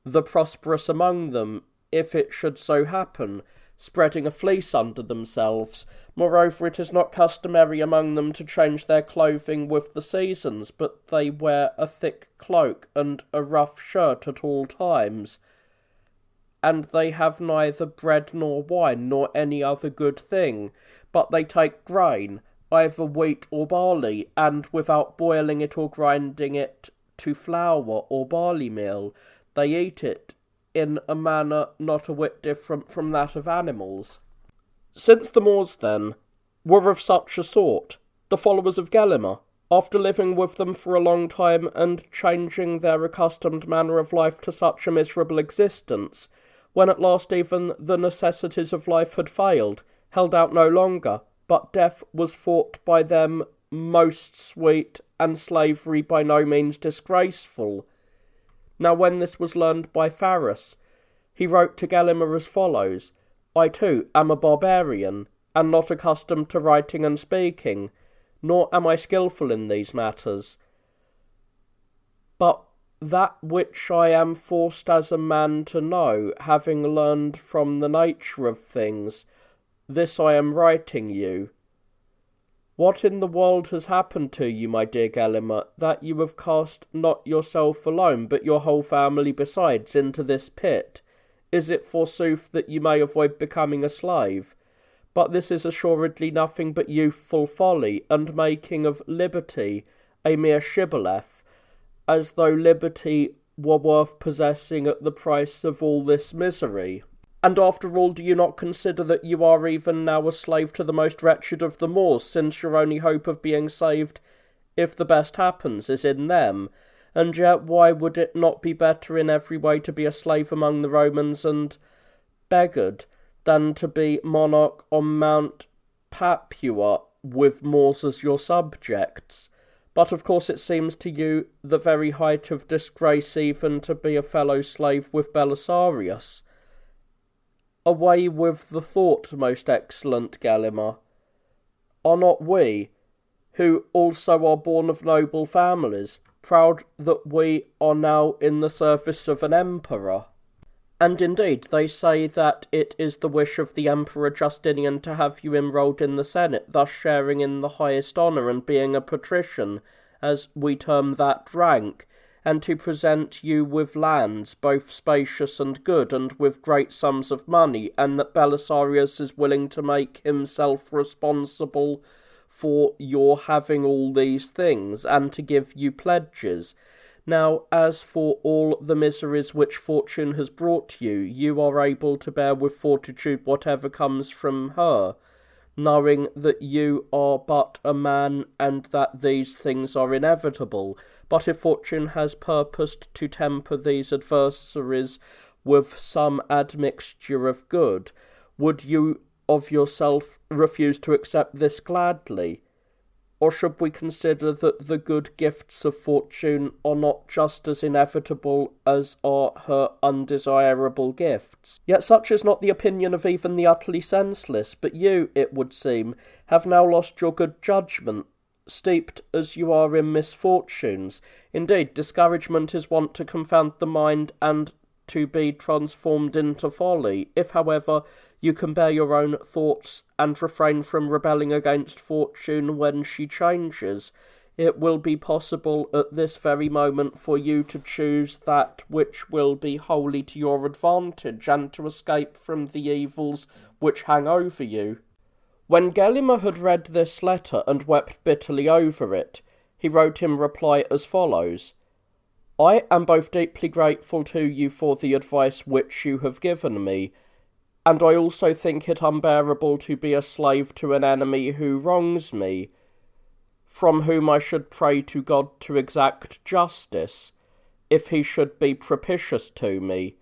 the prosperous among them, if it should so happen, spreading a fleece under themselves. Moreover, it is not customary among them to change their clothing with the seasons, but they wear a thick cloak and a rough shirt at all times. And they have neither bread nor wine nor any other good thing, but they take grain, either wheat or barley, and without boiling it or grinding it to flour or barley meal, they eat it in a manner not a whit different from that of animals. Since the Moors, then, were of such a sort, the followers of Gelimer, after living with them for a long time and changing their accustomed manner of life to such a miserable existence, when at last even the necessities of life had failed, held out no longer, but death was thought by them most sweet, and slavery by no means disgraceful. Now when this was learned by Pharis, he wrote to Gelimer as follows: I too am a barbarian, and not accustomed to writing and speaking, nor am I skilful in these matters. But that which I am forced as a man to know, having learned from the nature of things, this I am writing you. What in the world has happened to you, my dear Gelimer, that you have cast not yourself alone, but your whole family besides, into this pit? is it forsooth that you may avoid becoming a slave? But this is assuredly nothing but youthful folly, and making of liberty a mere shibboleth, as though liberty were worth possessing at the price of all this misery. And after all, do you not consider that you are even now a slave to the most wretched of the Moors, since your only hope of being saved, if the best happens, is in them? And yet why would it not be better in every way to be a slave among the Romans and beggared, than to be monarch on Mount Papua with Moors as your subjects? But of course it seems to you the very height of disgrace even to be a fellow slave with Belisarius. Away with the thought, most excellent Galima. Are not we, who also are born of noble families, proud that we are now in the service of an emperor? And indeed, they say that it is the wish of the Emperor Justinian to have you enrolled in the Senate, thus sharing in the highest honour and being a patrician, as we term that rank, and to present you with lands, both spacious and good, and with great sums of money, and that Belisarius is willing to make himself responsible for your having all these things, and to give you pledges. Now, as for all the miseries which fortune has brought you, you are able to bear with fortitude whatever comes from her, knowing that you are but a man and that these things are inevitable. But if fortune has purposed to temper these adversaries with some admixture of good, would you of yourself refuse to accept this gladly? Or should we consider that the good gifts of fortune are not just as inevitable as are her undesirable gifts? Yet such is not the opinion of even the utterly senseless, but you, it would seem, have now lost your good judgment, steeped as you are in misfortunes. Indeed, discouragement is wont to confound the mind and to be transformed into folly. If, however, you can bear your own thoughts and refrain from rebelling against fortune when she changes, it will be possible at this very moment for you to choose that which will be wholly to your advantage, and to escape from the evils which hang over you. When Galima had read this letter and wept bitterly over it, he wrote in reply as follows: I am both deeply grateful to you for the advice which you have given me, and I also think it unbearable to be a slave to an enemy who wrongs me, from whom I should pray to God to exact justice, if he should be propitious to me,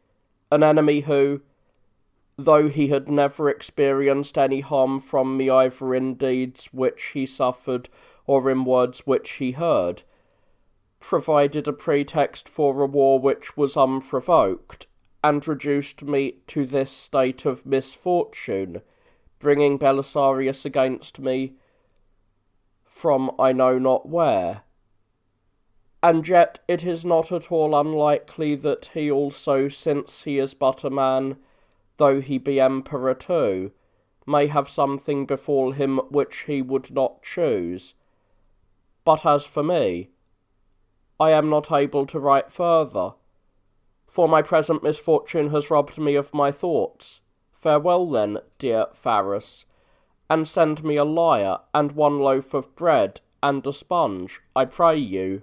an enemy who, though he had never experienced any harm from me either in deeds which he suffered or in words which he heard, provided a pretext for a war which was unprovoked, and reduced me to this state of misfortune, bringing Belisarius against me from I know not where. And yet it is not at all unlikely that he also, since he is but a man, though he be emperor too, may have something befall him which he would not choose. But as for me, I am not able to write further, for my present misfortune has robbed me of my thoughts. Farewell then, dear Pharis, and send me a lyre, and one loaf of bread, and a sponge, I pray you.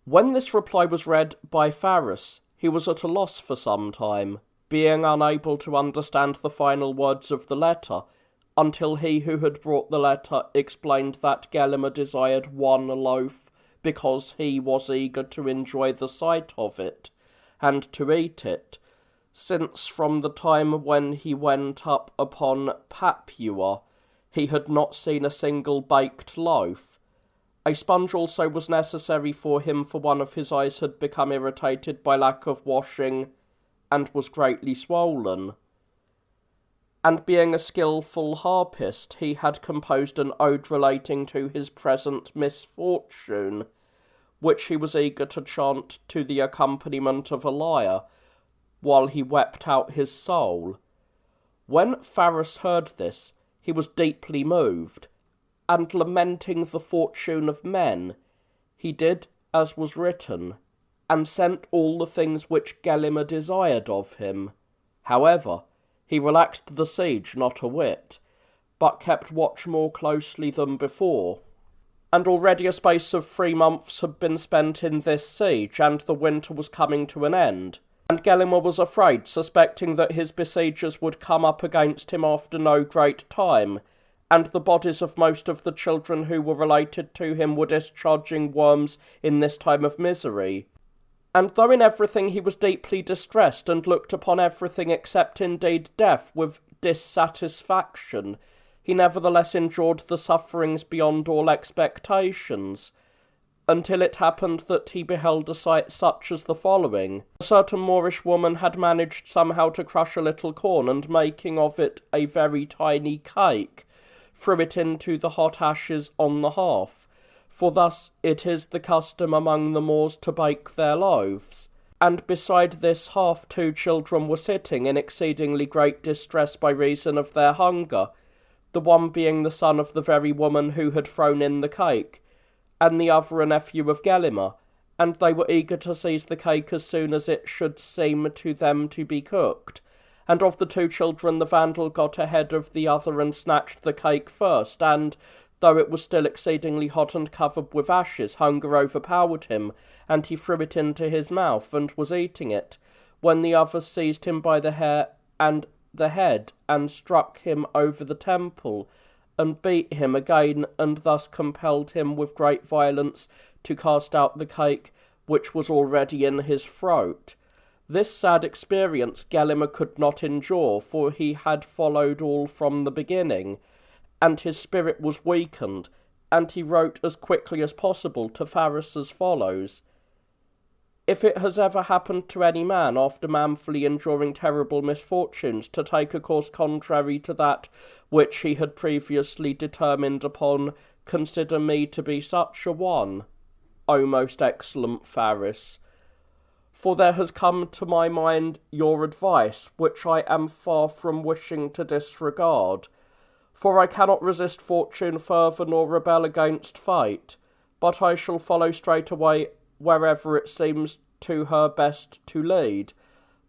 When this reply was read by Pharis, he was at a loss for some time, being unable to understand the final words of the letter, until he who had brought the letter explained that Galima desired one loaf, because he was eager to enjoy the sight of it, and to eat it, since from the time when he went up upon Papua he had not seen a single baked loaf. A sponge also was necessary for him, for one of his eyes had become irritated by lack of washing, and was greatly swollen. And being a skilful harpist, he had composed an ode relating to his present misfortune, which he was eager to chant to the accompaniment of a lyre, while he wept out his soul. When Pharis heard this, he was deeply moved, and lamenting the fortune of men, he did as was written, and sent all the things which Gelimer desired of him. However, he relaxed the siege not a whit, but kept watch more closely than before. And already a space of 3 months had been spent in this siege, and the winter was coming to an end. And Gelimer was afraid, suspecting that his besiegers would come up against him after no great time, and the bodies of most of the children who were related to him were discharging worms in this time of misery. And though in everything he was deeply distressed, and looked upon everything except indeed death with dissatisfaction, he nevertheless endured the sufferings beyond all expectations, until it happened that he beheld a sight such as the following. A certain Moorish woman had managed somehow to crush a little corn, and making of it a very tiny cake, threw it into the hot ashes on the hearth, for thus it is the custom among the Moors to bake their loaves. And beside this hearth 2 children were sitting in exceedingly great distress by reason of their hunger, the one being the son of the very woman who had thrown in the cake, and the other a nephew of Gelimer, and they were eager to seize the cake as soon as it should seem to them to be cooked. And of the 2 children the Vandal got ahead of the other and snatched the cake first, and, though it was still exceedingly hot and covered with ashes, hunger overpowered him, and he threw it into his mouth, and was eating it, when the other seized him by the hair and the head, and struck him over the temple, and beat him again, and thus compelled him with great violence to cast out the cake which was already in his throat. This sad experience Gelimer could not endure, for he had followed all from the beginning, and his spirit was weakened, and he wrote as quickly as possible to Faris as follows: If it has ever happened to any man, after manfully enduring terrible misfortunes, to take a course contrary to that which he had previously determined upon, consider me to be such a one, O most excellent Faris. For there has come to my mind your advice, which I am far from wishing to disregard. For I cannot resist fortune further, nor rebel against fate, but I shall follow straight away wherever it seems to her best to lead.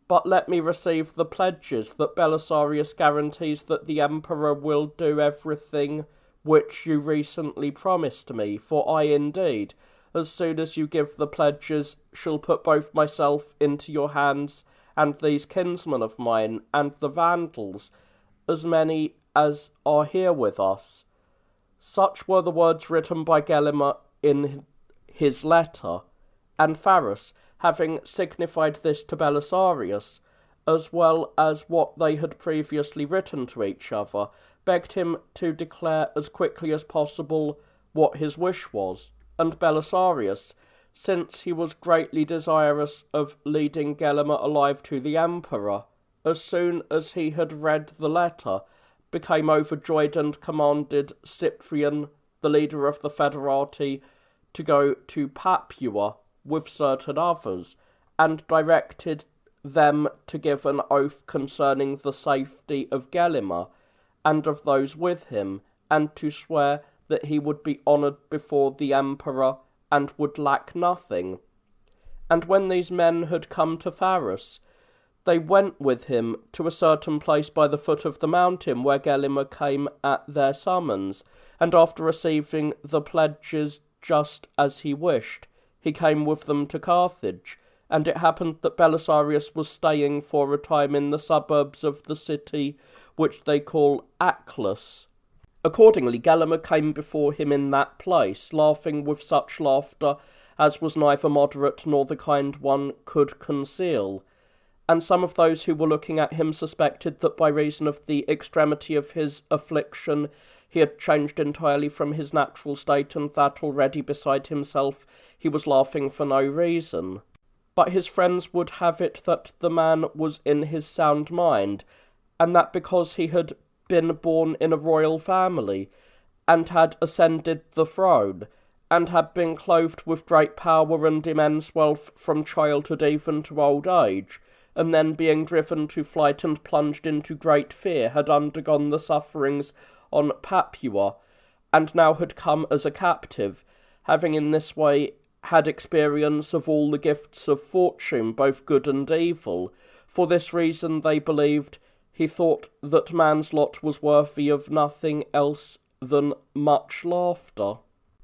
But let me receive the pledges that Belisarius guarantees that the Emperor will do everything which you recently promised me, for I indeed, as soon as you give the pledges, shall put both myself into your hands, and these kinsmen of mine, and the Vandals, as many as are here with us. Such were the words written by Gelimer in his letter, and Faris, having signified this to Belisarius, as well as what they had previously written to each other, begged him to declare as quickly as possible what his wish was. And Belisarius, since he was greatly desirous of leading Gelimer alive to the Emperor, as soon as he had read the letter, became overjoyed and commanded Cyprian, the leader of the Federati, to go to Papua with certain others, and directed them to give an oath concerning the safety of Gelimer, and of those with him, and to swear that he would be honoured before the Emperor, and would lack nothing. And when these men had come to Faris, they went with him to a certain place by the foot of the mountain, where Gelimer came at their summons, and after receiving the pledges just as he wished, he came with them to Carthage. And it happened that Belisarius was staying for a time in the suburbs of the city, which they call Aclus. Accordingly, Gelimer came before him in that place, laughing with such laughter as was neither moderate nor the kind one could conceal. And some of those who were looking at him suspected that by reason of the extremity of his affliction he had changed entirely from his natural state, and that already beside himself he was laughing for no reason. But his friends would have it that the man was in his sound mind, and that because he had been born in a royal family, and had ascended the throne, and had been clothed with great power and immense wealth from childhood even to old age, and then being driven to flight and plunged into great fear, had undergone the sufferings on Papua, and now had come as a captive, having in this way had experience of all the gifts of fortune, both good and evil. For this reason they believed he thought that man's lot was worthy of nothing else than much laughter.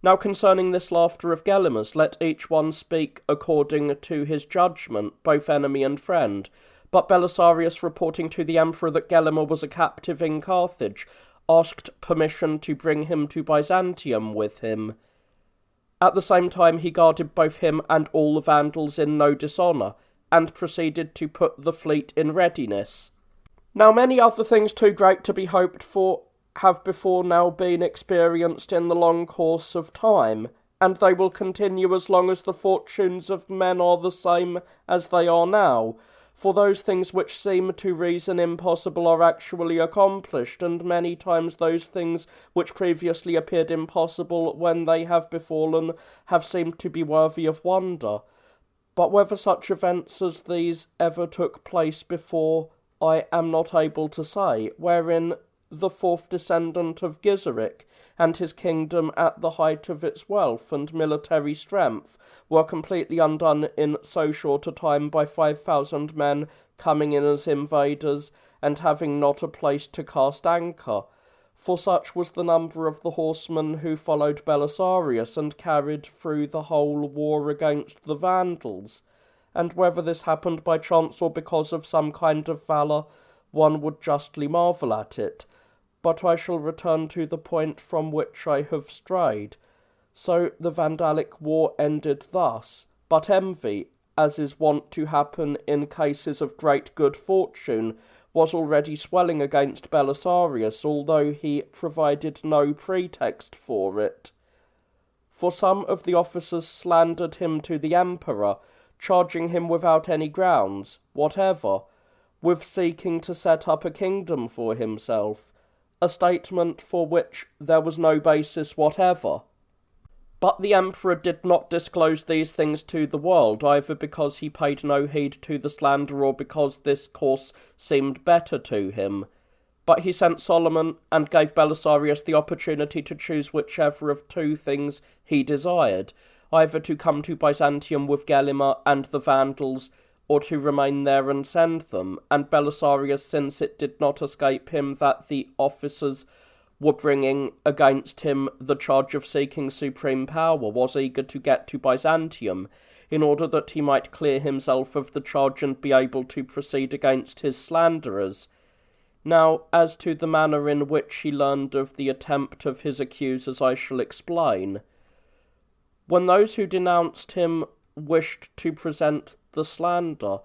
Now concerning this laughter of Gelimer's, let each one speak according to his judgment, both enemy and friend. But Belisarius, reporting to the emperor that Gelimer was a captive in Carthage, asked permission to bring him to Byzantium with him. At the same time he guarded both him and all the Vandals in no dishonour, and proceeded to put the fleet in readiness. Now many other things too great to be hoped for have before now been experienced in the long course of time, and they will continue as long as the fortunes of men are the same as they are now. For those things which seem to reason impossible are actually accomplished, and many times those things which previously appeared impossible when they have befallen have seemed to be worthy of wonder. But whether such events as these ever took place before, I am not able to say, wherein the fourth descendant of Gizeric and his kingdom at the height of its wealth and military strength were completely undone in so short a time by 5,000 men coming in as invaders and having not a place to cast anchor. For such was the number of the horsemen who followed Belisarius and carried through the whole war against the Vandals. And whether this happened by chance or because of some kind of valour, one would justly marvel at it. But I shall return to the point from which I have strayed. So the Vandalic war ended thus, but envy, as is wont to happen in cases of great good fortune, was already swelling against Belisarius, although he provided no pretext for it. For some of the officers slandered him to the emperor, charging him without any grounds whatever, with seeking to set up a kingdom for himself, a statement for which there was no basis whatever. But the emperor did not disclose these things to the world, either because he paid no heed to the slander or because this course seemed better to him. But he sent Solomon and gave Belisarius the opportunity to choose whichever of two things he desired, either to come to Byzantium with Gelimer and the Vandals, or to remain there and send them, and Belisarius, since it did not escape him that the officers were bringing against him the charge of seeking supreme power, was eager to get to Byzantium, in order that he might clear himself of the charge and be able to proceed against his slanderers. Now, as to the manner in which he learned of the attempt of his accusers, I shall explain. When those who denounced him wished to present the slander,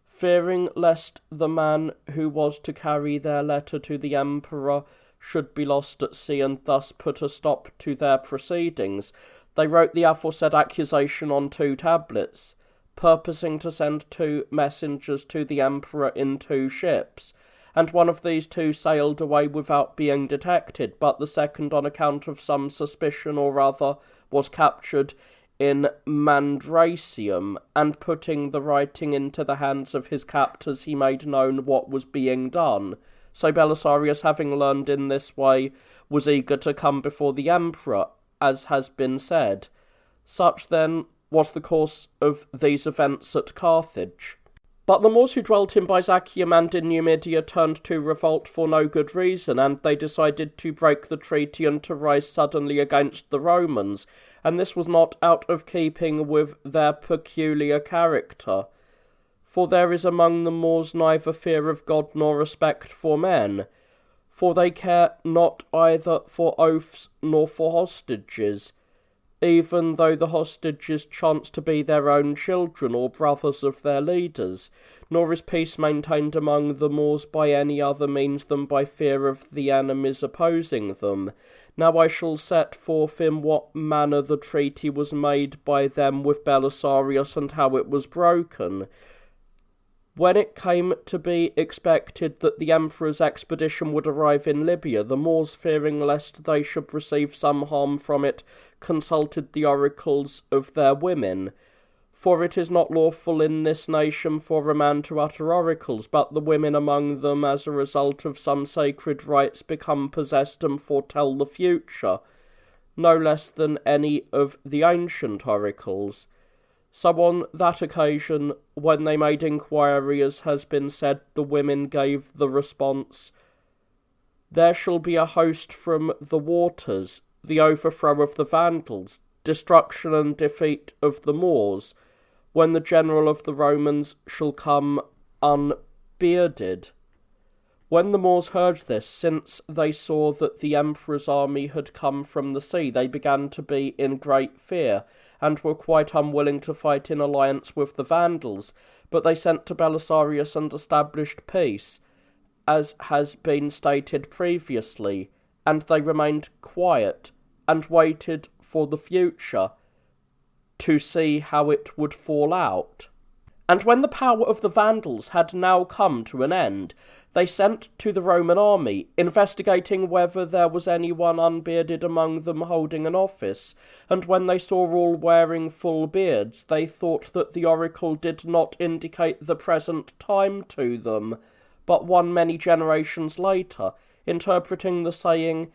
fearing lest the man who was to carry their letter to the emperor should be lost at sea and thus put a stop to their proceedings, they wrote the aforesaid accusation on 2 tablets, purposing to send 2 messengers to the emperor in 2 ships, and one of these 2 sailed away without being detected, but the second, on account of some suspicion or other, was captured in Mandracium, and putting the writing into the hands of his captors, he made known what was being done. So Belisarius, having learned in this way, was eager to come before the emperor, as has been said. Such, then, was the course of these events at Carthage. But the Moors who dwelt in Byzacium and in Numidia turned to revolt for no good reason, and they decided to break the treaty and to rise suddenly against the Romans, and this was not out of keeping with their peculiar character. For there is among the Moors neither fear of God nor respect for men, for they care not either for oaths nor for hostages, even though the hostages chance to be their own children or brothers of their leaders, nor is peace maintained among the Moors by any other means than by fear of the enemies opposing them. Now I shall set forth in what manner the treaty was made by them with Belisarius, and how it was broken. When it came to be expected that the emperor's expedition would arrive in Libya, the Moors, fearing lest they should receive some harm from it, consulted the oracles of their women. For it is not lawful in this nation for a man to utter oracles, but the women among them, as a result of some sacred rites, become possessed and foretell the future. no less than any of the ancient oracles. So on that occasion, when they made inquiry, as has been said, the women gave the response, "There shall be a host from the waters, the overthrow of the Vandals, destruction and defeat of the Moors, when the general of the Romans shall come unbearded." When the Moors heard this, since they saw that the emperor's army had come from the sea, they began to be in great fear, and were quite unwilling to fight in alliance with the Vandals, but they sent to Belisarius and established peace, as has been stated previously, and they remained quiet, and waited for the future, to see how it would fall out. And when the power of the Vandals had now come to an end, they sent to the Roman army, investigating whether there was anyone unbearded among them holding an office, and when they saw all wearing full beards, they thought that the oracle did not indicate the present time to them, but one many generations later, interpreting the saying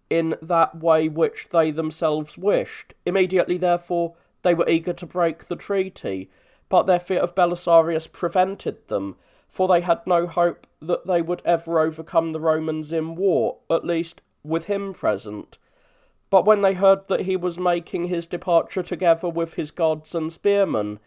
in that way which they themselves wished. Immediately, therefore, they were eager to break the treaty, but their fear of Belisarius prevented them, for they had no hope that they would ever overcome the Romans in war, at least with him present. But when they heard that he was making his departure together with his guards and spearmen,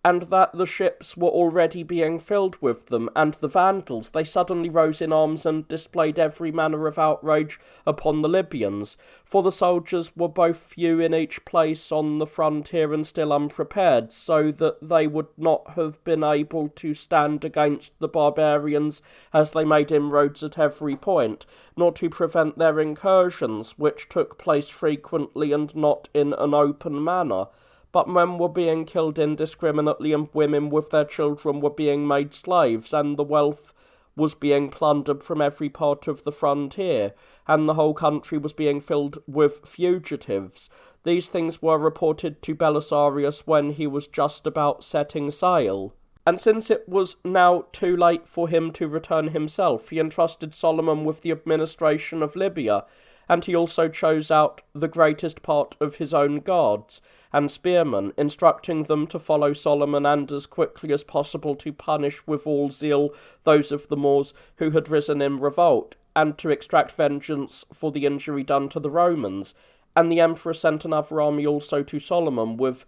and that the ships were already being filled with them and the Vandals, they suddenly rose in arms and displayed every manner of outrage upon the Libyans, for the soldiers were both few in each place on the frontier and still unprepared, so that they would not have been able to stand against the barbarians as they made inroads at every point, nor to prevent their incursions, which took place frequently and not in an open manner. But men were being killed indiscriminately, and women with their children were being made slaves, and the wealth was being plundered from every part of the frontier, and the whole country was being filled with fugitives. These things were reported to Belisarius when he was just about setting sail. And since it was now too late for him to return himself, he entrusted Solomon with the administration of Libya, and he also chose out the greatest part of his own guards and spearmen, instructing them to follow Solomon and as quickly as possible to punish with all zeal those of the Moors who had risen in revolt, and to extract vengeance for the injury done to the Romans. And the emperor sent another army also to Solomon with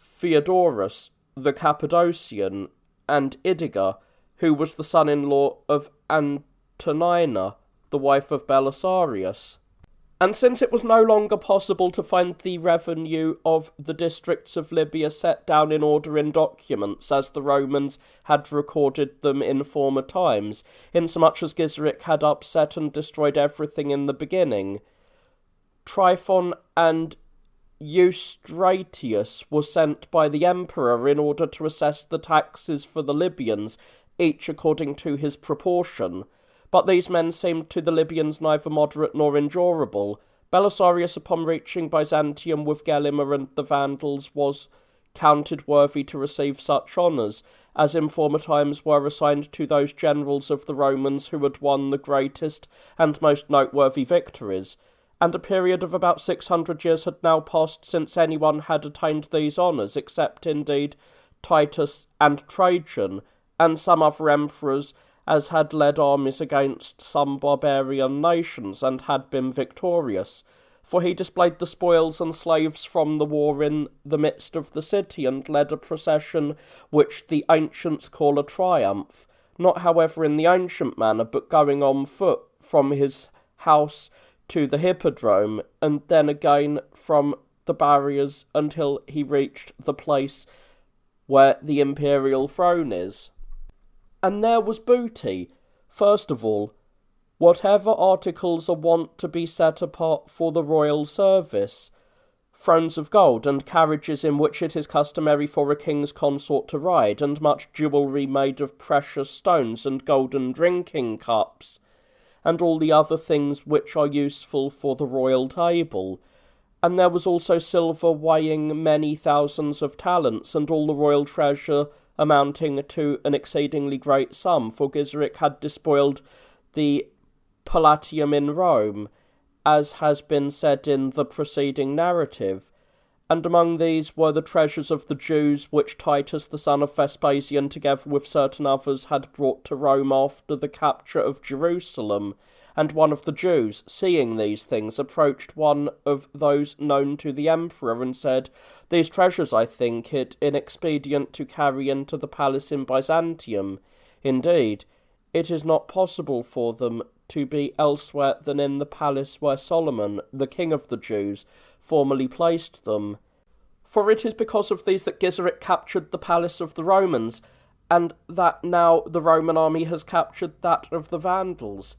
Theodorus the Cappadocian, and Idiger, who was the son-in-law of Antonina, the wife of Belisarius. And since it was no longer possible to find the revenue of the districts of Libya set down in order in documents, as the Romans had recorded them in former times, insomuch as Gizeric had upset and destroyed everything in the beginning, Tryphon and Eustratius were sent by the emperor in order to assess the taxes for the Libyans, each according to his proportion. But these men seemed to the Libyans neither moderate nor endurable. Belisarius, upon reaching Byzantium with Gelimer and the Vandals, was counted worthy to receive such honours, as in former times were assigned to those generals of the Romans who had won the greatest and most noteworthy victories. And a period of about 600 years had now passed since anyone had attained these honours, except indeed Titus and Trajan, and some other emperors, as had led armies against some barbarian nations, and had been victorious. For he displayed the spoils and slaves from the war in the midst of the city, and led a procession which the ancients call a triumph, not however in the ancient manner, but going on foot from his house to the hippodrome, and then again from the barriers until he reached the place where the imperial throne is. And there was booty. First of all, whatever articles are wont to be set apart for the royal service, thrones of gold, and carriages in which it is customary for a king's consort to ride, and much jewellery made of precious stones, and golden drinking cups, and all the other things which are useful for the royal table. And there was also silver weighing many thousands of talents, and all the royal treasure amounting to an exceedingly great sum, for Gizeric had despoiled the Palatium in Rome, as has been said in the preceding narrative, and among these were the treasures of the Jews which Titus the son of Vespasian together with certain others had brought to Rome after the capture of Jerusalem. And one of the Jews, seeing these things, approached one of those known to the emperor and said, "These treasures I think it inexpedient to carry into the palace in Byzantium. Indeed, it is not possible for them to be elsewhere than in the palace where Solomon, the king of the Jews, formerly placed them. For it is because of these that Gizeric captured the palace of the Romans, and that now the Roman army has captured that of the Vandals."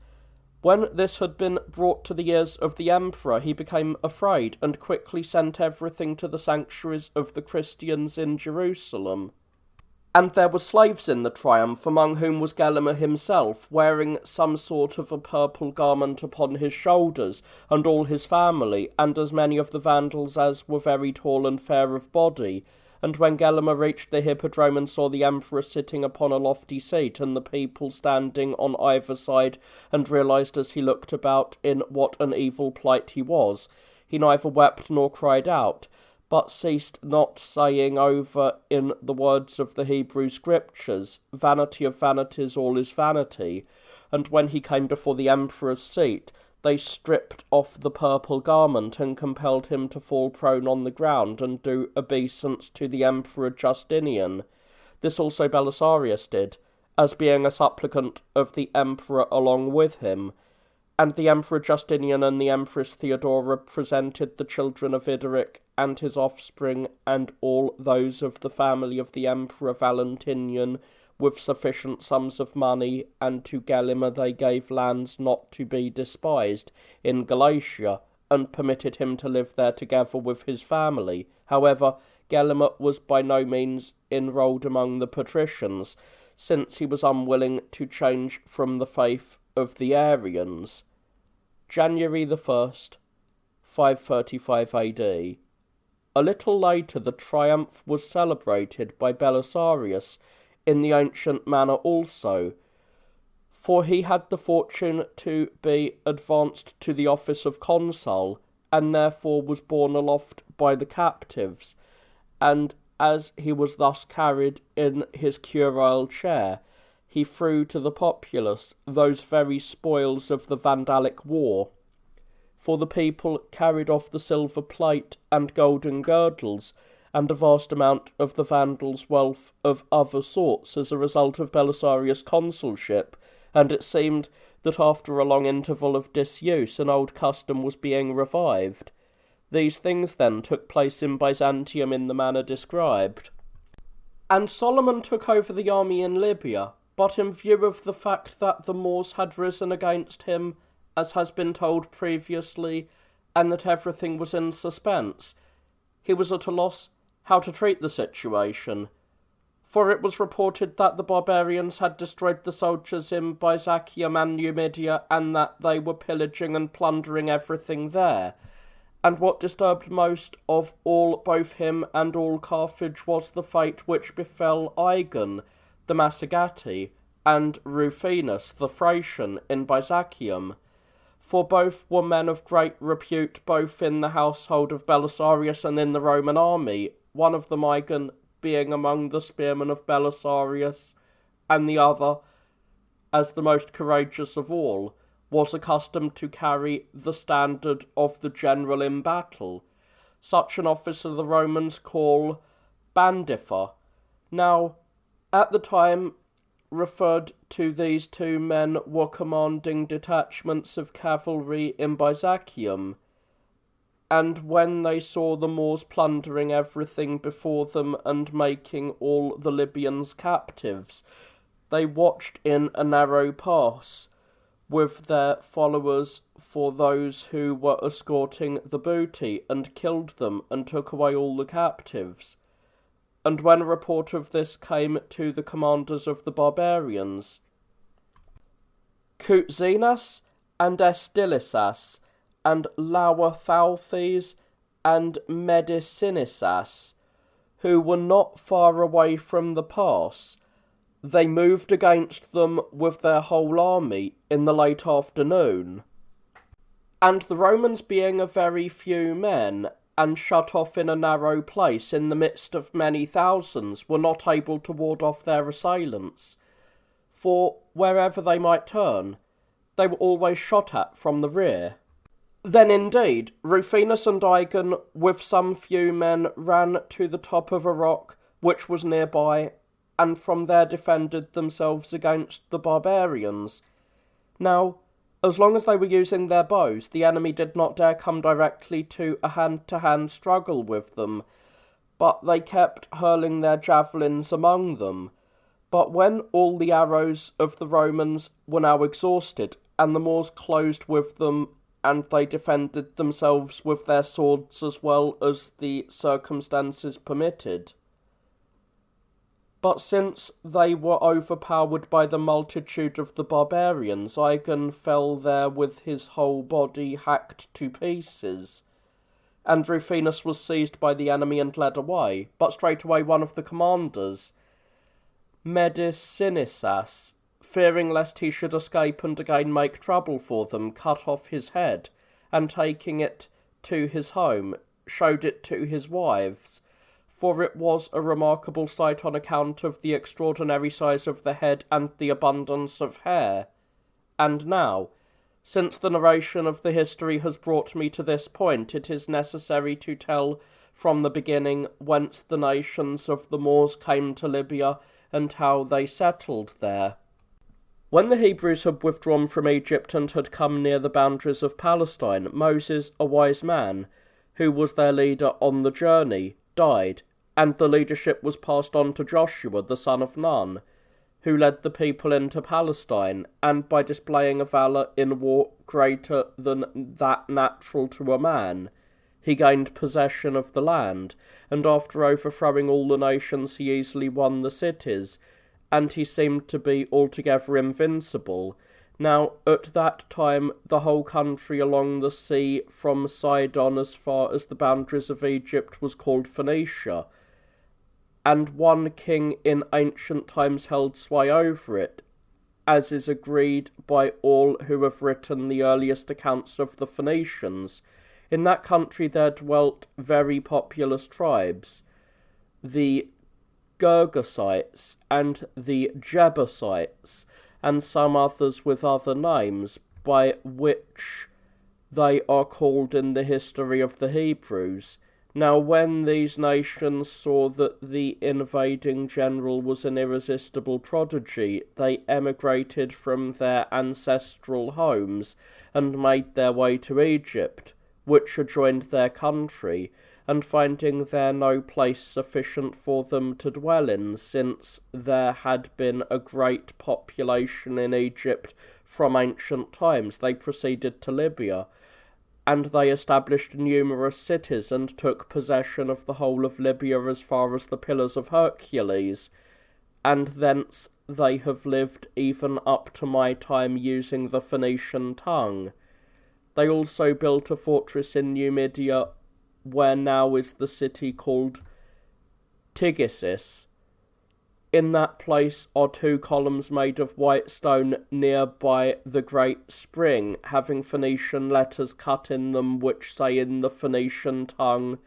When this had been brought to the ears of the emperor, he became afraid, and quickly sent everything to the sanctuaries of the Christians in Jerusalem. And there were slaves in the triumph, among whom was Gelimer himself, wearing some sort of a purple garment upon his shoulders, and all his family, and as many of the Vandals as were very tall and fair of body. And when Gelimer reached the hippodrome and saw the emperor sitting upon a lofty seat, and the people standing on either side, and realized as he looked about in what an evil plight he was, he neither wept nor cried out, but ceased not saying over in the words of the Hebrew Scriptures, "Vanity of vanities, all is vanity." And when he came before the emperor's seat, they stripped off the purple garment and compelled him to fall prone on the ground and do obeisance to the Emperor Justinian. This also Belisarius did, as being a supplicant of the emperor along with him. And the Emperor Justinian and the Empress Theodora presented the children of Ideric and his offspring and all those of the family of the Emperor Valentinian with sufficient sums of money, and to Gelimer they gave lands not to be despised in Galatia, and permitted him to live there together with his family. However, Gelimer was by no means enrolled among the patricians, since he was unwilling to change from the faith of the Arians. January the 1st, 535 AD. A little later the triumph was celebrated by Belisarius in the ancient manner also, for he had the fortune to be advanced to the office of consul, and therefore was borne aloft by the captives, and as he was thus carried in his curule chair, he threw to the populace those very spoils of the Vandalic war. For the people carried off the silver plate and golden girdles, and a vast amount of the Vandals' wealth of other sorts as a result of Belisarius' consulship, and it seemed that after a long interval of disuse an old custom was being revived. These things then took place in Byzantium in the manner described. And Solomon took over the army in Libya, but in view of the fact that the Moors had risen against him, as has been told previously, and that everything was in suspense, he was at a loss how to treat the situation, for it was reported that the barbarians had destroyed the soldiers in Byzacium and Numidia, and that they were pillaging and plundering everything there. And what disturbed most of all both him and all Carthage was the fate which befell Igon, the Massagati, and Rufinus, the Thracian, in Byzacium. For both were men of great repute both in the household of Belisarius and in the Roman army, one of them Igon being among the spearmen of Belisarius, and the other, as the most courageous of all, was accustomed to carry the standard of the general in battle. Such an officer the Romans call bandifer. Now, at the time referred to, these two men were commanding detachments of cavalry in Byzacium, and when they saw the Moors plundering everything before them and making all the Libyans captives, they watched in a narrow pass with their followers for those who were escorting the booty, and killed them and took away all the captives. And when a report of this came to the commanders of the barbarians, Kutzenas and Estilisas and Lauerthalthes and Medicinisas, who were not far away from the pass, they moved against them with their whole army in the late afternoon. And the Romans, being a very few men, and shut off in a narrow place in the midst of many thousands, were not able to ward off their assailants, for wherever they might turn, they were always shot at from the rear. Then indeed, Rufinus and Igon, with some few men, ran to the top of a rock which was nearby, and from there defended themselves against the barbarians. Now, as long as they were using their bows, the enemy did not dare come directly to a hand-to-hand struggle with them, but they kept hurling their javelins among them. But when all the arrows of the Romans were now exhausted, and the Moors closed with them, and they defended themselves with their swords as well as the circumstances permitted. But since they were overpowered by the multitude of the barbarians, Igon fell there with his whole body hacked to pieces, and Rufinus was seized by the enemy and led away. But straightway one of the commanders, Medicinisas, fearing lest he should escape and again make trouble for them, cut off his head, and taking it to his home, showed it to his wives, for it was a remarkable sight on account of the extraordinary size of the head and the abundance of hair. And now, since the narration of the history has brought me to this point, it is necessary to tell from the beginning whence the nations of the Moors came to Libya and how they settled there. When the Hebrews had withdrawn from Egypt and had come near the boundaries of Palestine, Moses, a wise man, who was their leader on the journey, died, and the leadership was passed on to Joshua, the son of Nun, who led the people into Palestine, and by displaying a valour in war greater than that natural to a man, he gained possession of the land, and after overthrowing all the nations he easily won the cities, and he seemed to be altogether invincible. Now, at that time, the whole country along the sea, from Sidon as far as the boundaries of Egypt, was called Phoenicia, and one king in ancient times held sway over it, as is agreed by all who have written the earliest accounts of the Phoenicians. In that country there dwelt very populous tribes, the Gergesites and the Jebusites, and some others with other names, by which they are called in the history of the Hebrews. Now when these nations saw that the invading general was an irresistible prodigy, they emigrated from their ancestral homes and made their way to Egypt, which adjoined their country, and finding there no place sufficient for them to dwell in, since there had been a great population in Egypt from ancient times, they proceeded to Libya, and they established numerous cities and took possession of the whole of Libya as far as the Pillars of Hercules, and thence they have lived even up to my time using the Phoenician tongue. They also built a fortress in Numidia, where now is the city called Tigisis. In that place are 2 columns made of white stone near by the great spring, having Phoenician letters cut in them, which say in the Phoenician tongue,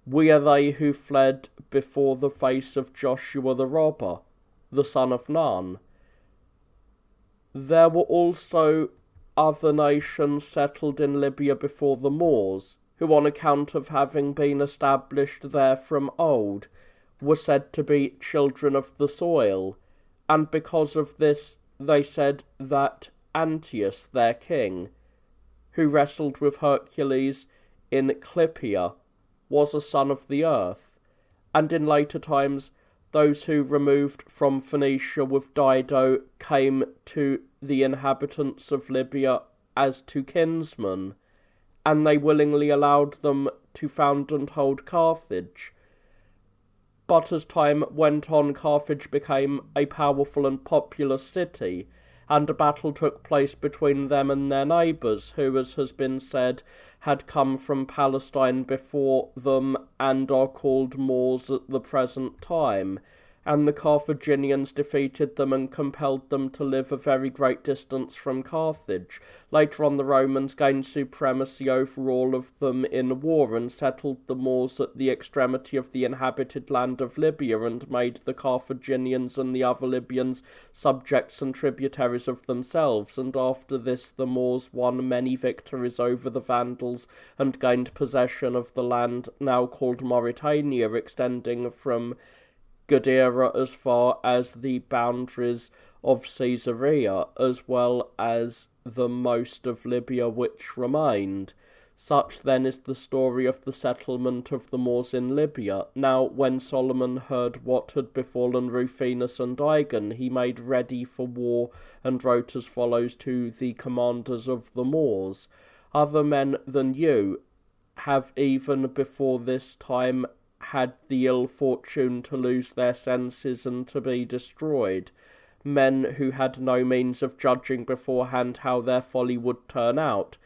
"We are they who fled before the face of Joshua the robber, the son of Nun." There were also other nations settled in Libya before the Moors, who on account of having been established there from old, were said to be children of the soil, and because of this they said that Antiochus, their king, who wrestled with Hercules in Clypea, was a son of the earth, and in later times those who removed from Phoenicia with Dido came to the inhabitants of Libya as to kinsmen, and they willingly allowed them to found and hold Carthage. But as time went on, Carthage became a powerful and populous city, and a battle took place between them and their neighbours, who, as has been said, had come from Palestine before them and are called Moors at the present time. and the Carthaginians defeated them and compelled them to live a very great distance from Carthage. Later on, the Romans gained supremacy over all of them in war and settled the Moors at the extremity of the inhabited land of Libya and made the Carthaginians and the other Libyans subjects and tributaries of themselves, and after this the Moors won many victories over the Vandals and gained possession of the land now called Mauritania, extending from Gadara as far as the boundaries of Caesarea, as well as the most of Libya which remained. Such then is the story of the settlement of the Moors in Libya. Now when Solomon heard what had befallen Rufinus and Igon, he made ready for war and wrote as follows to the commanders of the Moors: Other men than you have even before this time had the ill fortune to lose their senses and to be destroyed, men who had no means of judging beforehand how their folly would turn out.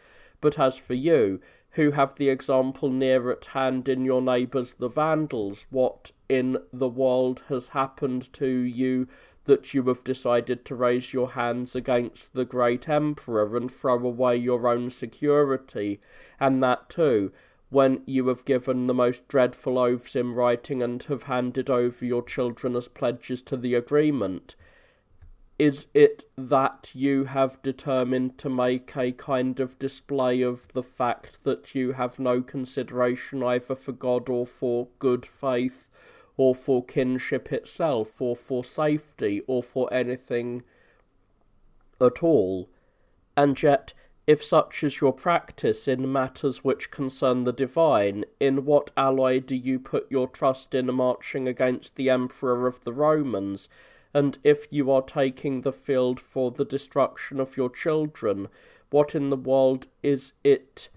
But as for you, who have the example near at hand in your neighbours the Vandals, what in the world has happened to you that you have decided to raise your hands against the great emperor and throw away your own security, and that too, when you have given the most dreadful oaths in writing and have handed over your children as pledges to the agreement? Is it that you have determined to make a kind of display of the fact that you have no consideration either for God or for good faith, or for kinship itself, or for safety, or for anything at all? And yet, if such is your practice in matters which concern the divine, in what ally do you put your trust in marching against the Emperor of the Romans? And if you are taking the field for the destruction of your children, what in the world is it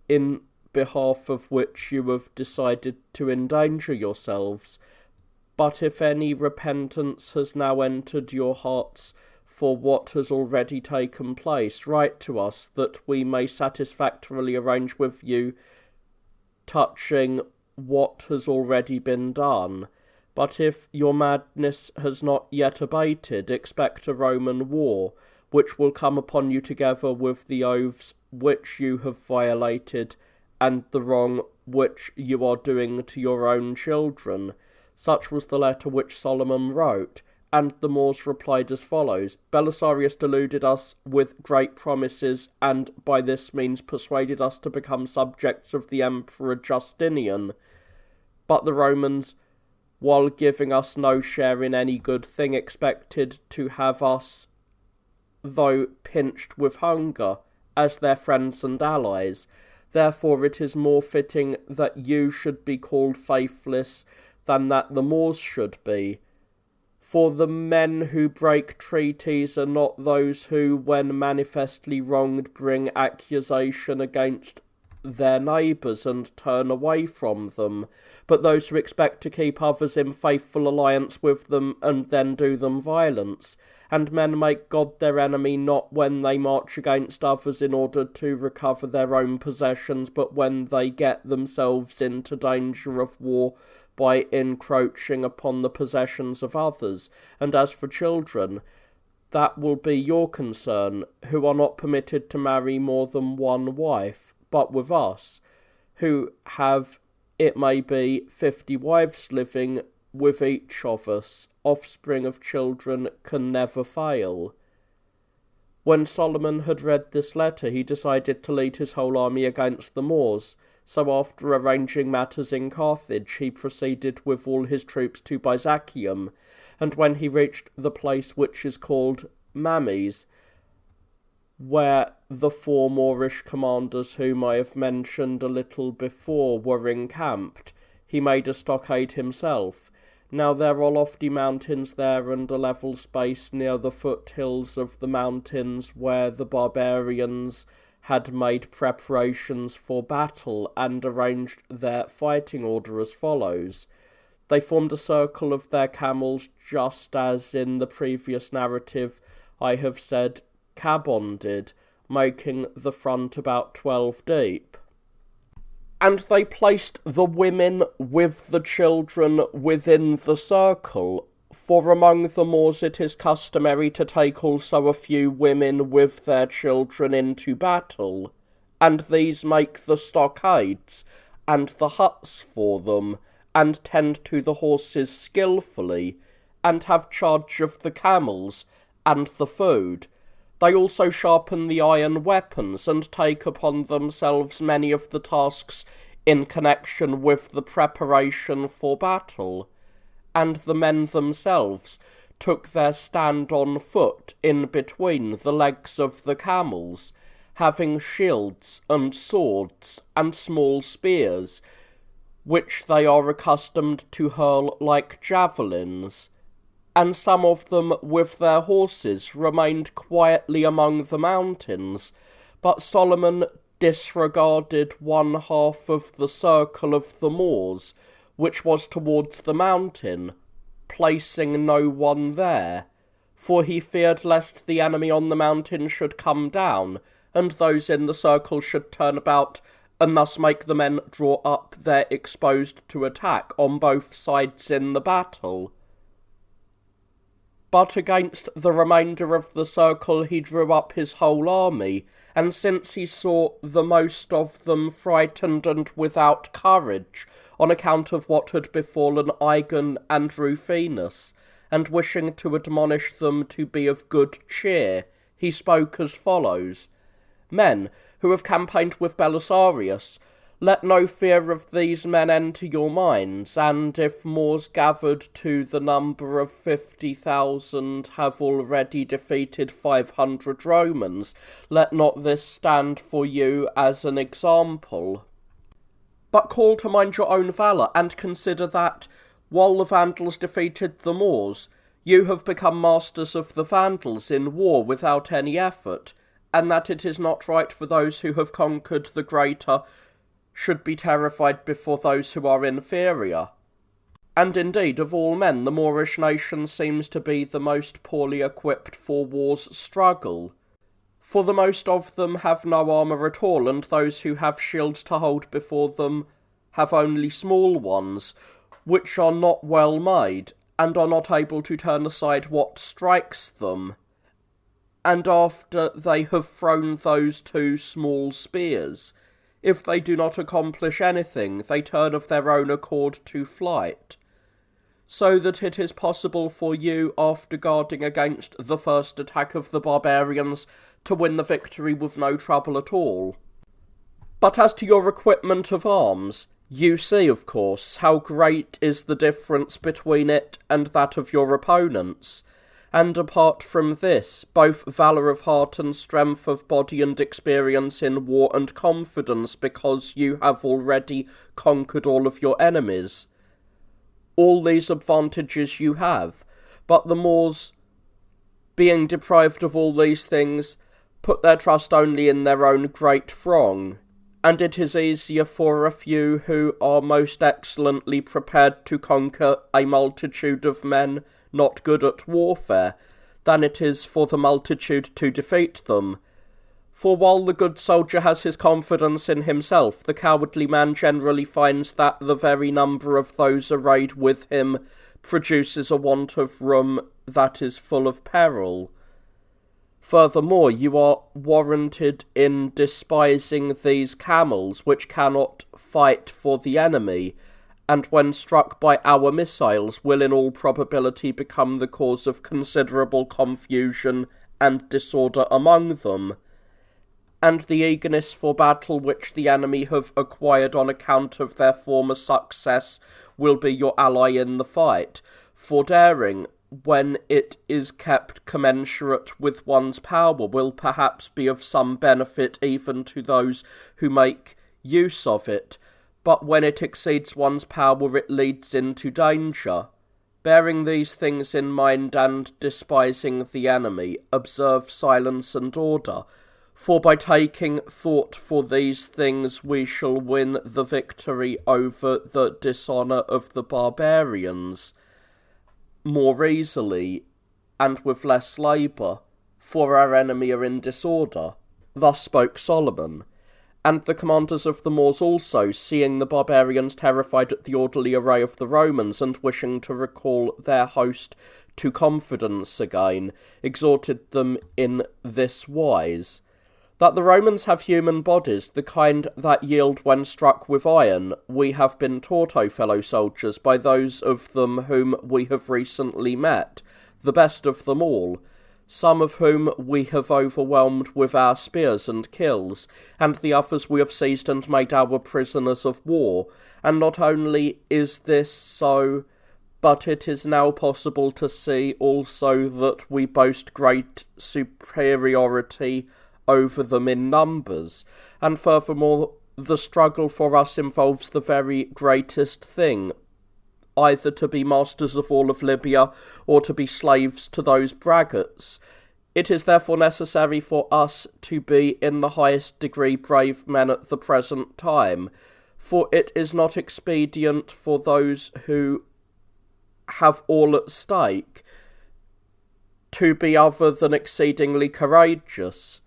in behalf of which you have decided to endanger yourselves? But if any repentance has now entered your hearts for what has already taken place, write to us, that we may satisfactorily arrange with you touching what has already been done. But if your madness has not yet abated, expect a Roman war, which will come upon you together with the oaths which you have violated, and the wrong which you are doing to your own children. Such was the letter which Solomon wrote. And the Moors replied as follows: Belisarius deluded us with great promises, and by this means persuaded us to become subjects of the Emperor Justinian. But the Romans, while giving us no share in any good thing, expected to have us, though pinched with hunger, as their friends and allies. Therefore it is more fitting that you should be called faithless than that the Moors should be. For the men who break treaties are not those who, when manifestly wronged, bring accusation against their neighbours and turn away from them, but those who expect to keep others in faithful alliance with them and then do them violence. And men make God their enemy not when they march against others in order to recover their own possessions, but when they get themselves into danger of war by encroaching upon the possessions of others. And as for children, that will be your concern, who are not permitted to marry more than one wife, but with us, who have, it may be, 50 wives living with each of us, offspring of children can never fail. When Solomon had read this letter, he decided to lead his whole army against the Moors. So after arranging matters in Carthage, he proceeded with all his troops to Byzacium, and when he reached the place which is called Mames, where the 4 Moorish commanders whom I have mentioned a little before were encamped, he made a stockade himself. Now there are lofty mountains there, and a level space near the foothills of the mountains, where the barbarians had made preparations for battle and arranged their fighting order as follows. They formed a circle of their camels, just as in the previous narrative I have said Cabon did, making the front about 12 deep. And they placed the women with the children within the circle, For among the Moors it is customary to take also a few women with their children into battle, and these make the stockades and the huts for them, and tend to the horses skilfully, and have charge of the camels and the food. They also sharpen the iron weapons, and take upon themselves many of the tasks in connection with the preparation for battle. And the men themselves took their stand on foot in between the legs of the camels, having shields and swords and small spears, which they are accustomed to hurl like javelins. And some of them with their horses remained quietly among the mountains, but Solomon disregarded one half of the circle of the Moors, which was towards the mountain, placing no one there, for he feared lest the enemy on the mountain should come down, and those in the circle should turn about, and thus make the men draw up their exposed to attack on both sides in the battle. But against the remainder of the circle he drew up his whole army, and since he saw the most of them frightened and without courage, on account of what had befallen Igon and Rufinus, and wishing to admonish them to be of good cheer, he spoke as follows: Men, who have campaigned with Belisarius, let no fear of these men enter your minds, and if Moors gathered to the number of 50,000 have already defeated 500 Romans, let not this stand for you as an example. But call to mind your own valour, and consider that, while the Vandals defeated the Moors, you have become masters of the Vandals in war without any effort, and that it is not right for those who have conquered the greater should be terrified before those who are inferior. And indeed, of all men, the Moorish nation seems to be the most poorly equipped for war's struggle. For the most of them have no armour at all, and those who have shields to hold before them have only small ones, which are not well made, and are not able to turn aside what strikes them. And after they have thrown those 2 small spears, if they do not accomplish anything, they turn of their own accord to flight. So that it is possible for you, after guarding against the first attack of the barbarians, to win the victory with no trouble at all. But as to your equipment of arms, you see, of course, how great is the difference between it and that of your opponents, and apart from this, both valour of heart and strength of body and experience in war and confidence, because you have already conquered all of your enemies. All these advantages you have, but the Moors, being deprived of all these things, put their trust only in their own great throng, and it is easier for a few who are most excellently prepared to conquer a multitude of men not good at warfare, than it is for the multitude to defeat them. For while the good soldier has his confidence in himself, the cowardly man generally finds that the very number of those arrayed with him produces a want of room that is full of peril. Furthermore, you are warranted in despising these camels, which cannot fight for the enemy, and when struck by our missiles will in all probability become the cause of considerable confusion and disorder among them. And the eagerness for battle which the enemy have acquired on account of their former success will be your ally in the fight, for daring, when it is kept commensurate with one's power, will perhaps be of some benefit even to those who make use of it, but when it exceeds one's power it leads into danger. Bearing these things in mind and despising the enemy, observe silence and order, for by taking thought for these things we shall win the victory over the dishonour of the barbarians more easily, and with less labour, for our enemy are in disorder. Thus spoke Solomon. And the commanders of the Moors also, seeing the barbarians terrified at the orderly array of the Romans, and wishing to recall their host to confidence again, exhorted them in this wise: that the Romans have human bodies, the kind that yield when struck with iron, we have been taught, O fellow soldiers, by those of them whom we have recently met, the best of them all, some of whom we have overwhelmed with our spears and kills, and the others we have seized and made our prisoners of war. And not only is this so, but it is now possible to see also that we boast great superiority over them in numbers, and furthermore the struggle for us involves the very greatest thing, either to be masters of all of Libya, or to be slaves to those braggarts. It is therefore necessary for us to be in the highest degree brave men at the present time, for it is not expedient for those who have all at stake to be other than exceedingly courageous.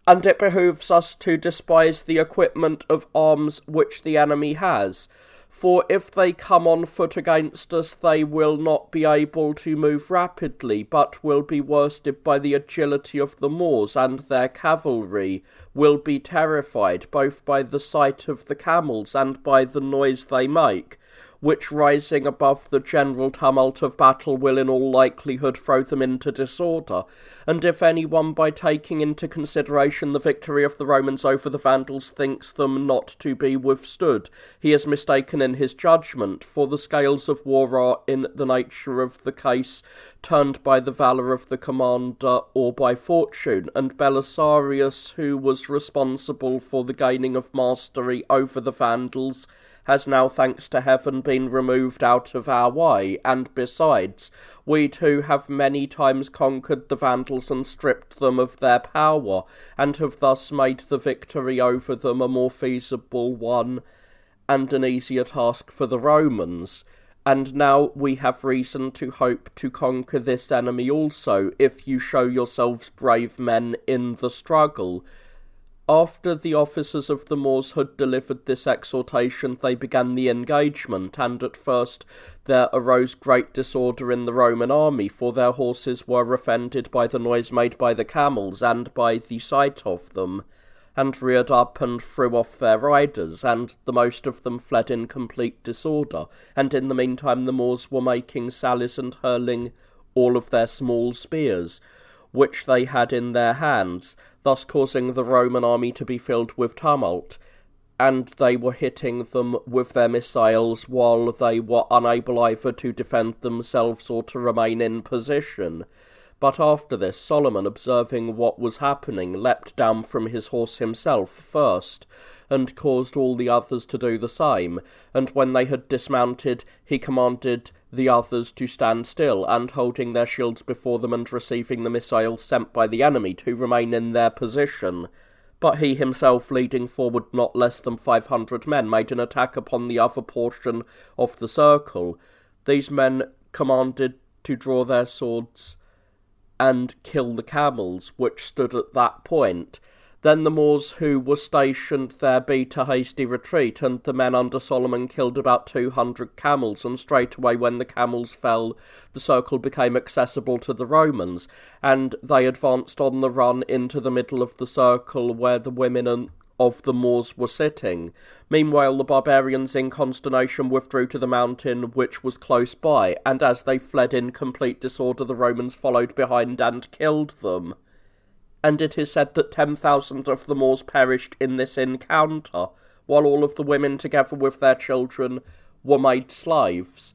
And it behooves us to despise the equipment of arms which the enemy has, for if they come on foot against us, they will not be able to move rapidly, but will be worsted by the agility of the Moors, and their cavalry will be terrified both by the sight of the camels and by the noise they make, which, rising above the general tumult of battle, will in all likelihood throw them into disorder. And if anyone, by taking into consideration the victory of the Romans over the Vandals, thinks them not to be withstood, he is mistaken in his judgment, for the scales of war are, in the nature of the case, turned by the valour of the commander or by fortune, and Belisarius, who was responsible for the gaining of mastery over the Vandals, has now, thanks to heaven, been removed out of our way, and besides, we too have many times conquered the Vandals and stripped them of their power, and have thus made the victory over them a more feasible one and an easier task for the Romans. And now we have reason to hope to conquer this enemy also, if you show yourselves brave men in the struggle. After the officers of the Moors had delivered this exhortation, they began the engagement, and at first there arose great disorder in the Roman army, for their horses were offended by the noise made by the camels, and by the sight of them, and reared up and threw off their riders, and the most of them fled in complete disorder, and in the meantime the Moors were making sallies and hurling all of their small spears, which they had in their hands, thus causing the Roman army to be filled with tumult, and they were hitting them with their missiles, while they were unable either to defend themselves or to remain in position. But after this, Solomon, observing what was happening, leapt down from his horse himself first, and caused all the others to do the same, and when they had dismounted, he commanded the others to stand still, and holding their shields before them and receiving the missiles sent by the enemy, to remain in their position. But he himself, leading forward not less than 500 men, made an attack upon the other portion of the circle. These men commanded to draw their swords and kill the camels, which stood at that point. Then the Moors who were stationed there beat a hasty retreat, and the men under Solomon killed about 200 camels, and straightway when the camels fell, the circle became accessible to the Romans, and they advanced on the run into the middle of the circle where the women of the Moors were sitting. Meanwhile the barbarians in consternation withdrew to the mountain which was close by, and as they fled in complete disorder the Romans followed behind and killed them. And it is said that 10,000 of the Moors perished in this encounter, while all of the women, together with their children, were made slaves.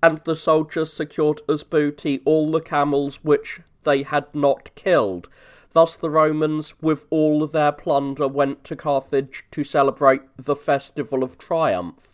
And the soldiers secured as booty all the camels which they had not killed. Thus the Romans, with all their plunder, went to Carthage to celebrate the festival of triumph.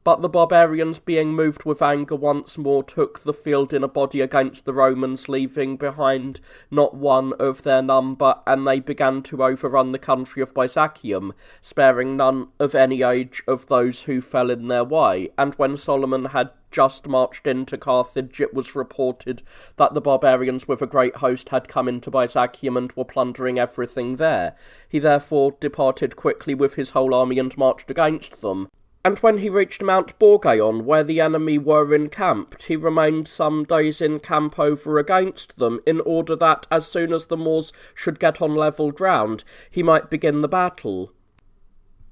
But the barbarians, being moved with anger once more, took the field in a body against the Romans, leaving behind not one of their number, and they began to overrun the country of Byzantium, sparing none of any age of those who fell in their way. And when Solomon had just marched into Carthage, it was reported that the barbarians with a great host had come into Byzantium and were plundering everything there. He therefore departed quickly with his whole army and marched against them. And when he reached Mount Borgaon, where the enemy were encamped, he remained some days in camp over against them, in order that, as soon as the Moors should get on level ground, he might begin the battle.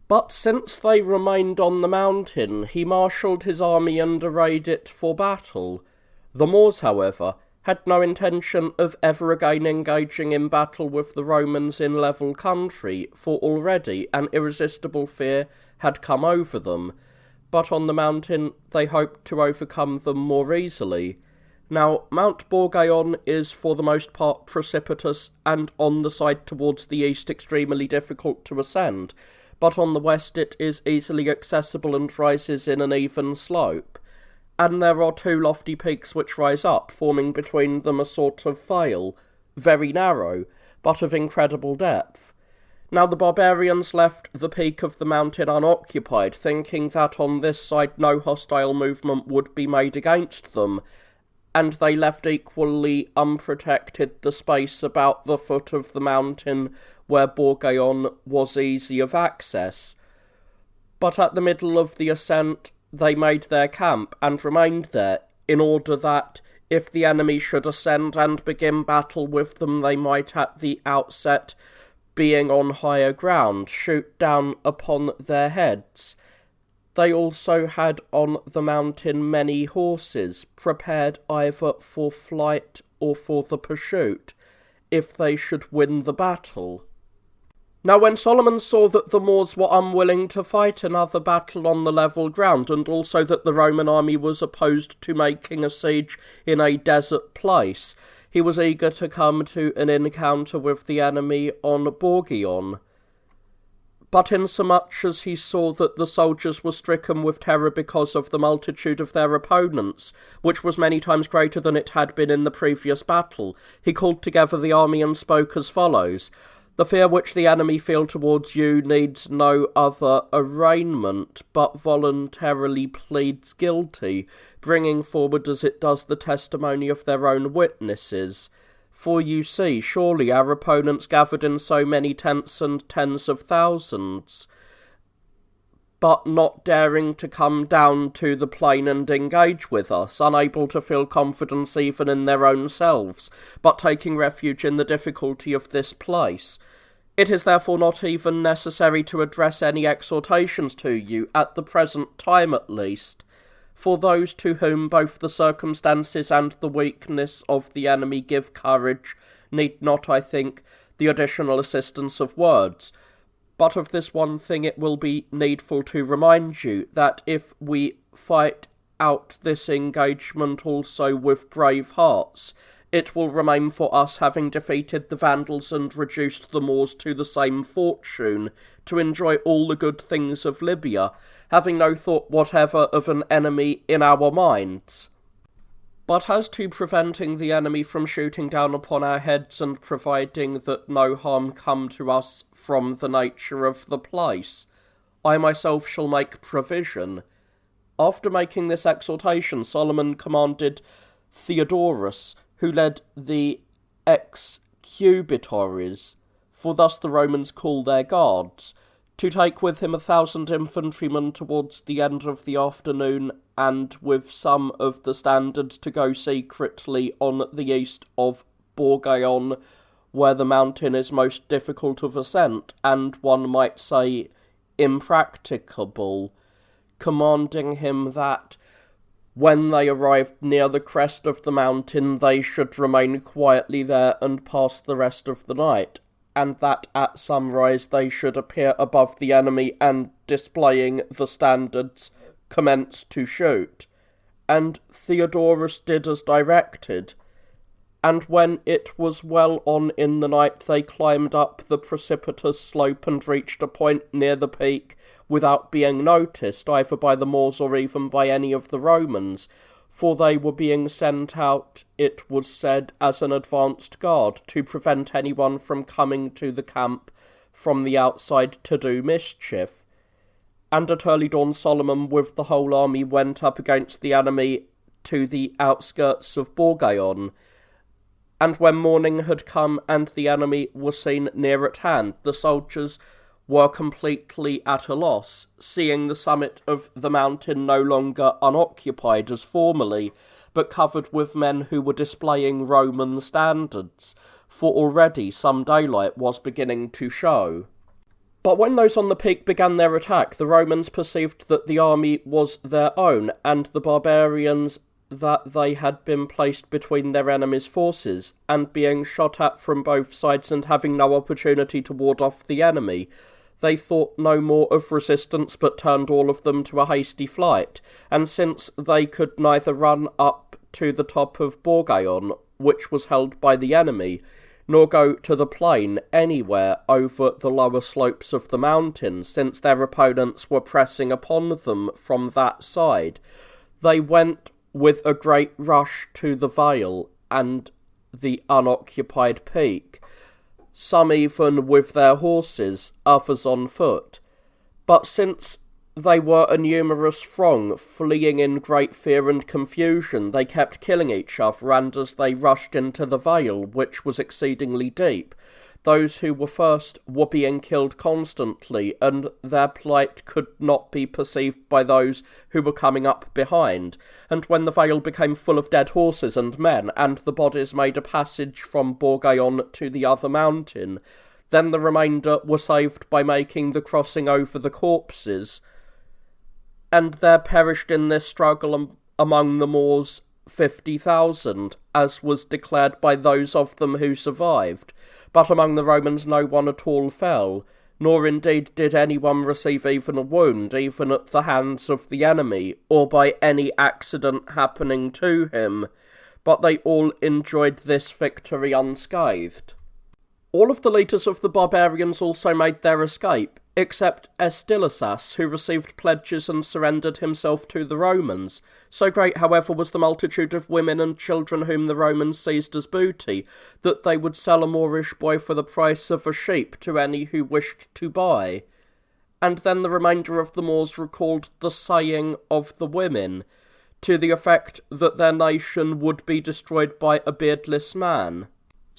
But since they remained on the mountain, he marshalled his army and arrayed it for battle. The Moors, however, had no intention of ever again engaging in battle with the Romans in level country, for already an irresistible fear had come over them, but on the mountain they hoped to overcome them more easily. Now, Mount Borgaon is for the most part precipitous, and on the side towards the east extremely difficult to ascend, but on the west it is easily accessible and rises in an even slope. And there are two lofty peaks which rise up, forming between them a sort of vale, very narrow, but of incredible depth. Now the barbarians left the peak of the mountain unoccupied, thinking that on this side no hostile movement would be made against them, and they left equally unprotected the space about the foot of the mountain where Borgaon was easy of access. But at the middle of the ascent they made their camp and remained there, in order that, if the enemy should ascend and begin battle with them, they might at the outset, being on higher ground, shoot down upon their heads. They also had on the mountain many horses, prepared either for flight or for the pursuit, if they should win the battle. Now when Solomon saw that the Moors were unwilling to fight another battle on the level ground, and also that the Roman army was opposed to making a siege in a desert place, he was eager to come to an encounter with the enemy on Borgaon. But insomuch as he saw that the soldiers were stricken with terror because of the multitude of their opponents, which was many times greater than it had been in the previous battle, he called together the army and spoke as follows: "The fear which the enemy feel towards you needs no other arraignment, but voluntarily pleads guilty, bringing forward as it does the testimony of their own witnesses. For you see, surely our opponents gathered in so many tents and tens of thousands, but not daring to come down to the plain and engage with us, unable to feel confidence even in their own selves, but taking refuge in the difficulty of this place. It is therefore not even necessary to address any exhortations to you, at the present time at least, for those to whom both the circumstances and the weakness of the enemy give courage need not, I think, the additional assistance of words. But of this one thing it will be needful to remind you, that if we fight out this engagement also with brave hearts, it will remain for us, having defeated the Vandals and reduced the Moors to the same fortune, to enjoy all the good things of Libya, having no thought whatever of an enemy in our minds. But as to preventing the enemy from shooting down upon our heads, and providing that no harm come to us from the nature of the place, I myself shall make provision." After making this exhortation, Solomon commanded Theodorus, who led the excubitories, for thus the Romans call their guards, to take with him 1,000 infantrymen towards the end of the afternoon, and with some of the standards to go secretly on the east of Borgaon, where the mountain is most difficult of ascent, and one might say impracticable, commanding him that, when they arrived near the crest of the mountain, they should remain quietly there and pass the rest of the night, and that at sunrise they should appear above the enemy, and, displaying the standards, commence to shoot. And Theodorus did as directed. And when it was well on in the night, they climbed up the precipitous slope and reached a point near the peak, without being noticed, either by the Moors or even by any of the Romans, for they were being sent out, it was said, as an advanced guard, to prevent anyone from coming to the camp from the outside to do mischief. and at early dawn Solomon with the whole army went up against the enemy to the outskirts of Borgaon. And when morning had come and the enemy was seen near at hand, the soldiers were completely at a loss, seeing the summit of the mountain no longer unoccupied as formerly, but covered with men who were displaying Roman standards, for already some daylight was beginning to show. But when those on the peak began their attack, the Romans perceived that the army was their own, and the barbarians that they had been placed between their enemies' forces, and being shot at from both sides and having no opportunity to ward off the enemy, they thought no more of resistance, but turned all of them to a hasty flight, and since they could neither run up to the top of Borgaon, which was held by the enemy, nor go to the plain anywhere over the lower slopes of the mountain, since their opponents were pressing upon them from that side, they went with a great rush to the vale and the unoccupied peak, some even with their horses, others on foot. But since they were a numerous throng, fleeing in great fear and confusion, they kept killing each other, and as they rushed into the vale, which was exceedingly deep, those who were first were being killed constantly, and their plight could not be perceived by those who were coming up behind. And when the vale became full of dead horses and men, and the bodies made a passage from Borgaon to the other mountain, then the remainder were saved by making the crossing over the corpses, and there perished in this struggle among the Moors 50,000, as was declared by those of them who survived. But among the Romans no one at all fell, nor indeed did anyone receive even a wound, even at the hands of the enemy, or by any accident happening to him, but they all enjoyed this victory unscathed. All of the leaders of the barbarians also made their escape, except Estilisaus, who received pledges and surrendered himself to the Romans. So great, however, was the multitude of women and children whom the Romans seized as booty, that they would sell a Moorish boy for the price of a sheep to any who wished to buy. And then the remainder of the Moors recalled the saying of the women, to the effect that their nation would be destroyed by a beardless man.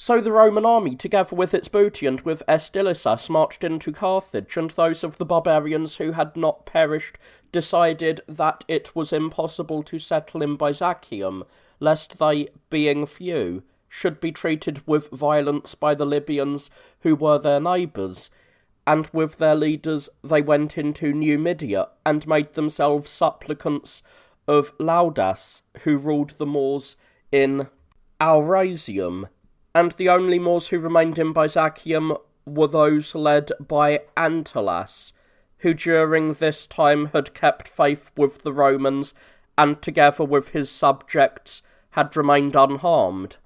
So the Roman army, together with its booty and with Estilisaus, marched into Carthage, and those of the barbarians who had not perished decided that it was impossible to settle in Byzacium, lest they, being few, should be treated with violence by the Libyans who were their neighbours, and with their leaders they went into Numidia, and made themselves supplicants of Laudas, who ruled the Moors in Aurasium, and the only Moors who remained in Byzacium were those led by Antalas, who during this time had kept faith with the Romans, and together with his subjects had remained unharmed.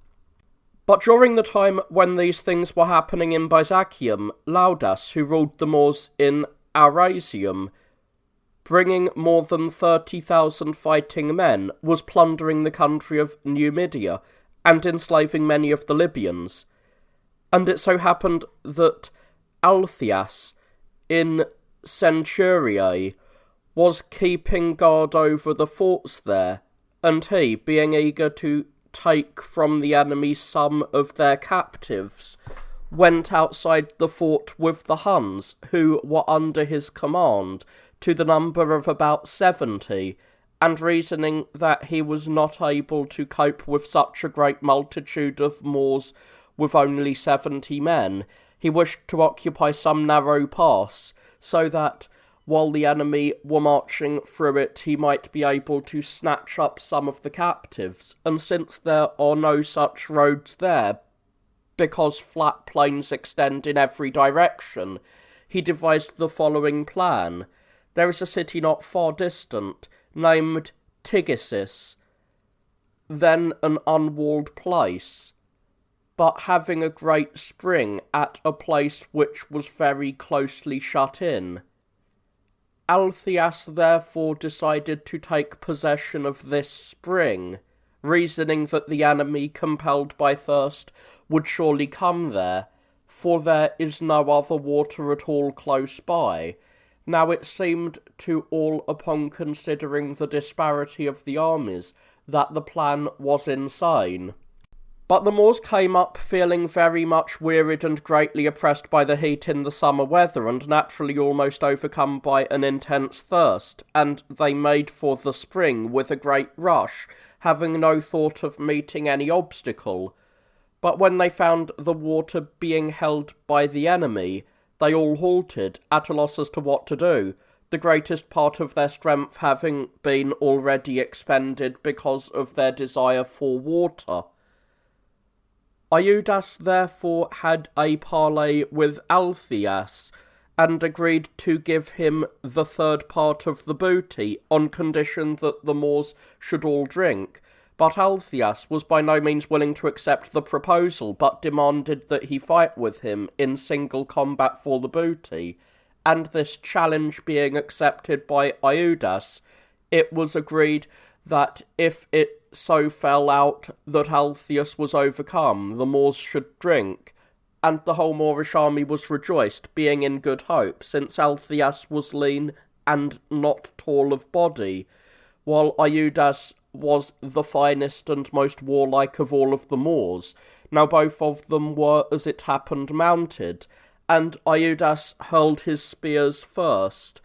But during the time when these things were happening in Byzacium, Laudas, who ruled the Moors in Aurasium, bringing more than 30,000 fighting men, was plundering the country of Numidia, and enslaving many of the Libyans. And it so happened that Altheas in Centuriae was keeping guard over the forts there, and he, being eager to take from the enemy some of their captives, went outside the fort with the Huns, who were under his command, to the number of about 70, and reasoning that he was not able to cope with such a great multitude of Moors with only 70 men, he wished to occupy some narrow pass, so that, while the enemy were marching through it, he might be able to snatch up some of the captives. And since there are no such roads there, because flat plains extend in every direction, he devised the following plan. There is a city not far distant, named Tigesis, then an unwalled place, but having a great spring at a place which was very closely shut in. Altheas therefore decided to take possession of this spring, reasoning that the enemy, compelled by thirst, would surely come there, for there is no other water at all close by, Now it seemed to all, upon considering the disparity of the armies, that the plan was insane. But the Moors came up feeling very much wearied and greatly oppressed by the heat in the summer weather, and naturally almost overcome by an intense thirst, and they made for the spring with a great rush, having no thought of meeting any obstacle. But when they found the water being held by the enemy, they all halted, at a loss as to what to do, the greatest part of their strength having been already expended because of their desire for water. Iudas therefore had a parley with Altheas, and agreed to give him the third part of the booty, on condition that the Moors should all drink. But Altheas was by no means willing to accept the proposal, but demanded that he fight with him in single combat for the booty, and this challenge being accepted by Iudas, it was agreed that if it so fell out that Altheas was overcome, the Moors should drink, and the whole Moorish army was rejoiced, being in good hope, since Altheas was lean and not tall of body, while Iudas was the finest and most warlike of all of the Moors. Now both of them were, as it happened, mounted, and Iudas hurled his spears first,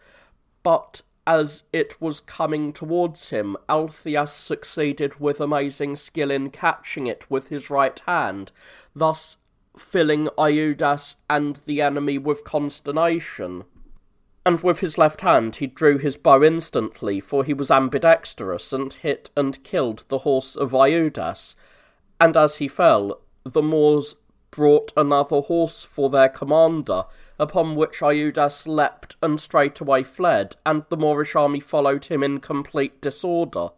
but as it was coming towards him, Altheas succeeded with amazing skill in catching it with his right hand, thus filling Iudas and the enemy with consternation. And with his left hand he drew his bow instantly, for he was ambidextrous, and hit and killed the horse of Iudas. And as he fell, the Moors brought another horse for their commander, upon which Iudas leapt and straightway fled, and the Moorish army followed him in complete disorder.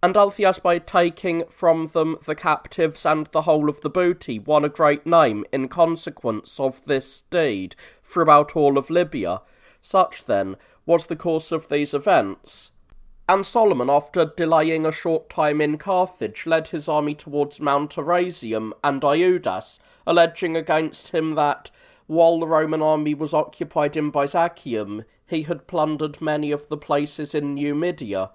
And Altheas, by taking from them the captives and the whole of the booty, won a great name in consequence of this deed throughout all of Libya. Such, then, was the course of these events. And Solomon, after delaying a short time in Carthage, led his army towards Mount Arasium and Iudas, alleging against him that, while the Roman army was occupied in Byzacium, he had plundered many of the places in Numidia,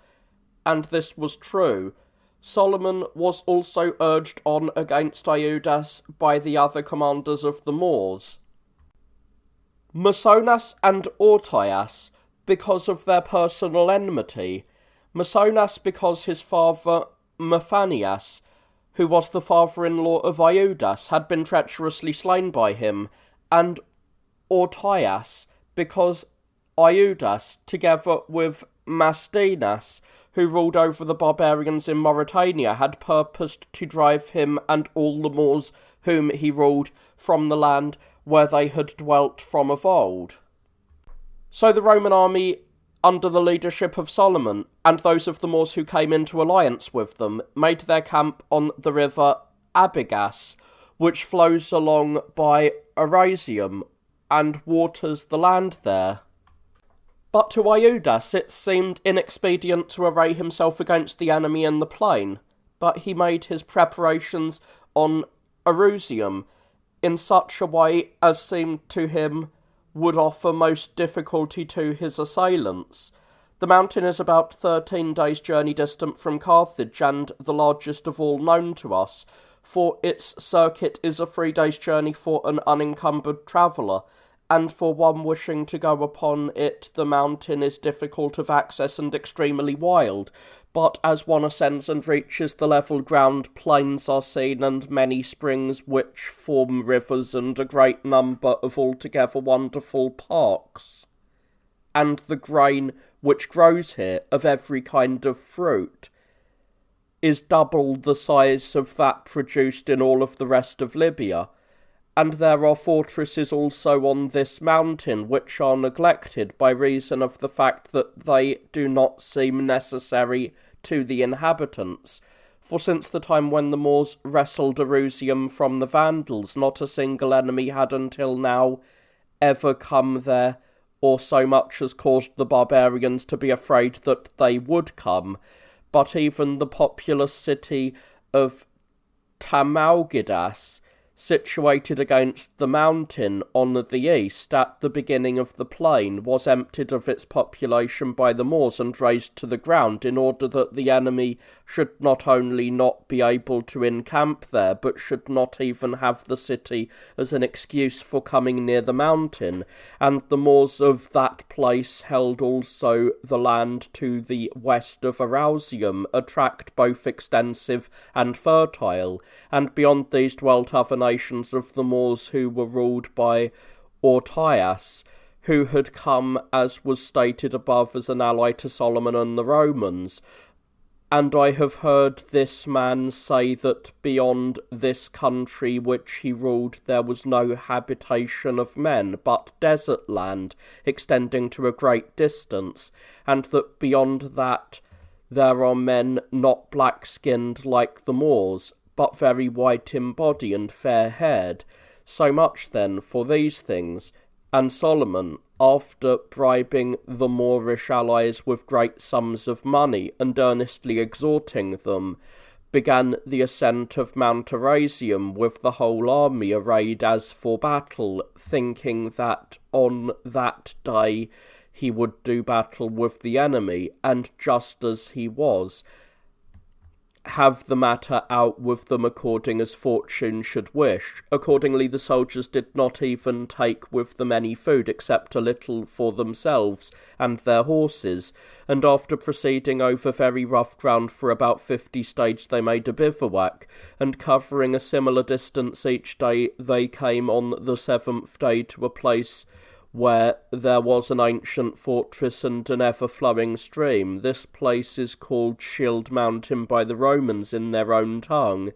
and this was true. Solomon was also urged on against Iudas by the other commanders of the Moors, Masonas and Ortaias, because of their personal enmity. Masonas because his father Mephanias, who was the father-in-law of Iudas, had been treacherously slain by him, and Ortaias because Iudas, together with Mastinas, who ruled over the barbarians in Mauritania, had purposed to drive him and all the Moors whom he ruled from the land where they had dwelt from of old. So the Roman army, under the leadership of Solomon, and those of the Moors who came into alliance with them, made their camp on the river Abigas, which flows along by Arasium, and waters the land there. But to Iudas it seemed inexpedient to array himself against the enemy in the plain, but he made his preparations on Arasium in such a way as seemed to him would offer most difficulty to his assailants. The mountain is about 13 days' journey distant from Carthage, and the largest of all known to us, for its circuit is a 3 days' journey for an unencumbered traveller, and for one wishing to go upon it the mountain is difficult of access and extremely wild, but as one ascends and reaches the level ground, plains are seen and many springs which form rivers and a great number of altogether wonderful parks. And the grain which grows here, of every kind of fruit, is double the size of that produced in all of the rest of Libya, and there are fortresses also on this mountain which are neglected by reason of the fact that they do not seem necessary to the inhabitants, for since the time when the Moors wrestled Arasium from the Vandals, not a single enemy had until now ever come there, or so much as caused the barbarians to be afraid that they would come, but even the populous city of Tamaugidas situated against the mountain on the east at the beginning of the plain, was emptied of its population by the Moors and razed to the ground in order that the enemy should not only not be able to encamp there, but should not even have the city as an excuse for coming near the mountain. And the Moors of that place held also the land to the west of Arausium, a tract both extensive and fertile, and beyond these dwelt other nations of the Moors who were ruled by Ortaias, who had come, as was stated above, as an ally to Solomon and the Romans. And I have heard this man say that beyond this country which he ruled there was no habitation of men, but desert land, extending to a great distance, and that beyond that there are men not black-skinned like the Moors, but very white in body and fair-haired. So much, then, for these things. And Solomon, after bribing the Moorish allies with great sums of money and earnestly exhorting them, began the ascent of Mount Arausium with the whole army arrayed as for battle, thinking that on that day he would do battle with the enemy, and just as he was, have the matter out with them according as fortune should wish. Accordingly the soldiers did not even take with them any food, except a little for themselves and their horses, and after proceeding over very rough ground for about 50 stages they made a bivouac, and covering a similar distance each day they came on the 7th day to a place where there was an ancient fortress and an ever-flowing stream. This place is called Shield Mountain by the Romans in their own tongue.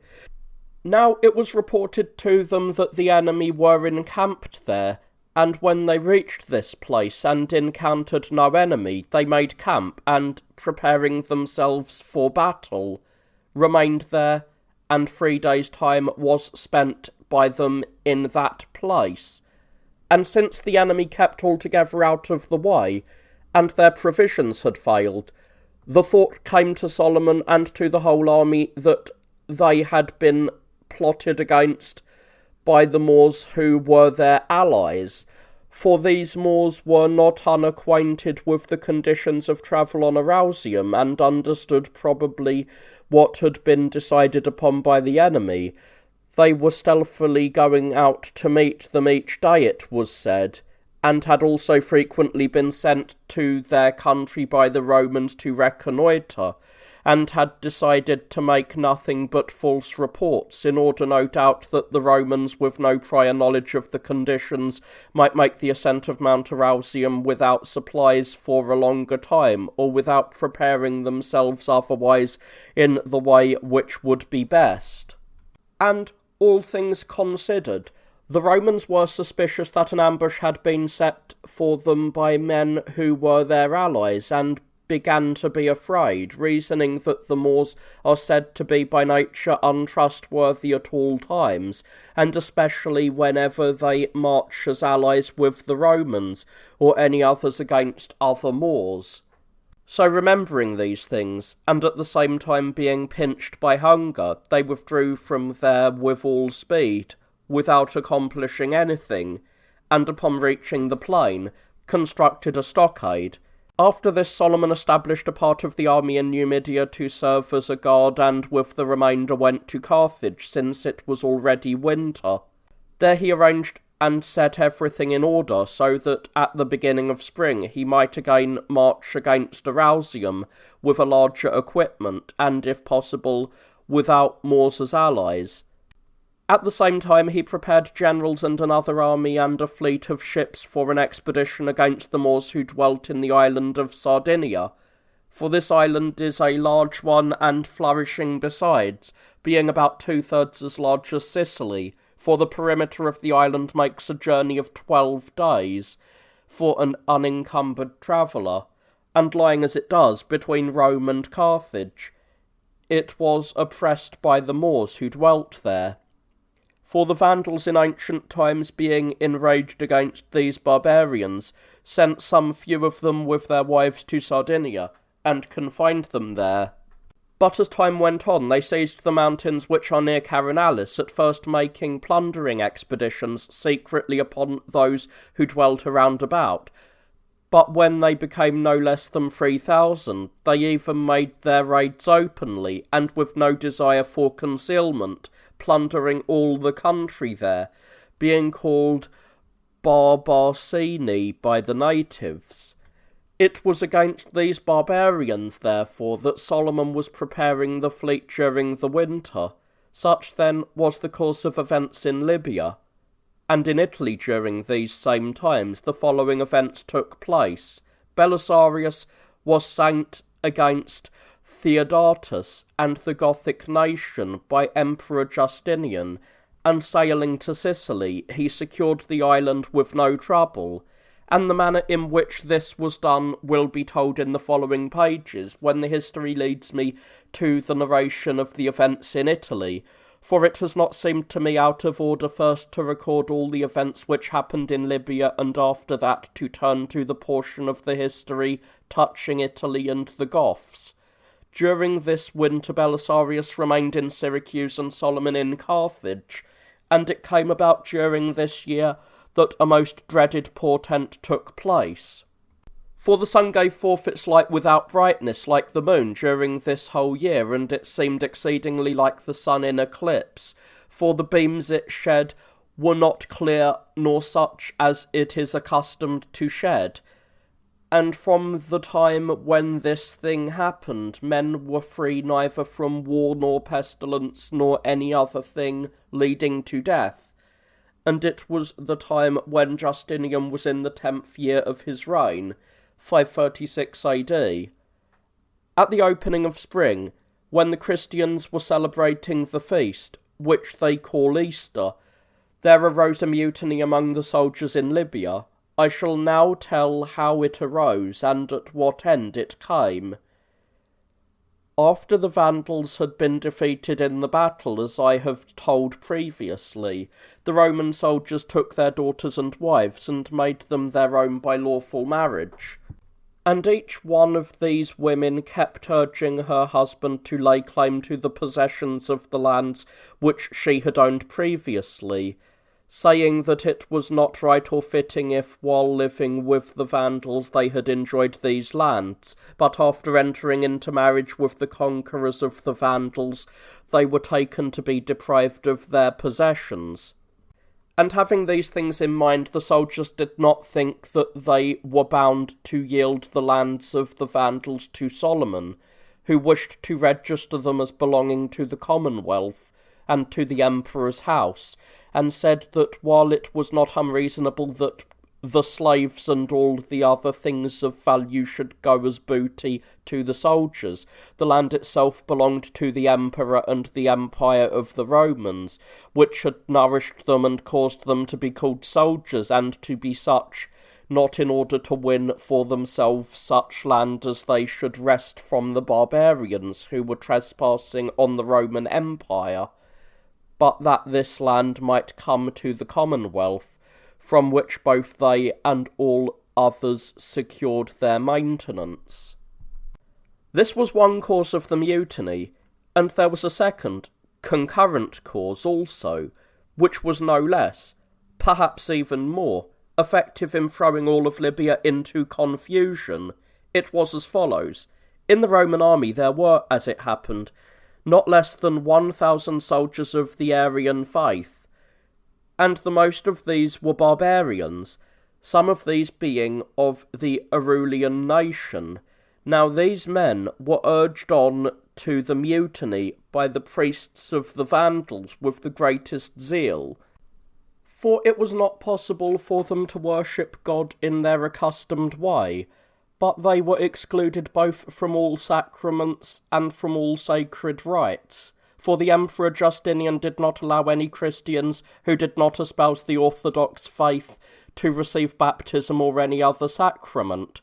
Now it was reported to them that the enemy were encamped there, and when they reached this place and encountered no enemy, they made camp, and, preparing themselves for battle, remained there, and 3 days' time was spent by them in that place. And since the enemy kept altogether out of the way, and their provisions had failed, the thought came to Solomon and to the whole army that they had been plotted against by the Moors who were their allies, for these Moors were not unacquainted with the conditions of travel on Arausium, and understood probably what had been decided upon by the enemy. They were stealthily going out to meet them each day, it was said, and had also frequently been sent to their country by the Romans to reconnoitre, and had decided to make nothing but false reports, in order, no doubt, that the Romans, with no prior knowledge of the conditions, might make the ascent of Mount Arausium without supplies for a longer time, or without preparing themselves otherwise in the way which would be best. And all things considered, the Romans were suspicious that an ambush had been set for them by men who were their allies, and began to be afraid, reasoning that the Moors are said to be by nature untrustworthy at all times, and especially whenever they march as allies with the Romans, or any others against other Moors. So remembering these things, and at the same time being pinched by hunger, they withdrew from there with all speed, without accomplishing anything, and upon reaching the plain, constructed a stockade. After this Solomon established a part of the army in Numidia to serve as a guard, and with the remainder went to Carthage, since it was already winter. There he arranged and set everything in order, so that at the beginning of spring he might again march against Arausium with a larger equipment, and, if possible, without Moors as allies. At the same time he prepared generals and another army and a fleet of ships for an expedition against the Moors who dwelt in the island of Sardinia, for this island is a large one and flourishing besides, being about 2/3 as large as Sicily, for the perimeter of the island makes a journey of 12 days for an unencumbered traveller, and lying as it does between Rome and Carthage, it was oppressed by the Moors who dwelt there. For the Vandals in ancient times, being enraged against these barbarians, sent some few of them with their wives to Sardinia, and confined them there. But as time went on, they seized the mountains which are near Carinalis, at first making plundering expeditions secretly upon those who dwelt around about. But when they became no less than 3,000, they even made their raids openly, and with no desire for concealment, plundering all the country there, being called Barbarsini by the natives. It was against these barbarians, therefore, that Solomon was preparing the fleet during the winter. Such, then, was the course of events in Libya. And in Italy during these same times the following events took place. Belisarius was sent against Theodatus and the Gothic nation by Emperor Justinian, and sailing to Sicily, he secured the island with no trouble, and the manner in which this was done will be told in the following pages, when the history leads me to the narration of the events in Italy, for it has not seemed to me out of order first to record all the events which happened in Libya, and after that to turn to the portion of the history touching Italy and the Goths. During this winter Belisarius remained in Syracuse and Solomon in Carthage, and it came about during this year that a most dreaded portent took place. For the sun gave forth its light without brightness like the moon during this whole year, and it seemed exceedingly like the sun in eclipse, for the beams it shed were not clear nor such as it is accustomed to shed. And from the time when this thing happened, men were free neither from war nor pestilence nor any other thing leading to death. And it was the time when Justinian was in the 10th year of his reign, 536 AD. At the opening of spring, when the Christians were celebrating the feast, which they call Easter, there arose a mutiny among the soldiers in Libya. I shall now tell how it arose, and at what end it came. After the Vandals had been defeated in the battle, as I have told previously, the Roman soldiers took their daughters and wives, and made them their own by lawful marriage. And each one of these women kept urging her husband to lay claim to the possessions of the lands which she had owned previously, saying that it was not right or fitting if, while living with the Vandals, they had enjoyed these lands, but after entering into marriage with the conquerors of the Vandals, they were taken to be deprived of their possessions. And having these things in mind, the soldiers did not think that they were bound to yield the lands of the Vandals to Solomon, who wished to register them as belonging to the Commonwealth and to the Emperor's house, and said that while it was not unreasonable that the slaves and all the other things of value should go as booty to the soldiers, the land itself belonged to the Emperor and the Empire of the Romans, which had nourished them and caused them to be called soldiers, and to be such, not in order to win for themselves such land as they should wrest from the barbarians who were trespassing on the Roman Empire, but that this land might come to the Commonwealth, from which both they and all others secured their maintenance. This was one cause of the mutiny, and there was a second, concurrent cause also, which was no less, perhaps even more, effective in throwing all of Libya into confusion. It was as follows. In the Roman army there were, as it happened, not less than 1,000 soldiers of the Arian faith, and the most of these were barbarians, some of these being of the Arulian nation. Now these men were urged on to the mutiny by the priests of the Vandals with the greatest zeal, for it was not possible for them to worship God in their accustomed way, but they were excluded both from all sacraments and from all sacred rites. For the Emperor Justinian did not allow any Christians who did not espouse the Orthodox faith to receive baptism or any other sacrament,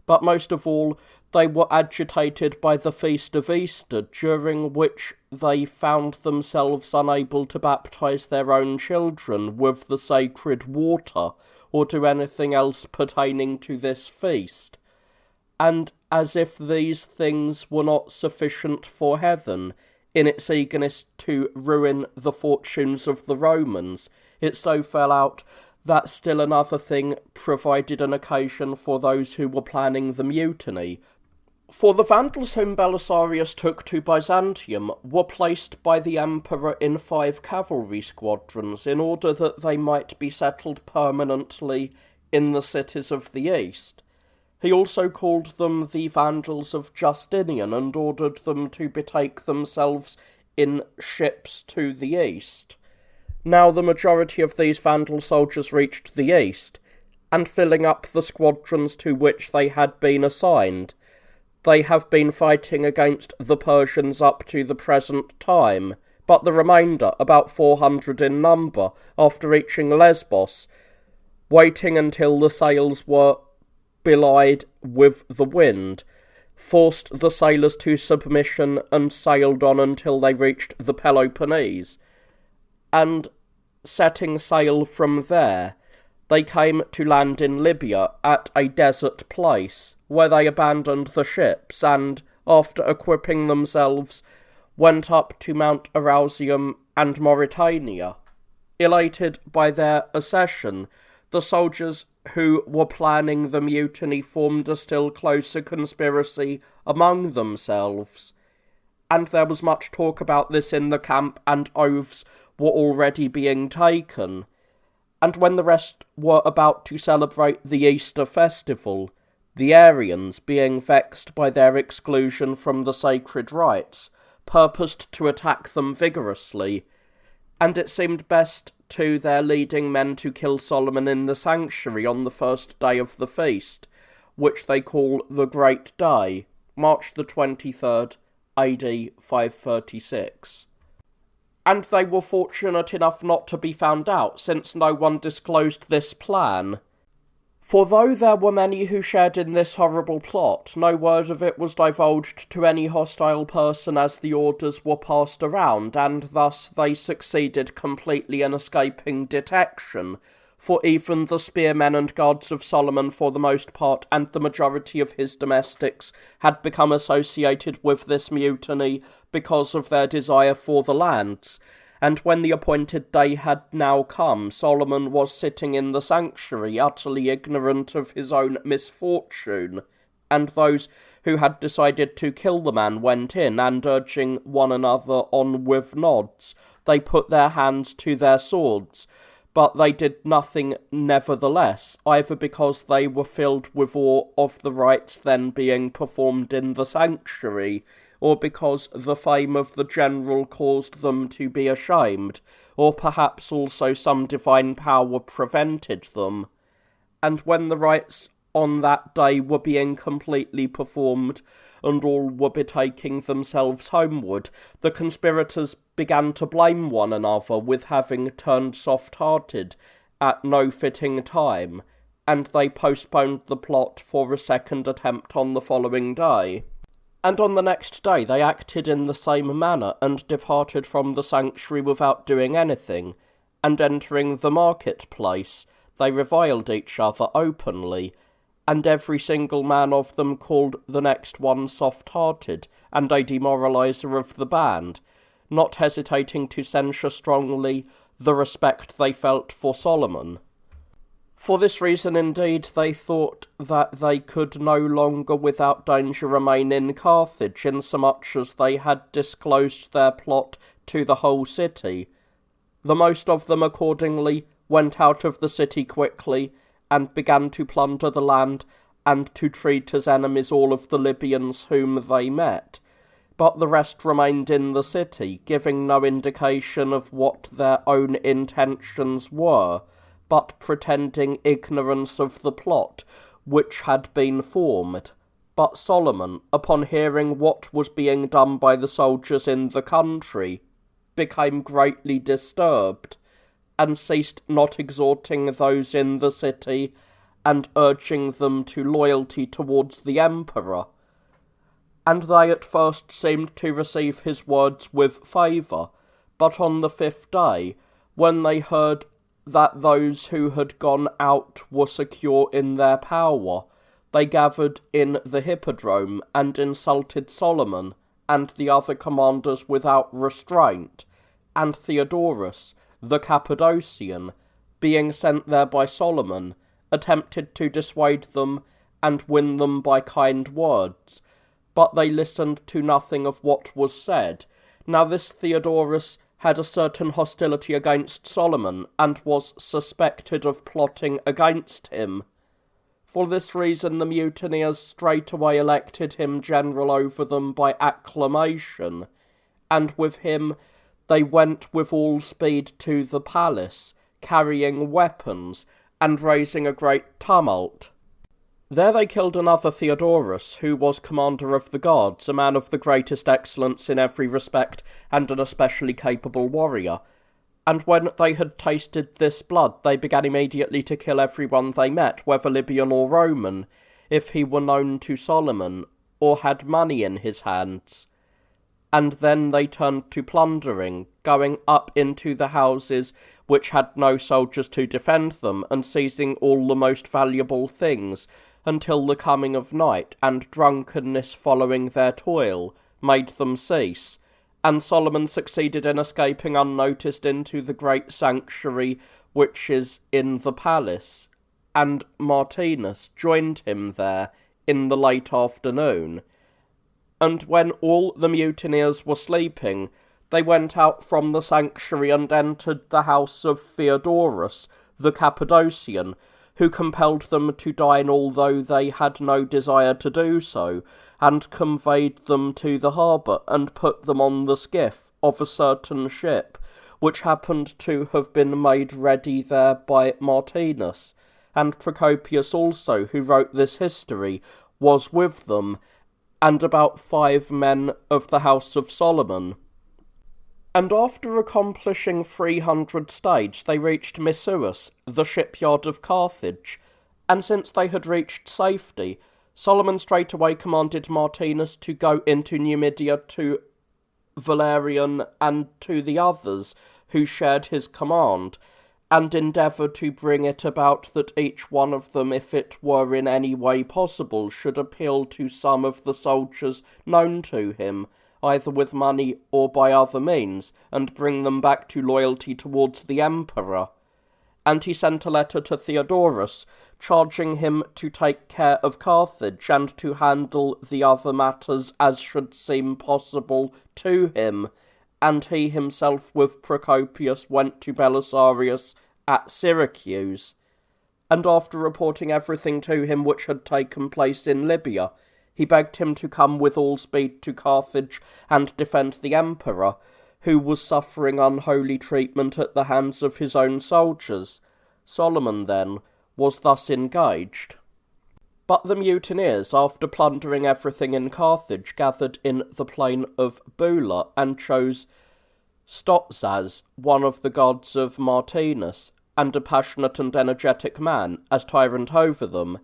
but most of all they were agitated by the feast of Easter, during which they found themselves unable to baptize their own children with the sacred water, or do anything else pertaining to this feast. and as if these things were not sufficient for heaven, in its eagerness to ruin the fortunes of the Romans, it so fell out that still another thing provided an occasion for those who were planning the mutiny. For the Vandals whom Belisarius took to Byzantium were placed by the emperor in 5 cavalry squadrons in order that they might be settled permanently in the cities of the east. He also called them the Vandals of Justinian and ordered them to betake themselves in ships to the east. Now the majority of these Vandal soldiers reached the east, and filling up the squadrons to which they had been assigned, they have been fighting against the Persians up to the present time, but the remainder, about 400 in number, after reaching Lesbos, waiting until the sails were belied with the wind, forced the sailors to submission and sailed on until they reached the Peloponnese, and setting sail from there, they came to land in Libya at a desert place, where they abandoned the ships and, after equipping themselves, went up to Mount Erausium and Mauritania. Elated by their accession, the soldiers who were planning the mutiny formed a still closer conspiracy among themselves, and there was much talk about this in the camp, and oaths were already being taken. And when the rest were about to celebrate the Easter festival, the Arians, being vexed by their exclusion from the sacred rites, purposed to attack them vigorously, and it seemed best to their leading men to kill Solomon in the sanctuary on the first day of the feast, which they call the Great Day, March the 23rd, AD 536. And they were fortunate enough not to be found out, since no one disclosed this plan. For though there were many who shared in this horrible plot, no word of it was divulged to any hostile person as the orders were passed around, and thus they succeeded completely in escaping detection, for even the spearmen and guards of Solomon for the most part, and the majority of his domestics, had become associated with this mutiny because of their desire for the lands. And when the appointed day had now come, Solomon was sitting in the sanctuary, utterly ignorant of his own misfortune, and those who had decided to kill the man went in, and urging one another on with nods, they put their hands to their swords, but they did nothing nevertheless, either because they were filled with awe of the rites then being performed in the sanctuary, or because the fame of the general caused them to be ashamed, or perhaps also some divine power prevented them. And when the rites on that day were being completely performed, and all were betaking themselves homeward, the conspirators began to blame one another with having turned soft-hearted at no fitting time, and they postponed the plot for a second attempt on the following day. And on the next day they acted in the same manner, and departed from the sanctuary without doing anything, and entering the market-place, they reviled each other openly, and every single man of them called the next one soft-hearted, and a demoralizer of the band, not hesitating to censure strongly the respect they felt for Solomon. For this reason, indeed, they thought that they could no longer without danger remain in Carthage, insomuch as they had disclosed their plot to the whole city. The most of them accordingly went out of the city quickly, and began to plunder the land, and to treat as enemies all of the Libyans whom they met. But the rest remained in the city, giving no indication of what their own intentions were, but pretending ignorance of the plot which had been formed. But Solomon, upon hearing what was being done by the soldiers in the country, became greatly disturbed, and ceased not exhorting those in the city, and urging them to loyalty towards the emperor. And they at first seemed to receive his words with favour, but on the 5th day, when they heard that those who had gone out were secure in their power, they gathered in the hippodrome and insulted Solomon and the other commanders without restraint, and Theodorus, the Cappadocian, being sent there by Solomon, attempted to dissuade them and win them by kind words, but they listened to nothing of what was said. Now this Theodorus had a certain hostility against Solomon, and was suspected of plotting against him. For this reason the mutineers straightway elected him general over them by acclamation, and with him they went with all speed to the palace, carrying weapons, and raising a great tumult. There they killed another Theodorus, who was commander of the guards, a man of the greatest excellence in every respect, and an especially capable warrior. And when they had tasted this blood, they began immediately to kill everyone they met, whether Libyan or Roman, if he were known to Solomon, or had money in his hands. And then they turned to plundering, going up into the houses which had no soldiers to defend them, and seizing all the most valuable things, until the coming of night, and drunkenness following their toil, made them cease. And Solomon succeeded in escaping unnoticed into the great sanctuary which is in the palace, and Martinus joined him there in the late afternoon. And when all the mutineers were sleeping, they went out from the sanctuary and entered the house of Theodorus, the Cappadocian, who compelled them to dine although they had no desire to do so, and conveyed them to the harbour, and put them on the skiff of a certain ship, which happened to have been made ready there by Martinus, and Procopius also, who wrote this history, was with them, and about 5 men of the house of Solomon. And after accomplishing 300 stages, they reached Missuus, the shipyard of Carthage, and since they had reached safety, Solomon straightway commanded Martinus to go into Numidia to Valerian and to the others who shared his command, and endeavour to bring it about that each one of them, if it were in any way possible, should appeal to some of the soldiers known to him, either with money or by other means, and bring them back to loyalty towards the emperor. And he sent a letter to Theodorus, charging him to take care of Carthage, and to handle the other matters as should seem possible to him, and he himself with Procopius went to Belisarius at Syracuse. And after reporting everything to him which had taken place in Libya, he begged him to come with all speed to Carthage and defend the emperor, who was suffering unholy treatment at the hands of his own soldiers. Solomon, then, was thus engaged. But the mutineers, after plundering everything in Carthage, gathered in the plain of Bula, and chose Stotzas, one of the gods of Martinus, and a passionate and energetic man, as tyrant over them,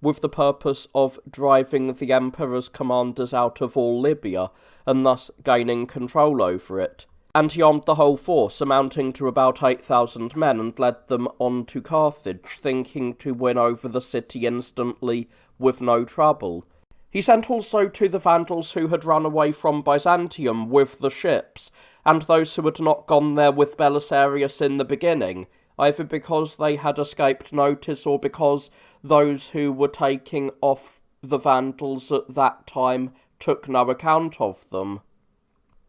with the purpose of driving the emperor's commanders out of all Libya, and thus gaining control over it. And he armed the whole force, amounting to about 8,000 men, and led them on to Carthage, thinking to win over the city instantly with no trouble. He sent also to the Vandals who had run away from Byzantium with the ships, and those who had not gone there with Belisarius in the beginning, either because they had escaped notice, or because those who were taking off the Vandals at that time took no account of them.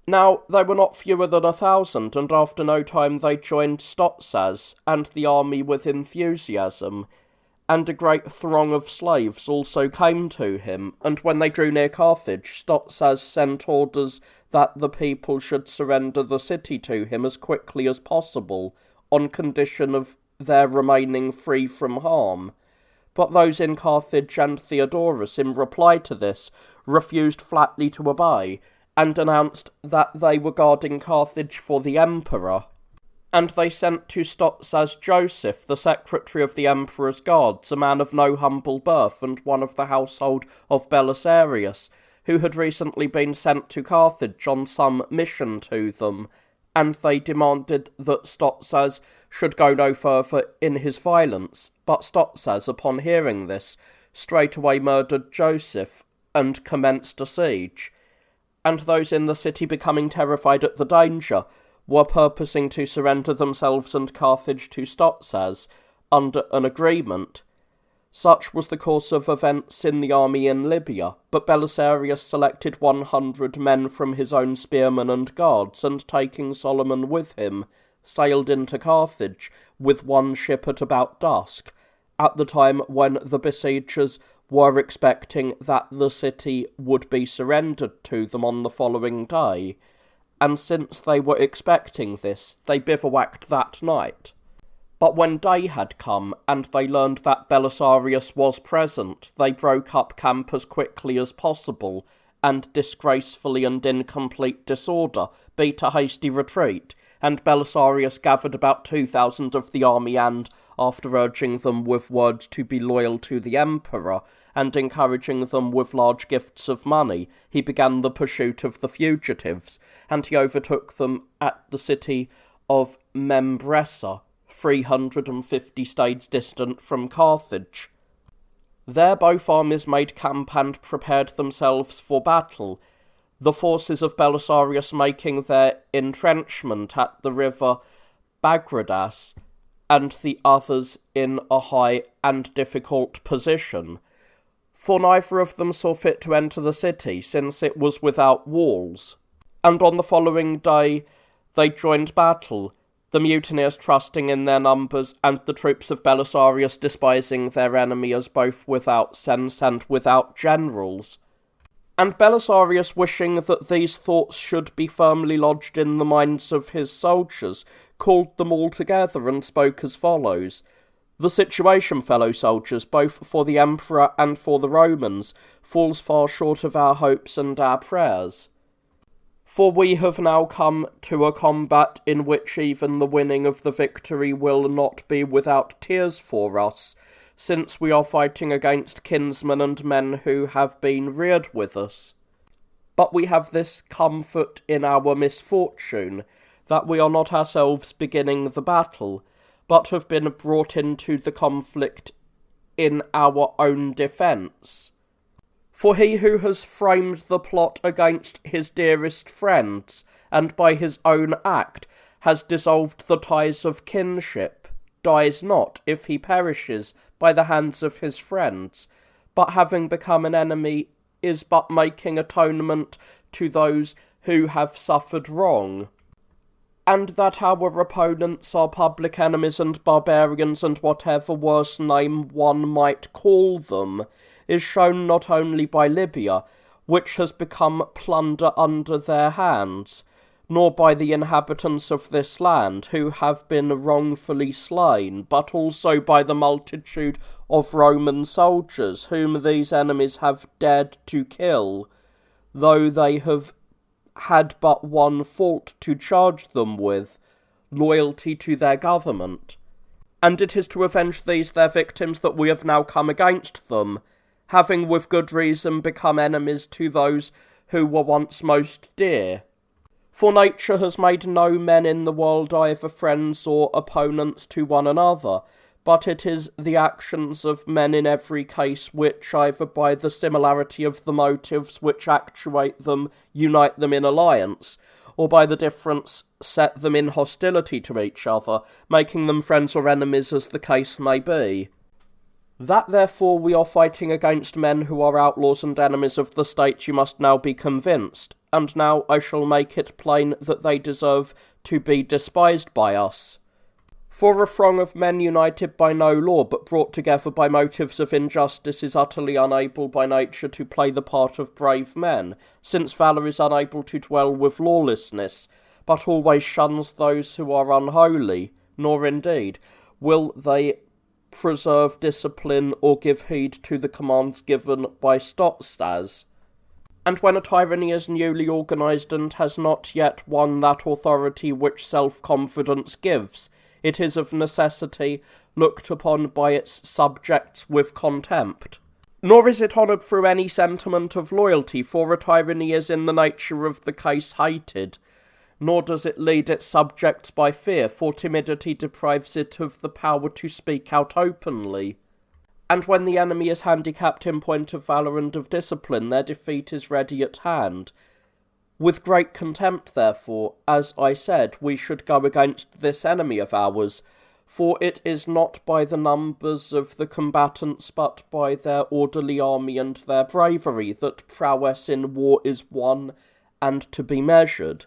Now they were not fewer than 1,000, and after no time they joined Stotzas and the army with enthusiasm, and a great throng of slaves also came to him. And when they drew near Carthage, Stotzas sent orders that the people should surrender the city to him as quickly as possible, on condition of their remaining free from harm. But those in Carthage and Theodorus, in reply to this, refused flatly to obey, and announced that they were guarding Carthage for the emperor. And they sent to Stotzas Joseph, the secretary of the emperor's guards, a man of no humble birth, and one of the household of Belisarius, who had recently been sent to Carthage on some mission to them, and they demanded that Stotzas should go no further in his violence. But Stotzas, upon hearing this, straightway murdered Joseph and commenced a siege, and those in the city, becoming terrified at the danger, were purposing to surrender themselves and Carthage to Stotzas under an agreement. Such was the course of events in the army in Libya, but Belisarius selected 100 men from his own spearmen and guards, and taking Solomon with him, sailed into Carthage with one ship at about dusk, at the time when the besiegers were expecting that the city would be surrendered to them on the following day, and since they were expecting this, they bivouacked that night. But when day had come, and they learned that Belisarius was present, they broke up camp as quickly as possible, and disgracefully and in complete disorder beat a hasty retreat, and Belisarius gathered about 2,000 of the army, and, after urging them with words to be loyal to the emperor, and encouraging them with large gifts of money, he began the pursuit of the fugitives, and he overtook them at the city of Membressa, 350 stades distant from Carthage. There both armies made camp and prepared themselves for battle, the forces of Belisarius making their entrenchment at the river Bagradas, and the others in a high and difficult position. For neither of them saw fit to enter the city, since it was without walls. And on the following day they joined battle, the mutineers trusting in their numbers, and the troops of Belisarius despising their enemy as both without sense and without generals. And Belisarius, wishing that these thoughts should be firmly lodged in the minds of his soldiers, called them all together and spoke as follows: "The situation, fellow soldiers, both for the emperor and for the Romans, falls far short of our hopes and our prayers. For we have now come to a combat in which even the winning of the victory will not be without tears for us, since we are fighting against kinsmen and men who have been reared with us. But we have this comfort in our misfortune, that we are not ourselves beginning the battle, but have been brought into the conflict in our own defence. For he who has framed the plot against his dearest friends, and by his own act has dissolved the ties of kinship, dies not if he perishes by the hands of his friends, but having become an enemy is but making atonement to those who have suffered wrong. And that our opponents are public enemies and barbarians, and whatever worse name one might call them, is shown not only by Libya, which has become plunder under their hands, nor by the inhabitants of this land, who have been wrongfully slain, but also by the multitude of Roman soldiers, whom these enemies have dared to kill, though they have had but one fault to charge them with, loyalty to their government. And it is to avenge these their victims that we have now come against them, having with good reason become enemies to those who were once most dear. For nature has made no men in the world either friends or opponents to one another, but it is the actions of men in every case which, either by the similarity of the motives which actuate them, unite them in alliance, or by the difference set them in hostility to each other, making them friends or enemies as the case may be. That therefore we are fighting against men who are outlaws and enemies of the state you must now be convinced, and now I shall make it plain that they deserve to be despised by us. For a throng of men united by no law, but brought together by motives of injustice, is utterly unable by nature to play the part of brave men, since valour is unable to dwell with lawlessness, but always shuns those who are unholy, nor indeed will they preserve discipline or give heed to the commands given by Stotzas. And when a tyranny is newly organised and has not yet won that authority which self-confidence gives, it is of necessity looked upon by its subjects with contempt. Nor is it honoured through any sentiment of loyalty, for a tyranny is in the nature of the case hated, nor does it lead its subjects by fear, for timidity deprives it of the power to speak out openly. And when the enemy is handicapped in point of valour and of discipline, their defeat is ready at hand. With great contempt, therefore, as I said, we should go against this enemy of ours, for it is not by the numbers of the combatants, but by their orderly army and their bravery, that prowess in war is won and to be measured.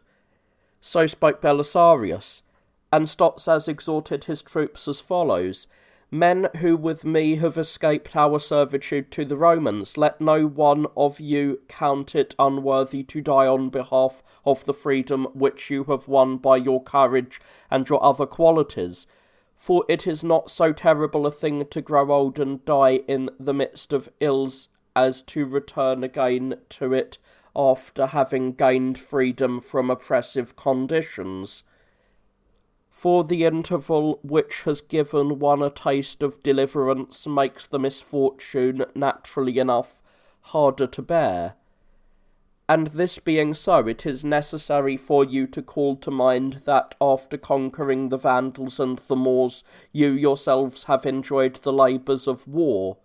So spoke Belisarius, and Stotzas exhorted his troops as follows: Men who with me have escaped our servitude to the Romans, let no one of you count it unworthy to die on behalf of the freedom which you have won by your courage and your other qualities. For it is not so terrible a thing to grow old and die in the midst of ills as to return again to it after having gained freedom from oppressive conditions. For the interval which has given one a taste of deliverance makes the misfortune, naturally enough, harder to bear. And this being so, it is necessary for you to call to mind that after conquering the Vandals and the Moors, you yourselves have enjoyed the labours of war,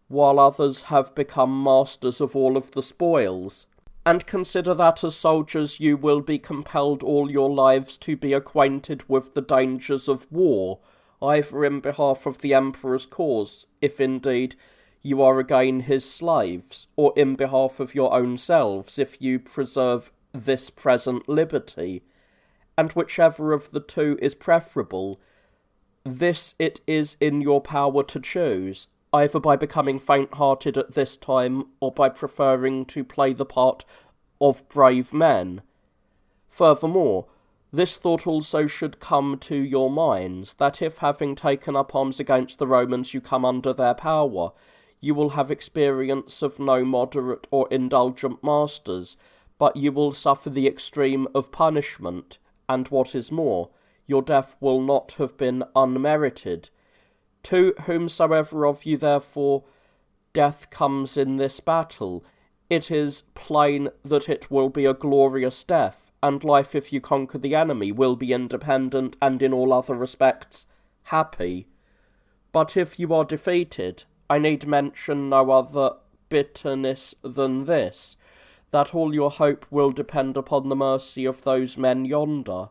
while others have become masters of all of the spoils. And consider that as soldiers you will be compelled all your lives to be acquainted with the dangers of war, either in behalf of the Emperor's cause, if indeed you are again his slaves, or in behalf of your own selves, if you preserve this present liberty. And whichever of the two is preferable, this it is in your power to choose, either by becoming faint-hearted at this time, or by preferring to play the part of brave men. Furthermore, this thought also should come to your minds, that if having taken up arms against the Romans you come under their power, you will have experience of no moderate or indulgent masters, but you will suffer the extreme of punishment, and what is more, your death will not have been unmerited. To whomsoever of you, therefore, death comes in this battle, it is plain that it will be a glorious death, and life, if you conquer the enemy, will be independent and in all other respects happy. But if you are defeated, I need mention no other bitterness than this, that all your hope will depend upon the mercy of those men yonder,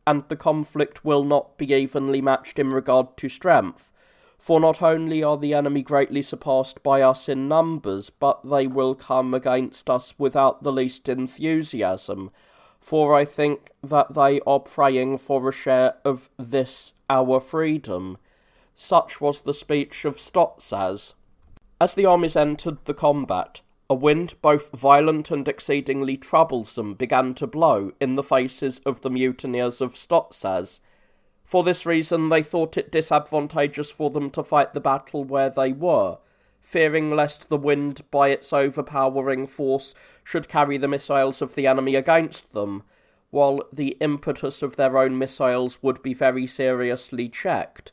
and the conflict will not be evenly matched in regard to strength. For not only are the enemy greatly surpassed by us in numbers, but they will come against us without the least enthusiasm, for I think that they are praying for a share of this our freedom. Such was the speech of Stotzas. As the armies entered the combat, a wind both violent and exceedingly troublesome began to blow in the faces of the mutineers of Stotzas. For this reason they thought it disadvantageous for them to fight the battle where they were, fearing lest the wind by its overpowering force should carry the missiles of the enemy against them, while the impetus of their own missiles would be very seriously checked.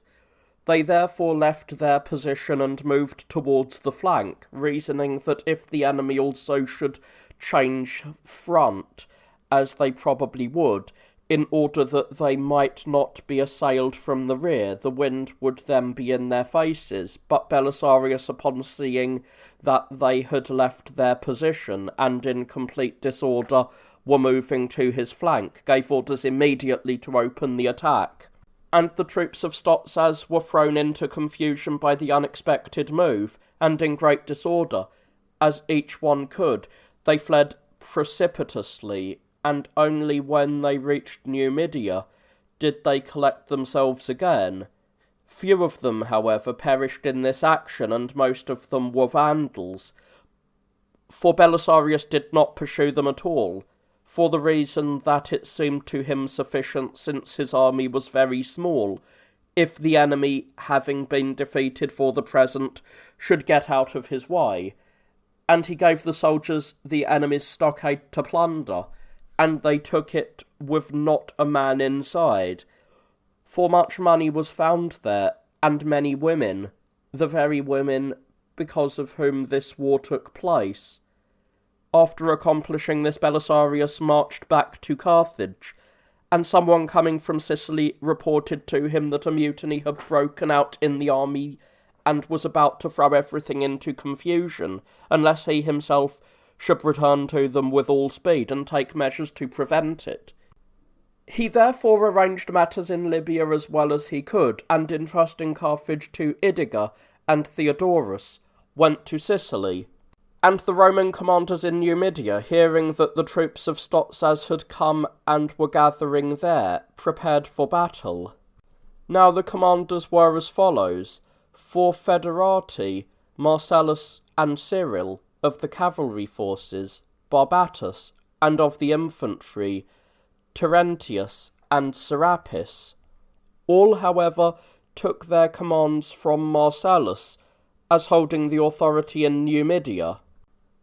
They therefore left their position and moved towards the flank, reasoning that if the enemy also should change front, as they probably would, in order that they might not be assailed from the rear, the wind would then be in their faces. But Belisarius, upon seeing that they had left their position, and in complete disorder were moving to his flank, gave orders immediately to open the attack. And the troops of Stotzas were thrown into confusion by the unexpected move, and in great disorder, as each one could, they fled precipitously, and only when they reached Numidia did they collect themselves again. Few of them, however, perished in this action, and most of them were Vandals, for Belisarius did not pursue them at all, for the reason that it seemed to him sufficient, since his army was very small, if the enemy, having been defeated for the present, should get out of his way. And he gave the soldiers the enemy's stockade to plunder, and they took it with not a man inside. For much money was found there, and many women, the very women because of whom this war took place. After accomplishing this, Belisarius marched back to Carthage, and someone coming from Sicily reported to him that a mutiny had broken out in the army and was about to throw everything into confusion, unless he himself should return to them with all speed and take measures to prevent it. He therefore arranged matters in Libya as well as he could, and entrusting Carthage to Idiga and Theodorus, went to Sicily. And the Roman commanders in Numidia, hearing that the troops of Stotzas had come and were gathering there, prepared for battle. Now the commanders were as follows: for Federati, Marcellus and Cyril, of the cavalry forces, Barbatus, and of the infantry, Terentius and Serapis. All, however, took their commands from Marcellus, as holding the authority in Numidia.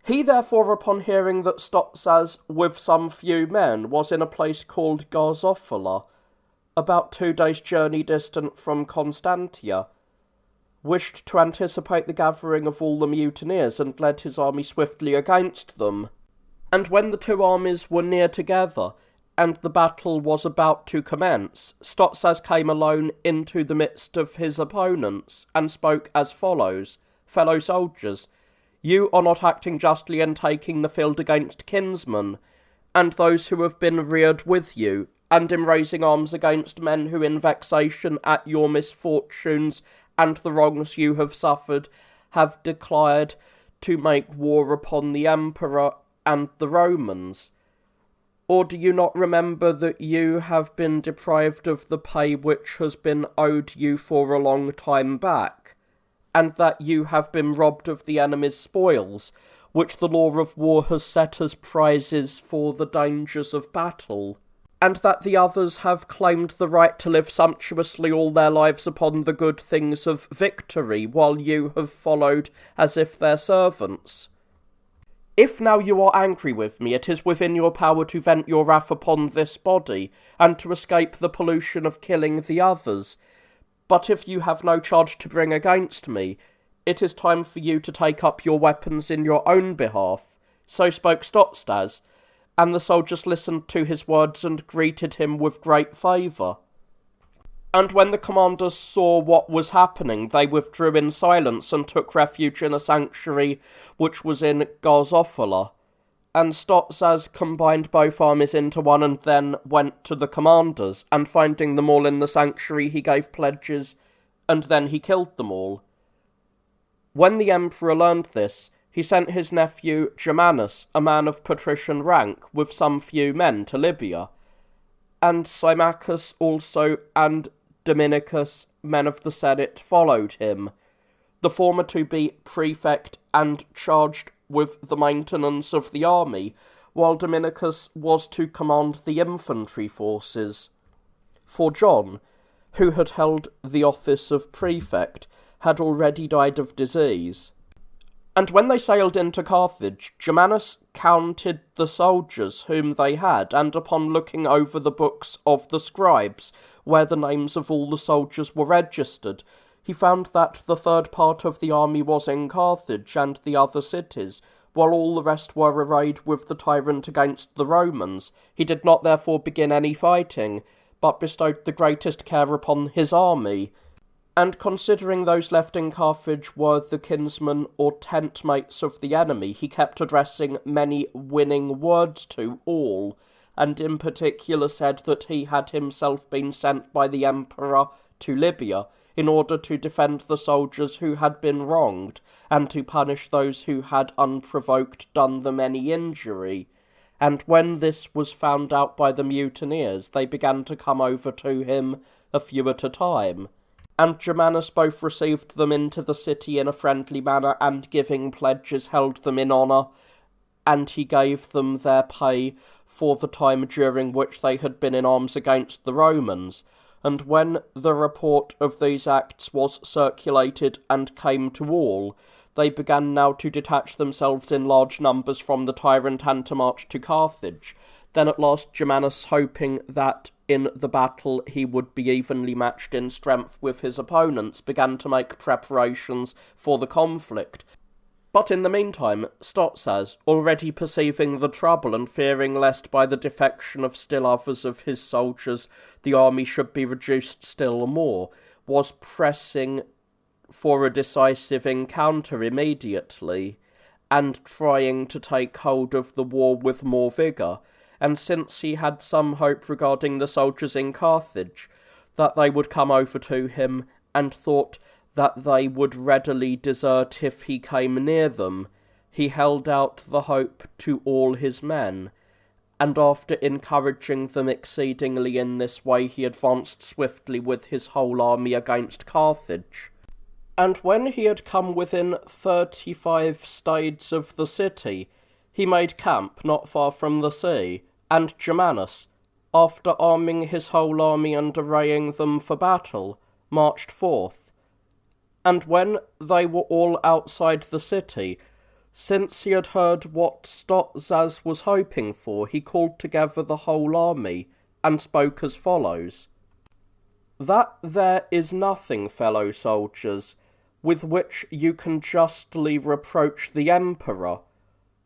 He therefore, upon hearing that Stotzas, with some few men, was in a place called Garzophala, about 2 days' journey distant from Constantia, wished to anticipate the gathering of all the mutineers, and led his army swiftly against them. And when the two armies were near together, and the battle was about to commence, Stotzas came alone into the midst of his opponents, and spoke as follows: Fellow soldiers, you are not acting justly in taking the field against kinsmen, and those who have been reared with you, and in raising arms against men who in vexation at your misfortunes and the wrongs you have suffered have declared to make war upon the Emperor and the Romans. Or do you not remember that you have been deprived of the pay which has been owed you for a long time back, and that you have been robbed of the enemy's spoils, which the law of war has set as prizes for the dangers of battle, and that the others have claimed the right to live sumptuously all their lives upon the good things of victory, while you have followed as if their servants? If now you are angry with me, it is within your power to vent your wrath upon this body, and to escape the pollution of killing the others. But if you have no charge to bring against me, it is time for you to take up your weapons in your own behalf. So spoke Stotzas, and the soldiers listened to his words and greeted him with great favour. And when the commanders saw what was happening, they withdrew in silence and took refuge in a sanctuary which was in Garzophala. And Stotzas combined both armies into one and then went to the commanders, and finding them all in the sanctuary he gave pledges, and then he killed them all. When the emperor learned this, he sent his nephew Germanus, a man of patrician rank, with some few men to Libya, and Symmachus also and Dominicus, men of the Senate, followed him, the former to be prefect and charged with the maintenance of the army, while Dominicus was to command the infantry forces. For John, who had held the office of prefect, had already died of disease. And when they sailed into Carthage, Germanus counted the soldiers whom they had, and upon looking over the books of the scribes, where the names of all the soldiers were registered, he found that the third part of the army was in Carthage and the other cities, while all the rest were arrayed with the tyrant against the Romans. He did not therefore begin any fighting, but bestowed the greatest care upon his army. And considering those left in Carthage were the kinsmen or tent-mates of the enemy, he kept addressing many winning words to all, and in particular said that he had himself been sent by the emperor to Libya, in order to defend the soldiers who had been wronged, and to punish those who had unprovoked done them any injury. And when this was found out by the mutineers, they began to come over to him, a few at a time. And Germanus both received them into the city in a friendly manner, and giving pledges held them in honour, and he gave them their pay for the time during which they had been in arms against the Romans. And when the report of these acts was circulated and came to all, they began now to detach themselves in large numbers from the tyrant and to march to Carthage. Then at last Germanus, hoping that in the battle he would be evenly matched in strength with his opponents, began to make preparations for the conflict. But in the meantime, Stotzas, already perceiving the trouble and fearing lest by the defection of still others of his soldiers the army should be reduced still more, was pressing for a decisive encounter immediately, and trying to take hold of the war with more vigour, and since he had some hope regarding the soldiers in Carthage, that they would come over to him, and thought that they would readily desert if he came near them, he held out the hope to all his men, and after encouraging them exceedingly in this way, he advanced swiftly with his whole army against Carthage. And when he had come within 35 stades of the city, he made camp not far from the sea, and Germanus, after arming his whole army and arraying them for battle, marched forth. And when they were all outside the city, since he had heard what Stotzas was hoping for, he called together the whole army, and spoke as follows. That there is nothing, fellow soldiers, with which you can justly reproach the Emperor,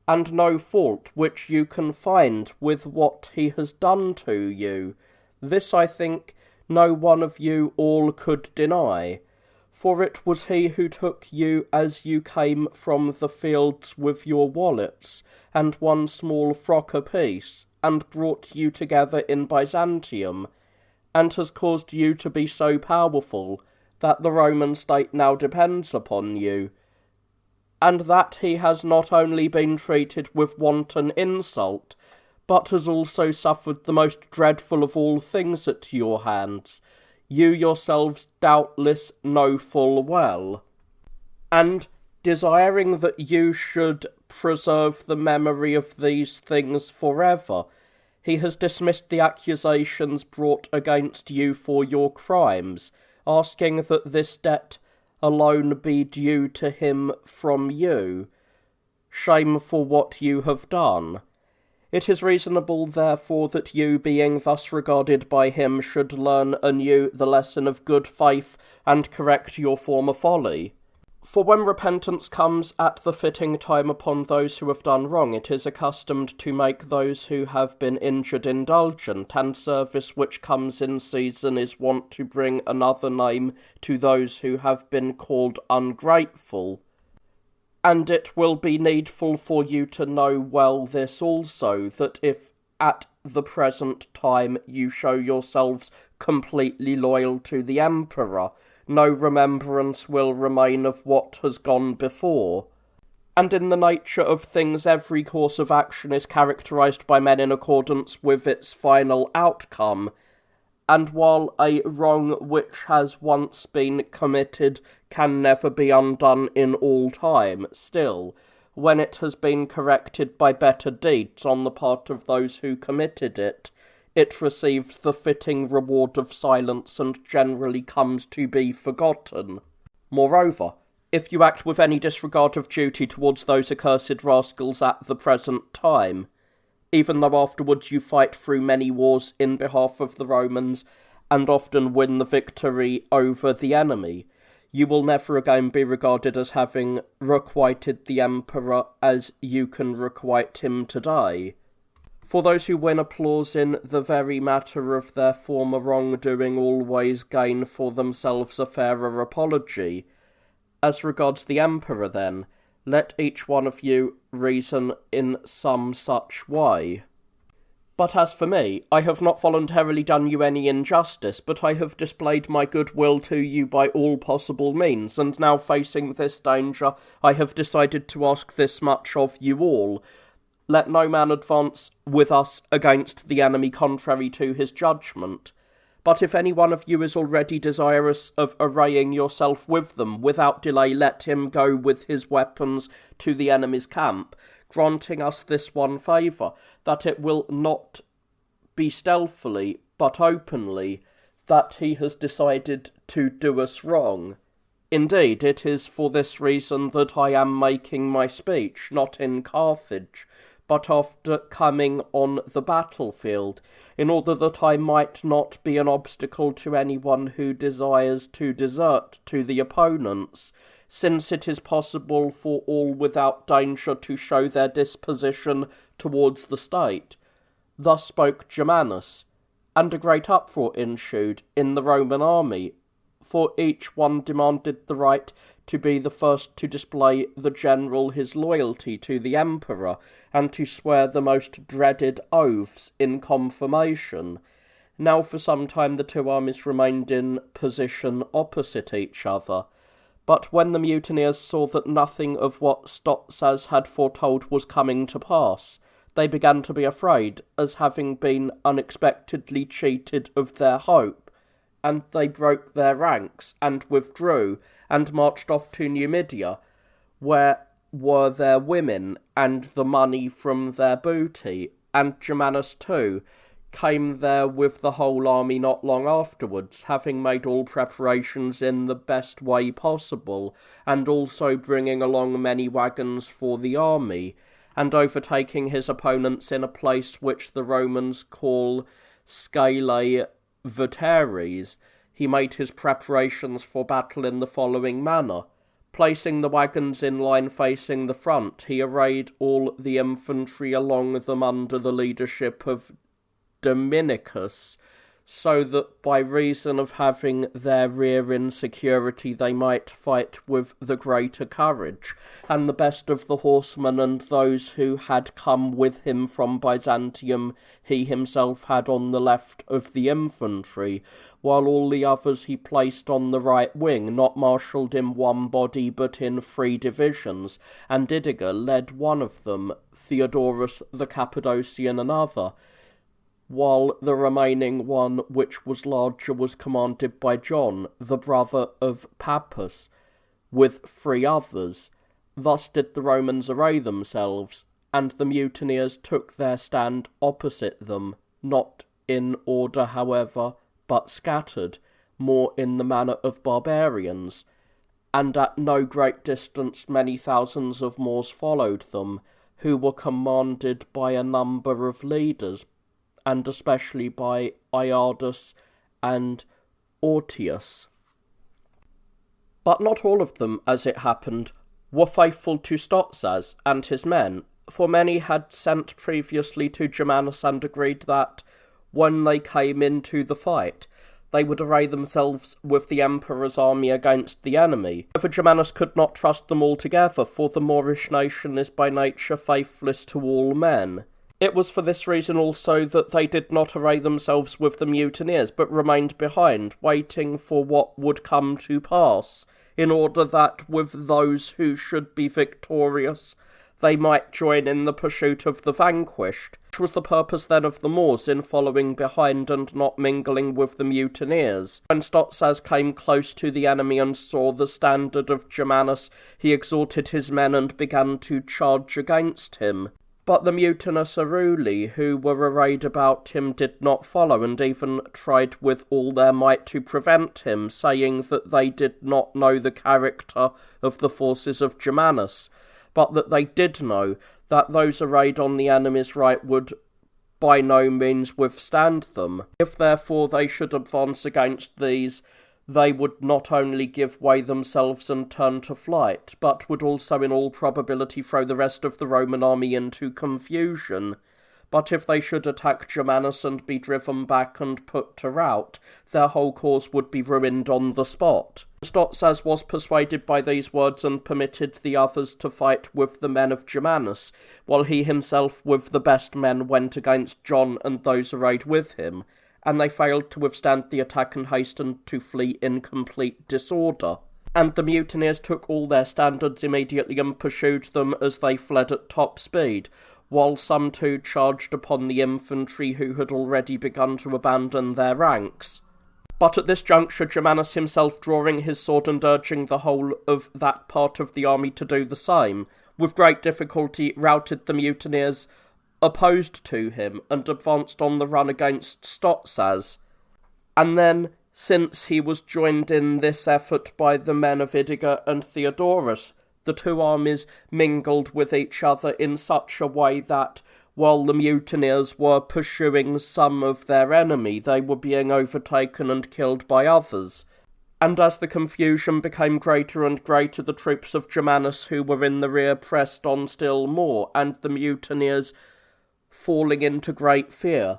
and no fault which you can find with what he has done to you. This, I think, no one of you all could deny, for it was he who took you as you came from the fields with your wallets and one small frock apiece, and brought you together in Byzantium, and has caused you to be so powerful that the Roman state now depends upon you, and that he has not only been treated with wanton insult, but has also suffered the most dreadful of all things at your hands, you yourselves doubtless know full well. And desiring that you should preserve the memory of these things forever, he has dismissed the accusations brought against you for your crimes, asking that this debt alone be due to him from you. Shame for what you have done. It is reasonable, therefore, that you, being thus regarded by him, should learn anew the lesson of good faith, and correct your former folly. For when repentance comes at the fitting time upon those who have done wrong, it is accustomed to make those who have been injured indulgent, and service which comes in season is wont to bring another name to those who have been called ungrateful. And it will be needful for you to know well this also, that if at the present time you show yourselves completely loyal to the Emperor, no remembrance will remain of what has gone before. And in the nature of things, every course of action is characterized by men in accordance with its final outcome, and while a wrong which has once been committed can never be undone in all time, still, when it has been corrected by better deeds on the part of those who committed it, it receives the fitting reward of silence and generally comes to be forgotten. Moreover, if you act with any disregard of duty towards those accursed rascals at the present time, even though afterwards you fight through many wars in behalf of the Romans, and often win the victory over the enemy, you will never again be regarded as having requited the Emperor as you can requite him today. For those who win applause in the very matter of their former wrongdoing always gain for themselves a fairer apology. As regards the Emperor, then, let each one of you reason in some such way. But as for me, I have not voluntarily done you any injustice, but I have displayed my goodwill to you by all possible means, and now facing this danger, I have decided to ask this much of you all. Let no man advance with us against the enemy contrary to his judgment. But if any one of you is already desirous of arraying yourself with them, without delay let him go with his weapons to the enemy's camp, granting us this one favour, that it will not be stealthily, but openly, that he has decided to do us wrong. Indeed, it is for this reason that I am making my speech, not in Carthage, but after coming on the battlefield, in order that I might not be an obstacle to anyone who desires to desert to the opponents, since it is possible for all without danger to show their disposition towards the state. Thus spoke Germanus, and a great uproar ensued in the Roman army, for each one demanded the right to be the first to display the general his loyalty to the emperor, and to swear the most dreaded oaths in confirmation. Now for some time the two armies remained in position opposite each other, but when the mutineers saw that nothing of what Stotzas had foretold was coming to pass, they began to be afraid, as having been unexpectedly cheated of their hope, and they broke their ranks, and withdrew, and marched off to Numidia, where were their women, and the money from their booty, and Germanus too came there with the whole army not long afterwards, having made all preparations in the best way possible, and also bringing along many wagons for the army, and overtaking his opponents in a place which the Romans call Scalae Veteres, he made his preparations for battle in the following manner. Placing the wagons in line facing the front, he arrayed all the infantry along them under the leadership of Dominicus, so that by reason of having their rear in security they might fight with the greater courage, and the best of the horsemen and those who had come with him from Byzantium he himself had on the left of the infantry, while all the others he placed on the right wing, not marshalled in one body but in 3 divisions, and Didiger led one of them, Theodorus the Cappadocian another, while the remaining one, which was larger, was commanded by John, the brother of Pappus, with 3 others. Thus did the Romans array themselves, and the mutineers took their stand opposite them, not in order, however, but scattered, more in the manner of barbarians, and at no great distance many thousands of Moors followed them, who were commanded by a number of leaders, and especially by Iardus and Ortius. But not all of them, as it happened, were faithful to Stotzas and his men, for many had sent previously to Germanus and agreed that, when they came into the fight, they would array themselves with the emperor's army against the enemy. However, Germanus could not trust them altogether, for the Moorish nation is by nature faithless to all men. It was for this reason also that they did not array themselves with the mutineers, but remained behind, waiting for what would come to pass, in order that with those who should be victorious they might join in the pursuit of the vanquished, which was the purpose then of the Moors in following behind and not mingling with the mutineers. When Stotzas came close to the enemy and saw the standard of Germanus, he exhorted his men and began to charge against him. But the mutinous Aruli, who were arrayed about him, did not follow, and even tried with all their might to prevent him, saying that they did not know the character of the forces of Germanus, but that they did know that those arrayed on the enemy's right would by no means withstand them. If therefore they should advance against these, they would not only give way themselves and turn to flight, but would also in all probability throw the rest of the Roman army into confusion. But if they should attack Germanus and be driven back and put to rout, their whole cause would be ruined on the spot. Stotzas was persuaded by these words and permitted the others to fight with the men of Germanus, while he himself with the best men went against John and those arrayed with him, and they failed to withstand the attack and hastened to flee in complete disorder. And the mutineers took all their standards immediately and pursued them as they fled at top speed, while some too charged upon the infantry who had already begun to abandon their ranks. But at this juncture Germanus himself, drawing his sword and urging the whole of that part of the army to do the same, with great difficulty routed the mutineers opposed to him, and advanced on the run against Stotzas. And then, since he was joined in this effort by the men of Idiger and Theodorus, the two armies mingled with each other in such a way that, while the mutineers were pursuing some of their enemy, they were being overtaken and killed by others. And as the confusion became greater and greater, the troops of Germanus who were in the rear pressed on still more, and the mutineers, falling into great fear,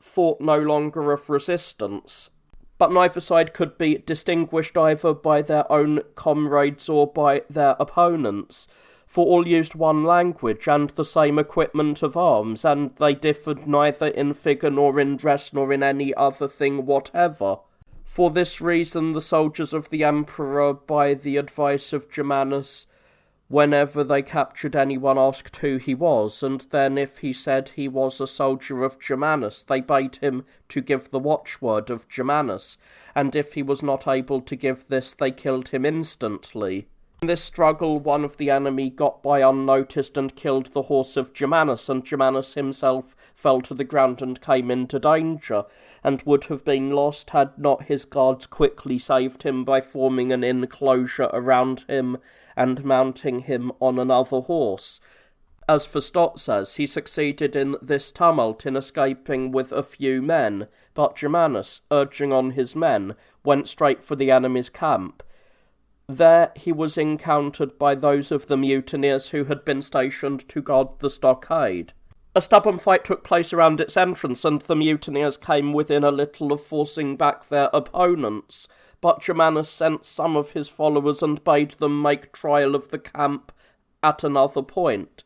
thought no longer of resistance, but neither side could be distinguished either by their own comrades or by their opponents, for all used one language and the same equipment of arms, and they differed neither in figure nor in dress nor in any other thing whatever. For this reason the soldiers of the Emperor, by the advice of Germanus, whenever they captured anyone, asked who he was, and then if he said he was a soldier of Germanus, they bade him to give the watchword of Germanus, and if he was not able to give this, they killed him instantly. In this struggle, one of the enemy got by unnoticed and killed the horse of Germanus, and Germanus himself fell to the ground and came into danger, and would have been lost had not his guards quickly saved him by forming an enclosure around him and mounting him on another horse. As for Stotzas, he succeeded in this tumult in escaping with a few men, but Germanus, urging on his men, went straight for the enemy's camp. There he was encountered by those of the mutineers who had been stationed to guard the stockade. A stubborn fight took place around its entrance, and the mutineers came within a little of forcing back their opponents, but Germanus sent some of his followers and bade them make trial of the camp at another point.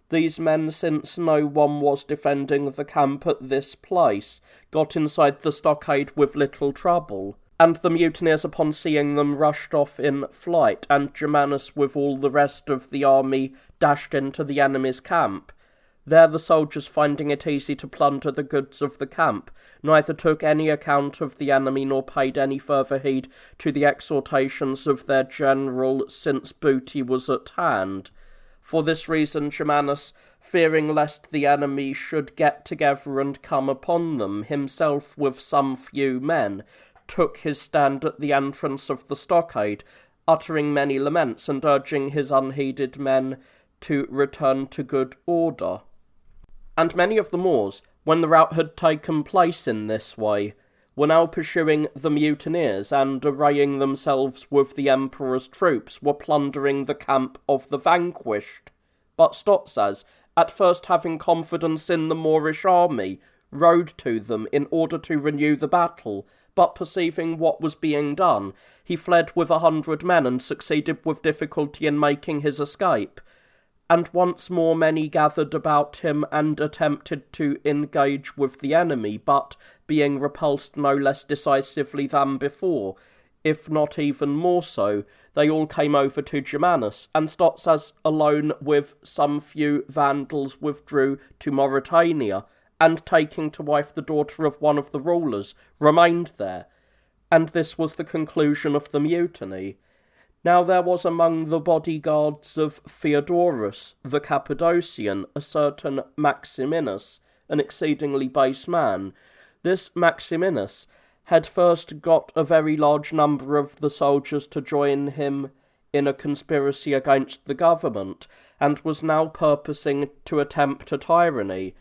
These men, since no one was defending the camp at this place, got inside the stockade with little trouble, and the mutineers, upon seeing them, rushed off in flight, and Germanus with all the rest of the army dashed into the enemy's camp. There the soldiers, finding it easy to plunder the goods of the camp, neither took any account of the enemy nor paid any further heed to the exhortations of their general, since booty was at hand. For this reason Germanus, fearing lest the enemy should get together and come upon them, himself with some few men, took his stand at the entrance of the stockade, uttering many laments and urging his unheeded men to return to good order. And many of the Moors, when the rout had taken place in this way, were now pursuing the mutineers, and arraying themselves with the Emperor's troops, were plundering the camp of the vanquished. But Stotzas, at first having confidence in the Moorish army, rode to them in order to renew the battle, but perceiving what was being done, he fled with 100 men and succeeded with difficulty in making his escape. And once more many gathered about him and attempted to engage with the enemy, but being repulsed no less decisively than before, if not even more so, they all came over to Germanus, and Stotzas alone with some few Vandals withdrew to Mauritania, and taking to wife the daughter of one of the rulers, remained there. And this was the conclusion of the mutiny. Now there was among the bodyguards of Theodorus the Cappadocian a certain Maximinus, an exceedingly base man. This Maximinus had first got a very large number of the soldiers to join him in a conspiracy against the government, and was now purposing to attempt a tyranny,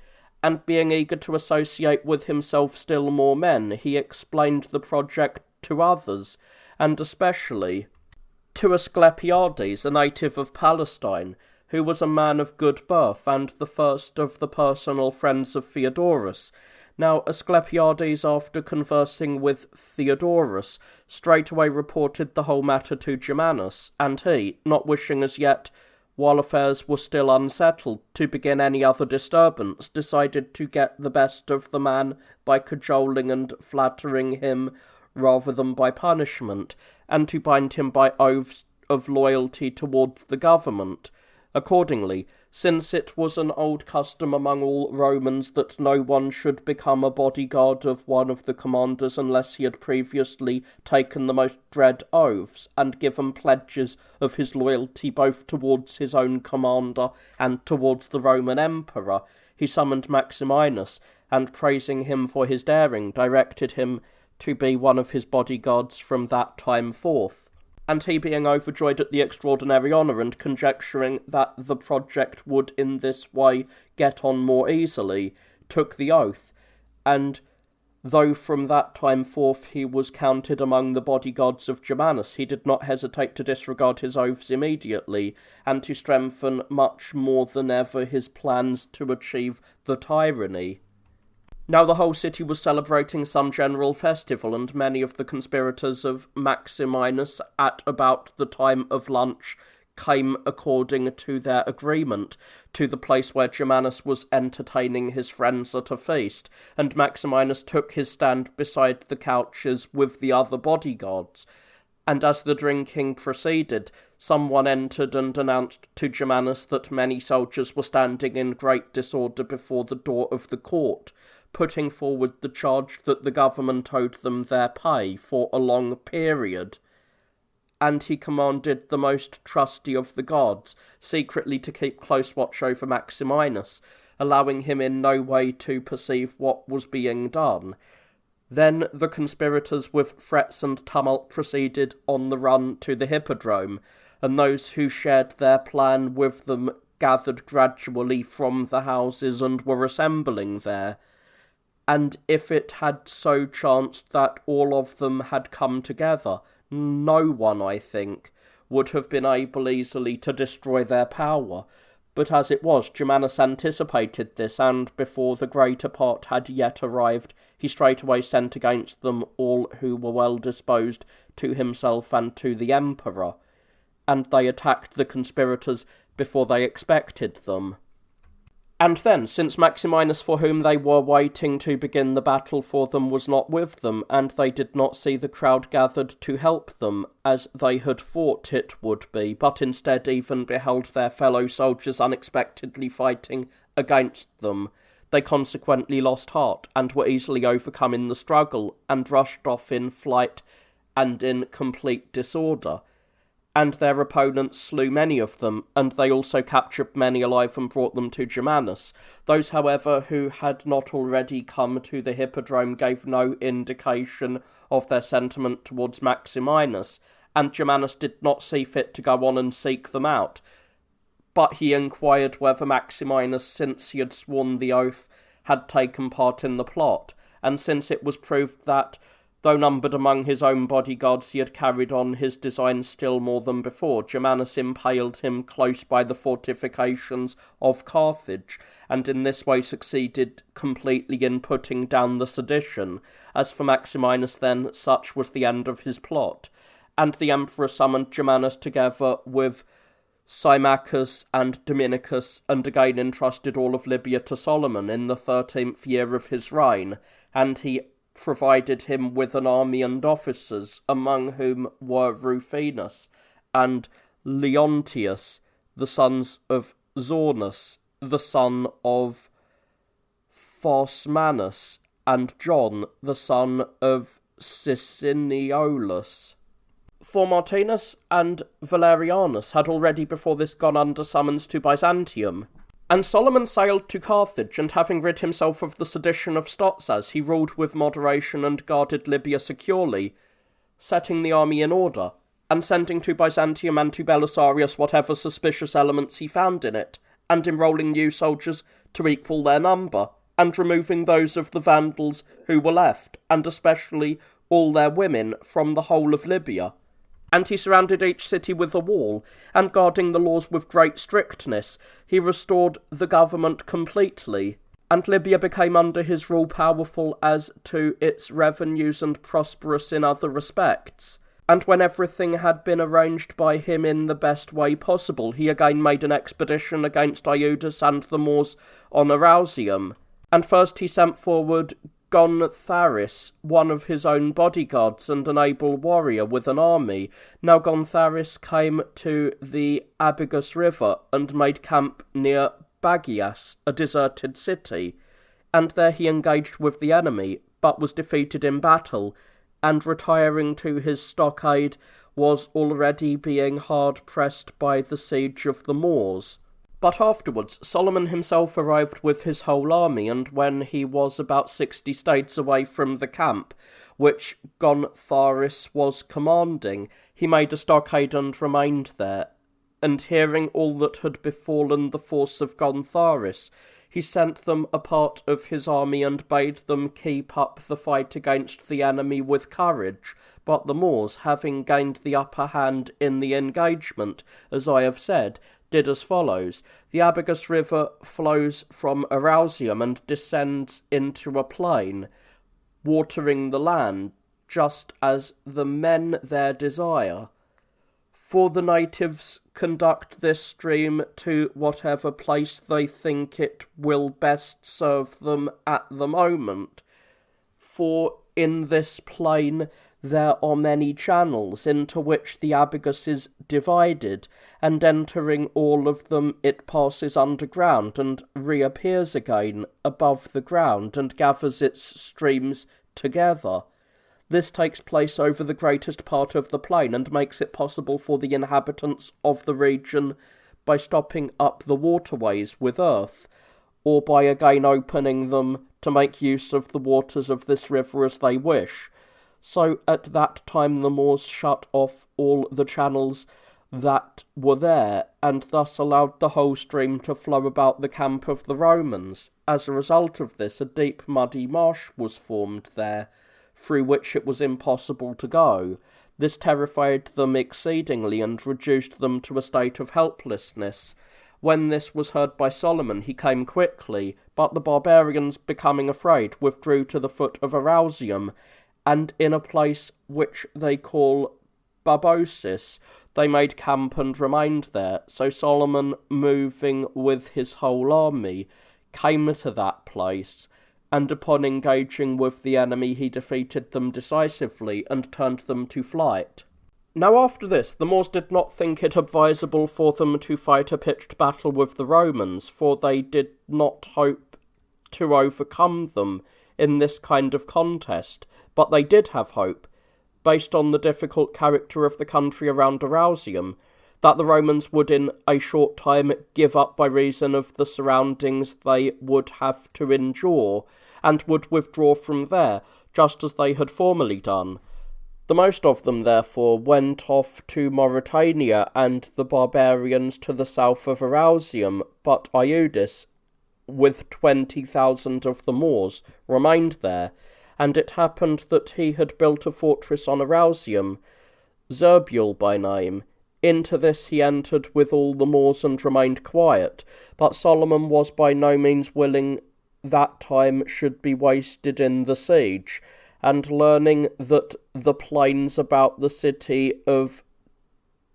and being eager to associate with himself still more men, he explained the project to others, and especially to Asclepiades, a native of Palestine, who was a man of good birth, and the first of the personal friends of Theodorus. Now Asclepiades, after conversing with Theodorus, straightway reported the whole matter to Germanus, and he, not wishing as yet, while affairs were still unsettled, to begin any other disturbance, decided to get the best of the man by cajoling and flattering him rather than by punishment, and to bind him by oaths of loyalty towards the government. Accordingly, since it was an old custom among all Romans that no one should become a bodyguard of one of the commanders unless he had previously taken the most dread oaths, and given pledges of his loyalty both towards his own commander and towards the Roman Emperor, he summoned Maximinus, and praising him for his daring, directed him to be one of his bodyguards from that time forth. And he, being overjoyed at the extraordinary honour, and conjecturing that the project would in this way get on more easily, took the oath, and though from that time forth he was counted among the bodyguards of Germanus, he did not hesitate to disregard his oaths immediately, and to strengthen much more than ever his plans to achieve the tyranny. Now the whole city was celebrating some general festival, and many of the conspirators of Maximinus, at about the time of lunch, came according to their agreement to the place where Germanus was entertaining his friends at a feast, and Maximinus took his stand beside the couches with the other bodyguards. And as the drinking proceeded, someone entered and announced to Germanus that many soldiers were standing in great disorder before the door of the court, putting forward the charge that the government owed them their pay for a long period. And he commanded the most trusty of the gods secretly to keep close watch over Maximinus, allowing him in no way to perceive what was being done. Then the conspirators with threats and tumult proceeded on the run to the hippodrome, and those who shared their plan with them gathered gradually from the houses and were assembling there. And if it had so chanced that all of them had come together, no one, I think, would have been able easily to destroy their power. But as it was, Germanus anticipated this, and before the greater part had yet arrived, he straightway sent against them all who were well disposed to himself and to the emperor, and they attacked the conspirators before they expected them. And then, since Maximinus, for whom they were waiting to begin the battle for them, was not with them, and they did not see the crowd gathered to help them, as they had thought it would be, but instead even beheld their fellow soldiers unexpectedly fighting against them, they consequently lost heart, and were easily overcome in the struggle, and rushed off in flight and in complete disorder. And their opponents slew many of them, and they also captured many alive and brought them to Germanus. Those, however, who had not already come to the hippodrome gave no indication of their sentiment towards Maximinus, and Germanus did not see fit to go on and seek them out. But he inquired whether Maximinus, since he had sworn the oath, had taken part in the plot, and since it was proved that, though numbered among his own bodyguards, he had carried on his design still more than before, Germanus impaled him close by the fortifications of Carthage, and in this way succeeded completely in putting down the sedition. As for Maximinus, then, such was the end of his plot. And the emperor summoned Germanus together with Symmachus and Dominicus, and again entrusted all of Libya to Solomon in the 13th year of his reign, and he provided him with an army and officers, among whom were Rufinus and Leontius, the sons of Zornus, the son of Phosmanus, and John, the son of Siciniolus. For Martinus and Valerianus had already before this gone under summons to Byzantium. And Solomon sailed to Carthage, and having rid himself of the sedition of Stotzas, he ruled with moderation and guarded Libya securely, setting the army in order, and sending to Byzantium and to Belisarius whatever suspicious elements he found in it, and enrolling new soldiers to equal their number, and removing those of the Vandals who were left, and especially all their women, from the whole of Libya. And he surrounded each city with a wall, and guarding the laws with great strictness, he restored the government completely, and Libya became under his rule powerful as to its revenues and prosperous in other respects. And when everything had been arranged by him in the best way possible, he again made an expedition against Iudus and the Moors on Arausium. And first he sent forward Gontharis, one of his own bodyguards and an able warrior with an army. Now Gontharis came to the Abigus River and made camp near Bagias, a deserted city, and there he engaged with the enemy, but was defeated in battle, and retiring to his stockade was already being hard pressed by the siege of the Moors. But afterwards Solomon himself arrived with his whole army, and when he was about 60 stades away from the camp, which Gontharis was commanding, he made a stockade and remained there. And hearing all that had befallen the force of Gontharis, he sent them a part of his army and bade them keep up the fight against the enemy with courage. But the Moors, having gained the upper hand in the engagement, as I have said, did as follows. The Abigus River flows from Arausium and descends into a plain, watering the land, just as the men there desire. For the natives conduct this stream to whatever place they think it will best serve them at the moment. For in this plain there are many channels into which the Abigus is divided, and entering all of them it passes underground and reappears again above the ground and gathers its streams together. This takes place over the greatest part of the plain and makes it possible for the inhabitants of the region, by stopping up the waterways with earth, or by again opening them, to make use of the waters of this river as they wish. So at that time the Moors shut off all the channels that were there, and thus allowed the whole stream to flow about the camp of the Romans. As a result of this, a deep muddy marsh was formed there, through which it was impossible to go. This terrified them exceedingly, and reduced them to a state of helplessness. When this was heard by Solomon, he came quickly, but the barbarians, becoming afraid, withdrew to the foot of Arausium, and in a place which they call Babosis, they made camp and remained there. So Solomon, moving with his whole army, came to that place, and upon engaging with the enemy he defeated them decisively and turned them to flight. Now after this, the Moors did not think it advisable for them to fight a pitched battle with the Romans, for they did not hope to overcome them in this kind of contest, but they did have hope, based on the difficult character of the country around Arausium, that the Romans would in a short time give up by reason of the surroundings they would have to endure, and would withdraw from there, just as they had formerly done. The most of them, therefore, went off to Mauritania, and the barbarians to the south of Arausium, but Eudes, with 20,000 of the Moors, remained there, and it happened that he had built a fortress on Arausium, Zerbule by name. Into this he entered with all the Moors and remained quiet, but Solomon was by no means willing that time should be wasted in the siege, and learning that the plains about the city of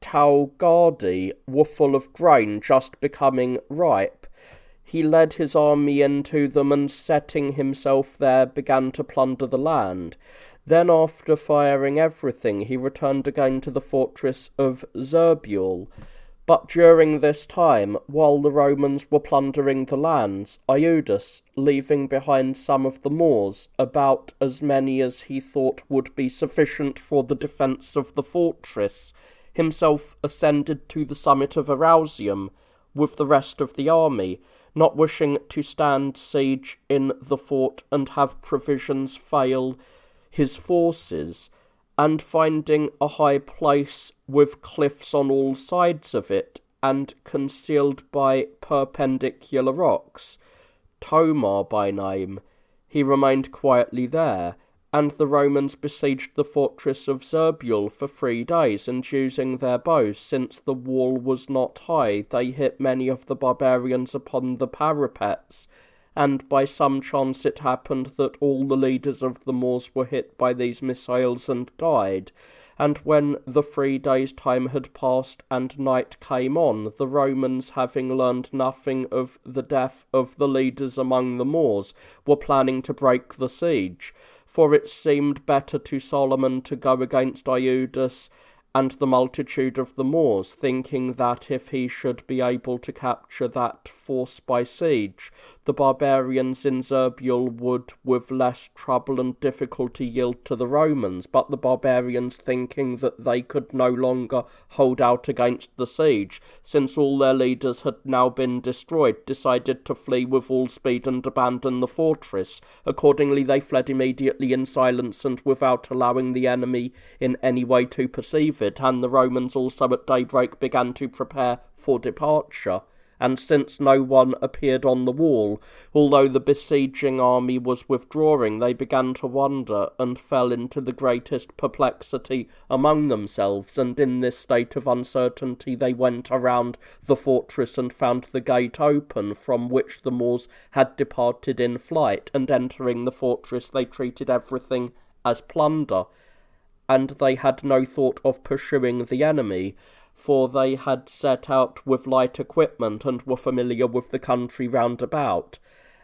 Taugadi were full of grain just becoming ripe, he led his army into them, and setting himself there began to plunder the land. Then, after firing everything, he returned again to the fortress of Zerbule. But during this time, while the Romans were plundering the lands, Eudes, leaving behind some of the Moors, about as many as he thought would be sufficient for the defence of the fortress, himself ascended to the summit of Arausium with the rest of the army, not wishing to stand siege in the fort and have provisions fail his forces, and finding a high place with cliffs on all sides of it, and concealed by perpendicular rocks, Tomar by name, he remained quietly there, and the Romans besieged the fortress of Zerbule for 3 days, and using their bows, since the wall was not high, they hit many of the barbarians upon the parapets, and by some chance it happened that all the leaders of the Moors were hit by these missiles and died. And when the 3 days' time had passed and night came on, the Romans, having learned nothing of the death of the leaders among the Moors, were planning to break the siege, for it seemed better to Solomon to go against Eudes and the multitude of the Moors, thinking that if he should be able to capture that force by siege, the barbarians in Zerbule would with less trouble and difficulty yield to the Romans. But the barbarians, thinking that they could no longer hold out against the siege, since all their leaders had now been destroyed, decided to flee with all speed and abandon the fortress. Accordingly they fled immediately in silence and without allowing the enemy in any way to perceive it, and the Romans also at daybreak began to prepare for departure. and since no one appeared on the wall, although the besieging army was withdrawing, they began to wonder, and fell into the greatest perplexity among themselves, and in this state of uncertainty they went around the fortress and found the gate open, from which the Moors had departed in flight, and entering the fortress they treated everything as plunder, and they had no thought of pursuing the enemy, for they had set out with light equipment and were familiar with the country round about.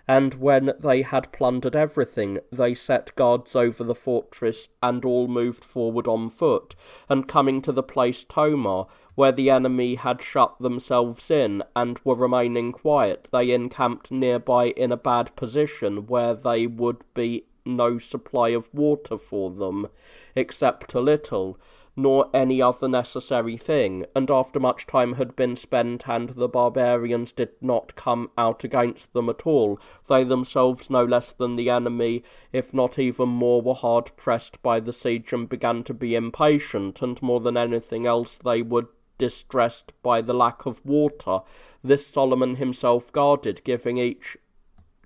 And when they had plundered everything, they set guards over the fortress, and all moved forward on foot, and coming to the place Tomar, where the enemy had shut themselves in, and were remaining quiet, they encamped nearby in a bad position, where there would be no supply of water for them, except a little, nor any other necessary thing, and after much time had been spent, and the barbarians did not come out against them at all, they themselves no less than the enemy, if not even more, were hard pressed by the siege, and began to be impatient, and more than anything else they were distressed by the lack of water. This Solomon himself guarded, giving each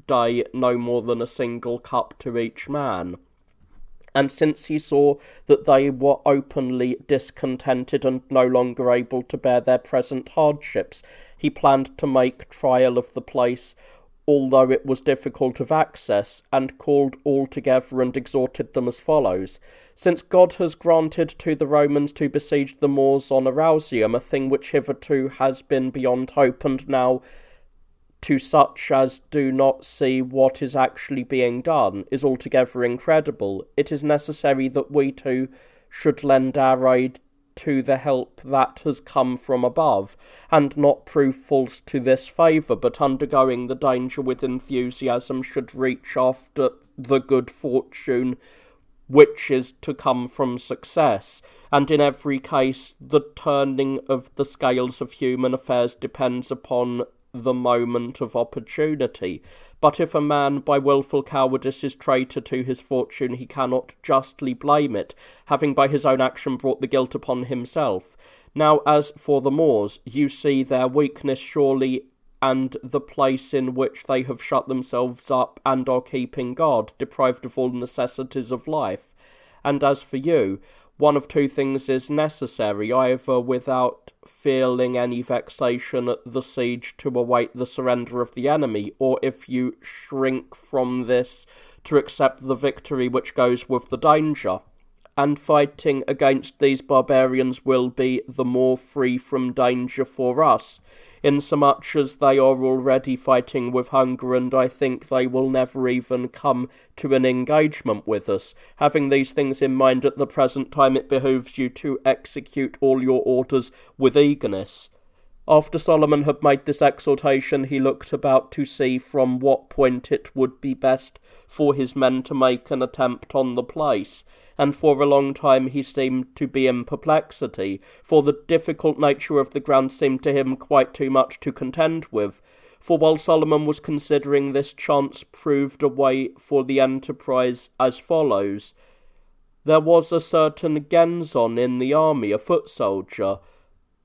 day no more than a single cup to each man. And since he saw that they were openly discontented and no longer able to bear their present hardships, he planned to make trial of the place, although it was difficult of access, and called all together and exhorted them as follows: Since God has granted to the Romans to besiege the Moors on Arausium, a thing which hitherto has been beyond hope, and now to such as do not see what is actually being done, is altogether incredible, it is necessary that we too should lend our aid to the help that has come from above, and not prove false to this favour, but undergoing the danger with enthusiasm, should reach after the good fortune which is to come from success. And in every case the turning of the scales of human affairs depends upon the moment of opportunity. But if a man by wilful cowardice is traitor to his fortune, he cannot justly blame it, having by his own action brought the guilt upon himself. Now as for the Moors, you see their weakness surely, and the place in which they have shut themselves up and are keeping guard, deprived of all necessities of life. And as for you, one of two things is necessary, either without feeling any vexation at the siege to await the surrender of the enemy, or if you shrink from this, to accept the victory which goes with the danger. And fighting against these barbarians will be the more free from danger for us, insomuch as they are already fighting with hunger, and I think they will never even come to an engagement with us. Having these things in mind at the present time, it behooves you to execute all your orders with eagerness. After Solomon had made this exhortation, he looked about to see from what point it would be best for his men to make an attempt on the place, and for a long time he seemed to be in perplexity, for the difficult nature of the ground seemed to him quite too much to contend with. For while Solomon was considering this, chance proved a way for the enterprise as follows. There was a certain Genzon in the army, a foot soldier,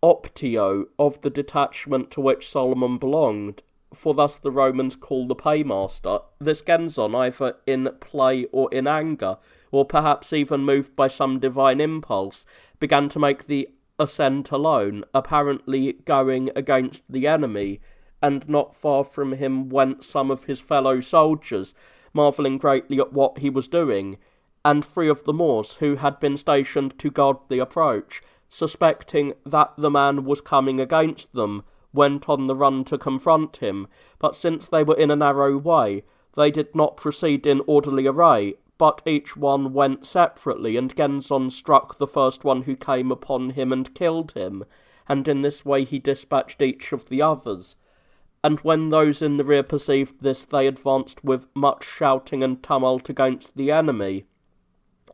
Optio, of the detachment to which Solomon belonged, for thus the Romans call the paymaster. This Genzon, either in play or in anger, or perhaps even moved by some divine impulse, began to make the ascent alone, apparently going against the enemy, and not far from him went some of his fellow soldiers, marvelling greatly at what he was doing, and 3 of the Moors, who had been stationed to guard the approach, suspecting that the man was coming against them, went on the run to confront him, but since they were in a narrow way, they did not proceed in orderly array, but each one went separately, and Genzon struck the first one who came upon him and killed him, and in this way he dispatched each of the others. And when those in the rear perceived this, they advanced with much shouting and tumult against the enemy.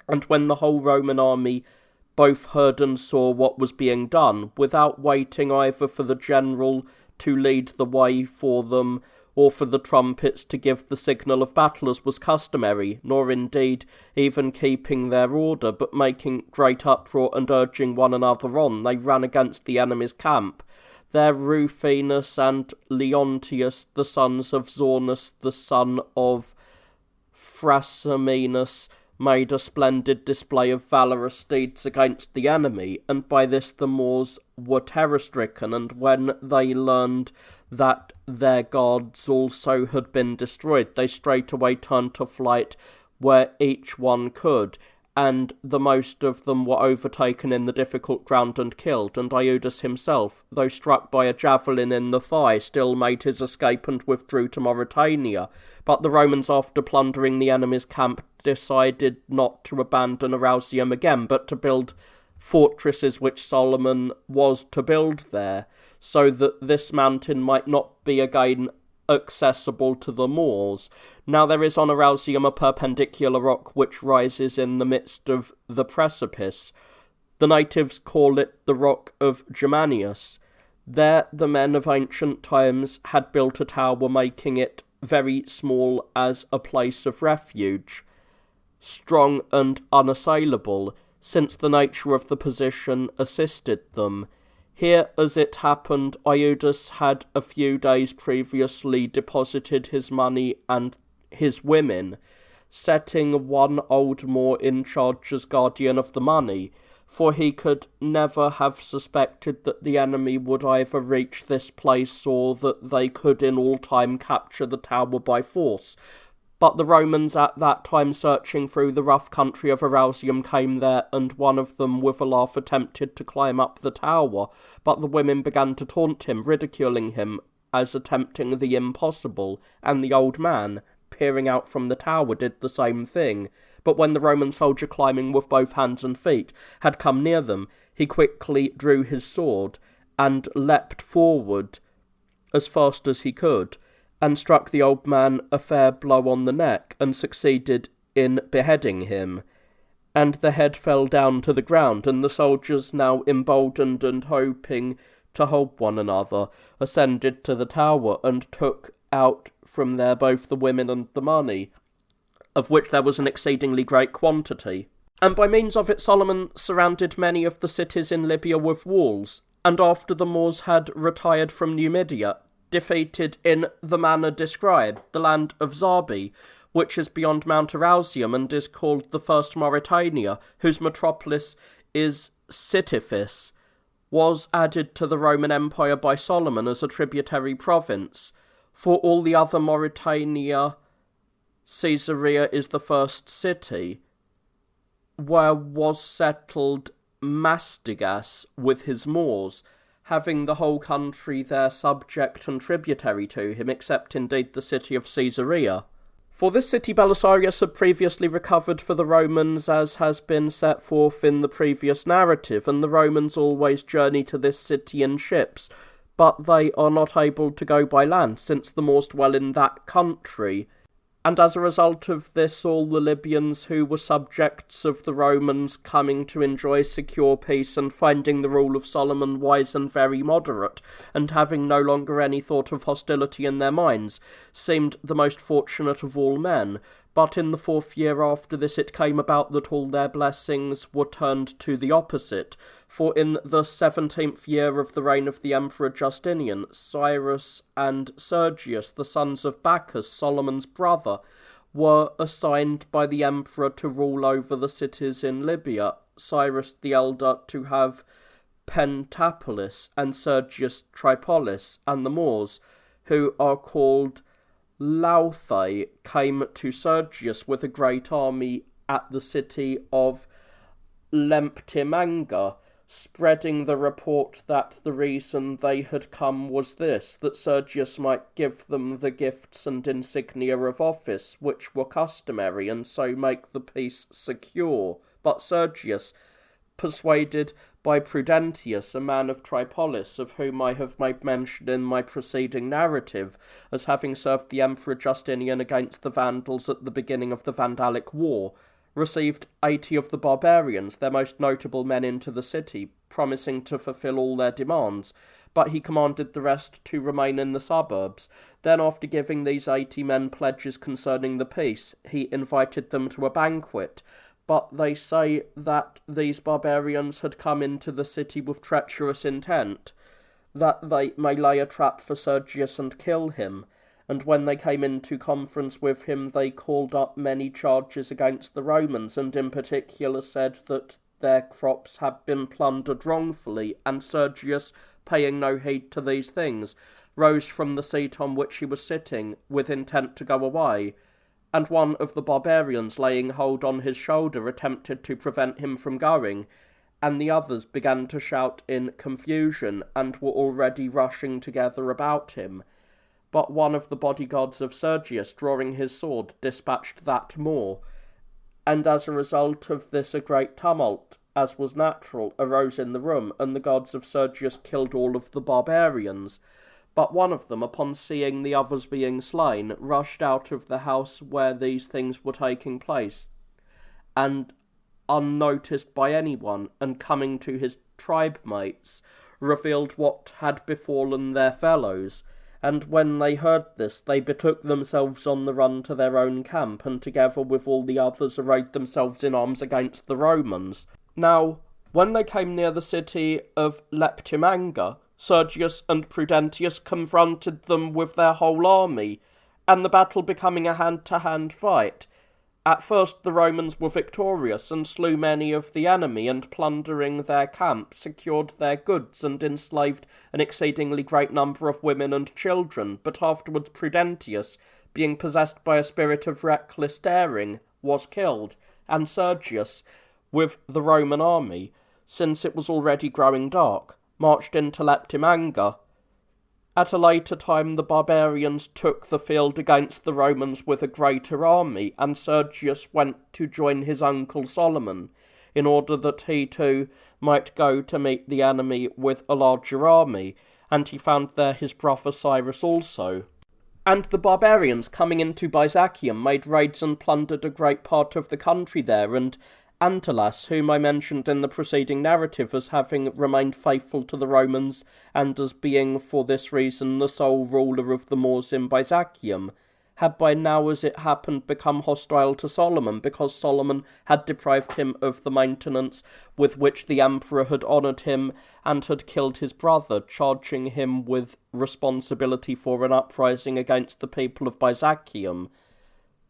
And when the whole Roman army both heard and saw what was being done, without waiting either for the general to lead the way for them, or for the trumpets to give the signal of battle as was customary, nor indeed even keeping their order, but making great uproar and urging one another on, they ran against the enemy's camp. There Rufinus and Leontius, the sons of Zornus, the son of Thrasamenus, made a splendid display of valorous deeds against the enemy, and by this the Moors were terror-stricken, and when they learned that their gods also had been destroyed, they straightway turned to flight where each one could, and the most of them were overtaken in the difficult ground and killed, and Iudas himself, though struck by a javelin in the thigh, still made his escape and withdrew to Mauritania. But the Romans, after plundering the enemy's camp, decided not to abandon Arausium again, but to build fortresses which Solomon was to build there, so that this mountain might not be again accessible to the Moors. Now there is on Arausium a perpendicular rock which rises in the midst of the precipice. The natives call it the Rock of Germanius. There the men of ancient times had built a tower, making it very small as a place of refuge, strong and unassailable, since the nature of the position assisted them. Here, as it happened, Iudas had a few days previously deposited his money and his women, setting one old Moor in charge as guardian of the money, for he could never have suspected that the enemy would either reach this place or that they could in all time capture the tower by force. But the Romans at that time, searching through the rough country of Arausium, came there, and one of them with a laugh attempted to climb up the tower, but the women began to taunt him, ridiculing him as attempting the impossible, and the old man, peering out from the tower, did the same thing. But when the Roman soldier, climbing with both hands and feet, had come near them, he quickly drew his sword, and leapt forward as fast as he could, and struck the old man a fair blow on the neck, and succeeded in beheading him. And the head fell down to the ground, and the soldiers, now emboldened and hoping to hold one another, ascended to the tower, and took out from there both the women and the money, of which there was an exceedingly great quantity. And by means of it Solomon surrounded many of the cities in Libya with walls, and after the Moors had retired from Numidia, defeated in the manner described the land of Zarbi, which is beyond Mount Arausium and is called the first Mauritania, whose metropolis is Sitifis, was added to the Roman Empire by Solomon as a tributary province. For all the other Mauritania, Caesarea is the first city, where was settled Mastigas with his Moors, having the whole country there subject and tributary to him, except indeed the city of Caesarea. For this city Belisarius had previously recovered for the Romans, as has been set forth in the previous narrative, and the Romans always journey to this city in ships, but they are not able to go by land, since the Moors dwell in that country. And as a result of this, all the Libyans who were subjects of the Romans, coming to enjoy secure peace and finding the rule of Solomon wise and very moderate, and having no longer any thought of hostility in their minds, seemed the most fortunate of all men. But in the 4th year after this it came about that all their blessings were turned to the opposite. For in the 17th year of the reign of the Emperor Justinian, Cyrus and Sergius, the sons of Bacchus, Solomon's brother, were assigned by the emperor to rule over the cities in Libya, Cyrus the elder to have Pentapolis, and Sergius Tripolis, and the Moors, who are called Lauthae, came to Sergius with a great army at the city of Lemptimanga, spreading the report that the reason they had come was this, that Sergius might give them the gifts and insignia of office which were customary, and so make the peace secure. But Sergius, persuaded by Prudentius, a man of Tripolis, of whom I have made mention in my preceding narrative, as having served the Emperor Justinian against the Vandals at the beginning of the Vandalic War, received 80 of the barbarians, their most notable men, into the city, promising to fulfill all their demands, but he commanded the rest to remain in the suburbs. Then, after giving these 80 men pledges concerning the peace, he invited them to a banquet, but they say that these barbarians had come into the city with treacherous intent. that they may lay a trap for Sergius and kill him. And when they came into conference with him, they called up many charges against the Romans, and in particular said that their crops had been plundered wrongfully, and Sergius, paying no heed to these things, rose from the seat on which he was sitting, with intent to go away, and one of the barbarians, laying hold on his shoulder, attempted to prevent him from going, and the others began to shout in confusion, and were already rushing together about him. But one of the bodyguards of Sergius, drawing his sword, dispatched that more, and as a result of this a great tumult, as was natural, arose in the room, and the guards of Sergius killed all of the barbarians. But one of them, upon seeing the others being slain, rushed out of the house where these things were taking place, and unnoticed by anyone, and coming to his tribe mates, revealed what had befallen their fellows. And when they heard this, they betook themselves on the run to their own camp, and together with all the others arrayed themselves in arms against the Romans. Now, when they came near the city of Leptimanga, Sergius and Prudentius confronted them with their whole army, and the battle becoming a hand-to-hand fight. At first the Romans were victorious, and slew many of the enemy, and plundering their camp, secured their goods, and enslaved an exceedingly great number of women and children. But afterwards Prudentius, being possessed by a spirit of reckless daring, was killed, and Sergius, with the Roman army, since it was already growing dark, marched into Leptimanga. At a later time the barbarians took the field against the Romans with a greater army, and Sergius went to join his uncle Solomon, in order that he too might go to meet the enemy with a larger army, and he found there his brother Cyrus also. And the barbarians, coming into Byzacium, made raids and plundered a great part of the country there, and Antalas, whom I mentioned in the preceding narrative as having remained faithful to the Romans, and as being for this reason the sole ruler of the Moors in Byzacium, had by now, as it happened, become hostile to Solomon, because Solomon had deprived him of the maintenance with which the emperor had honoured him, and had killed his brother, charging him with responsibility for an uprising against the people of Byzacium.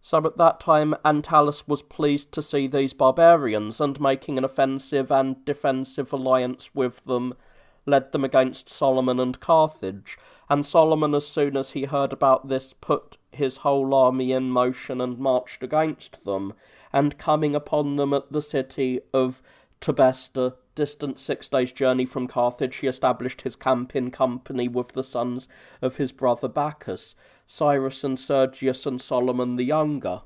So at that time Antalas was pleased to see these barbarians, and making an offensive and defensive alliance with them, led them against Solomon and Carthage. And Solomon, as soon as he heard about this, put his whole army in motion and marched against them, and coming upon them at the city of Tebesta, distant 6 days' journey from Carthage, he established his camp in company with the sons of his brother Bacchus, Cyrus and Sergius and Solomon the younger.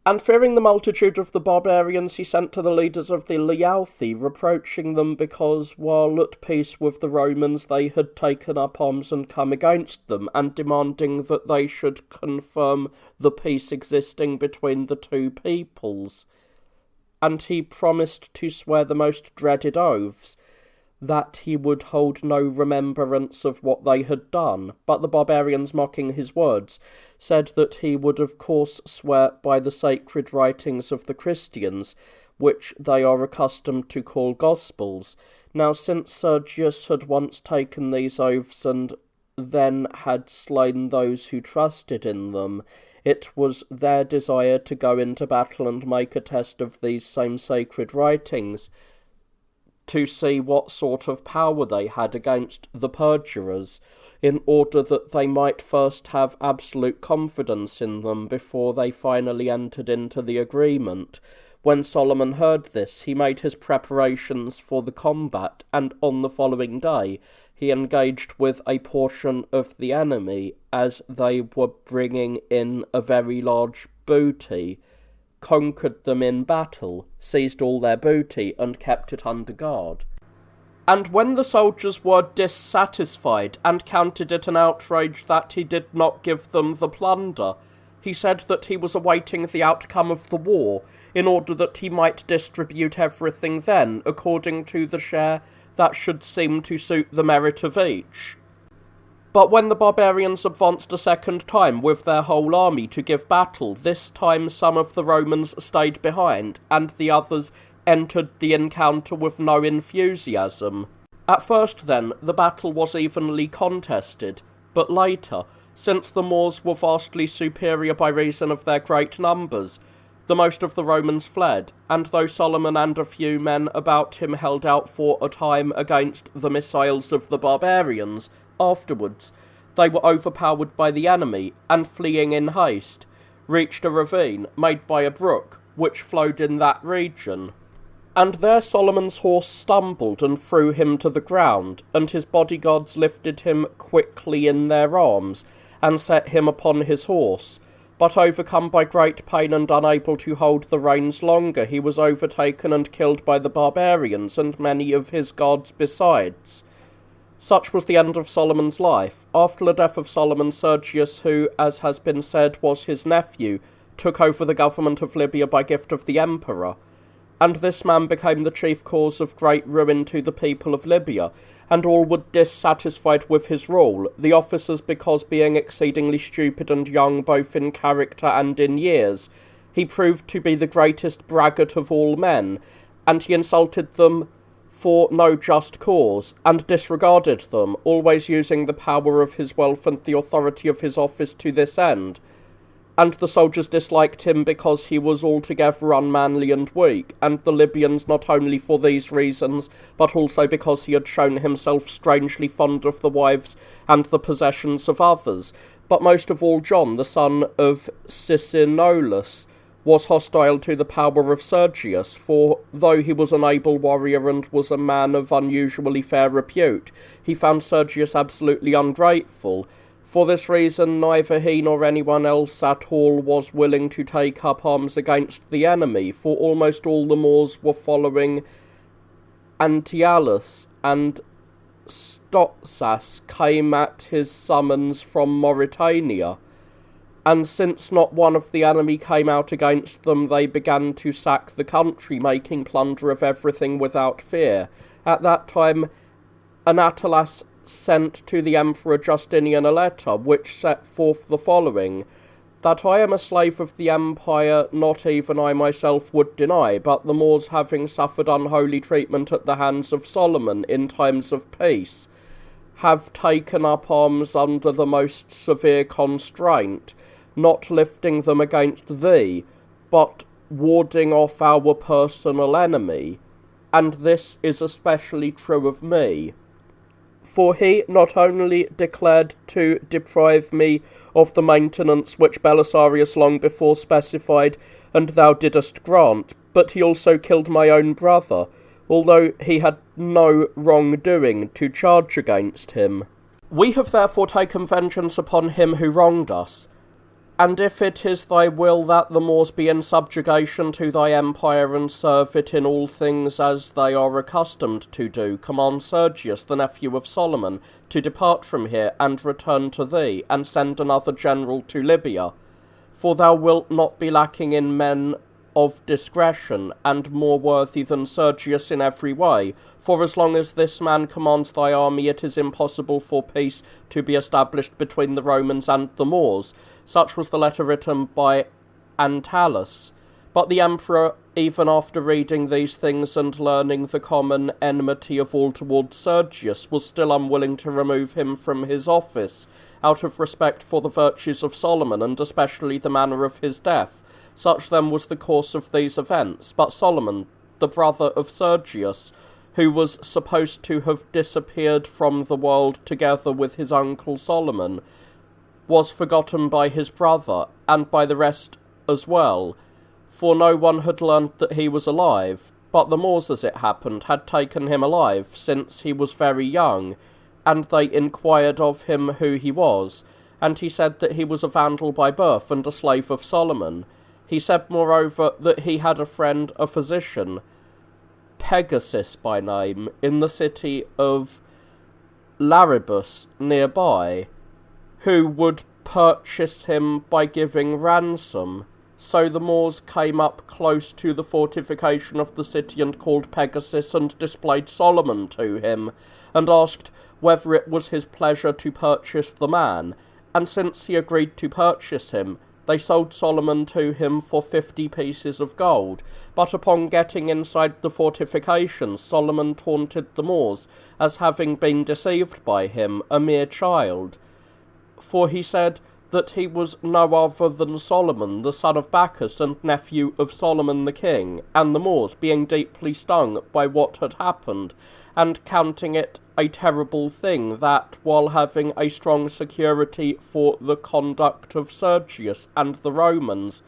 And fearing the multitude of the barbarians, he sent to the leaders of the Liauthi, reproaching them because, while at peace with the Romans, they had taken up arms and come against them, and demanding that they should confirm the peace existing between the two peoples. And he promised to swear the most dreaded oaths, that he would hold no remembrance of what they had done. But the barbarians, mocking his words, said that he would of course swear by the sacred writings of the Christians, which they are accustomed to call Gospels. Now since Sergius had once taken these oaths, and then had slain those who trusted in them, it was their desire to go into battle and make a test of these same sacred writings, to see what sort of power they had against the perjurers, in order that they might first have absolute confidence in them before they finally entered into the agreement. When Solomon heard this, he made his preparations for the combat, and on the following day he engaged with a portion of the enemy as they were bringing in a very large booty, conquered them in battle, seized all their booty, and kept it under guard. And when the soldiers were dissatisfied, and counted it an outrage that he did not give them the plunder, he said that he was awaiting the outcome of the war, in order that he might distribute everything then, according to the share that should seem to suit the merit of each. But when the barbarians advanced a second time with their whole army to give battle, this time some of the Romans stayed behind, and the others entered the encounter with no enthusiasm. At first, then, the battle was evenly contested, but later, since the Moors were vastly superior by reason of their great numbers, the most of the Romans fled, and though Solomon and a few men about him held out for a time against the missiles of the barbarians, afterwards they were overpowered by the enemy, and fleeing in haste, reached a ravine made by a brook, which flowed in that region. And there Solomon's horse stumbled and threw him to the ground, and his bodyguards lifted him quickly in their arms, and set him upon his horse. But overcome by great pain and unable to hold the reins longer, he was overtaken and killed by the barbarians, and many of his guards besides. Such was the end of Solomon's life. After the death of Solomon, Sergius, who, as has been said, was his nephew, took over the government of Libya by gift of the emperor. And this man became the chief cause of great ruin to the people of Libya, and all were dissatisfied with his rule, the officers because being exceedingly stupid and young both in character and in years, he proved to be the greatest braggart of all men, and he insulted them for no just cause, and disregarded them, always using the power of his wealth and the authority of his office to this end. And the soldiers disliked him because he was altogether unmanly and weak, and the Libyans not only for these reasons, but also because he had shown himself strangely fond of the wives and the possessions of others. But most of all John, the son of Sisinolus, was hostile to the power of Sergius, for though he was an able warrior and was a man of unusually fair repute, he found Sergius absolutely ungrateful. For this reason, neither he nor anyone else at all was willing to take up arms against the enemy, for almost all the Moors were following Antialus, and Stotsas came at his summons from Mauritania. And since not one of the enemy came out against them, they began to sack the country, making plunder of everything without fear. At that time, Anatilas sent to the Emperor Justinian a letter, which set forth the following: that I am a slave of the empire, not even I myself would deny, but the Moors, having suffered unholy treatment at the hands of Solomon in times of peace, have taken up arms under the most severe constraint, not lifting them against thee, but warding off our personal enemy, and this is especially true of me. For he not only declared to deprive me of the maintenance which Belisarius long before specified, and thou didst grant, but he also killed my own brother, although he had no wrong-doing to charge against him. We have therefore taken vengeance upon him who wronged us, and if it is thy will that the Moors be in subjugation to thy empire and serve it in all things as they are accustomed to do, command Sergius, the nephew of Solomon, to depart from here and return to thee, and send another general to Libya. For thou wilt not be lacking in men of discretion, and more worthy than Sergius in every way, for as long as this man commands thy army, it is impossible for peace to be established between the Romans and the Moors. Such was the letter written by Antalus. But the emperor, even after reading these things and learning the common enmity of all towards Sergius, was still unwilling to remove him from his office, out of respect for the virtues of Solomon, and especially the manner of his death. Such then was the course of these events. But Solomon, the brother of Sergius, who was supposed to have disappeared from the world together with his uncle Solomon, was forgotten by his brother, and by the rest as well, for no one had learned that he was alive. But the Moors, as it happened, had taken him alive, since he was very young, and they inquired of him who he was, and he said that he was a Vandal by birth, and a slave of Solomon. He said, moreover, that he had a friend, a physician, Pegasus by name, in the city of Laribus nearby, who would purchase him by giving ransom. So the Moors came up close to the fortification of the city and called Pegasus and displayed Solomon to him, and asked whether it was his pleasure to purchase the man. And since he agreed to purchase him, they sold Solomon to him for 50 pieces of gold. But upon getting inside the fortifications, Solomon taunted the Moors as having been deceived by him, a mere child. For he said that he was no other than Solomon, the son of Bacchus and nephew of Solomon the king, and the Moors, being deeply stung by what had happened, and counting it a terrible thing that, while having a strong security for the conduct of Sergius and the Romans,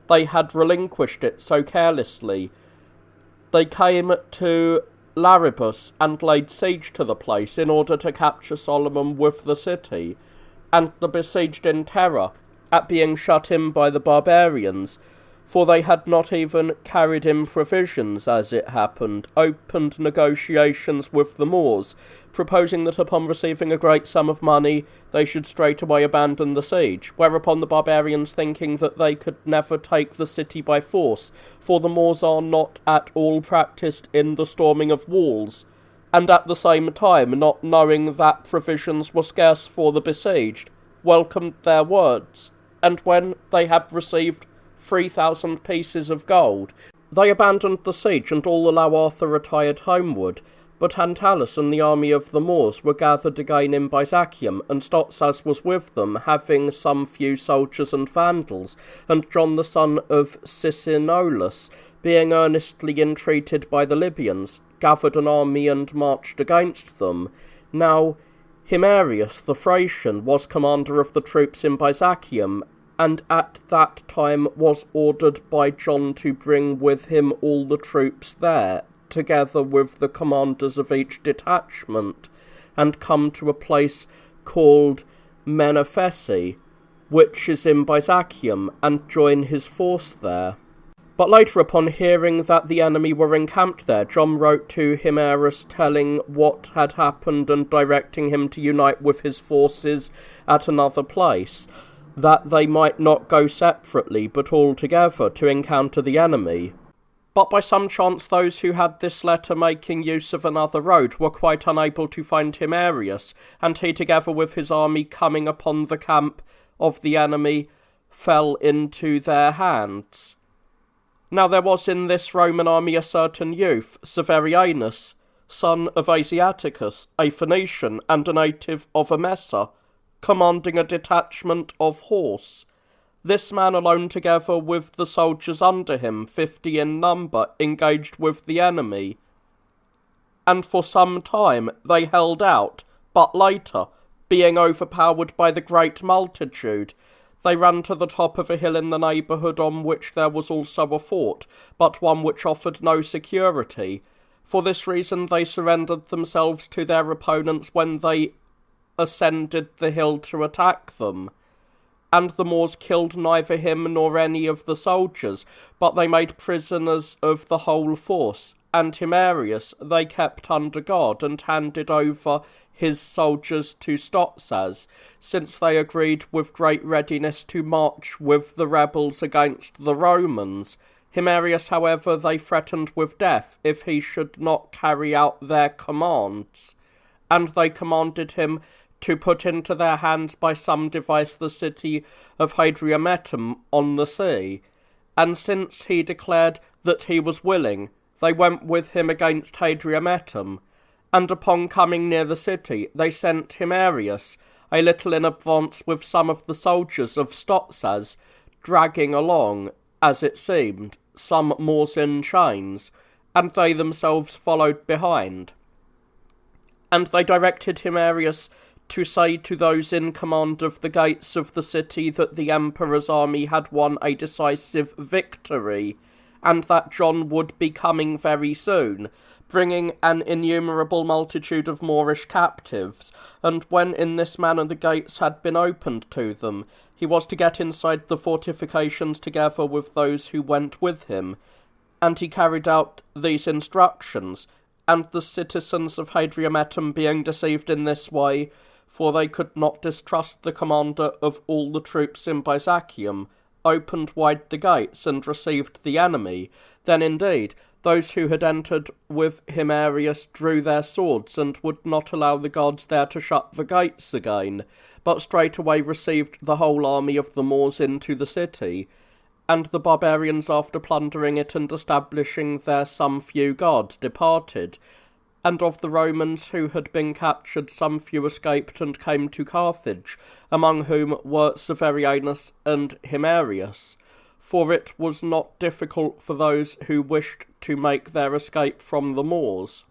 they had relinquished it so carelessly, they came to Laribus and laid siege to the place in order to capture Solomon with the city, and the besieged in terror at being shut in by the barbarians, for they had not even carried in provisions, as it happened, opened negotiations with the Moors, proposing that upon receiving a great sum of money they should straightway abandon the siege, whereupon the barbarians, thinking that they could never take the city by force, for the Moors are not at all practised in the storming of walls, and at the same time, not knowing that provisions were scarce for the besieged, welcomed their words, and when they had received 3,000 pieces of gold, they abandoned the siege, and all the low Arthur retired homeward. But Antalus and the army of the Moors were gathered again in Byzacium, and Stotzas was with them, having some few soldiers and Vandals, and John the son of Sisinolus, being earnestly entreated by the Libyans, gathered an army and marched against them. Now Himerius the Thracian was commander of the troops in Byzacium, and at that time was ordered by John to bring with him all the troops there, together with the commanders of each detachment, and come to a place called Menaphesi, which is in Byzacium, and join his force there. But later, upon hearing that the enemy were encamped there, John wrote to Himerius telling what had happened and directing him to unite with his forces at another place, that they might not go separately, but all together, to encounter the enemy. But by some chance those who had this letter making use of another road were quite unable to find Himerius, and he, together with his army, coming upon the camp of the enemy, fell into their hands. Now there was in this Roman army a certain youth, Severianus, son of Asiaticus, a Phoenician and a native of Emesa, commanding a detachment of horse. This man alone, together with the soldiers under him, 50 in number, engaged with the enemy. And for some time they held out, but later, being overpowered by the great multitude, they ran to the top of a hill in the neighbourhood, on which there was also a fort, but one which offered no security. For this reason they surrendered themselves to their opponents when they ascended the hill to attack them. And the Moors killed neither him nor any of the soldiers, but they made prisoners of the whole force, and Himerius they kept under guard, and handed over his soldiers to Stotzas, since they agreed with great readiness to march with the rebels against the Romans. Himerius, however, they threatened with death if he should not carry out their commands, and they commanded him to put into their hands by some device the city of Hadriametum on the sea. And since he declared that he was willing, they went with him against Hadriametum, and upon coming near the city they sent Himerius a little in advance with some of the soldiers of Stotzas, dragging along, as it seemed, some Moors in chains, and they themselves followed behind. And they directed Himerius to say to those in command of the gates of the city that the emperor's army had won a decisive victory, and that John would be coming very soon, bringing an innumerable multitude of Moorish captives, and when in this manner the gates had been opened to them, he was to get inside the fortifications together with those who went with him. And he carried out these instructions, and the citizens of Hadriametum, being deceived in this way, for they could not distrust the commander of all the troops in Byzacium, opened wide the gates and received the enemy. Then indeed those who had entered with Himerius drew their swords and would not allow the guards there to shut the gates again, but straightway received the whole army of the Moors into the city, and the barbarians, after plundering it and establishing there some few guards, departed, and of the Romans who had been captured some few escaped and came to Carthage, among whom were Severianus and Himerius, for it was not difficult for those who wished to make their escape from the Moors.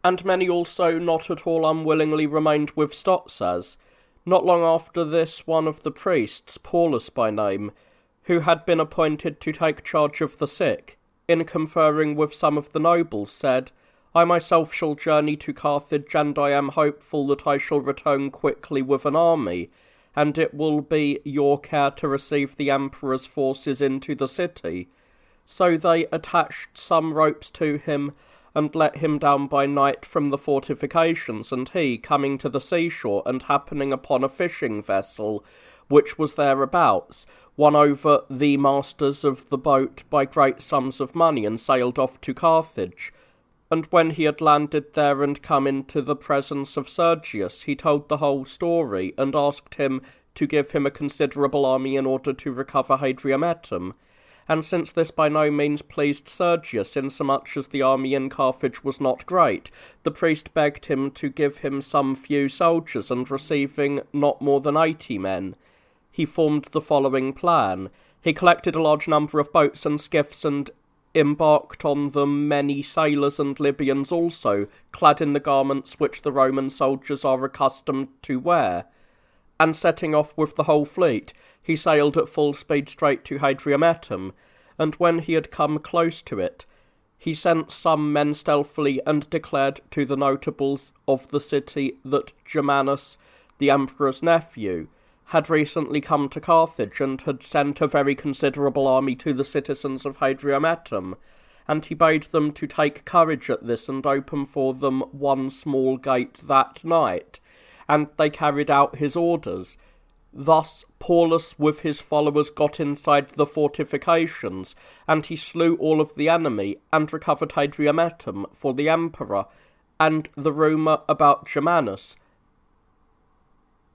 And many also not at all unwillingly remained with Stotzas. Not long after this, one of the priests, Paulus by name, who had been appointed to take charge of the sick, in conferring with some of the nobles, said, I myself shall journey to Carthage, and I am hopeful that I shall return quickly with an army, and it will be your care to receive the emperor's forces into the city. So they attached some ropes to him, and let him down by night from the fortifications, and he, coming to the seashore, and happening upon a fishing vessel, which was thereabouts, won over the masters of the boat by great sums of money, and sailed off to Carthage. And when he had landed there and come into the presence of Sergius, he told the whole story, and asked him to give him a considerable army in order to recover Hadrianometum. And since this by no means pleased Sergius, insomuch as the army in Carthage was not great, the priest begged him to give him some few soldiers, and receiving not more than 80 men, he formed the following plan. He collected a large number of boats and skiffs, and embarked on them many sailors and Libyans also, clad in the garments which the Roman soldiers are accustomed to wear, and setting off with the whole fleet, he sailed at full speed straight to Hadrianometum, and when he had come close to it, he sent some men stealthily and declared to the notables of the city that Germanus, the emperor's nephew, had recently come to Carthage, and had sent a very considerable army to the citizens of Hadrianometum, and he bade them to take courage at this, and open for them one small gate that night, and they carried out his orders. Thus Paulus with his followers got inside the fortifications, and he slew all of the enemy, and recovered Hadrianometum for the emperor, and the rumour about Germanus,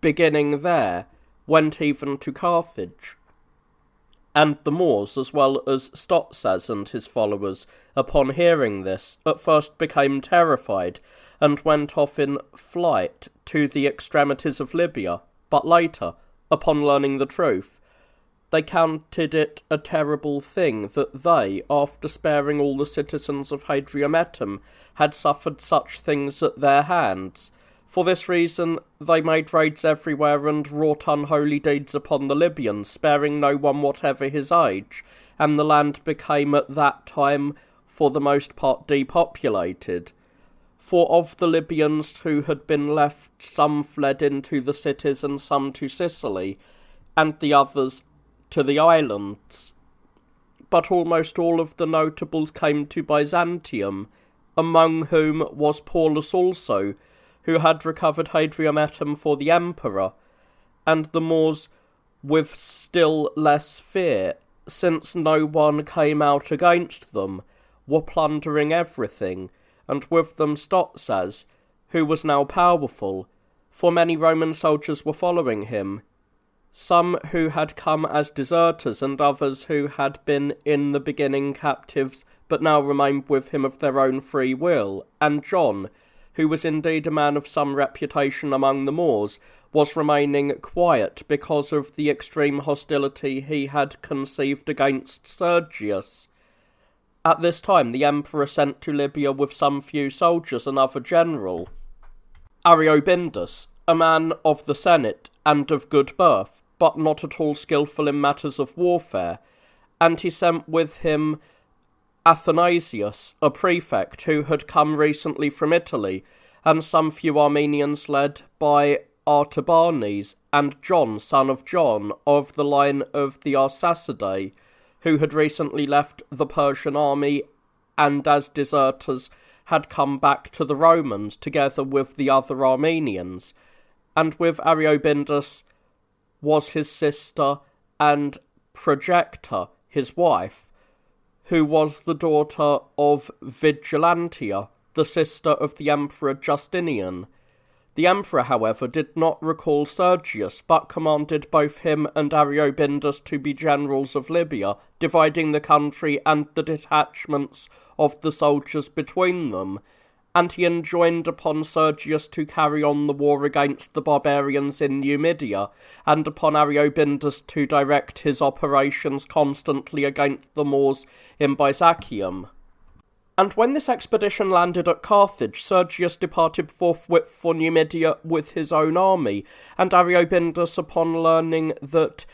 beginning there, went even to Carthage. And the Moors, as well as Stotzas and his followers, upon hearing this, at first became terrified, and went off in flight to the extremities of Libya, but later, upon learning the truth, they counted it a terrible thing that they, after sparing all the citizens of Hadrianometum, had suffered such things at their hands. For this reason they made raids everywhere, and wrought unholy deeds upon the Libyans, sparing no one whatever his age, and the land became at that time for the most part depopulated. For of the Libyans who had been left, some fled into the cities, and some to Sicily, and the others to the islands. But almost all of the notables came to Byzantium, among whom was Paulus also, who had recovered Hadrianometum for the emperor, and the Moors with still less fear, since no one came out against them, were plundering everything, and with them Stotzas, who was now powerful, for many Roman soldiers were following him, some who had come as deserters, and others who had been in the beginning captives, but now remained with him of their own free will, and John, who was indeed a man of some reputation among the Moors, was remaining quiet because of the extreme hostility he had conceived against Sergius. At this time the emperor sent to Libya with some few soldiers another general, Ariobindus, a man of the Senate and of good birth, but not at all skilful in matters of warfare, and he sent with him Athanasius, a prefect who had come recently from Italy, and some few Armenians led by Artabanes, and John, son of John, of the line of the Arsacidae, who had recently left the Persian army, and as deserters had come back to the Romans, together with the other Armenians, and with Ariobindus was his sister, and Projecta, his wife, who was the daughter of Vigilantia, the sister of the Emperor Justinian. The Emperor, however, did not recall Sergius, but commanded both him and Ariobindus to be generals of Libya, dividing the country and the detachments of the soldiers between them, and he enjoined upon Sergius to carry on the war against the barbarians in Numidia, and upon Ariobindus to direct his operations constantly against the Moors in Byzacium. And when this expedition landed at Carthage, Sergius departed forthwith for Numidia with his own army, and Ariobindus, upon learning that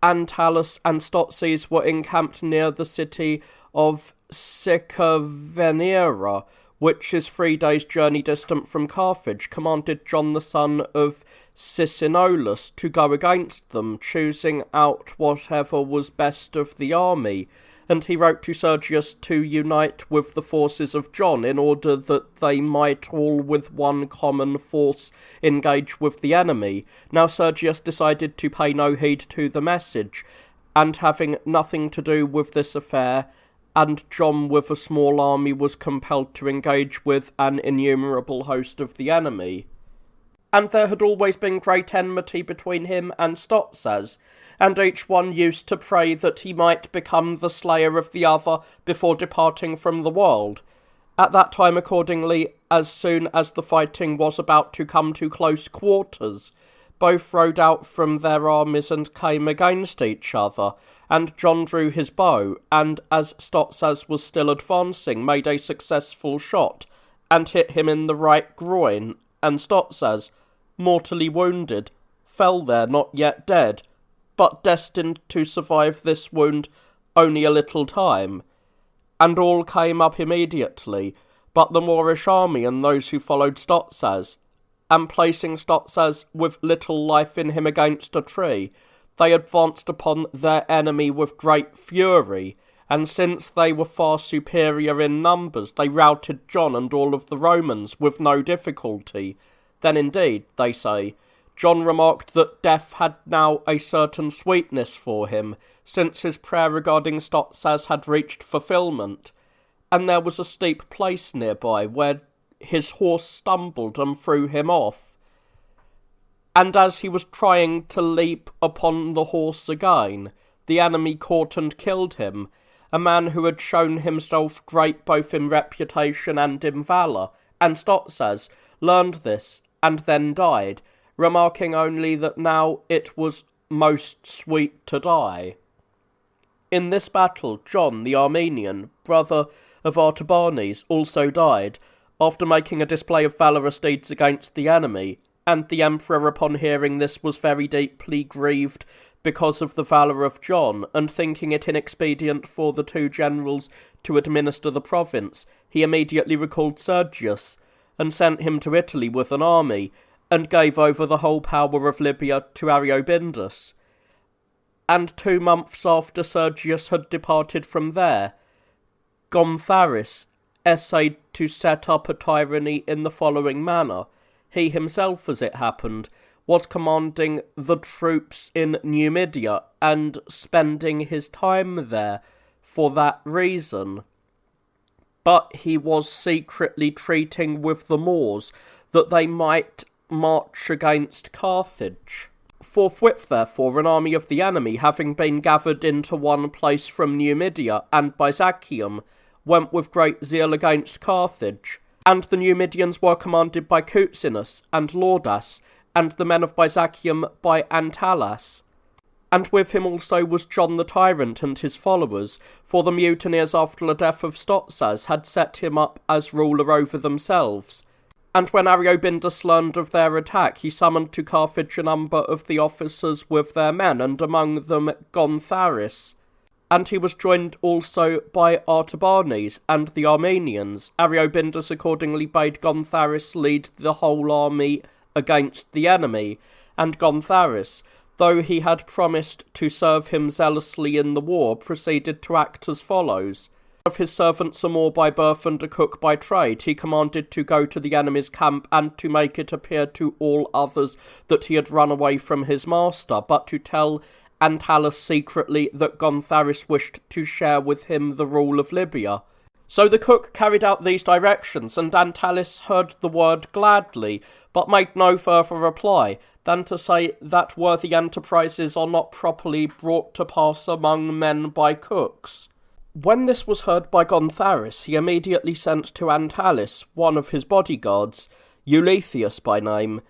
Antalus and Stotzes were encamped near the city of Sicavenera, which is 3 days' journey distant from Carthage, commanded John the son of Sicinolus to go against them, choosing out whatever was best of the army, and he wrote to Sergius to unite with the forces of John in order that they might all with one common force engage with the enemy. Now Sergius decided to pay no heed to the message, and having nothing to do with this affair, and John with a small army was compelled to engage with an innumerable host of the enemy. And there had always been great enmity between him and Stotzes, and each one used to pray that he might become the slayer of the other before departing from the world. At that time, accordingly, as soon as the fighting was about to come to close quarters, both rode out from their armies and came against each other, and John drew his bow, and as Stotzes was still advancing, made a successful shot, and hit him in the right groin, and Stotzes, mortally wounded, fell there not yet dead, but destined to survive this wound only a little time. And all came up immediately, but the Moorish army and those who followed Stotzes, and placing Stotzes with little life in him against a tree, they advanced upon their enemy with great fury, and since they were far superior in numbers, they routed John and all of the Romans with no difficulty. Then indeed, they say, John remarked that death had now a certain sweetness for him, since his prayer regarding Stotzes had reached fulfilment, and there was a steep place nearby where his horse stumbled and threw him off. And as he was trying to leap upon the horse again, the enemy caught and killed him, a man who had shown himself great both in reputation and in valour, and Stotzes learned this, and then died, remarking only that now it was most sweet to die. In this battle, John the Armenian, brother of Artabanes, also died, after making a display of valorous deeds against the enemy, and the emperor upon hearing this was very deeply grieved because of the valour of John, and thinking it inexpedient for the 2 generals to administer the province, he immediately recalled Sergius, and sent him to Italy with an army, and gave over the whole power of Libya to Ariobindus. And 2 months after Sergius had departed from there, Gontharis essayed to set up a tyranny in the following manner. He himself, as it happened, was commanding the troops in Numidia, and spending his time there for that reason. But he was secretly treating with the Moors that they might march against Carthage. Forthwith, therefore, an army of the enemy, having been gathered into one place from Numidia and Byzacium, went with great zeal against Carthage, and the Numidians were commanded by Cucinus and Laudas, and the men of Byzacium by Antalas. And with him also was John the tyrant and his followers, for the mutineers after the death of Stotzes had set him up as ruler over themselves. And when Ariobindus learned of their attack, he summoned to Carthage a number of the officers with their men, and among them Gontharis. And he was joined also by Artabanes and the Armenians. Ariobindus accordingly bade Gontharis lead the whole army against the enemy, and Gontharis, though he had promised to serve him zealously in the war, proceeded to act as follows. Of his servants, a Moor by birth and a cook by trade, he commanded to go to the enemy's camp and to make it appear to all others that he had run away from his master, but to tell Antalus secretly that Gontharis wished to share with him the rule of Libya. So the cook carried out these directions, and Antalus heard the word gladly, but made no further reply than to say that worthy enterprises are not properly brought to pass among men by cooks. When this was heard by Gontharis, he immediately sent to Antalus one of his bodyguards, Eulethius by name,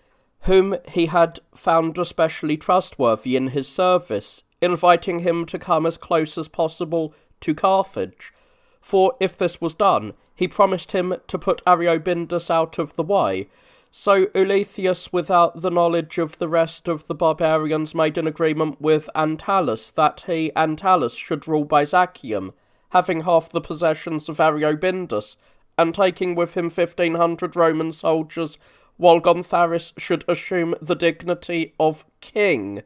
whom he had found especially trustworthy in his service, inviting him to come as close as possible to Carthage. For if this was done, he promised him to put Ariobindus out of the way. So Eulethius, without the knowledge of the rest of the barbarians, made an agreement with Antalus that he, Antalus, should rule Byzacium, having half the possessions of Ariobindus, and taking with him 1,500 Roman soldiers, while Gontharis should assume the dignity of king,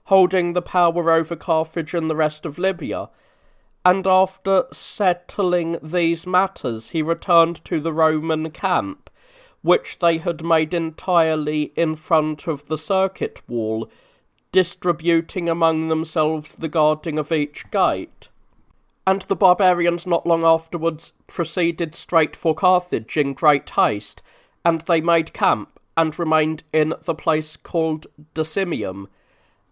holding the power over Carthage and the rest of Libya. And after settling these matters, he returned to the Roman camp, which they had made entirely in front of the circuit wall, distributing among themselves the guarding of each gate. And the barbarians not long afterwards proceeded straight for Carthage in great haste, and they made camp, and remained in the place called Decimium,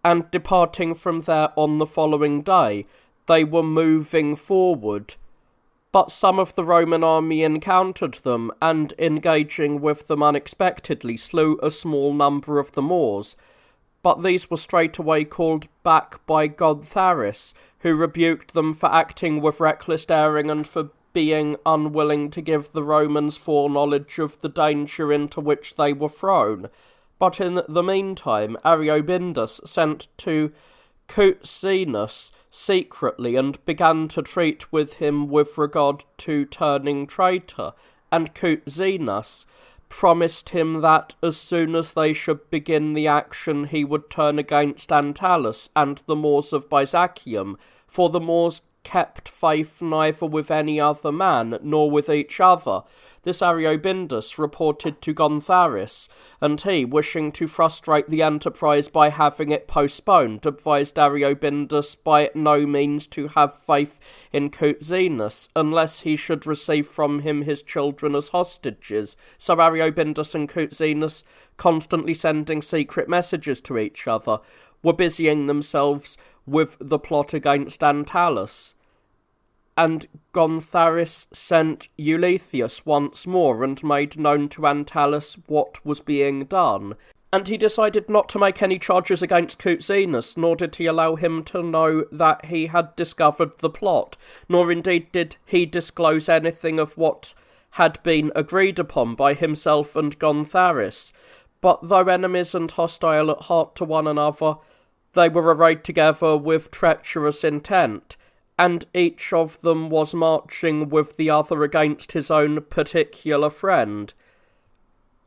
and departing from there on the following day, they were moving forward. But some of the Roman army encountered them, and engaging with them unexpectedly, slew a small number of the Moors. But these were straightway called back by Gontharis, who rebuked them for acting with reckless daring and for being unwilling to give the Romans foreknowledge of the danger into which they were thrown. But in the meantime Ariobindus sent to Cuzinus secretly, and began to treat with him with regard to turning traitor, and Cuzinus promised him that as soon as they should begin the action he would turn against Antalus and the Moors of Byzacium, for the Moors kept faith neither with any other man nor with each other. This Ariobindus reported to Gontharis, and he, wishing to frustrate the enterprise by having it postponed, advised Ariobindus by no means to have faith in Cuzinus, unless he should receive from him his children as hostages. So Ariobindus and Cuzinus, constantly sending secret messages to each other, were busying themselves with the plot against Antalus. And Gontharis sent Eulethius once more, and made known to Antalus what was being done. And he decided not to make any charges against Cuzinus, nor did he allow him to know that he had discovered the plot, nor indeed did he disclose anything of what had been agreed upon by himself and Gontharis. But though enemies and hostile at heart to one another, they were arrayed together with treacherous intent, and each of them was marching with the other against his own particular friend.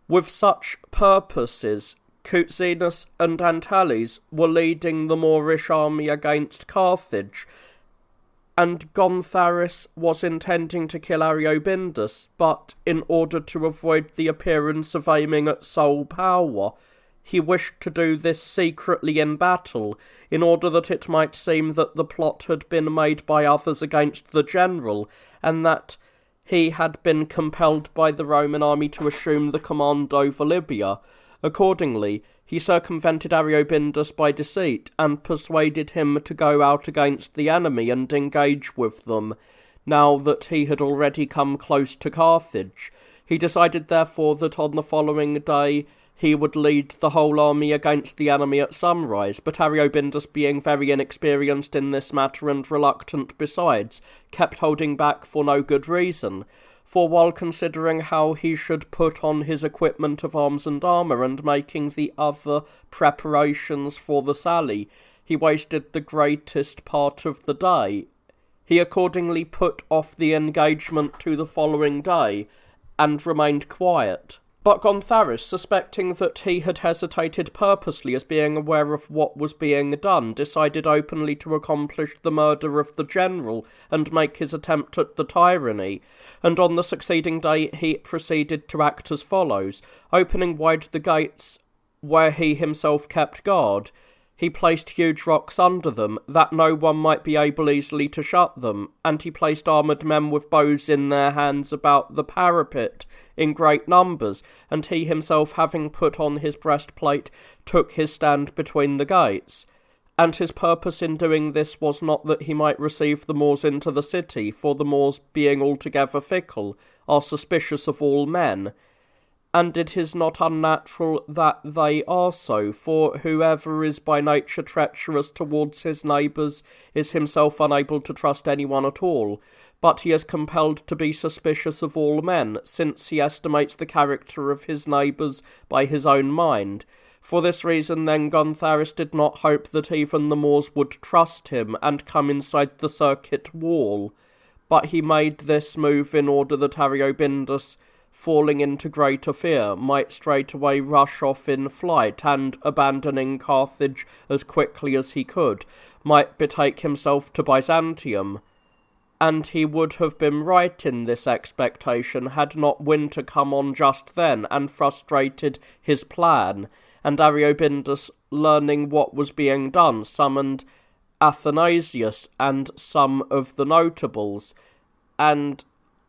With such purposes, Cuzinus and Antalus were leading the Moorish army against Carthage, and Gontharis was intending to kill Ariobindus, but in order to avoid the appearance of aiming at sole power, he wished to do this secretly in battle, in order that it might seem that the plot had been made by others against the general, and that he had been compelled by the Roman army to assume the command over Libya. Accordingly, he circumvented Ariobindus by deceit, and persuaded him to go out against the enemy and engage with them, now that he had already come close to Carthage. He decided therefore that on the following day he would lead the whole army against the enemy at sunrise, but Ariobindus, being very inexperienced in this matter and reluctant besides, kept holding back for no good reason. For while considering how he should put on his equipment of arms and armour, and making the other preparations for the sally, he wasted the greatest part of the day. He accordingly put off the engagement to the following day, and remained quiet. But Gontharis, suspecting that he had hesitated purposely as being aware of what was being done, decided openly to accomplish the murder of the general and make his attempt at the tyranny, and on the succeeding day he proceeded to act as follows. Opening wide the gates where he himself kept guard, He placed huge rocks under them, that no one might be able easily to shut them, and he placed armoured men with bows in their hands about the parapet in great numbers, and he himself, having put on his breastplate, took his stand between the gates. And his purpose in doing this was not that he might receive the Moors into the city, for the Moors, being altogether fickle, are suspicious of all men. And it is not unnatural that they are so, for whoever is by nature treacherous towards his neighbours is himself unable to trust anyone at all, but he is compelled to be suspicious of all men, since he estimates the character of his neighbours by his own mind. For this reason, then, Gontharis did not hope that even the Moors would trust him and come inside the circuit wall, but he made this move in order that Ariobindus, falling into greater fear, might straightway rush off in flight, and, abandoning Carthage as quickly as he could, might betake himself to Byzantium. And he would have been right in this expectation had not winter come on just then and frustrated his plan, and Ariobindus, learning what was being done, summoned Athanasius and some of the notables, and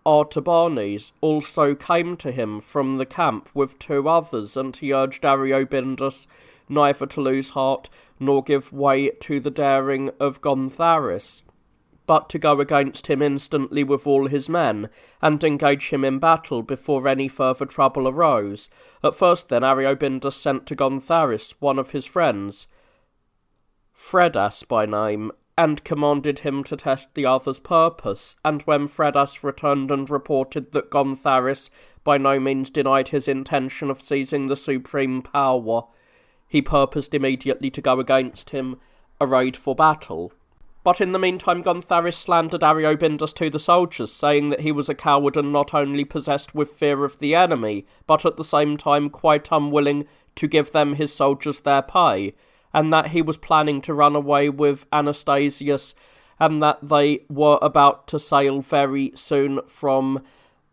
Artabanes also came to him from the camp with 2 others, and he urged Ariobindus neither to lose heart nor give way to the daring of Gontharis, but to go against him instantly with all his men, and engage him in battle before any further trouble arose. At first then Ariobindus sent to Gontharis one of his friends, Fredas by name, and commanded him to test the other's purpose, and when Fredas returned and reported that Gontharis by no means denied his intention of seizing the supreme power, he purposed immediately to go against him, arrayed for battle. But in the meantime Gontharis slandered Ariobindus to the soldiers, saying that he was a coward and not only possessed with fear of the enemy, but at the same time quite unwilling to give them his soldiers their pay, and that he was planning to run away with Anastasius, and that they were about to sail very soon from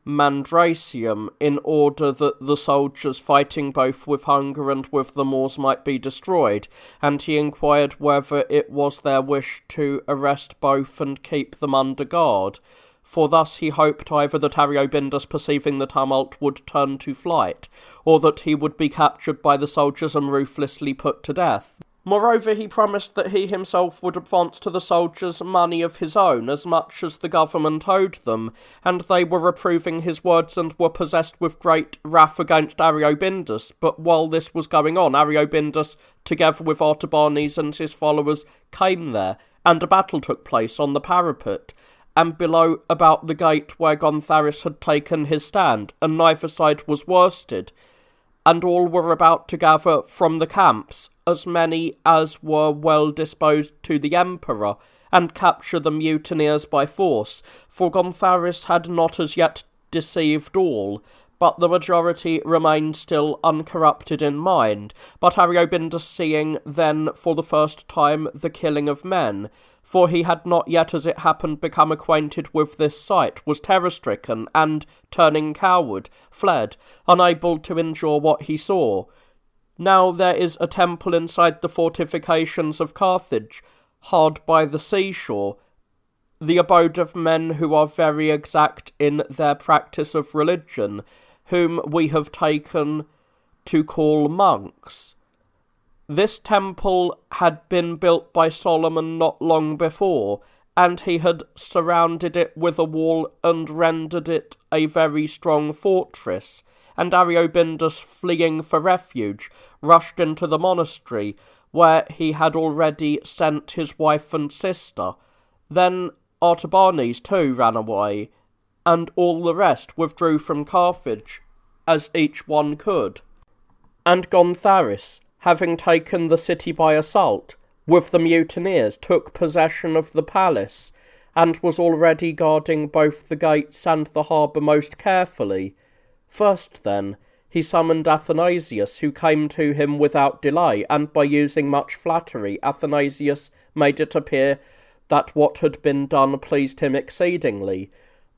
Mandracium, in order that the soldiers, fighting both with hunger and with the Moors, might be destroyed, and he inquired whether it was their wish to arrest both and keep them under guard, for thus he hoped either that Ariobindus, perceiving the tumult, would turn to flight, or that he would be captured by the soldiers and ruthlessly put to death. Moreover, he promised that he himself would advance to the soldiers money of his own, as much as the government owed them, and they were approving his words and were possessed with great wrath against Ariobindus. But while this was going on, Ariobindus, together with Artabanes and his followers, came there, and a battle took place on the parapet, and below about the gate where Gontharis had taken his stand, and neither side was worsted, and all were about to gather from the camps, as many as were well disposed to the emperor, and capture the mutineers by force, for Gontharis had not as yet deceived all, but the majority remained still uncorrupted in mind. But Ariobindus, seeing then for the first time the killing of men, for he had not yet, as it happened, become acquainted with this sight, was terror-stricken, and, turning coward, fled, unable to endure what he saw. Now there is a temple inside the fortifications of Carthage, hard by the seashore, the abode of men who are very exact in their practice of religion, whom we have taken to call monks. This temple had been built by Solomon not long before, and he had surrounded it with a wall and rendered it a very strong fortress, and Ariobindus, fleeing for refuge, rushed into the monastery, where he had already sent his wife and sister. Then Artabanes too ran away, and all the rest withdrew from Carthage, as each one could. And Gontharis, having taken the city by assault, with the mutineers, took possession of the palace, and was already guarding both the gates and the harbour most carefully. First, then, he summoned Athanasius, who came to him without delay, and by using much flattery, Athanasius made it appear that what had been done pleased him exceedingly.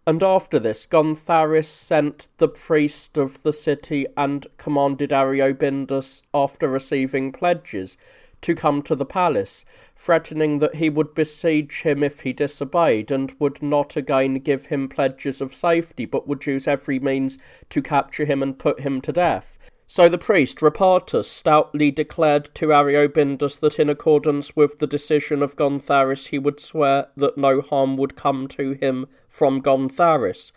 And after this, Gontharis sent the priest of the city and commanded Ariobindus, after receiving pledges, to come to the palace, threatening that he would besiege him if he disobeyed, and would not again give him pledges of safety, but would use every means to capture him and put him to death. So the priest, Repartus, stoutly declared to Ariobindus that in accordance with the decision of Gontharis he would swear that no harm would come to him from Gontharis,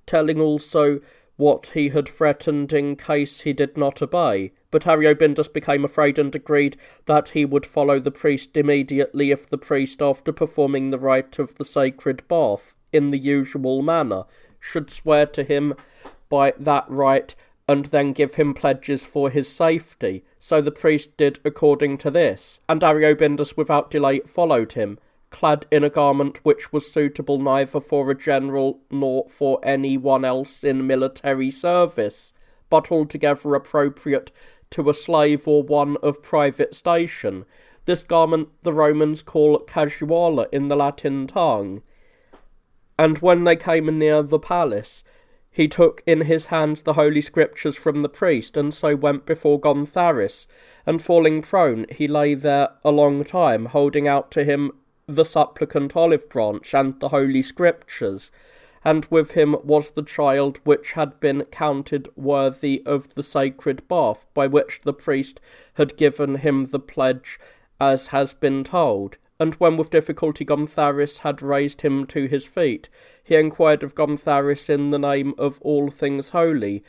telling also what he had threatened in case he did not obey. But Ariobindus became afraid and agreed that he would follow the priest immediately if the priest, after performing the rite of the sacred bath in the usual manner, should swear to him by that rite and then give him pledges for his safety. So the priest did according to this, and Ariobindus without delay followed him, clad in a garment which was suitable neither for a general nor for any one else in military service, but altogether appropriate to a slave or one of private station. This garment the Romans call casuala in the Latin tongue. And when they came near the palace, he took in his hand the holy scriptures from the priest, and so went before Gontharis, and falling prone, he lay there a long time, holding out to him the supplicant olive branch and the holy scriptures, and with him was the child which had been counted worthy of the sacred bath, by which the priest had given him the pledge, as has been told. And when with difficulty Gontharis had raised him to his feet, he inquired of Gontharis in the name of all things holy,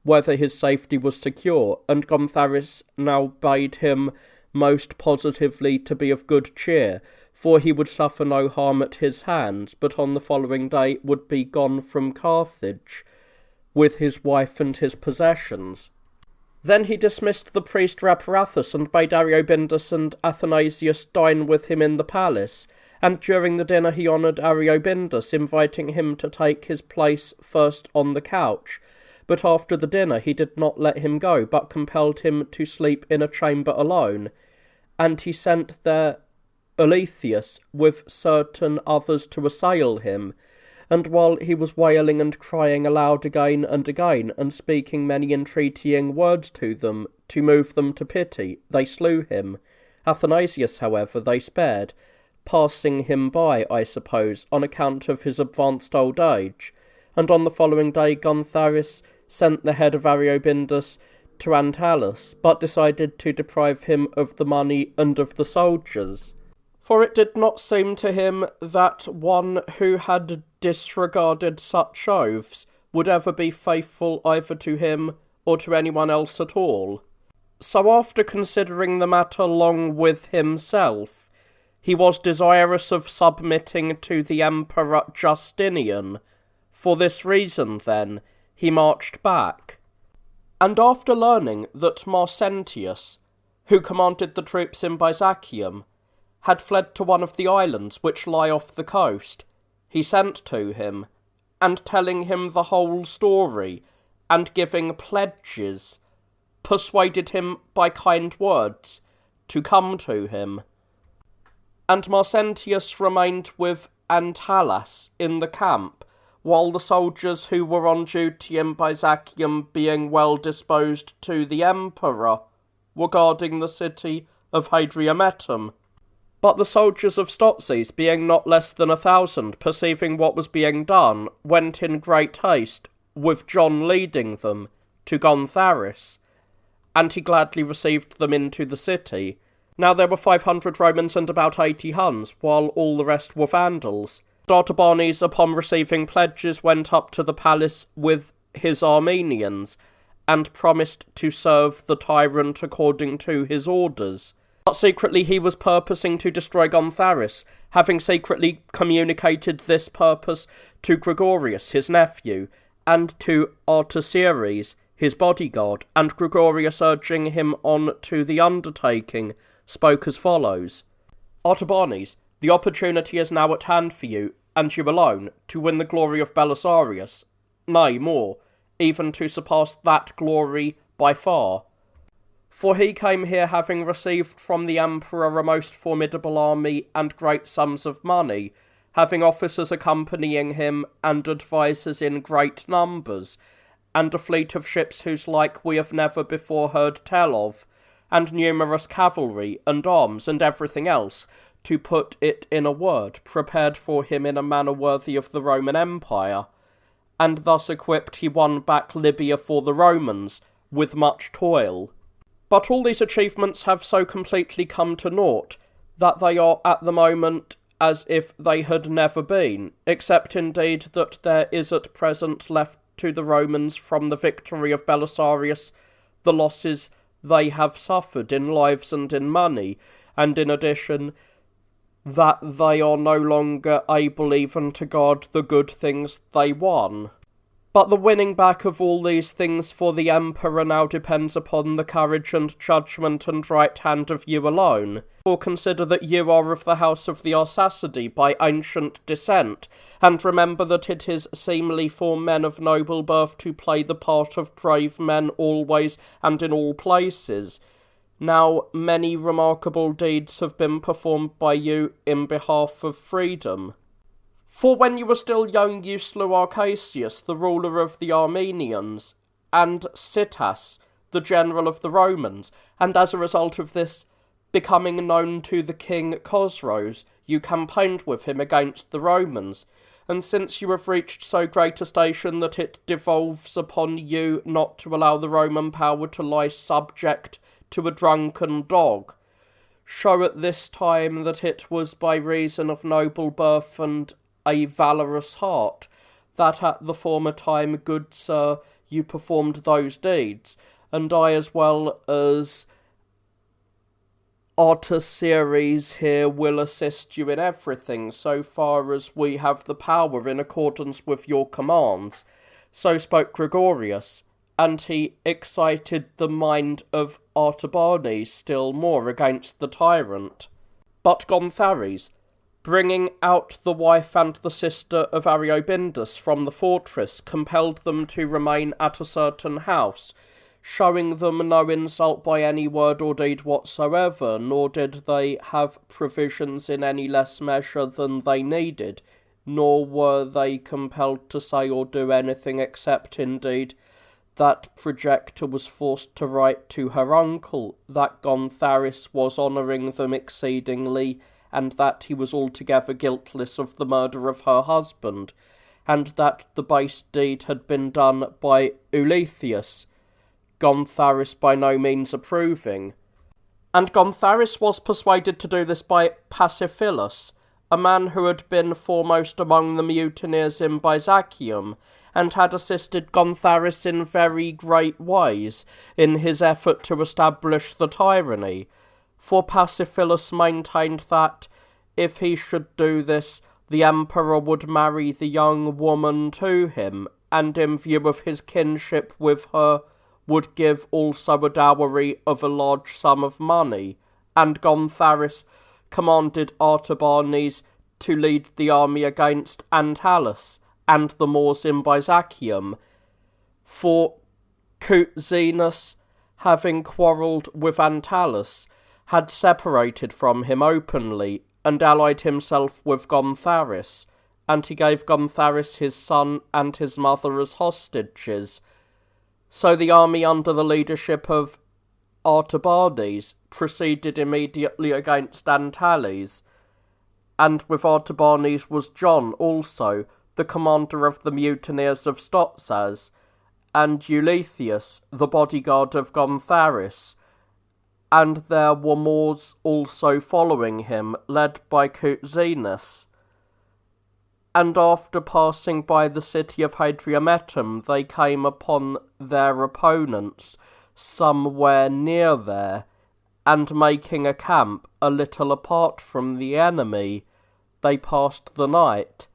whether his safety was secure, and Gontharis now bade him most positively to be of good cheer, for he would suffer no harm at his hands, but on the following day would be gone from Carthage, with his wife and his possessions. Then he dismissed the priest Raparathus, and bade Ariobindus and Athanasius dine with him in the palace, and during the dinner he honoured Ariobindus, inviting him to take his place first on the couch. But after the dinner he did not let him go, but compelled him to sleep in a chamber alone, and he sent there Alethius with certain others to assail him, and while he was wailing and crying aloud again and again, and speaking many entreatying words to them, to move them to pity, they slew him. Athanasius, however, they spared, passing him by, I suppose, on account of his advanced old age. And on the following day Gontharis sent the head of Ariobindus to Antalus, but decided to deprive him of the money and of the soldiers. For it did not seem to him that one who had disregarded such oaths would ever be faithful either to him or to anyone else at all. So after considering the matter long with himself, he was desirous of submitting to the Emperor Justinian. For this reason, then, he marched back. And after learning that Marcentius, who commanded the troops in Byzacium, had fled to one of the islands which lie off the coast, he sent to him, and telling him the whole story, and giving pledges, persuaded him by kind words to come to him. And Marcentius remained with Antalas in the camp, while the soldiers who were on duty in Byzacium, being well disposed to the emperor, were guarding the city of Hadriametum. But the soldiers of Stotzes, being not less than 1,000, perceiving what was being done, went in great haste, with John leading them, to Gontharis, and he gladly received them into the city. Now there were 500 Romans and about 80 Huns, while all the rest were Vandals. Artabanes, upon receiving pledges, went up to the palace with his Armenians, and promised to serve the tyrant according to his orders. But secretly he was purposing to destroy Gontharis, having secretly communicated this purpose to Gregorius, his nephew, and to Artaceres, his bodyguard, and Gregorius, urging him on to the undertaking, spoke as follows: Artabanes, the opportunity is now at hand for you, and you alone, to win the glory of Belisarius, nay, more, even to surpass that glory by far. For he came here having received from the emperor a most formidable army and great sums of money, having officers accompanying him and advisers in great numbers, and a fleet of ships whose like we have never before heard tell of, and numerous cavalry, and arms, and everything else, to put it in a word, prepared for him in a manner worthy of the Roman Empire. And thus equipped he won back Libya for the Romans, with much toil. But all these achievements have so completely come to naught, that they are at the moment as if they had never been, except indeed that there is at present left to the Romans from the victory of Belisarius the losses they have suffered in lives and in money, and in addition that they are no longer able even to guard the good things they won. But the winning back of all these things for the Emperor now depends upon the courage and judgment and right hand of you alone. For consider that you are of the house of the Arsacidae by ancient descent, and remember that it is seemly for men of noble birth to play the part of brave men always and in all places. Now many remarkable deeds have been performed by you in behalf of freedom. For when you were still young you slew Arcasius, the ruler of the Armenians, and Citas, the general of the Romans, and as a result of this becoming known to the king Chosroes, you campaigned with him against the Romans, and since you have reached so great a station that it devolves upon you not to allow the Roman power to lie subject to a drunken dog, show at this time that it was by reason of noble birth and a valorous heart, that at the former time, good sir, you performed those deeds, and I as well as Artaceres here will assist you in everything, so far as we have the power in accordance with your commands. So spoke Gregorius, and he excited the mind of Artabanes still more against the tyrant. But Gonthares, bringing out the wife and the sister of Ariobindus from the fortress, compelled them to remain at a certain house, showing them no insult by any word or deed whatsoever, nor did they have provisions in any less measure than they needed, nor were they compelled to say or do anything except, indeed, that Projecta was forced to write to her uncle that Gontharis was honouring them exceedingly, and that he was altogether guiltless of the murder of her husband, and that the base deed had been done by Ulethius, Gontharis by no means approving. And Gontharis was persuaded to do this by Pasiphilus, a man who had been foremost among the mutineers in Byzacium, and had assisted Gontharis in very great ways in his effort to establish the tyranny. For Pasiphilus maintained that, if he should do this, the emperor would marry the young woman to him, and in view of his kinship with her, would give also a dowry of a large sum of money. And Gontharis commanded Artabanes to lead the army against Antalus and the Moors in Byzacium, for Cuzenus, having quarrelled with Antalus, had separated from him openly, and allied himself with Gontharis, and he gave Gontharis his son and his mother as hostages. So the army under the leadership of Artabanes proceeded immediately against Antalles, and with Artabanes was John also, the commander of the mutineers of Stotzas, and Ulethius, the bodyguard of Gontharis, and there were Moors also following him, led by Cuzenus. And after passing by the city of Hadriametum, they came upon their opponents somewhere near there, and making a camp a little apart from the enemy, they passed the night.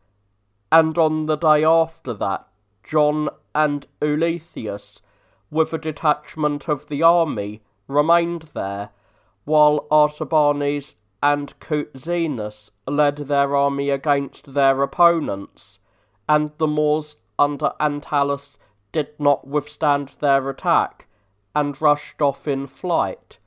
And on the day after that, John and Ulethius, with a detachment of the army, remained there, while Artabanes and Cuzenus led their army against their opponents, and the Moors under Antalus did not withstand their attack, and rushed off in flight.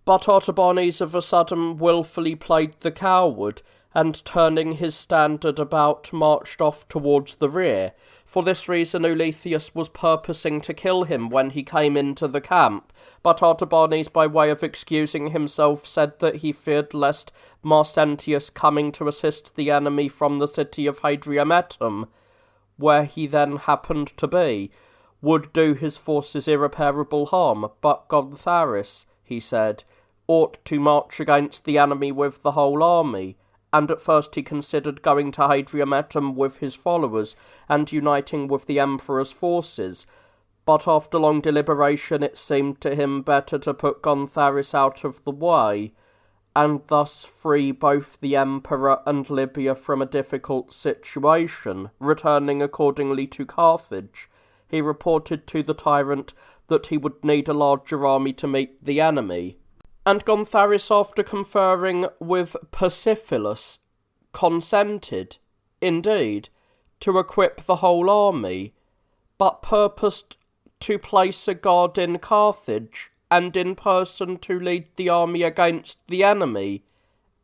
But Artabanes of a sudden wilfully played the coward, and turning his standard about marched off towards the rear. For this reason Ulysses was purposing to kill him when he came into the camp, but Artabanes, by way of excusing himself, said that he feared lest Marcentius, coming to assist the enemy from the city of Hadriametum, where he then happened to be, would do his forces irreparable harm, but Gontharis, he said, ought to march against the enemy with the whole army, and at first he considered going to Hadriametum with his followers and uniting with the emperor's forces, but after long deliberation it seemed to him better to put Gontharis out of the way, and thus free both the emperor and Libya from a difficult situation. Returning accordingly to Carthage, he reported to the tyrant that he would need a larger army to meet the enemy. And Gontharis, after conferring with Persiphilus, consented, indeed, to equip the whole army, but purposed to place a guard in Carthage, and in person to lead the army against the enemy.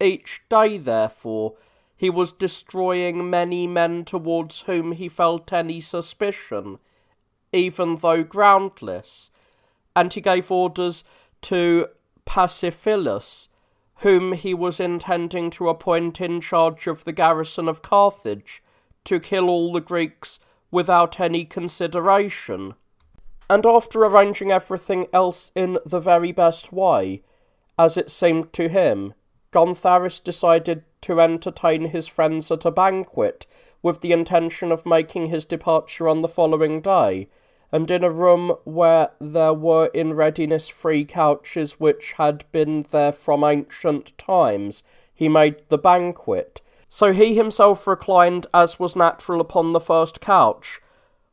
Each day, therefore, he was destroying many men towards whom he felt any suspicion, even though groundless, and he gave orders to Persiphilus, whom he was intending to appoint in charge of the garrison of Carthage, to kill all the Greeks without any consideration. And after arranging everything else in the very best way, as it seemed to him, Gontharis decided to entertain his friends at a banquet, with the intention of making his departure on the following day, and in a room where there were in readiness 3 couches which had been there from ancient times, he made the banquet. So he himself reclined, as was natural, upon the first couch,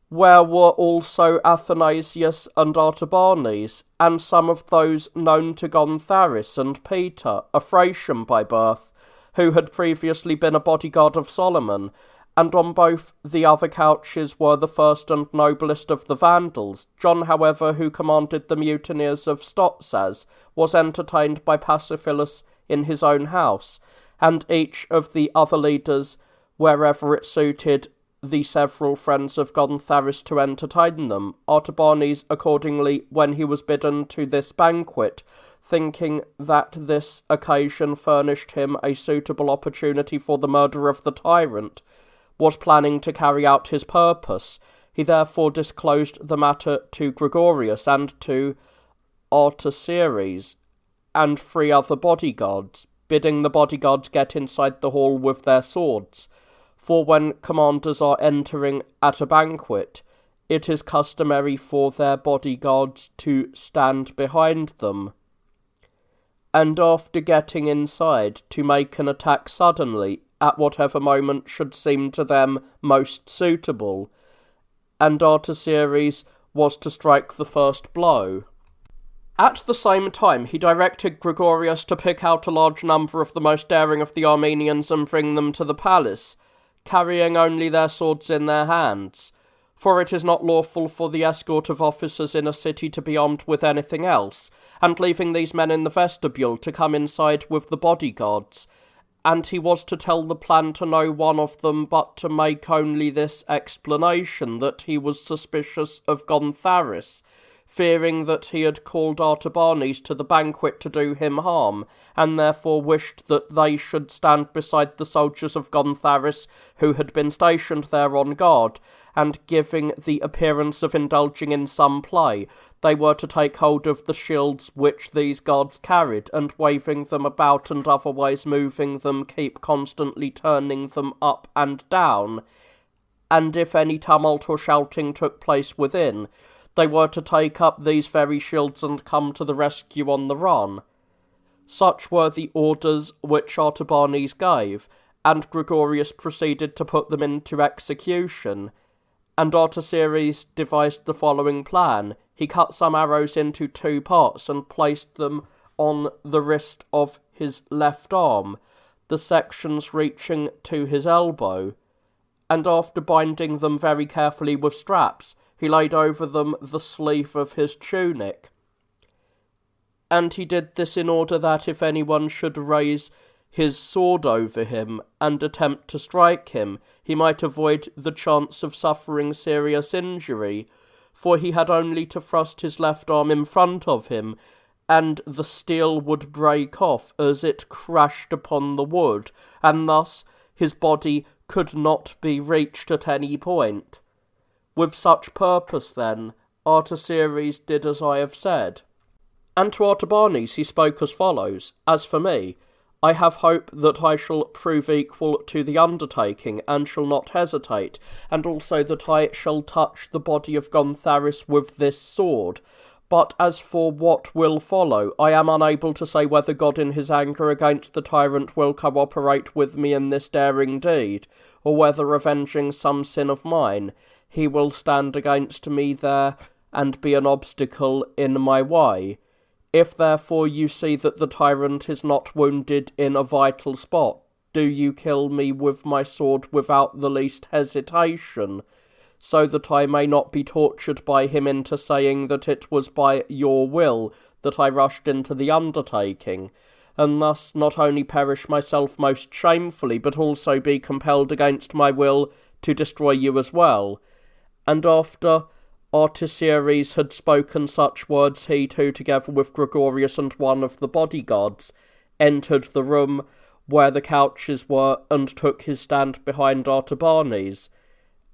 where were also Athanasius and Artabanes, and some of those known to Gontharis, and Peter, a Thracian by birth, who had previously been a bodyguard of Solomon, and on both the other couches were the first and noblest of the Vandals. John, however, who commanded the mutineers of Stotzas, was entertained by Persiphilus in his own house, and each of the other leaders, wherever it suited the several friends of Gontharis to entertain them. Artabanes, accordingly, when he was bidden to this banquet, thinking that this occasion furnished him a suitable opportunity for the murder of the tyrant, was planning to carry out his purpose. He therefore disclosed the matter to Gregorius and to Artaceres and 3 other bodyguards, bidding the bodyguards get inside the hall with their swords. For when commanders are entering at a banquet, it is customary for their bodyguards to stand behind them, and after getting inside, to make an attack suddenly, at whatever moment should seem to them most suitable, and Artaceres was to strike the first blow. At the same time, he directed Gregorius to pick out a large number of the most daring of the Armenians and bring them to the palace, carrying only their swords in their hands, for it is not lawful for the escort of officers in a city to be armed with anything else, and leaving these men in the vestibule to come inside with the bodyguards, and he was to tell the plan to no one of them, but to make only this explanation, that he was suspicious of Gontharis, fearing that he had called Artabanes to the banquet to do him harm, and therefore wished that they should stand beside the soldiers of Gontharis who had been stationed there on guard, and giving the appearance of indulging in some play, they were to take hold of the shields which these guards carried, and waving them about and otherwise moving them, keep constantly turning them up and down, and if any tumult or shouting took place within, they were to take up these very shields and come to the rescue on the run. Such were the orders which Artabanes gave, and Gregorius proceeded to put them into execution. And Artaceres devised the following plan. He cut some arrows into 2 parts and placed them on the wrist of his left arm, the sections reaching to his elbow, and after binding them very carefully with straps, he laid over them the sleeve of his tunic. And he did this in order that if anyone should raise his sword over him and attempt to strike him, he might avoid the chance of suffering serious injury, for he had only to thrust his left arm in front of him, and the steel would break off as it crashed upon the wood, and thus his body could not be reached at any point. With such purpose, then, Artaceres did as I have said. And to Artabanes he spoke as follows: As for me, I have hope that I shall prove equal to the undertaking, and shall not hesitate, and also that I shall touch the body of Gontharis with this sword. But as for what will follow, I am unable to say whether God in his anger against the tyrant will cooperate with me in this daring deed, or whether, avenging some sin of mine, he will stand against me there, and be an obstacle in my way. If therefore you see that the tyrant is not wounded in a vital spot, do you kill me with my sword without the least hesitation, so that I may not be tortured by him into saying that it was by your will that I rushed into the undertaking, and thus not only perish myself most shamefully, but also be compelled against my will to destroy you as well. And after Artaceres had spoken such words, he too, together with Gregorius and one of the bodyguards, entered the room where the couches were, and took his stand behind Artabanes,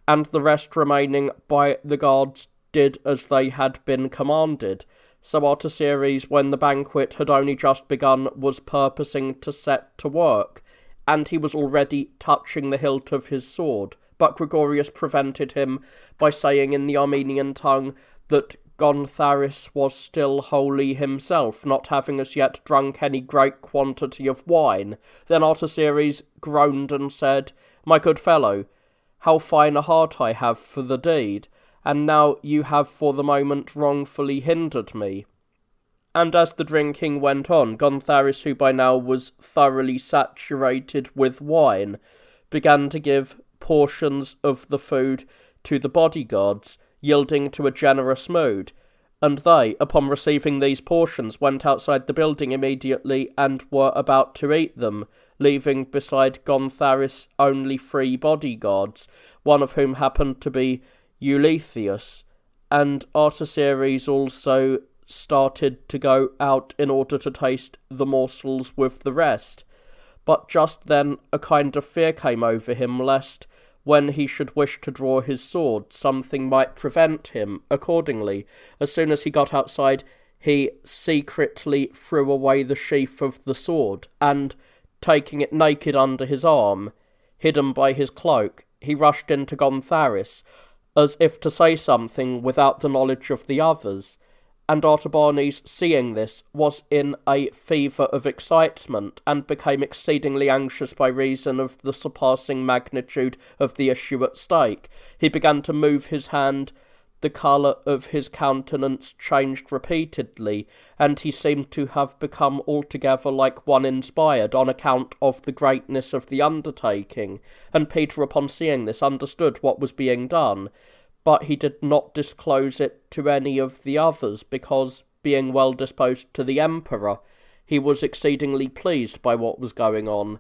and the rest remaining by the guards did as they had been commanded. So Artaceres, when the banquet had only just begun, was purposing to set to work, and he was already touching the hilt of his sword. But Gregorius prevented him by saying in the Armenian tongue that Gontharis was still holy himself, not having as yet drunk any great quantity of wine. Then Artaceres groaned and said, My good fellow, how fine a heart I have for the deed, and now you have for the moment wrongfully hindered me. And as the drinking went on, Gontharis, who by now was thoroughly saturated with wine, began to give portions of the food to the bodyguards, yielding to a generous mood, and they, upon receiving these portions, went outside the building immediately and were about to eat them, leaving beside Gontharis only 3 bodyguards, one of whom happened to be Eulethius, and Artaceres also started to go out in order to taste the morsels with the rest. But just then a kind of fear came over him, lest, when he should wish to draw his sword, something might prevent him. Accordingly, as soon as he got outside, he secretly threw away the sheath of the sword, and, taking it naked under his arm, hidden by his cloak, he rushed into Gontharis, as if to say something without the knowledge of the others. And Artabanes, seeing this, was in a fever of excitement, and became exceedingly anxious by reason of the surpassing magnitude of the issue at stake. He began to move his hand, the colour of his countenance changed repeatedly, and he seemed to have become altogether like one inspired, on account of the greatness of the undertaking. And Peter, upon seeing this, understood what was being done, but he did not disclose it to any of the others, because, being well disposed to the emperor, he was exceedingly pleased by what was going on.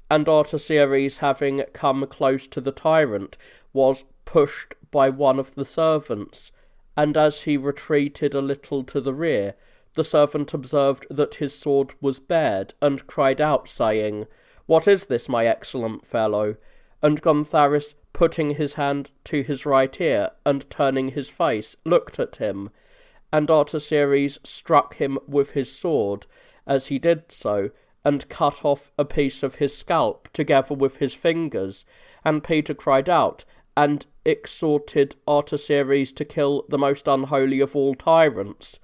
And Artaceres, having come close to the tyrant, was pushed by one of the servants, and as he retreated a little to the rear, the servant observed that his sword was bared, and cried out, saying, What is this, my excellent fellow? And Gontharis, putting his hand to his right ear, and turning his face, looked at him, and Artaceres struck him with his sword as he did so, and cut off a piece of his scalp together with his fingers. And Peter cried out, and exhorted Artaceres to kill the most unholy of all tyrants.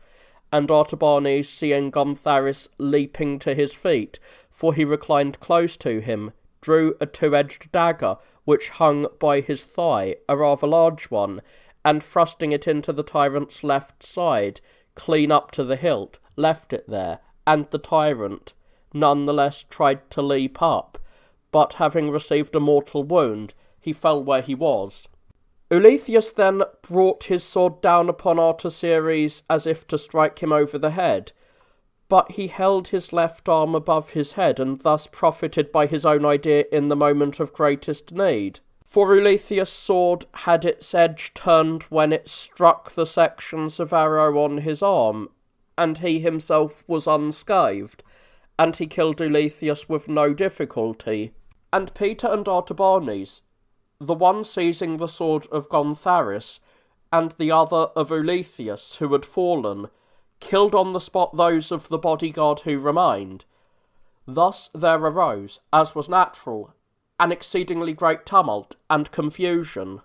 And Artabanes, seeing Gontharis leaping to his feet, for he reclined close to him, drew a 2-edged dagger, which hung by his thigh, a rather large one, and thrusting it into the tyrant's left side, clean up to the hilt, left it there, and the tyrant none the less tried to leap up, but having received a mortal wound, he fell where he was. Eulethius then brought his sword down upon Artaceres as if to strike him over the head, but he held his left arm above his head and thus profited by his own idea in the moment of greatest need. For Ulysses' sword had its edge turned when it struck the sections of arrow on his arm, and he himself was unscathed, and he killed Ulysses with no difficulty. And Peter and Artabanes, the one seizing the sword of Gontharis, and the other of Ulysses, who had fallen, killed on the spot those of the bodyguard who remained. Thus there arose, as was natural, an exceedingly great tumult and confusion.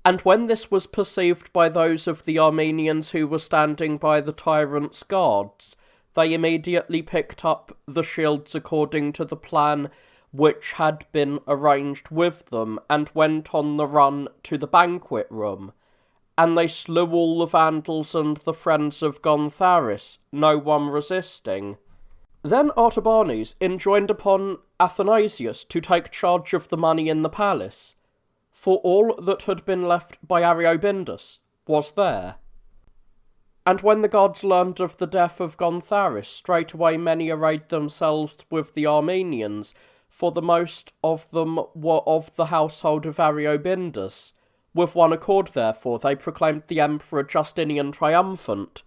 And when this was perceived by those of the Armenians who were standing by the tyrant's guards, they immediately picked up the shields according to the plan which had been arranged with them, and went on the run to the banquet room. And they slew all the Vandals and the friends of Gontharis, no one resisting. Then Artabanes enjoined upon Athanasius to take charge of the money in the palace, for all that had been left by Ariobindus was there. And when the gods learned of the death of Gontharis, straightway many arrayed themselves with the Armenians, for the most of them were of the household of Ariobindus. With one accord, therefore, they proclaimed the Emperor Justinian triumphant,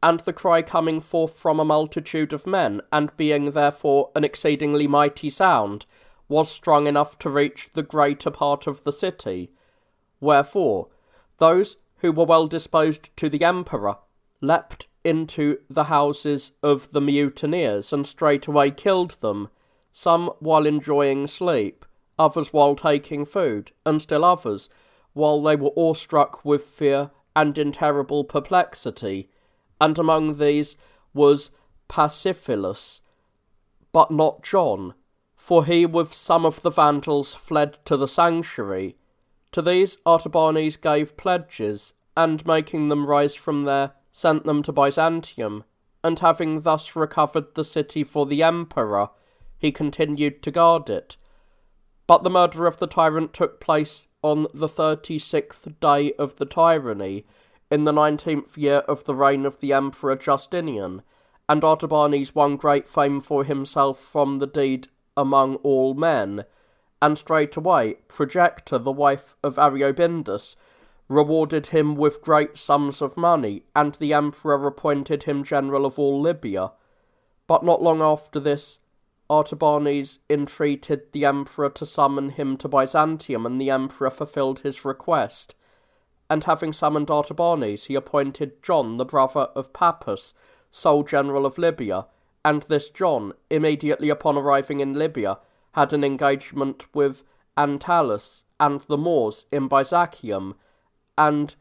and the cry coming forth from a multitude of men, and being therefore an exceedingly mighty sound, was strong enough to reach the greater part of the city. Wherefore, those who were well disposed to the Emperor leapt into the houses of the mutineers, and straightway killed them, some while enjoying sleep, others while taking food, and still others while they were awestruck with fear and in terrible perplexity. And among these was Pasiphilus, but not John, for he with some of the Vandals fled to the sanctuary. To these Artabanes gave pledges, and making them rise from there, sent them to Byzantium, and having thus recovered the city for the Emperor, he continued to guard it. But the murder of the tyrant took place on the 36th day of the tyranny, in the 19th year of the reign of the Emperor Justinian, and Artabanes won great fame for himself from the deed among all men, and straightway Projecta, the wife of Ariobindus, rewarded him with great sums of money, and the Emperor appointed him general of all Libya. But not long after this, Artabanes entreated the Emperor to summon him to Byzantium, and the Emperor fulfilled his request. And having summoned Artabanes, he appointed John, the brother of Pappus, sole general of Libya, and this John, immediately upon arriving in Libya, had an engagement with Antalus and the Moors in Byzacium, and,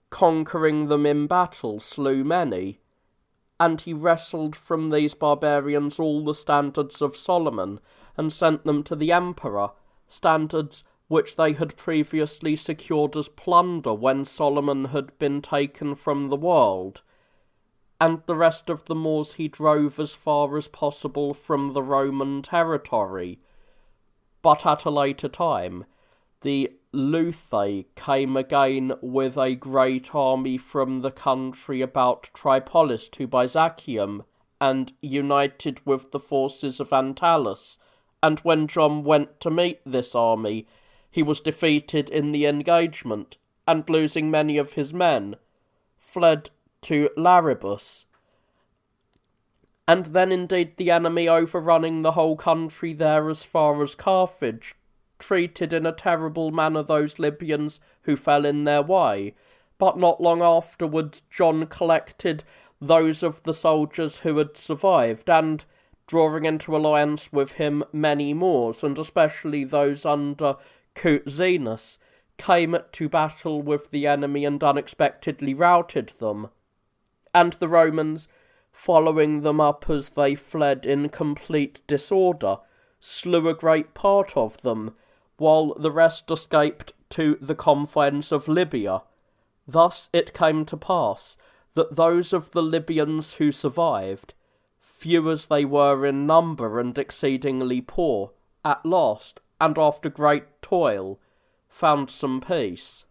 conquering them in battle, slew many. And he wrestled from these barbarians all the standards of Solomon, and sent them to the Emperor, standards which they had previously secured as plunder when Solomon had been taken from the world. And the rest of the Moors he drove as far as possible from the Roman territory. But at a later time, the Leuthai came again with a great army from the country about Tripolis to Byzacium, and united with the forces of Antalus. And when John went to meet this army, he was defeated in the engagement, and losing many of his men, fled to Laribus. And then indeed the enemy, overrunning the whole country there as far as Carthage, treated in a terrible manner those Libyans who fell in their way. But not long afterwards John collected those of the soldiers who had survived, and, drawing into alliance with him many Moors, and especially those under Cuzenus, came to battle with the enemy and unexpectedly routed them. And the Romans, following them up as they fled in complete disorder, slew a great part of them, while the rest escaped to the confines of Libya. Thus it came to pass that those of the Libyans who survived, few as they were in number and exceedingly poor, at last, and after great toil, found some peace.